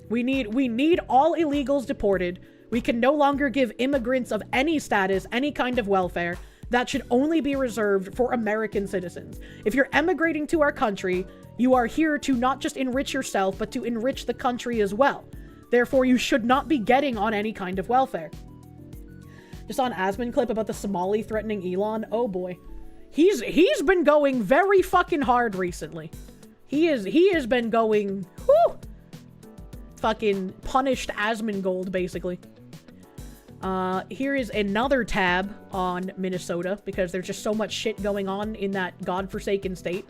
We need all illegals deported. We can no longer give immigrants of any status any kind of welfare. That should only be reserved for American citizens. If you're emigrating to our country, you are here to not just enrich yourself, but to enrich the country as well. Therefore, you should not be getting on any kind of welfare. Just saw an Asman clip about the Somali threatening Elon. Oh boy. He's been going very fucking hard recently. He has been going, whoo, fucking punished Asmongold, basically. Here is another tab on Minnesota, because there's just so much shit going on in that godforsaken state.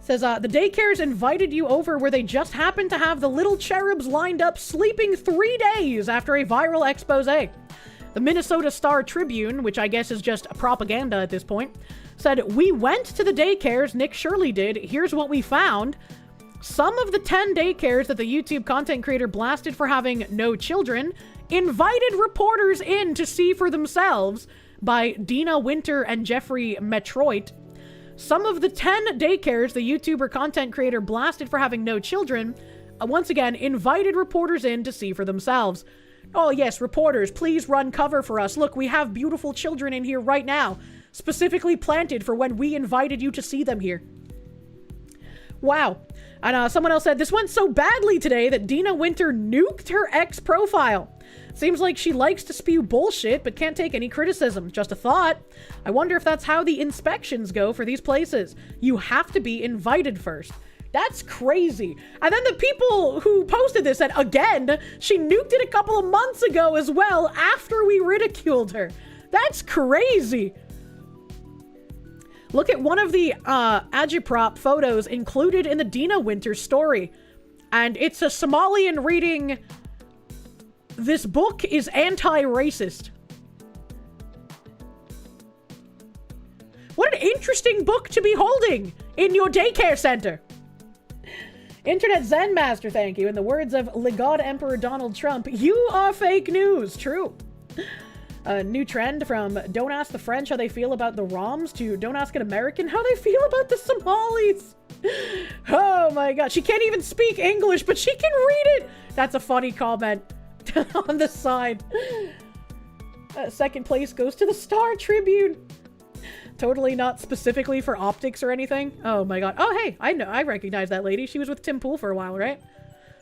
Says, the daycares invited you over where they just happened to have the little cherubs lined up sleeping 3 days after a viral expose. The Minnesota Star Tribune, which I guess is just propaganda at this point, said, we went to the daycares, Nick Shirley did, here's what we found. Some of the 10 daycares that the YouTube content creator blasted for having no children invited reporters in to see for themselves, by Dina Winter and Jeffrey Metroit. Some of the 10 daycares the YouTuber content creator blasted for having no children, once again, invited reporters in to see for themselves. Oh yes, reporters, please run cover for us. Look, we have beautiful children in here right now, specifically planted for when we invited you to see them here. Wow. And someone else said, this went so badly today that Dina Winter nuked her ex profile. Seems like she likes to spew bullshit, but can't take any criticism. Just a thought. I wonder if that's how the inspections go for these places. You have to be invited first. That's crazy. And then the people who posted this said, again, she nuked it a couple of months ago as well after we ridiculed her. That's crazy. Look at one of the agitprop photos included in the Dina Winter story. And it's a Somalian reading, "This book is anti-racist." What an interesting book to be holding in your daycare center. Internet Zen Master, thank you. In the words of Le God Emperor Donald Trump, you are fake news. True. A new trend from don't ask the French how they feel about the Roms to don't ask an American how they feel about the Somalis. Oh my god. She can't even speak English, but she can read it. That's a funny comment on the side. Second place goes to the Star Tribune. Totally not specifically for optics or anything. Oh my god. Oh hey, I know, I recognize that lady. She was with Tim Pool for a while, right?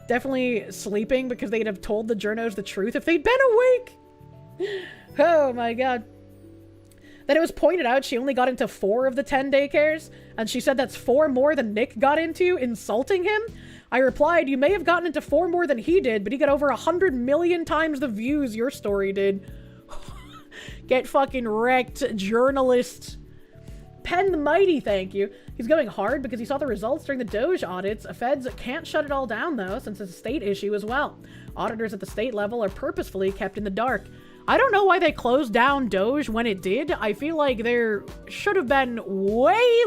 Definitely sleeping because they'd have told the journos the truth if they'd been awake. Oh my god. Then it was pointed out she only got into 4 of the 10 daycares, and she said that's 4 more than Nick got into, insulting him. I replied, you may have gotten into 4 more than he did, but he got over 100 million times the views your story did. Get fucking wrecked, journalist. Penn the Mighty, thank you. He's going hard because he saw the results during the Doge audits. Feds can't shut it all down, though, since it's a state issue as well. Auditors at the state level are purposefully kept in the dark. I don't know why they closed down Doge when it did. I feel like there should have been way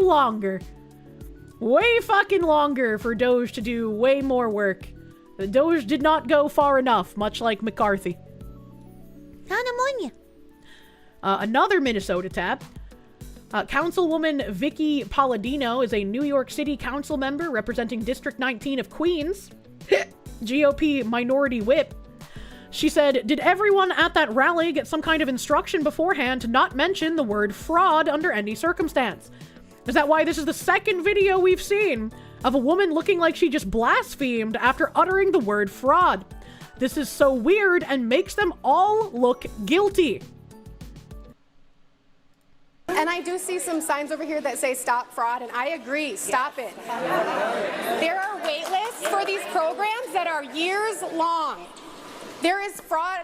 fucking longer for Doge to do way more work. The Doge did not go far enough, much like McCarthy. Another Minnesota tab. Councilwoman Vicky Palladino is a New York City council member representing District 19 of Queens. GOP minority whip. She said, did everyone at that rally get some kind of instruction beforehand to not mention the word fraud under any circumstance? Is that why this is the second video we've seen of a woman looking like she just blasphemed after uttering the word fraud? This is so weird and makes them all look guilty. And I do see some signs over here that say stop fraud, and I agree, stop it. There are wait lists for these programs that are years long. There is fraud,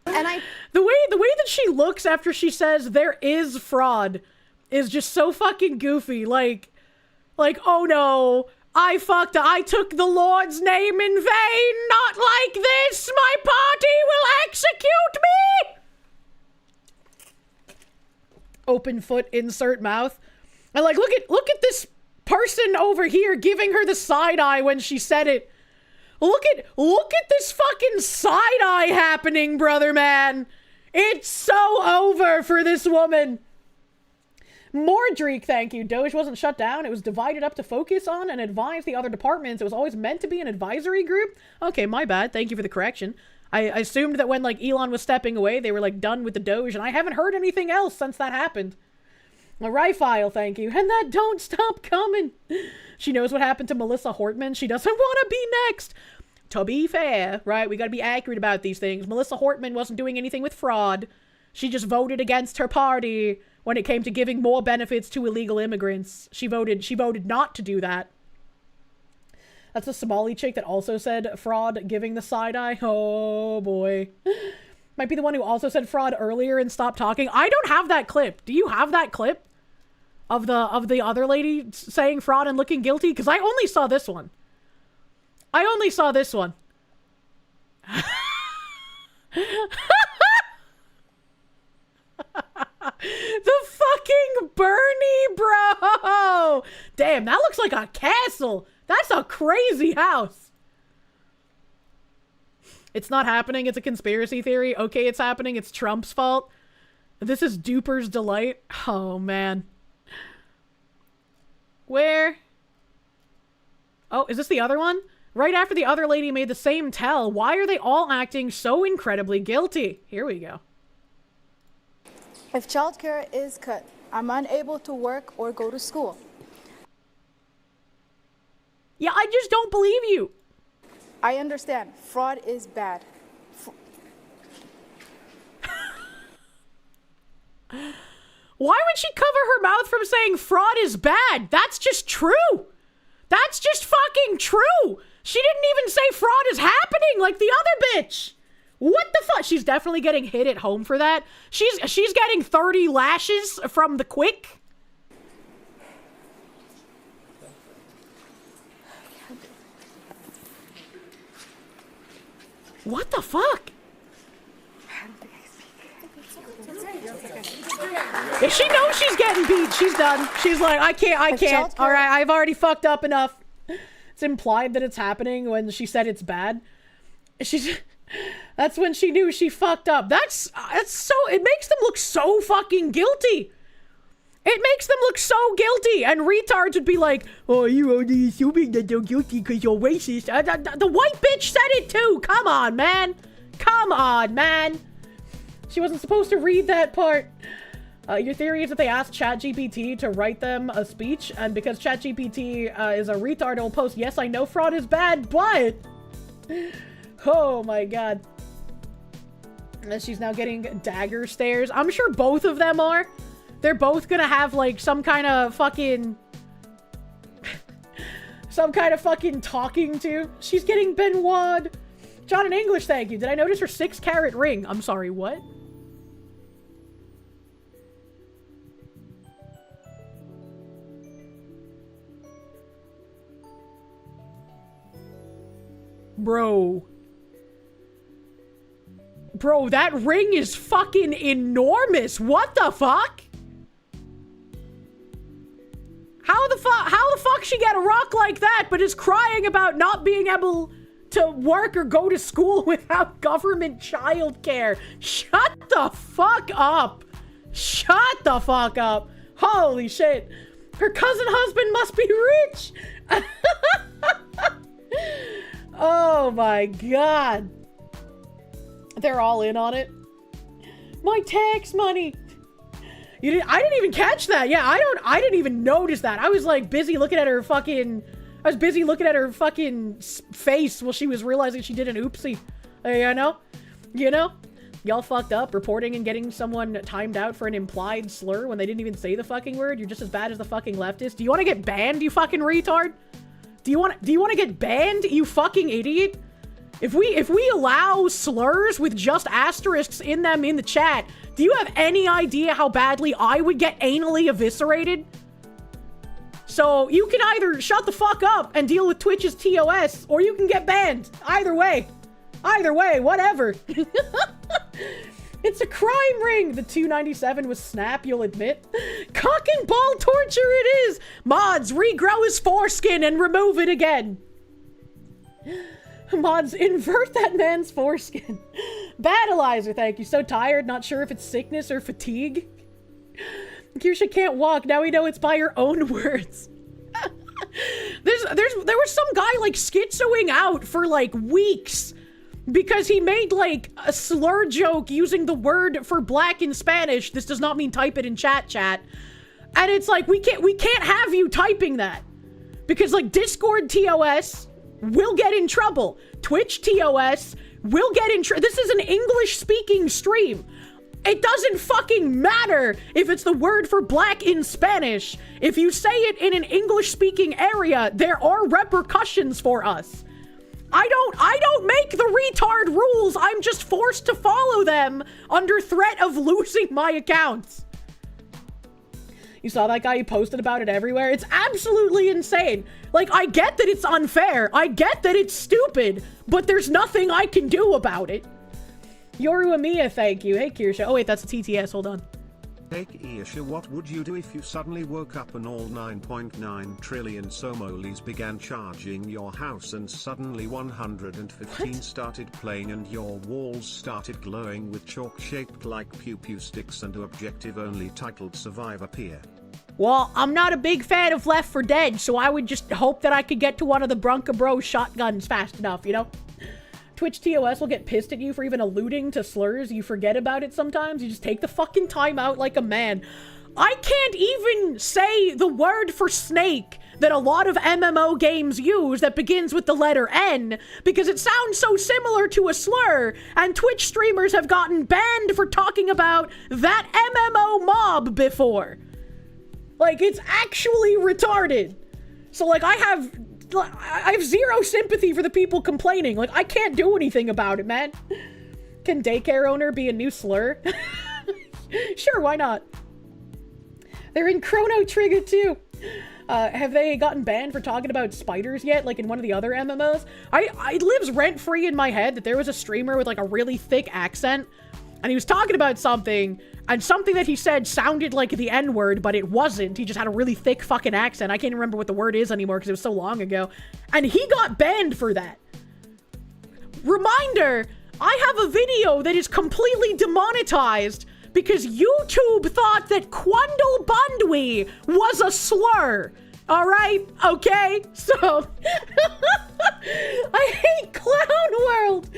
and the way that she looks after she says there is fraud is just so fucking goofy. Like, oh no, I took the Lord's name in vain. Not like this. My party will execute me. Open foot, insert mouth. And like, look at this person over here giving her the side eye when she said it. Look at this fucking side eye happening, brother man. It's so over for this woman. Mordreek, thank you. Doge wasn't shut down. It was divided up to focus on and advise the other departments. It was always meant to be an advisory group. Okay, my bad. Thank you for the correction. I assumed that when like Elon was stepping away, they were like done with the Doge, and I haven't heard anything else since that happened. Rifile, thank you. And that don't stop coming. She knows what happened to Melissa Hortman. She doesn't want to be next. To be fair, right? We got to be accurate about these things. Melissa Hortman wasn't doing anything with fraud. She just voted against her party when it came to giving more benefits to illegal immigrants. She voted not to do that. That's a Somali chick that also said fraud, giving the side eye. Oh boy. Might be the one who also said fraud earlier and stopped talking. I don't have that clip. Do you have that clip of the other lady saying fraud and looking guilty? Because I only saw this one. The fucking Bernie, bro! Damn, that looks like a castle. That's a crazy house. It's not happening. It's a conspiracy theory. Okay, it's happening. It's Trump's fault. This is Duper's delight. Oh, man. Where? Oh, is this the other one? Right after the other lady made the same tell, why are they all acting so incredibly guilty? Here we go. If childcare is cut, I'm unable to work or go to school. Yeah, I just don't believe you. I understand. Fraud is bad. Why would she cover her mouth from saying fraud is bad? That's just true. That's just fucking true. She didn't even say fraud is happening like the other bitch. What the fuck? She's definitely getting hit at home for that. She's getting 30 lashes from the quick. What the fuck? If she knows she's getting beat, she's done. She's like, I can't. All right, I've already fucked up enough. It's implied that it's happening when she said it's bad. That's when she knew she fucked up. That's so, it makes them look so fucking guilty. It makes them look so guilty. And retards would be like, oh, you only assuming that they're guilty because you're racist. The white bitch said it too. Come on, man. Come on, man. She wasn't supposed to read that part. Your theory is that they asked ChatGPT to write them a speech, and because ChatGPT is a retard, it will post, yes, I know fraud is bad, but... Oh my god. And she's now getting dagger stares. I'm sure both of them are. They're both gonna have, like, some kind of fucking... some kind of fucking talking to. She's getting Benoit. John in English, thank you. Did I notice her 6-carat ring? I'm sorry, what? Bro, that ring is fucking enormous. What the fuck? How the fuck she get a rock like that but is crying about not being able to work or go to school without government childcare? Shut the fuck up. Shut the fuck up. Holy shit. Her cousin husband must be rich. Oh my god. They're all in on it. My tax money. I didn't even catch that. Yeah, I didn't even notice that. I was like busy looking at her fucking face while she was realizing she did an oopsie. You know? Y'all fucked up reporting and getting someone timed out for an implied slur when they didn't even say the fucking word. You're just as bad as the fucking leftist. Do you want to get banned, you fucking retard? Do you want to get banned, you fucking idiot? If we allow slurs with just asterisks in them in the chat, do you have any idea how badly I would get anally eviscerated? So you can either shut the fuck up and deal with Twitch's TOS, or you can get banned. Either way, whatever. It's a crime ring. The 297 was snap, you'll admit. Cock and ball torture it is. Mods, regrow his foreskin and remove it again. Mods, invert that man's foreskin. Battleizer, thank you. So tired, not sure if it's sickness or fatigue. Kirsche can't walk. Now we know it's by her own words. There was some guy like schizoing out for like weeks because he made like a slur joke using the word for black in Spanish. This does not mean type it in chat. And it's like, we can't have you typing that because like Discord TOS will get in trouble. Twitch TOS will get in trouble. This is an English speaking stream. It doesn't fucking matter if it's the word for black in Spanish. If you say it in an English speaking area, there are repercussions for us. I don't make the retard rules. I'm just forced to follow them under threat of losing my accounts. You saw that guy? He posted about it everywhere. It's absolutely insane. Like, I get that it's unfair. I get that it's stupid, but there's nothing I can do about it. Yoru Amiya, thank you. Hey, Kirsche. Oh, wait, that's a TTS. Hold on. Take Kirsche, what would you do if you suddenly woke up and all 9.9 trillion Somalis began charging your house and suddenly 115 started playing and your walls started glowing with chalk shaped like pew-pew sticks and objective only titled Survive appear? Well, I'm not a big fan of Left 4 Dead, so I would just hope that I could get to one of the Bronco Bros shotguns fast enough, you know? Twitch TOS will get pissed at you for even alluding to slurs. You forget about it sometimes. You just take the fucking time out like a man. I can't even say the word for snake that a lot of MMO games use that begins with the letter N because it sounds so similar to a slur, and Twitch streamers have gotten banned for talking about that MMO mob before. Like, it's actually retarded. So, like, I have zero sympathy for the people complaining. Like, I can't do anything about it, man. Can daycare owner be a new slur? Sure, why not? They're in Chrono Trigger too. Have they gotten banned for talking about spiders yet? Like in one of the other MMOs? It lives rent-free in my head that there was a streamer with like a really thick accent, and he was talking about something, and something that he said sounded like the N-word, but it wasn't. He just had a really thick fucking accent. I can't remember what the word is anymore because it was so long ago. And he got banned for that. Reminder, I have a video that is completely demonetized because YouTube thought that Quandle Bundwi was a slur. All right? Okay? So, I hate Clown World.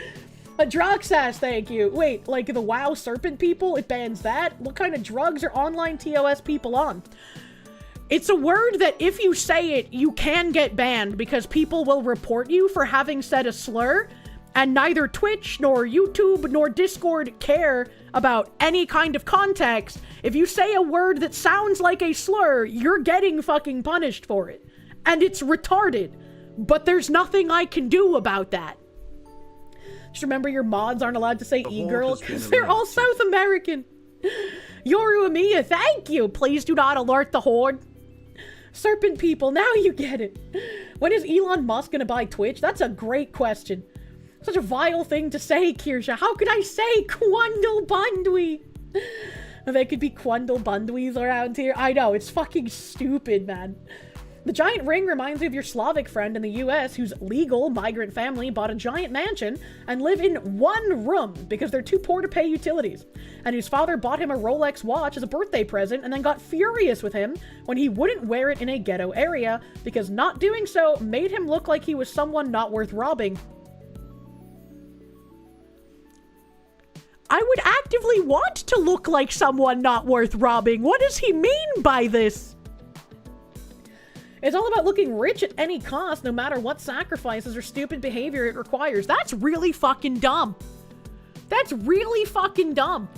A Droxas, thank you. Wait, like the WoW Serpent people, it bans that? What kind of drugs are online TOS people on? It's a word that if you say it, you can get banned because people will report you for having said a slur, and neither Twitch, nor YouTube, nor Discord care about any kind of context. If you say a word that sounds like a slur, you're getting fucking punished for it. And it's retarded. But there's nothing I can do about that. Just remember your mods aren't allowed to say e-girl because they're all South American. Yoru Amiya, thank you. Please do not alert the horde. Serpent people, now you get it. When is Elon Musk gonna buy Twitch? That's a great question. Such a vile thing to say, Kirsche. How could I say Quandle Bundwi? They could be Quandle Bundwis around here. I know, it's fucking stupid, man. The giant ring reminds me of your Slavic friend in the US whose legal migrant family bought a giant mansion and live in one room because they're too poor to pay utilities, and whose father bought him a Rolex watch as a birthday present and then got furious with him when he wouldn't wear it in a ghetto area because not doing so made him look like he was someone not worth robbing. I would actively want to look like someone not worth robbing. What does he mean by this? It's all about looking rich at any cost, no matter what sacrifices or stupid behavior it requires. That's really fucking dumb. That's really fucking dumb.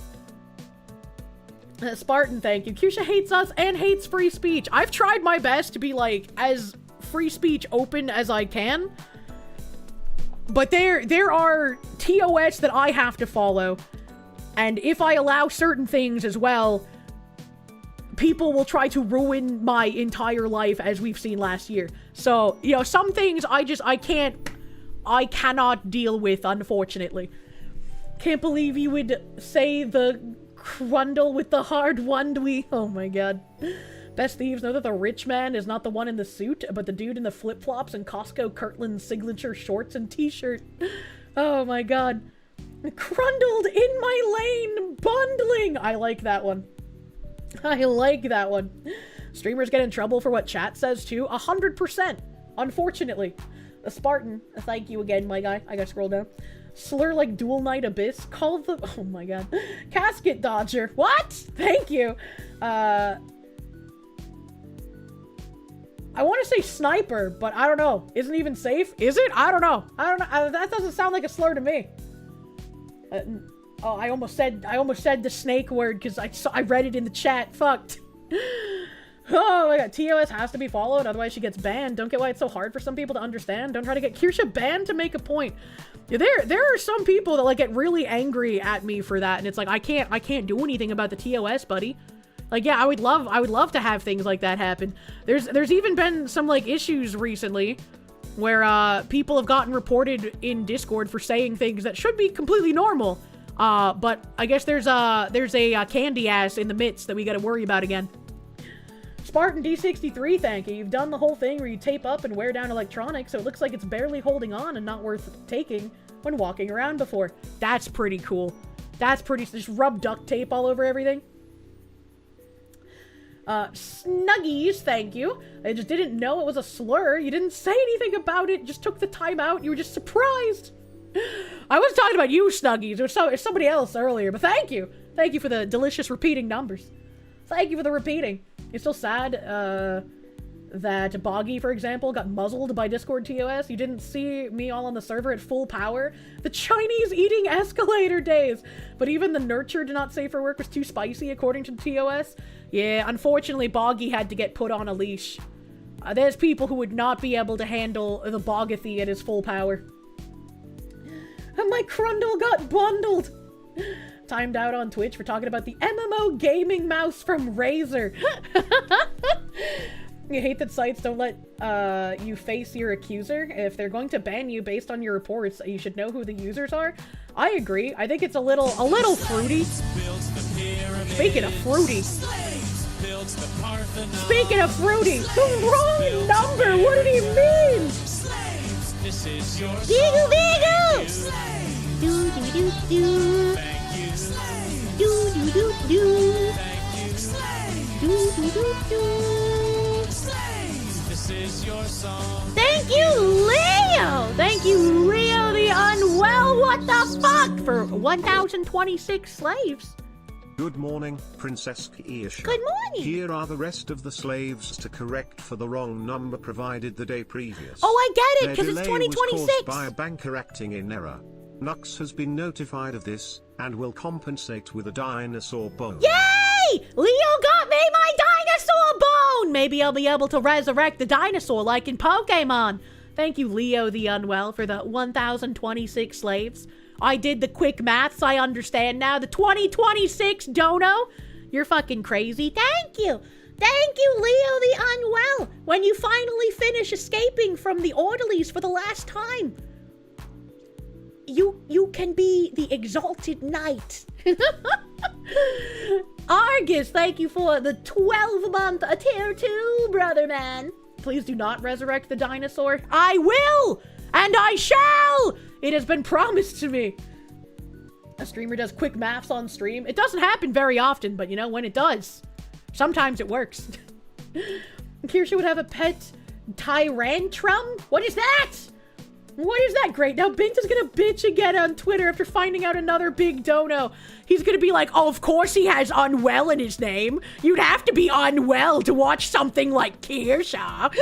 Spartan, thank you. Kirsche hates us and hates free speech. I've tried my best to be, like, as free speech open as I can. But there are TOS that I have to follow. And if I allow certain things as well, people will try to ruin my entire life, as we've seen last year. So, you know, some things I cannot deal with, unfortunately. Can't believe you would say the Crundle with the hard wandwe. Oh my god. Best thieves know that the rich man is not the one in the suit, but the dude in the flip-flops and Costco Kirtland signature shorts and t-shirt. Oh my god. Crundled in my lane, bundling. I like that one. I like that one. Streamers get in trouble for what chat says too. 100%. Unfortunately. A Spartan. Thank you again, my guy. I gotta scroll down. Slur like Dual Knight Abyss. Call the... Oh my god. Casket Dodger. What? Thank you. I want to say sniper, but I don't know. Isn't even safe? Is it? I don't know. I don't know. That doesn't sound like a slur to me. Oh, I almost said the snake word because I read it in the chat. Fucked. Oh my god, TOS has to be followed, otherwise she gets banned. Don't get why it's so hard for some people to understand. Don't try to get Kirsche banned to make a point. Yeah, there are some people that like get really angry at me for that, and it's like I can't do anything about the TOS, buddy. Like, yeah, I would love to have things like that happen. There's even been some like issues recently where people have gotten reported in Discord for saying things that should be completely normal. But I guess there's a candy ass in the midst that we gotta worry about again. Spartan D63, thank you. You've done the whole thing where you tape up and wear down electronics, so it looks like it's barely holding on and not worth taking when walking around before. That's pretty cool. That's pretty... Just rub duct tape all over everything. Snuggies, thank you. I just didn't know it was a slur. You didn't say anything about it. Just took the time out. You were just surprised. I was talking about you, Snuggies. It was somebody else earlier, but thank you. Thank you for the delicious repeating numbers. Thank you for the repeating. It's still sad, that Boggy, for example, got muzzled by Discord TOS. You didn't see me all on the server at full power. The Chinese eating escalator days. But even the nurture to not safe for work was too spicy, according to TOS. Yeah, unfortunately, Boggy had to get put on a leash. There's people who would not be able to handle the Bogathy at his full power. And my Crundle got bundled. Timed out on Twitch for talking about the MMO gaming mouse from Razer. You hate that sites don't let you face your accuser. If they're going to ban you based on your reports, you should know who the users are. I agree. I think it's a little fruity. Speaking of fruity. Speaking of fruity, the wrong number. What did he mean? Beagle, beagle. Do do do do. Do do do do. Do do do do. This is your song. Thank you, Leo! Thank you, Leo the Unwell, what the fuck, for 1,026 slaves. Good morning, Princess Kirsche. Good morning. Here are the rest of the slaves to correct for the wrong number provided the day previous. Oh, I get it, because it's Their delay 2026. was caused by a banker acting in error. Nux has been notified of this, and will compensate with a dinosaur bone. Yay! Leo got me my dinosaur bone! Maybe I'll be able to resurrect the dinosaur like in Pokemon. Thank you, Leo the Unwell, for the 1,026 slaves. I did the quick maths, I understand now. The 2026 dono. You're fucking crazy. Thank you. Thank you, Leo the Unwell. When you finally finish escaping from the orderlies for the last time, you can be the exalted knight. Argus, thank you for the 12-month tier 2, brother man. Please do not resurrect the dinosaur. I will, and I shall. It has been promised to me. A streamer does quick maths on stream. It doesn't happen very often, but you know, when it does, sometimes it works. Kirsche would have a pet tyrantrum? What is that? What is that? Great. Now Bint is gonna bitch again on Twitter after finding out another big dono. He's gonna be like, oh, of course he has Unwell in his name. You'd have to be unwell to watch something like Kirsche.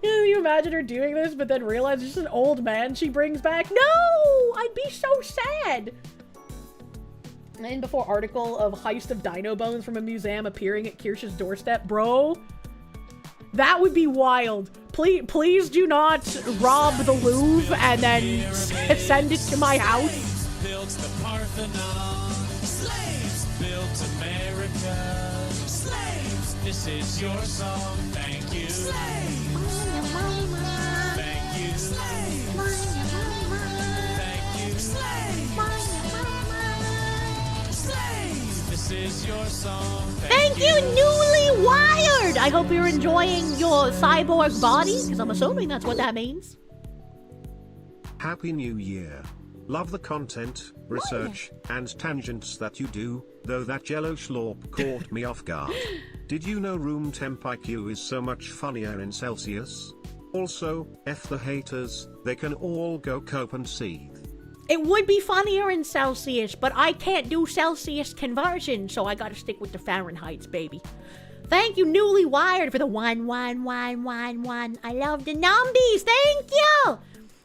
Can you imagine her doing this, but then realize it's just an old man she brings back? No! I'd be so sad. And before article of heist of dino bones from a museum appearing at Kirsche's doorstep. Bro, that would be wild. Please do not rob the Louvre and then send it to my house. Built the Parthenon. Slaves built America. Slaves, this is your song. Thank you. Slaves. Thank you. Slaves. Thank you. Slaves. This is your song. Thank you, Newly Wired! I hope you're enjoying your cyborg body, because I'm assuming that's what that means. Happy New Year. Love the content, research, and tangents that you do, though that yellow schlorp caught me off guard. Did you know room temp IQ is so much funnier in Celsius? Also, F the haters, they can all go cope and seethe. It would be funnier in Celsius, but I can't do Celsius conversion, so I gotta stick with the Fahrenheits, baby. Thank you, Newly Wired, for the 11111. I love the numbies. Thank you.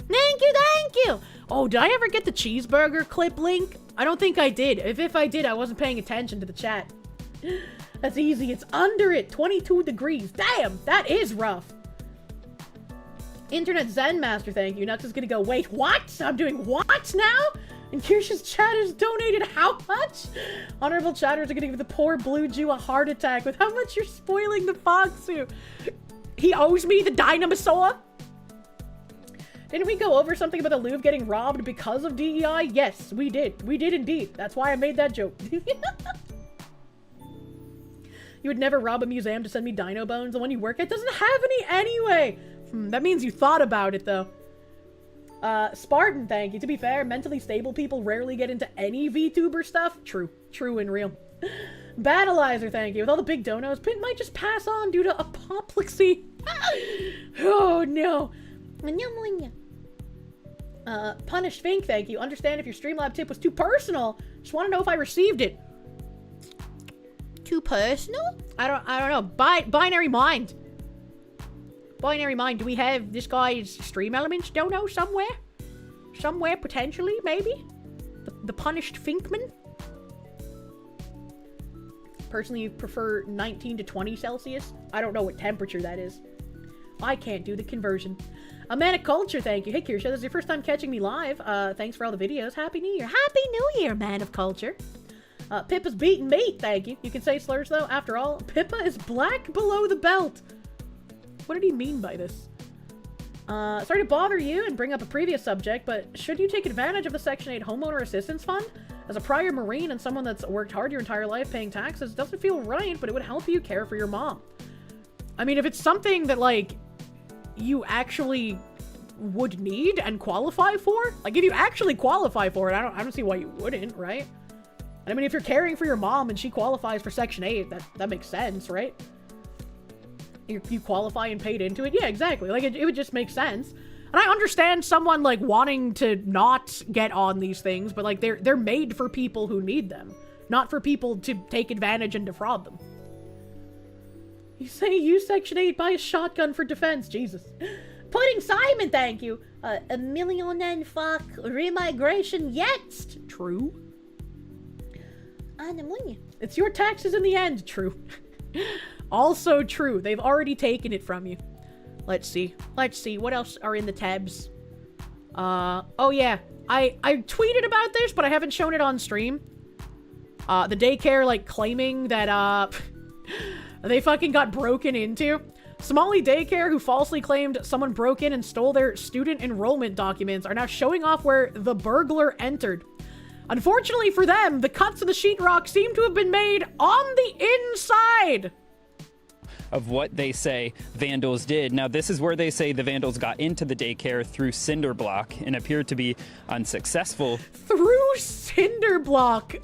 Thank you, thank you. Oh, did I ever get the cheeseburger clip link? I don't think I did. If I did, I wasn't paying attention to the chat. That's easy. It's under it. 22 degrees. Damn, that is rough. Internet Zen Master, thank you. Nux is gonna go, wait, what? I'm doing what now? And Kirsche's chat has donated how much? Honorable chatters are gonna give the poor blue Jew a heart attack with how much you're spoiling the fog suit. He owes me the dinosaur. Didn't we go over something about the Louvre getting robbed because of DEI? Yes, we did. We did indeed. That's why I made that joke. You would never rob a museum to send me dino bones. The one you work at doesn't have any anyway. That means you thought about it, though. Spartan, thank you. To be fair, mentally stable people rarely get into any VTuber stuff. True. True and real. Battleizer, thank you. With all the big donos, Pit might just pass on due to apoplexy. Oh, no. Punished Fink, thank you. Understand if your Streamlab tip was too personal. Just want to know if I received it. Too personal? I don't know. Binary Mind. Binary Mind, do we have this guy's Stream Elements dono somewhere? Somewhere, potentially, maybe? The Punished Finkman? Personally, prefer 19 to 20 Celsius. I don't know what temperature that is. I can't do the conversion. A Man of Culture, thank you. Hey, Kirsche, this is your first time catching me live. Thanks for all the videos. Happy New Year. Happy New Year, Man of Culture. Pippa's beating meat, thank you. You can say slurs, though. After all, Pippa is black below the belt. What did he mean by this? Sorry to bother you and bring up a previous subject, but should you take advantage of the Section 8 Homeowner Assistance Fund? As a prior Marine and someone that's worked hard your entire life paying taxes, it doesn't feel right, but it would help you care for your mom. I mean, if it's something that, like, you actually would need and qualify for, like, if you actually qualify for it, I don't see why you wouldn't, right? I mean, if you're caring for your mom and she qualifies for Section 8, that makes sense, right? You qualify and paid into it? Yeah, exactly. Like, it would just make sense. And I understand someone, like, wanting to not get on these things, but, like, they're made for people who need them, not for people to take advantage and defraud them. You say use Section 8, buy a shotgun for defense. Jesus. Pudding Simon, thank you. A million and fuck remigration jetzt. True. It's your taxes in the end. True. Also true. They've already taken it from you. Let's see. Let's see. What else are in the tabs? Oh yeah. I tweeted about this, but I haven't shown it on stream. The daycare, like, claiming that, they fucking got broken into. Somali Daycare, who falsely claimed someone broke in and stole their student enrollment documents, are now showing off where the burglar entered. Unfortunately for them, the cuts in the sheetrock seem to have been made on the inside of what they say vandals did. Now, this is where they say the vandals got into the daycare through cinder block and appeared to be unsuccessful. Through cinder block,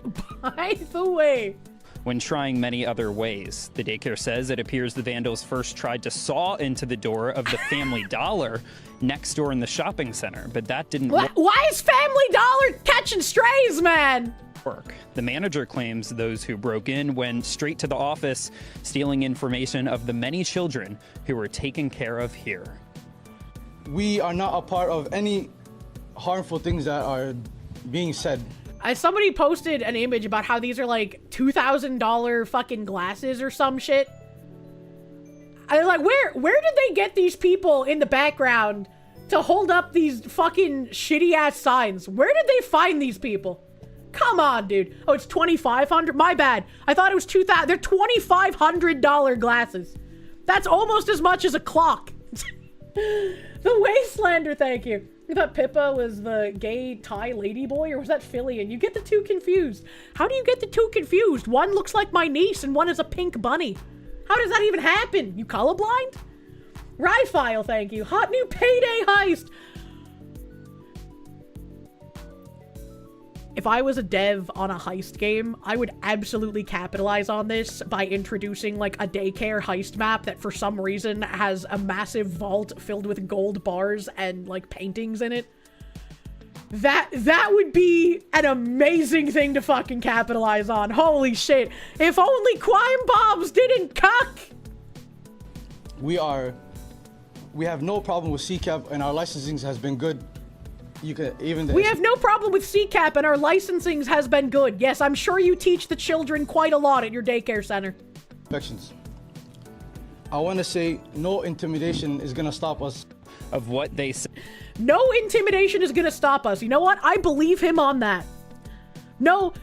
by the way. When trying many other ways. The daycare says it appears the vandals first tried to saw into the door of the Family Dollar next door in the shopping center, but that didn't work. Why is Family Dollar catching strays, man? The manager claims those who broke in went straight to the office, stealing information of the many children who were taken care of here. We are not a part of any harmful things that are being said. Somebody posted an image about how these are like $2,000 fucking glasses or some shit. I was like, where did they get these people in the background to hold up these fucking shitty ass signs? Where did they find these people? Come on, dude. Oh, it's $2,500. My bad. I thought it was $2,000. They're $2,500 glasses. That's almost as much as a clock. The Wastelander, thank you. I thought Pippa was the gay Thai ladyboy, or was that Philly? And you get the two confused. How do you get the two confused? One looks like my niece and one is a pink bunny. How does that even happen? You colorblind? Ryfile, thank you. Hot new payday heist. If I was a dev on a heist game, I would absolutely capitalize on this by introducing, like, a daycare heist map that for some reason has a massive vault filled with gold bars and, like, paintings in it. That would be an amazing thing to fucking capitalize on. Holy shit. If only Quime Bobs didn't cuck! We have no problem with CCAP, and our licensing has been good. We have no problem with CCAP, and our licensing has been good. Yes, I'm sure you teach the children quite a lot at your daycare center. I want to say no intimidation is going to stop us. Of what they say. No intimidation is going to stop us. You know what? I believe him on that. No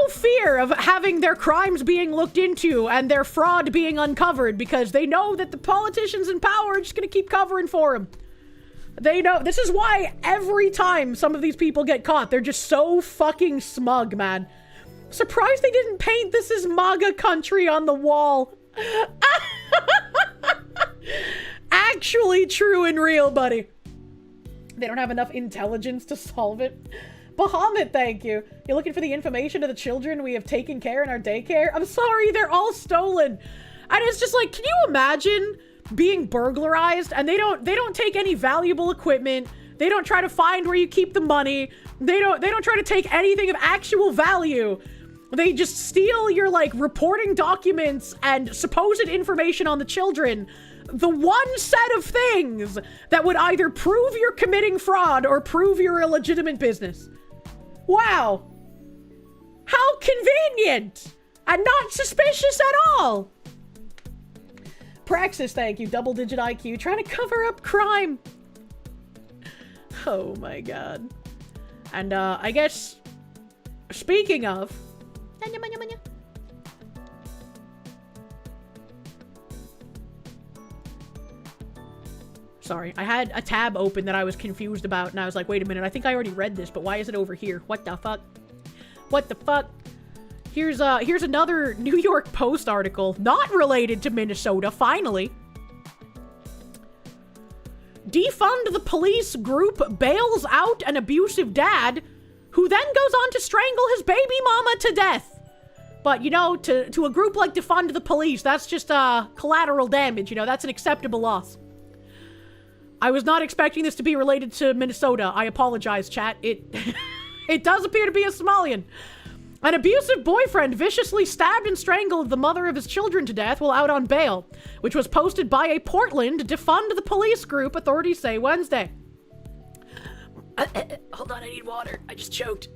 fear of having their crimes being looked into and their fraud being uncovered because they know that the politicians in power are just going to keep covering for them. They know. This is why every time some of these people get caught, they're just so fucking smug, man. Surprised they didn't paint "This is MAGA country" on the wall. Actually true and real, buddy. They don't have enough intelligence to solve it. Bahamut, thank you. You're looking for the information of the children we have taken care in our daycare? I'm sorry, they're all stolen. And it's just like, can you imagine being burglarized and they don't take any valuable equipment. They don't try to find where you keep the money. They don't try to take anything of actual value. They just steal your like reporting documents and supposed information on the children. The one set of things that would either prove you're committing fraud or prove you're a legitimate business. Wow. How convenient and not suspicious at all. Praxis, thank you. Double-digit IQ. Trying to cover up crime. Oh my god. And, I guess, speaking of... Sorry, I had a tab open that I was confused about, and I was like, wait a minute, I think I already read this, but why is it over here? What the fuck? What the fuck? Here's another New York Post article, not related to Minnesota, finally. Defund the police group bails out an abusive dad, who then goes on to strangle his baby mama to death. But, you know, to a group like Defund the Police, that's just collateral damage, you know, that's an acceptable loss. I was not expecting this to be related to Minnesota. I apologize, chat. It does appear to be a Somalian. An abusive boyfriend viciously stabbed and strangled the mother of his children to death while out on bail, which was posted by a Portland Defund the Police group, authorities say Wednesday. Hold on, I need water. I just choked.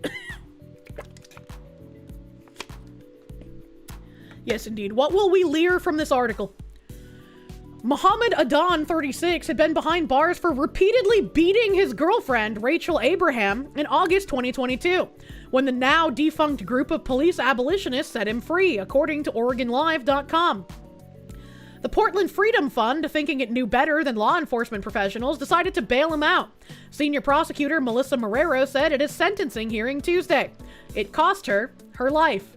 Yes, indeed. What will we lear from this article? Muhammad Adan, 36, had been behind bars for repeatedly beating his girlfriend, Rachel Abraham, in August 2022, when the now defunct group of police abolitionists set him free, according to OregonLive.com. The Portland Freedom Fund, thinking it knew better than law enforcement professionals, decided to bail him out. Senior prosecutor Melissa Marrero said at his sentencing hearing Tuesday. It cost her life.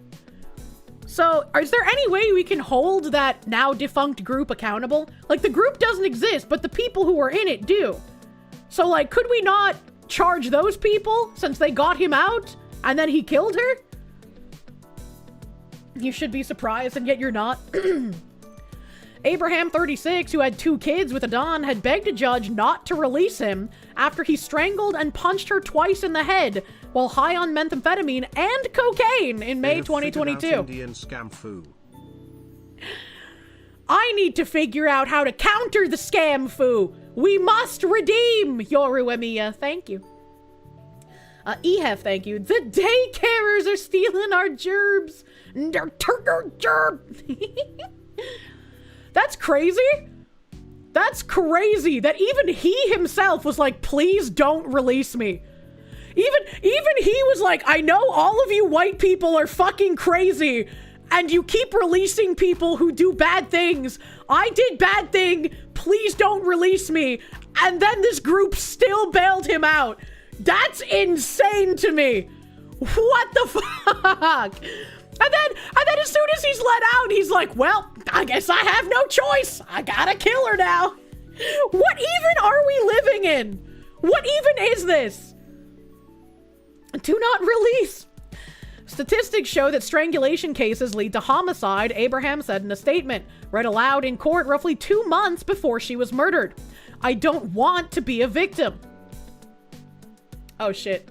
So, is there any way we can hold that now defunct group accountable? Like, the group doesn't exist, but the people who were in it do. So, like, could we not charge those people since they got him out and then he killed her? You should be surprised, and yet you're not. Abraham, 36, who had 2 kids with Adan, had begged a judge not to release him after he strangled and punched her twice in the head while high on methamphetamine and cocaine in May 2022. Indian scam foo. I need to figure out how to counter the scam foo. We must redeem Yoru Emiya. Thank you. Ehef, thank you. The daycarers are stealing our gerbs. That's crazy. That's crazy that even he himself was like, please don't release me. Even he was like, I know all of you white people are fucking crazy and you keep releasing people who do bad things. I did bad thing. Please don't release me. And then this group still bailed him out. That's insane to me. What the fuck? And then as soon as he's let out, he's like, well, I guess I have no choice. I gotta kill her now. What even are we living in? What even is this? Do not release. Statistics show that strangulation cases lead to homicide, Abraham said in a statement, read aloud in court roughly 2 months before she was murdered. I don't want to be a victim. Oh shit.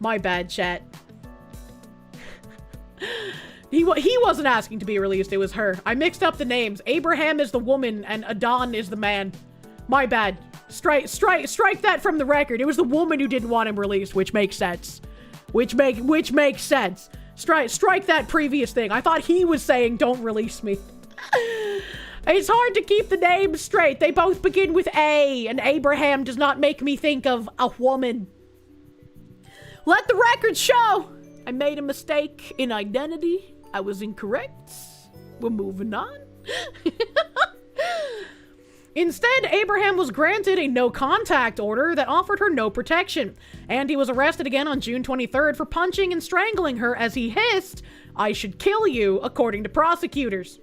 My bad, chat. He wasn't asking to be released, it was her. I mixed up the names. Abraham is the woman and Adan is the man. My bad. Strike that from the record. It was the woman who didn't want him released, which makes sense. Which makes sense. Strike that previous thing. I thought he was saying, don't release me. It's hard to keep the names straight. They both begin with A, and Abraham does not make me think of a woman. Let the record show. I made a mistake in identity. I was incorrect. We're moving on. Instead, Abraham was granted a no-contact order that offered her no protection, and he was arrested again on June 23rd for punching and strangling her as he hissed, "I should kill you," according to prosecutors.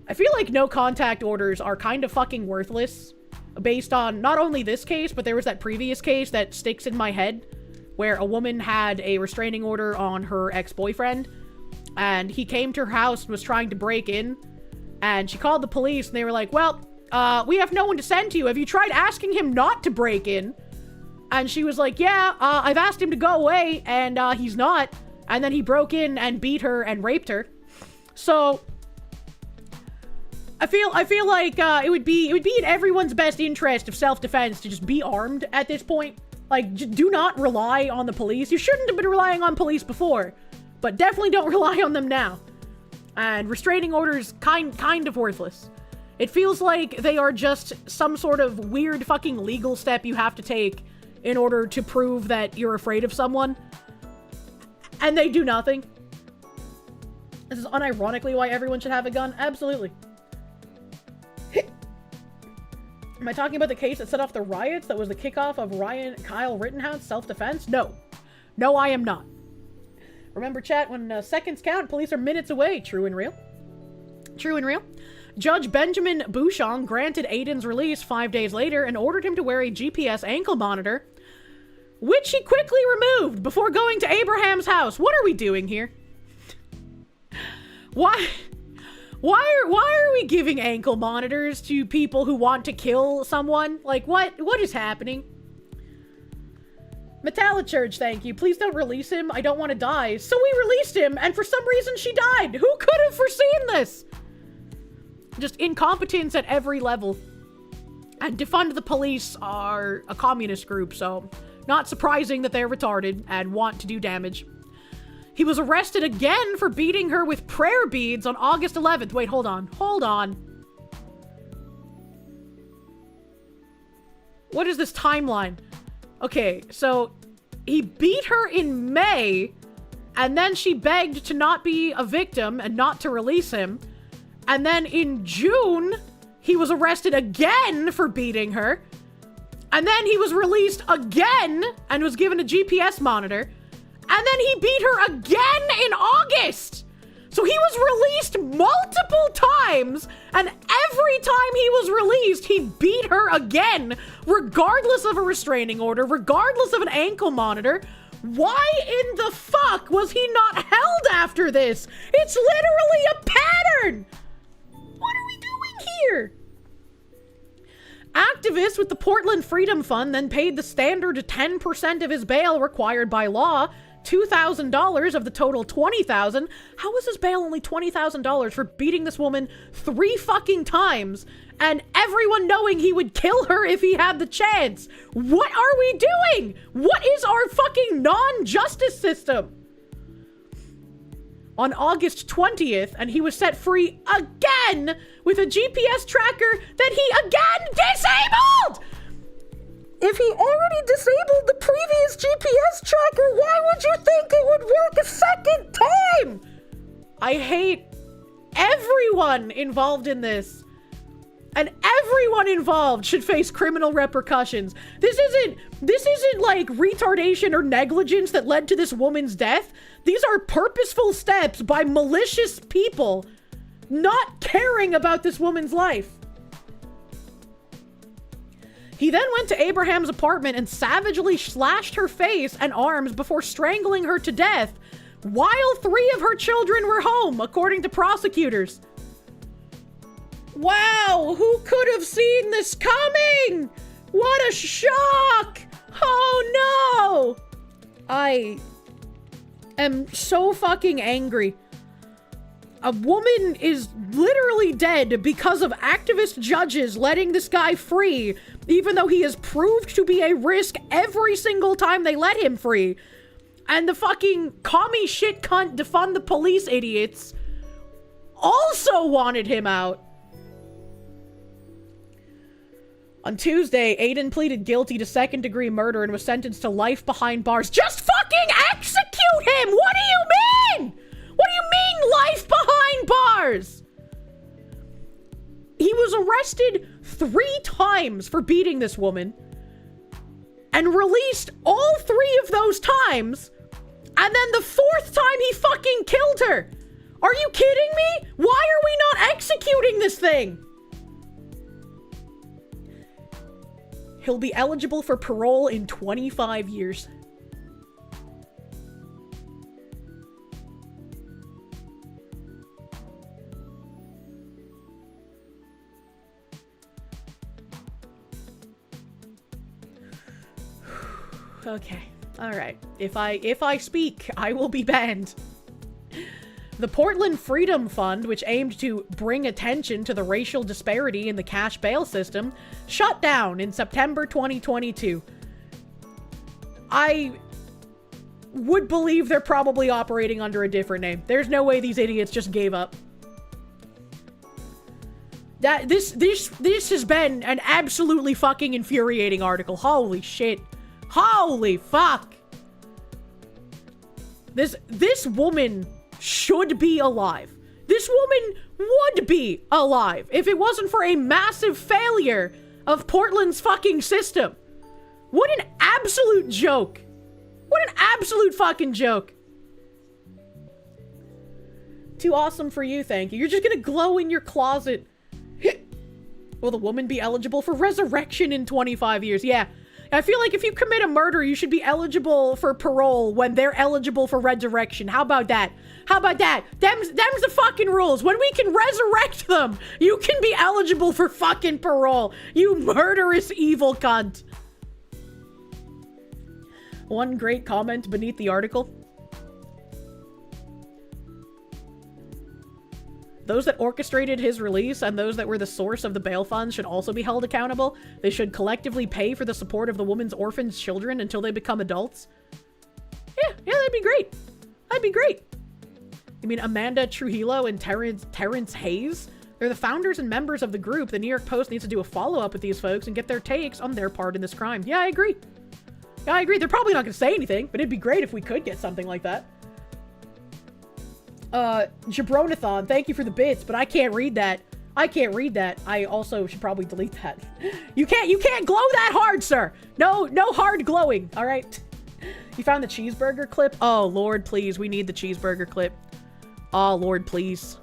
I feel like no-contact orders are kind of fucking worthless, based on not only this case, but there was that previous case that sticks in my head, where a woman had a restraining order on her ex-boyfriend, and he came to her house and was trying to break in, and she called the police, and they were like, well, we have no one to send to you. Have you tried asking him not to break in? And she was like, yeah, I've asked him to go away, and he's not. And then he broke in and beat her and raped her. So I feel like it would be in everyone's best interest of self-defense to just be armed at this point. Like, just do not rely on the police. You shouldn't have been relying on police before, but definitely don't rely on them now. And restraining orders, kind of worthless. It feels like they are just some sort of weird fucking legal step you have to take in order to prove that you're afraid of someone. And they do nothing. This is unironically why everyone should have a gun. Absolutely. Am I talking about the case that set off the riots that was the kickoff of Kyle Rittenhouse self-defense? No. No, I am not. Remember, chat, when seconds count, police are minutes away. True and real. True and real. Judge Benjamin Bouchon granted Aiden's release 5 days later and ordered him to wear a GPS ankle monitor, which he quickly removed before going to Abraham's house. What are we doing here? Why are we giving ankle monitors to people who want to kill someone? Like, what is happening? Metallachurch, thank you. Please don't release him. I don't want to die. So we released him, and for some reason she died. Who could have foreseen this? Just incompetence at every level. And defund the police are a communist group, so not surprising that they're retarded and want to do damage. He was arrested again for beating her with prayer beads on August 11th. Wait, hold on. What is this timeline? Okay, so he beat her in May, and then she begged to not be a victim and not to release him. And then in June, he was arrested again for beating her. And then he was released again and was given a GPS monitor. And then he beat her again in August. So he was released multiple times, and every time he was released, he beat her again, regardless of a restraining order, regardless of an ankle monitor. Why in the fuck was he not held after this? It's literally a pattern. What are we doing here? Activists with the Portland Freedom Fund then paid the standard 10% of his bail required by law, $2,000 of the total $20,000. How was his bail only $20,000 for beating this woman 3 fucking times and everyone knowing he would kill her if he had the chance? What are we doing? What is our fucking non-justice system? On August 20th, and he was set free again with a GPS tracker that he again disabled! If he already disabled the previous GPS tracker, why would you think it would work a second time? I hate everyone involved in this. And everyone involved should face criminal repercussions. This isn't like retardation or negligence that led to this woman's death. These are purposeful steps by malicious people not caring about this woman's life. He then went to Abraham's apartment and savagely slashed her face and arms before strangling her to death, while 3 of her children were home, according to prosecutors. Wow, who could have seen this coming? What a shock! Oh no! I am so fucking angry. A woman is literally dead because of activist judges letting this guy free, even though he is proved to be a risk every single time they let him free. And the fucking commie shit cunt defund the police idiots also wanted him out. On Tuesday, Aiden pleaded guilty to second-degree murder and was sentenced to life behind bars. Just fucking execute him! What do you mean? What do you mean life behind bars? He was arrested 3 times for beating this woman and released all 3 of those times, and then the 4th time he fucking killed her. Are you kidding me? Why are we not executing this thing? He'll be eligible for parole in 25 years. Okay. All right. If I speak, I will be banned. The Portland Freedom Fund, which aimed to bring attention to the racial disparity in the cash bail system, shut down in September 2022. I would believe they're probably operating under a different name. There's no way these idiots just gave up. This has been an absolutely fucking infuriating article. Holy shit. Holy fuck. This woman should be alive. This woman would be alive if it wasn't for a massive failure of Portland's fucking system. What an absolute joke. What an absolute fucking joke. Too awesome for you, thank you. You're just gonna glow in your closet. Will the woman be eligible for resurrection in 25 years? Yeah. I feel like if you commit a murder, you should be eligible for parole when they're eligible for resurrection. How about that? How about that? Them's the fucking rules. When we can resurrect them, you can be eligible for fucking parole. You murderous evil cunt. One great comment beneath the article. Those that orchestrated his release and those that were the source of the bail funds should also be held accountable. They should collectively pay for the support of the woman's orphaned children until they become adults. Yeah, that'd be great. That'd be great. You mean Amanda Trujillo and Terrence Hayes? They're the founders and members of the group. The New York Post needs to do a follow-up with these folks and get their takes on their part in this crime. Yeah, I agree. Yeah, I agree. They're probably not going to say anything, but it'd be great if we could get something like that. Jabronathon, thank you for the bits, but I can't read that. I can't read that. I also should probably delete that. You can't glow that hard, sir. No hard glowing, all right? You found the cheeseburger clip? Oh, Lord, please. We need the cheeseburger clip. Oh, Lord, please.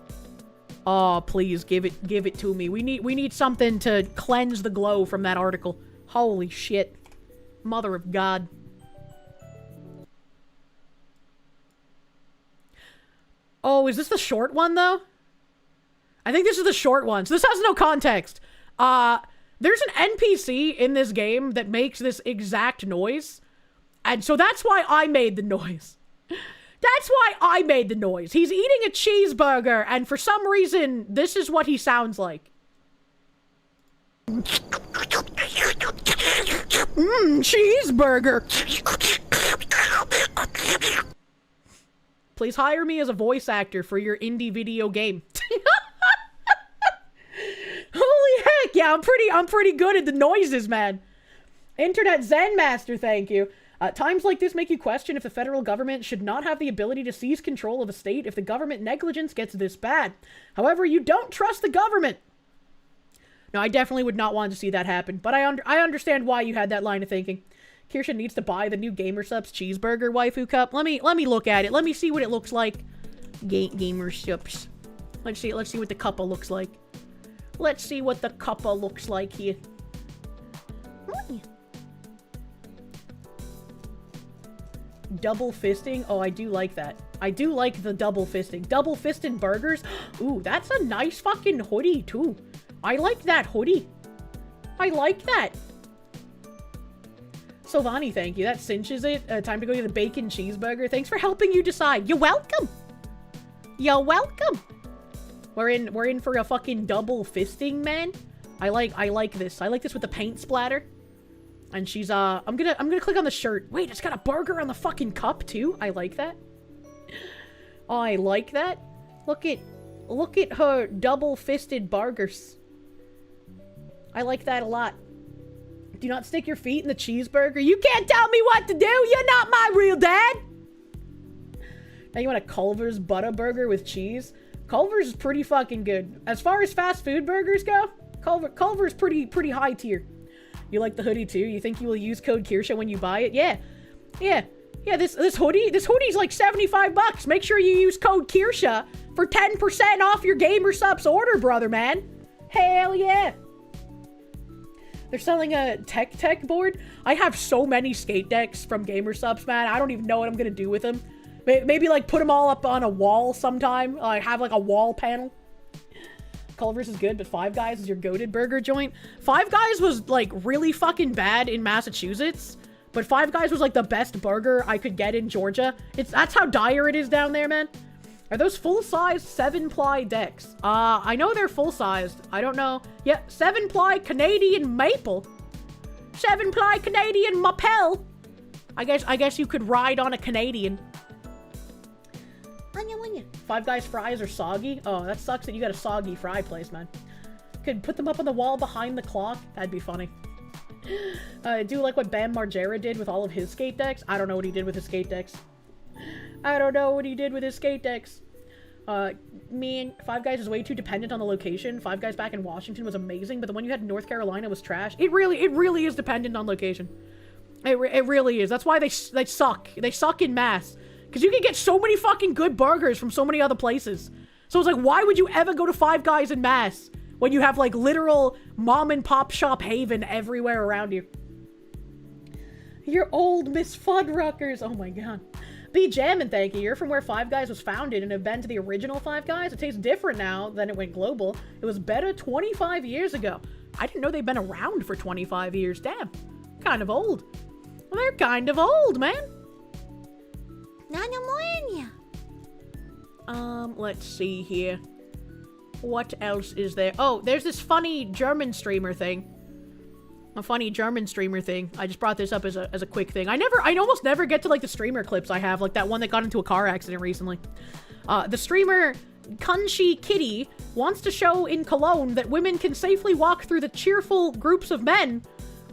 Oh, please, give it to me. We need something to cleanse the glow from that article. Holy shit. Mother of God. Oh, is this the short one, though? I think this is the short one. So this has no context. There's an NPC in this game that makes this exact noise. And so that's why I made the noise. That's why I made the noise. He's eating a cheeseburger, and for some reason, this is what he sounds like. Cheeseburger. Please hire me as a voice actor for your indie video game. Holy heck, yeah, I'm pretty good at the noises, man. Internet Zen Master, thank you. Times like this make you question if the federal government should not have the ability to seize control of a state if the government negligence gets this bad. However, you don't trust the government. No, I definitely would not want to see that happen, but I understand why you had that line of thinking. Kirsche needs to buy the new GamerSupps cheeseburger waifu cup. Let me look at it. Let me see what it looks like. GamerSupps. Let's see what the cuppa looks like. Let's see what the cuppa looks like here. Double fisting? Oh, I do like that. I do like the double fisting. Double fisted burgers? Ooh, that's a nice fucking hoodie, too. I like that hoodie. I like that. Sylvani, thank you. That cinches it. Time to go get the bacon cheeseburger. Thanks for helping you decide. You're welcome. You're welcome. We're in for a fucking double fisting, man. I like this. I like this with the paint splatter. And she's I'm gonna click on the shirt. Wait, it's got a burger on the fucking cup too. I like that. Oh, I like that. Look at her double-fisted burgers. I like that a lot. Do not stick your feet in the cheeseburger. You can't tell me what to do. You're not my real dad. Now you want a Culver's Butterburger with cheese? Culver's is pretty fucking good. As far as fast food burgers go, Culver's pretty high tier. You like the hoodie too? You think you will use code Kirsche when you buy it? Yeah. This hoodie's like $75. Make sure you use code Kirsche for 10% off your Gamer Subs order, brother, man. Hell yeah. They're selling a tech board. I have so many skate decks from Gamer Subs, man. I don't even know what I'm gonna do with them. Maybe like put them all up on a wall sometime. Have like a wall panel. Culver's is good, but Five Guys is your goated burger joint. Five Guys was like really fucking bad in Massachusetts, but Five Guys was like the best burger I could get in Georgia. That's how dire it is down there, man. Are those full-sized 7-ply decks? I know they're full-sized. I don't know. Yeah, 7-ply Canadian maple. 7-ply Canadian maple. I guess you could ride on a Canadian. Five Guys fries are soggy. Oh, that sucks that you got a soggy fry place, man. Could put them up on the wall behind the clock. That'd be funny. I do like what Bam Margera did with all of his skate decks. I don't know what he did with his skate decks. Man, Five Guys is way too dependent on the location. Five Guys back in Washington was amazing, but the one you had in North Carolina was trash. It really is dependent on location. It really is. That's why they suck. They suck in mass. Because you can get so many fucking good burgers from so many other places. So it's like, why would you ever go to Five Guys in mass when you have like literal mom and pop shop haven everywhere around you? You're old Miss Fuddruckers. Oh my god. Be jammin', thank you. You're from where Five Guys was founded and have been to the original Five Guys. It tastes different now than it went global. It was better 25 years ago. I didn't know they'd been around for 25 years. Damn. Kind of old. Well, they're kind of old, man. Let's see here. What else is there? Oh, there's this funny German streamer thing. A funny German streamer thing. I just brought this up as a quick thing. I almost never get to like the streamer clips I have, like that one that got into a car accident recently. The streamer Kunshi Kitty wants to show in Cologne that women can safely walk through the cheerful groups of men.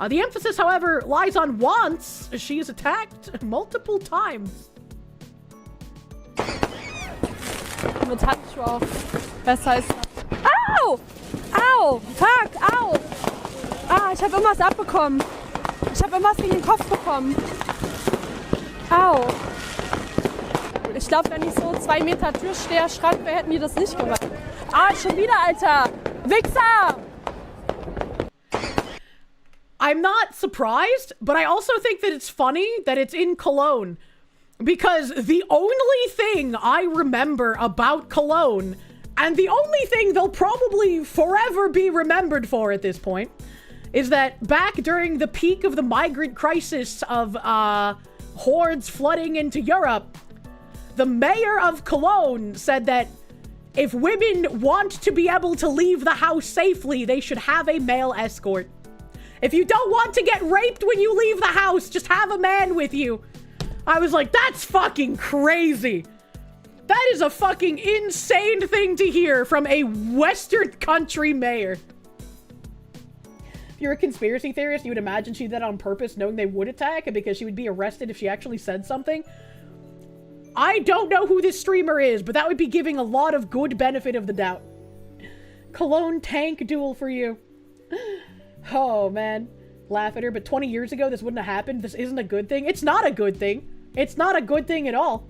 The emphasis, however, lies on wants. She is attacked multiple times. Mit Handschuhe auf. Besser ist. Au! Au! Fuck! Au! Ah, ich habe irgendwas abbekommen. Ich habe irgendwas gegen den Kopf bekommen. Au! Ich glaube, wenn ich so 2 Meter Türsteher Schrank wäre, hätten die das nicht gemacht. Ah, schon wieder, Alter! Wichser! I'm not surprised, but I also think that it's funny that it's in Cologne. Because the only thing I remember about Cologne, and the only thing they'll probably forever be remembered for at this point, is that back during the peak of the migrant crisis of hordes flooding into Europe, the mayor of Cologne said that if women want to be able to leave the house safely, they should have a male escort. If you don't want to get raped when you leave the house, just have a man with you. I was like, that's fucking crazy. That is a fucking insane thing to hear from a Western country mayor. If you're a conspiracy theorist, you would imagine she did that on purpose, knowing they would attack, and because she would be arrested if she actually said something. I don't know who this streamer is, but that would be giving a lot of good benefit of the doubt. Cologne tank duel for you. Oh, man. Laugh at her, but 20 years ago, this wouldn't have happened. This isn't a good thing. It's not a good thing. It's not a good thing at all.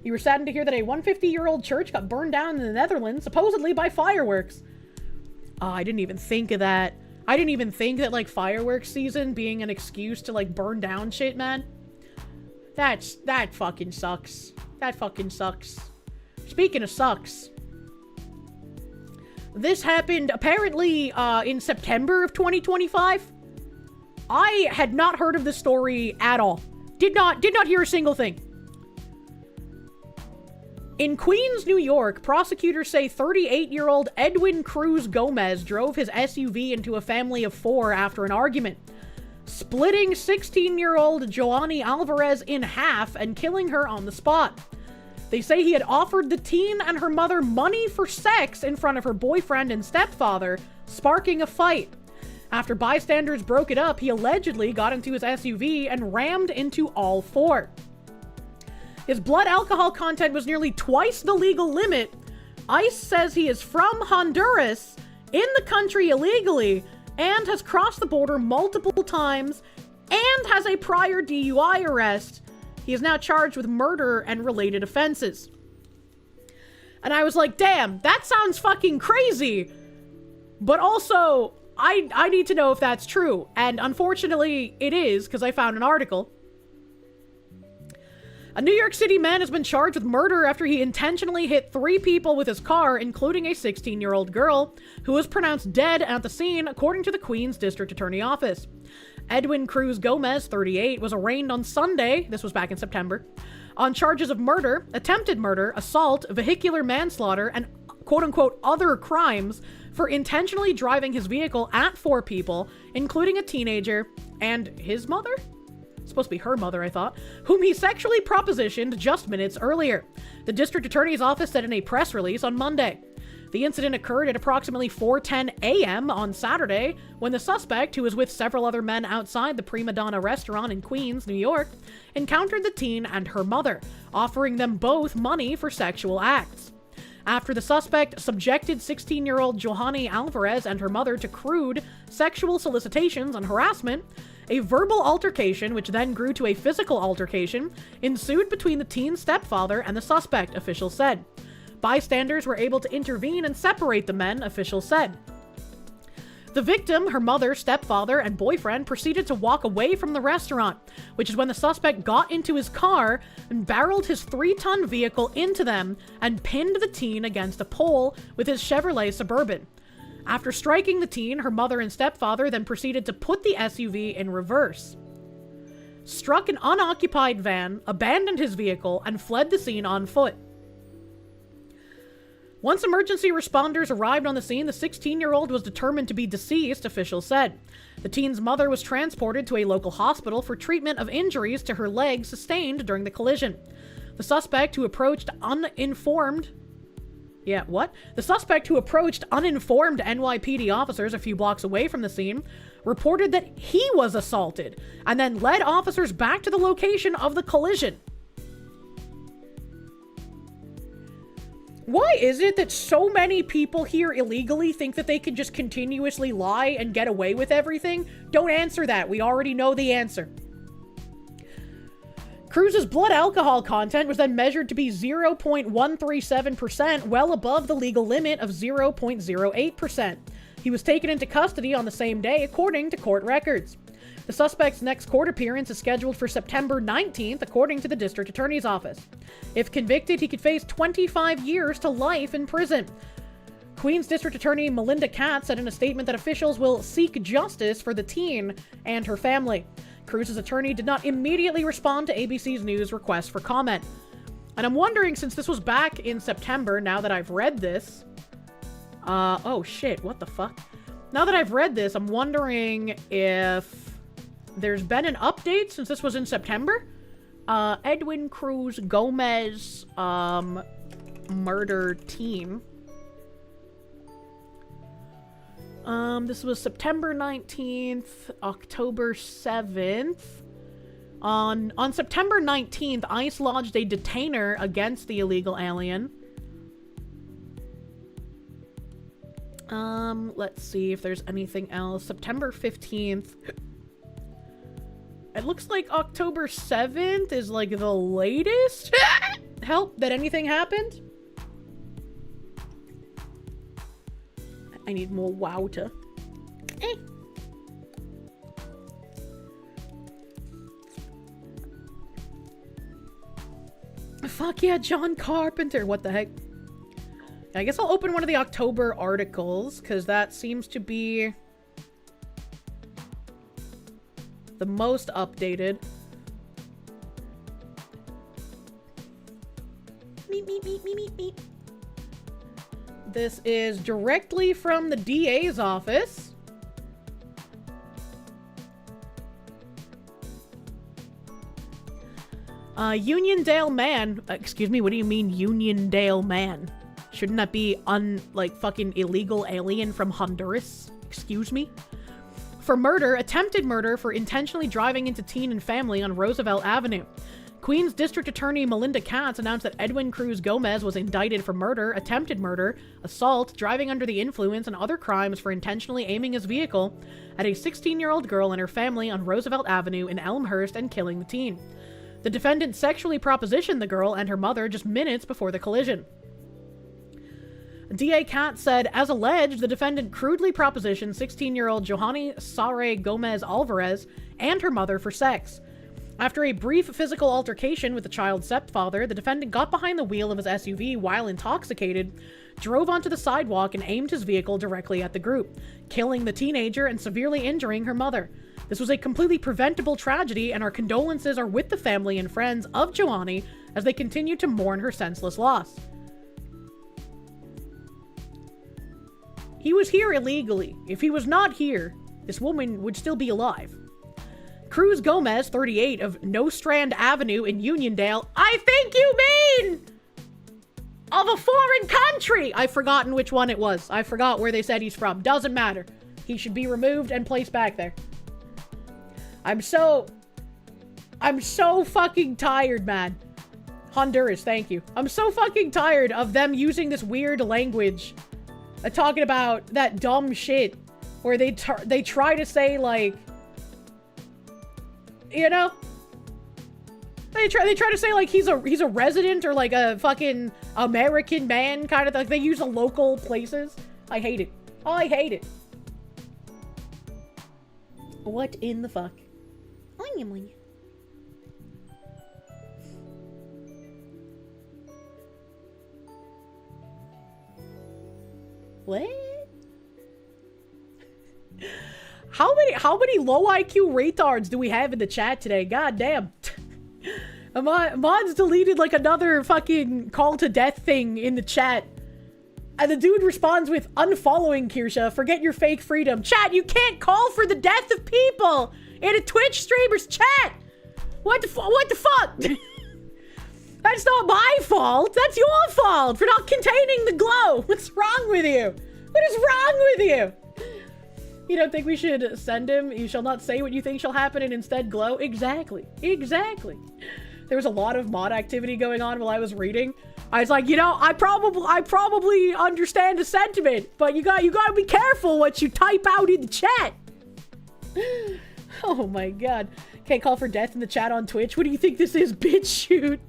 You were saddened to hear that a 150-year-old church got burned down in the Netherlands, supposedly by fireworks. Oh, I didn't even think of that. I didn't even think that, like, fireworks season being an excuse to, like, burn down shit, man. That fucking sucks. That fucking sucks. Speaking of sucks. This happened apparently in September of 2025. I had not heard of this story at all. Did not hear a single thing. In Queens, New York, prosecutors say 38-year-old Edwin Cruz Gomez drove his SUV into a family of 4 after an argument, splitting 16-year-old Joanny Alvarez in half and killing her on the spot. They say he had offered the teen and her mother money for sex in front of her boyfriend and stepfather, sparking a fight. After bystanders broke it up, he allegedly got into his SUV and rammed into all 4. His blood alcohol content was nearly twice the legal limit. ICE says he is from Honduras in the country illegally and has crossed the border multiple times and has a prior DUI arrest. He is now charged with murder and related offenses. And I was like, damn, that sounds fucking crazy. But also, I need to know if that's true. And unfortunately, it is, because I found an article. A New York City man has been charged with murder after he intentionally hit 3 people with his car, including a 16-year-old girl, who was pronounced dead at the scene, according to the Queens District Attorney Office. Edwin Cruz Gomez, 38, was arraigned on Sunday, this was back in September, on charges of murder, attempted murder, assault, vehicular manslaughter, and quote-unquote other crimes for intentionally driving his vehicle at 4 people, including a teenager and his mother? Supposed to be her mother, I thought, whom he sexually propositioned just minutes earlier. The district attorney's office said in a press release on Monday. The incident occurred at approximately 4:10 a.m. on Saturday when the suspect, who was with several other men outside the Prima Donna restaurant in Queens, New York, encountered the teen and her mother, offering them both money for sexual acts. After the suspect subjected 16-year-old Johanny Alvarez and her mother to crude sexual solicitations and harassment, a verbal altercation, which then grew to a physical altercation, ensued between the teen's stepfather and the suspect, officials said. Bystanders were able to intervene and separate the men, officials said. The victim, her mother, stepfather, and boyfriend proceeded to walk away from the restaurant, which is when the suspect got into his car and barreled his 3-ton vehicle into them and pinned the teen against a pole with his Chevrolet Suburban. After striking the teen, her mother and stepfather then proceeded to put the SUV in reverse, struck an unoccupied van, abandoned his vehicle, and fled the scene on foot. Once emergency responders arrived on the scene, the 16-year-old was determined to be deceased, officials said. The teen's mother was transported to a local hospital for treatment of injuries to her leg sustained during the collision. The suspect, who approached uninformed NYPD officers a few blocks away from the scene, reported that he was assaulted and then led officers back to the location of the collision. Why is it that so many people here illegally think that they can just continuously lie and get away with everything? Don't answer that. We already know the answer. Cruz's blood alcohol content was then measured to be 0.137%, well above the legal limit of 0.08%. He was taken into custody on the same day, according to court records. The suspect's next court appearance is scheduled for September 19th, according to the district attorney's office. If convicted, he could face 25 years to life in prison. Queens District Attorney Melinda Katz said in a statement that officials will seek justice for the teen and her family. Cruz's attorney did not immediately respond to ABC's News request for comment. And I'm wondering, since this was back in September, now that I've read this... oh shit, what the fuck? Now that I've read this, I'm wondering if there's been an update since this was in September? Edwin Cruz Gomez, murder teen. This was September 19th, October 7th. On September 19th, ICE lodged a detainer against the illegal alien. Let's see if there's anything else. September 15th. It looks like October 7th is like the latest help that anything happened. I need more water. Fuck yeah, John Carpenter. What the heck? I guess I'll open one of the October articles, because that seems to be the most updated. Meep. This is directly from the DA's office. Uniondale man. Excuse me, what do you mean Uniondale man? Shouldn't that be fucking illegal alien from Honduras? Excuse me? For murder, attempted murder for intentionally driving into teen and family on Roosevelt Avenue. Queens District Attorney Melinda Katz announced that Edwin Cruz Gomez was indicted for murder, attempted murder, assault, driving under the influence, and other crimes for intentionally aiming his vehicle at a 16-year-old girl and her family on Roosevelt Avenue in Elmhurst and killing the teen. The defendant sexually propositioned the girl and her mother just minutes before the collision. DA Katz said, as alleged, the defendant crudely propositioned 16-year-old Johanny Sare Gomez Alvarez and her mother for sex. After a brief physical altercation with the child's stepfather, the defendant got behind the wheel of his SUV while intoxicated, drove onto the sidewalk, and aimed his vehicle directly at the group, killing the teenager and severely injuring her mother. This was a completely preventable tragedy, and our condolences are with the family and friends of Johanny as they continue to mourn her senseless loss. He was here illegally. If he was not here, this woman would still be alive. Cruz Gomez, 38, of Nostrand Avenue in Uniondale. I think you mean of a foreign country. I've forgotten which one it was. I forgot where they said he's from. Doesn't matter. He should be removed and placed back there. I'm so fucking tired, man. Honduras, thank you. I'm so fucking tired of them using this weird language. Talking about that dumb shit where they try to say, like, you know, they try to say like he's a resident or like a fucking American man, kind of like they use the local places. I hate it. I hate it. What in the fuck? What? How many low IQ retards do we have in the chat today? God damn. Mods deleted like another fucking call to death thing in the chat. And the dude responds with, unfollowing Kirsche, forget your fake freedom. Chat, you can't call for the death of people in a Twitch streamer's chat. What the fuck? That's not my fault. That's your fault for not containing the glow. What's wrong with you? What is wrong with you? You don't think we should send him? You shall not say what you think shall happen and instead glow? Exactly. Exactly. There was a lot of mod activity going on while I was reading. I was like, you know, I probably understand the sentiment, but you gotta be careful what you type out in the chat. Oh my god. Can't call for death in the chat on Twitch. What do you think this is, bitch? Shoot.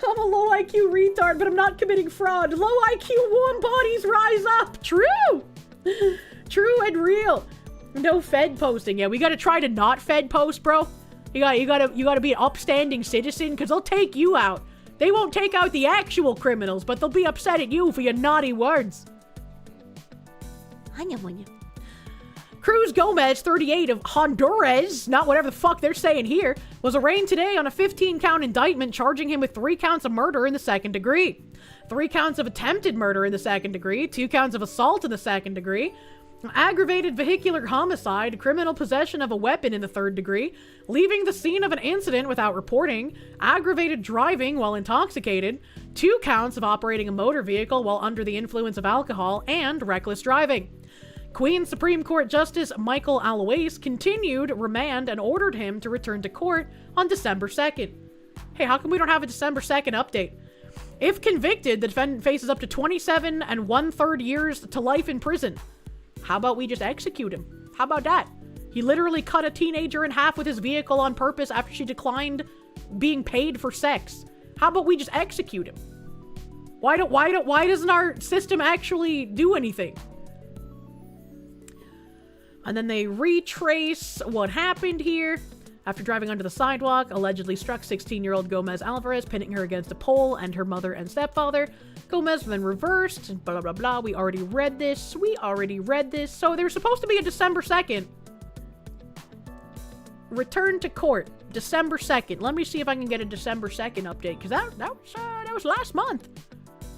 I'm a low IQ retard, but I'm not committing fraud. Low IQ warm bodies rise up. True. True and real. No Fed posting. Yeah, we gotta try to not Fed post, bro. You gotta be an upstanding citizen, because they'll take you out. They won't take out the actual criminals, but they'll be upset at you for your naughty words. Cruz Gomez, 38, of Honduras, not whatever the fuck they're saying here, was arraigned today on a 15-count indictment charging him with 3 counts of murder in the second degree, 3 counts of attempted murder in the second degree, 2 counts of assault in the second degree, aggravated vehicular homicide, criminal possession of a weapon in the third degree, leaving the scene of an incident without reporting, aggravated driving while intoxicated, 2 counts of operating a motor vehicle while under the influence of alcohol, and reckless driving. Queen's Supreme Court Justice Michael Alois continued remand and ordered him to return to court on December 2nd. Hey, how come we don't have a December 2nd update? If convicted, the defendant faces up to 27 1/3 years to life in prison. How about we just execute him? How about that? He literally cut a teenager in half with his vehicle on purpose after she declined being paid for sex. How about we just execute him? Why doesn't our system actually do anything? And then they retrace what happened here. After driving onto the sidewalk, allegedly struck 16-year-old Gomez Alvarez, pinning her against a pole and her mother and stepfather. Gomez then reversed, blah, blah, blah. We already read this. So there's supposed to be a December 2nd. Return to court, December 2nd. Let me see if I can get a December 2nd update, because that was last month.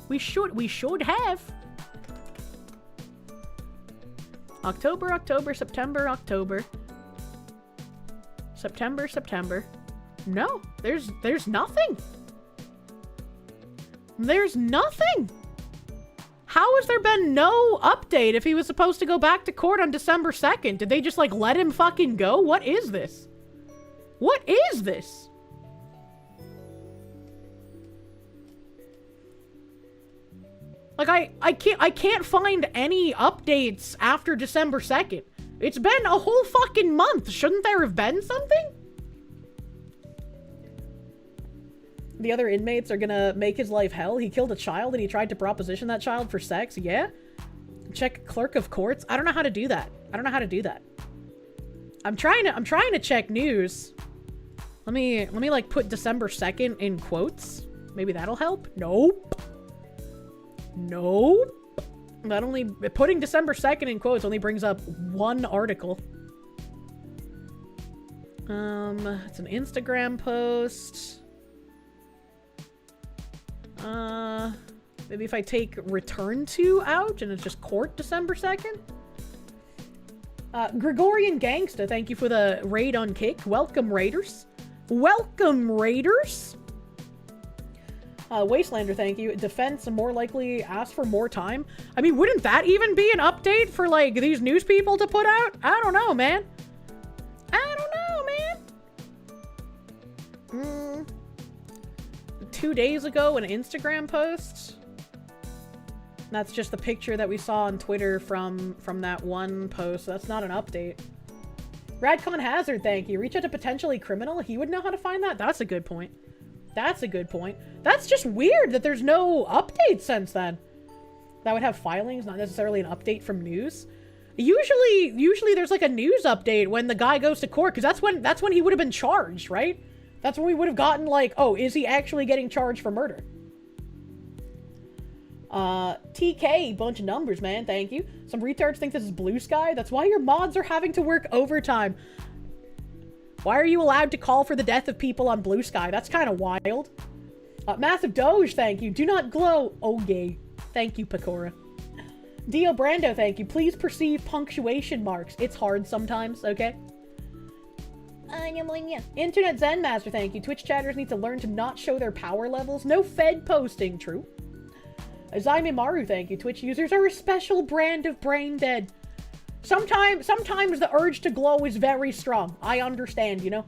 We should have. October, September, October. September. No, there's nothing. There's nothing. How has there been no update if he was supposed to go back to court on December 2nd? Did they just, like, let him fucking go? What is this? What is this? Like, I can't find any updates after December 2nd. It's been a whole fucking month. Shouldn't there have been something? The other inmates are gonna make his life hell. He killed a child and he tried to proposition that child for sex. Yeah? Check clerk of courts. I don't know how to do that. I don't know how to do that. I'm trying to check news. Let me like put December 2nd in quotes. Maybe that'll help. Nope. Nope. That only putting December 2nd in quotes only brings up one article. It's an Instagram post. Maybe if I take return to out and it's just court December 2nd. Gregorian Gangsta, thank you for the raid on Kick. Welcome, Raiders. Welcome, Raiders. Wastelander, thank you. Defense more likely ask for more time. I mean, wouldn't that even be an update for, like, these news people to put out? I don't know, man. I don't know, man. 2 days ago, an Instagram post. That's just the picture that we saw on Twitter from that one post. That's not an update. Radcon Hazard, thank you. Reach out to potentially criminal. He would know how to find that. That's a good point. That's a good point. That's just weird that there's no update since then. That would have filings, not necessarily an update from news. Usually there's like a news update when the guy goes to court, because that's when he would have been charged, right? That's when we would have gotten like, oh, is he actually getting charged for murder? TK, bunch of numbers, man. Thank you. Some retards think this is blue sky. That's why your mods are having to work overtime. Why are you allowed to call for the death of people on blue sky? That's kind of wild. Massive Doge, thank you. Do not glow. Oh, yay. Thank you, Pecora. Dio Brando, thank you. Please perceive punctuation marks. It's hard sometimes, okay? Internet Zen Master, thank you. Twitch chatters need to learn to not show their power levels. No Fed posting, true. Zaime Maru, thank you. Twitch users are a special brand of brain dead. Sometimes the urge to glow is very strong. I understand, you know.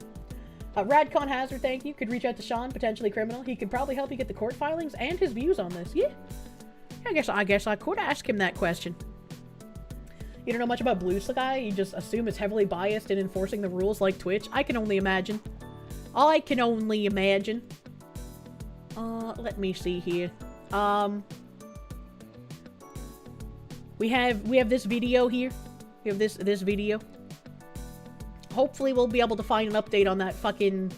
Radcon Hazard, thank you. Could reach out to Sean, potentially criminal. He could probably help you get the court filings and his views on this. Yeah. I guess I could ask him that question. You don't know much about Blue Sky? You just assume it's heavily biased in enforcing the rules like Twitch? I can only imagine. I can only imagine. Let me see here. We have this video here. We have this video. Hopefully we'll be able to find an update on that fucking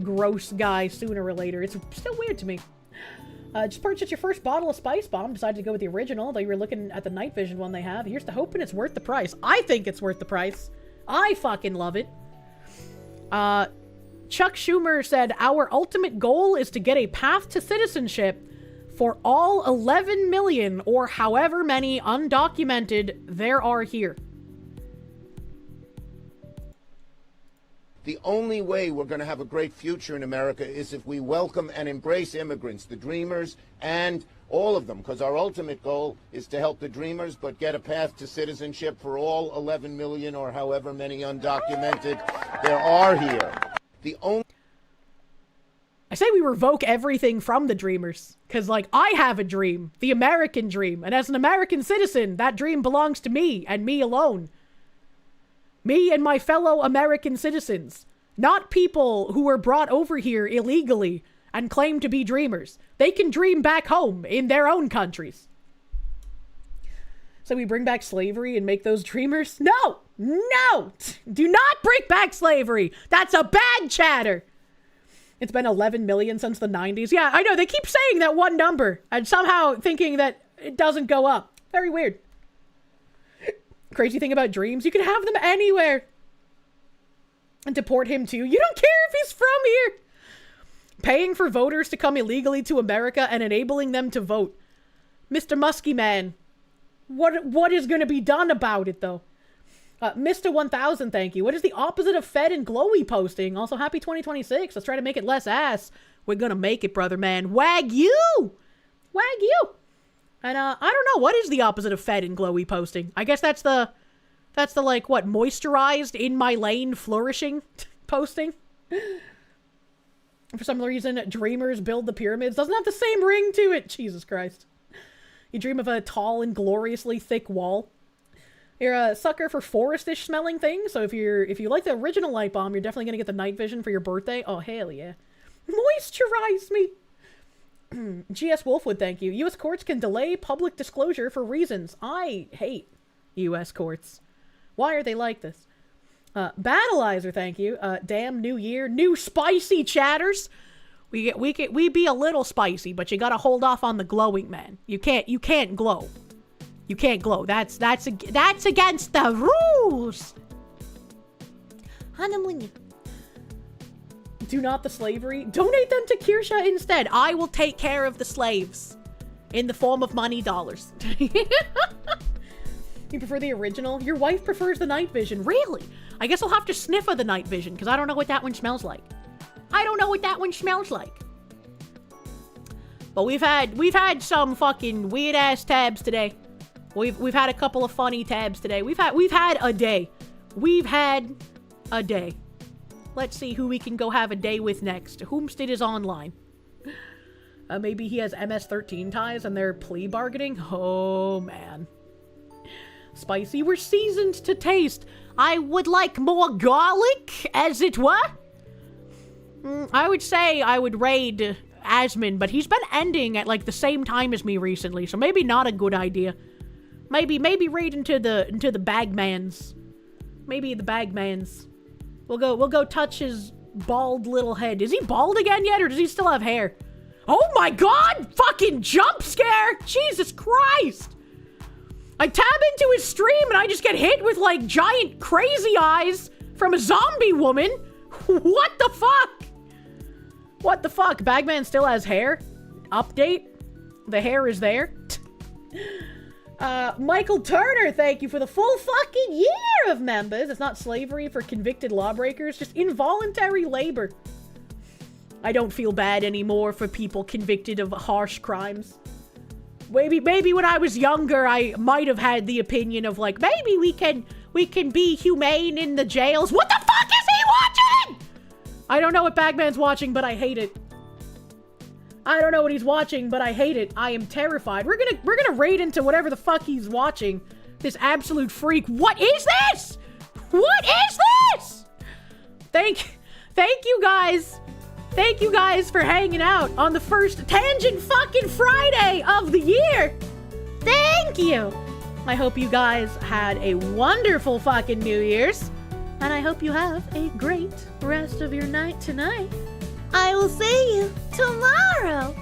gross guy sooner or later. It's still weird to me. Just purchased your first bottle of Spice Bomb. Decided to go with the original, though you were looking at the night vision one they have. Here's to hoping it's worth the price. I think it's worth the price. I fucking love it. Chuck Schumer said, our ultimate goal is to get a path to citizenship for all 11 million or however many undocumented there are here. The only way we're going to have a great future in America is if we welcome and embrace immigrants, the dreamers, and all of them, because our ultimate goal is to help the dreamers, but get a path to citizenship for all 11 million or however many undocumented there are here. I say we revoke everything from the dreamers, because, like, I have a dream, the American dream, and as an American citizen, that dream belongs to me, and me alone. Me and my fellow American citizens, not people who were brought over here illegally and claim to be dreamers. They can dream back home in their own countries. So we bring back slavery and make those dreamers? No! No! Do not bring back slavery! That's a bad chatter! It's been 11 million since the 90s. Yeah, I know, they keep saying that one number and somehow thinking that it doesn't go up. Very weird. Crazy thing about dreams, you can have them anywhere. And deport him too. You don't care if he's from here. Paying for voters to come illegally to America and enabling them to vote. Mr. Muskie Man, what is going to be done about it, though? Mr. 1000, thank you. What is the opposite of Fed and glowy posting? Also, happy 2026. Let's try to make it less ass. We're going to make it, brother man. Wag you! Wag you! And, I don't know. What is the opposite of Fed and glowy posting? I guess that's the like, what, moisturized, in my lane, flourishing? posting. For some reason, dreamers build the pyramids. Doesn't have the same ring to it. Jesus Christ. You dream of a tall and gloriously thick wall. You're a sucker for forestish smelling things. So if you like the original light bomb, you're definitely gonna get the night vision for your birthday. Oh hell yeah. Moisturize me. GS Wolfwood, thank you. U.S. courts can delay public disclosure for reasons. I hate U.S. courts. Why are they like this? Battleizer, thank you. Damn New Year, new spicy chatters. We be a little spicy, but you gotta hold off on the glowing, man. You can't glow. You can't glow. That's against the rules. Do not the slavery. Donate them to Kirsche instead. I will take care of the slaves in the form of money dollars. You prefer the original? Your wife prefers the night vision. Really? I guess I'll have to sniff of the night vision because I don't know what that one smells like. I don't know what that one smells like. But we've had some fucking weird ass tabs today. We've had a couple of funny tabs today. We've had a day. We've had a day. Let's see who we can go have a day with next. Whomstead is online. Maybe he has MS-13 ties and they're plea bargaining. Oh man. Spicy. We're seasoned to taste. I would like more garlic, as it were. I would say I would raid Asmon, but he's been ending at like the same time as me recently, so maybe not a good idea. Maybe raid into the bagmans. Maybe the bagmans. We'll go touch his bald little head. Is he bald again yet, or does he still have hair? Oh my god! Fucking jump scare! Jesus Christ! I tab into his stream and I just get hit with like giant crazy eyes from a zombie woman. What the fuck? What the fuck? Bagman still has hair? Update? The hair is there? Michael Turner, thank you for the full fucking year of members. It's not slavery for convicted lawbreakers, just involuntary labor. I don't feel bad anymore for people convicted of harsh crimes. Maybe when I was younger, I might have had the opinion of like, maybe we can be humane in the jails. What the fuck is he watching? I don't know what Bagman's watching, but I hate it. I don't know what he's watching, but I hate it. I am terrified. We're gonna raid into whatever the fuck he's watching. This absolute freak. What is this? What is this? Thank you guys. Thank you guys for hanging out on the first Tangent fucking Friday of the year. Thank you. I hope you guys had a wonderful fucking New Year's. And I hope you have a great rest of your night tonight. I will see you tomorrow.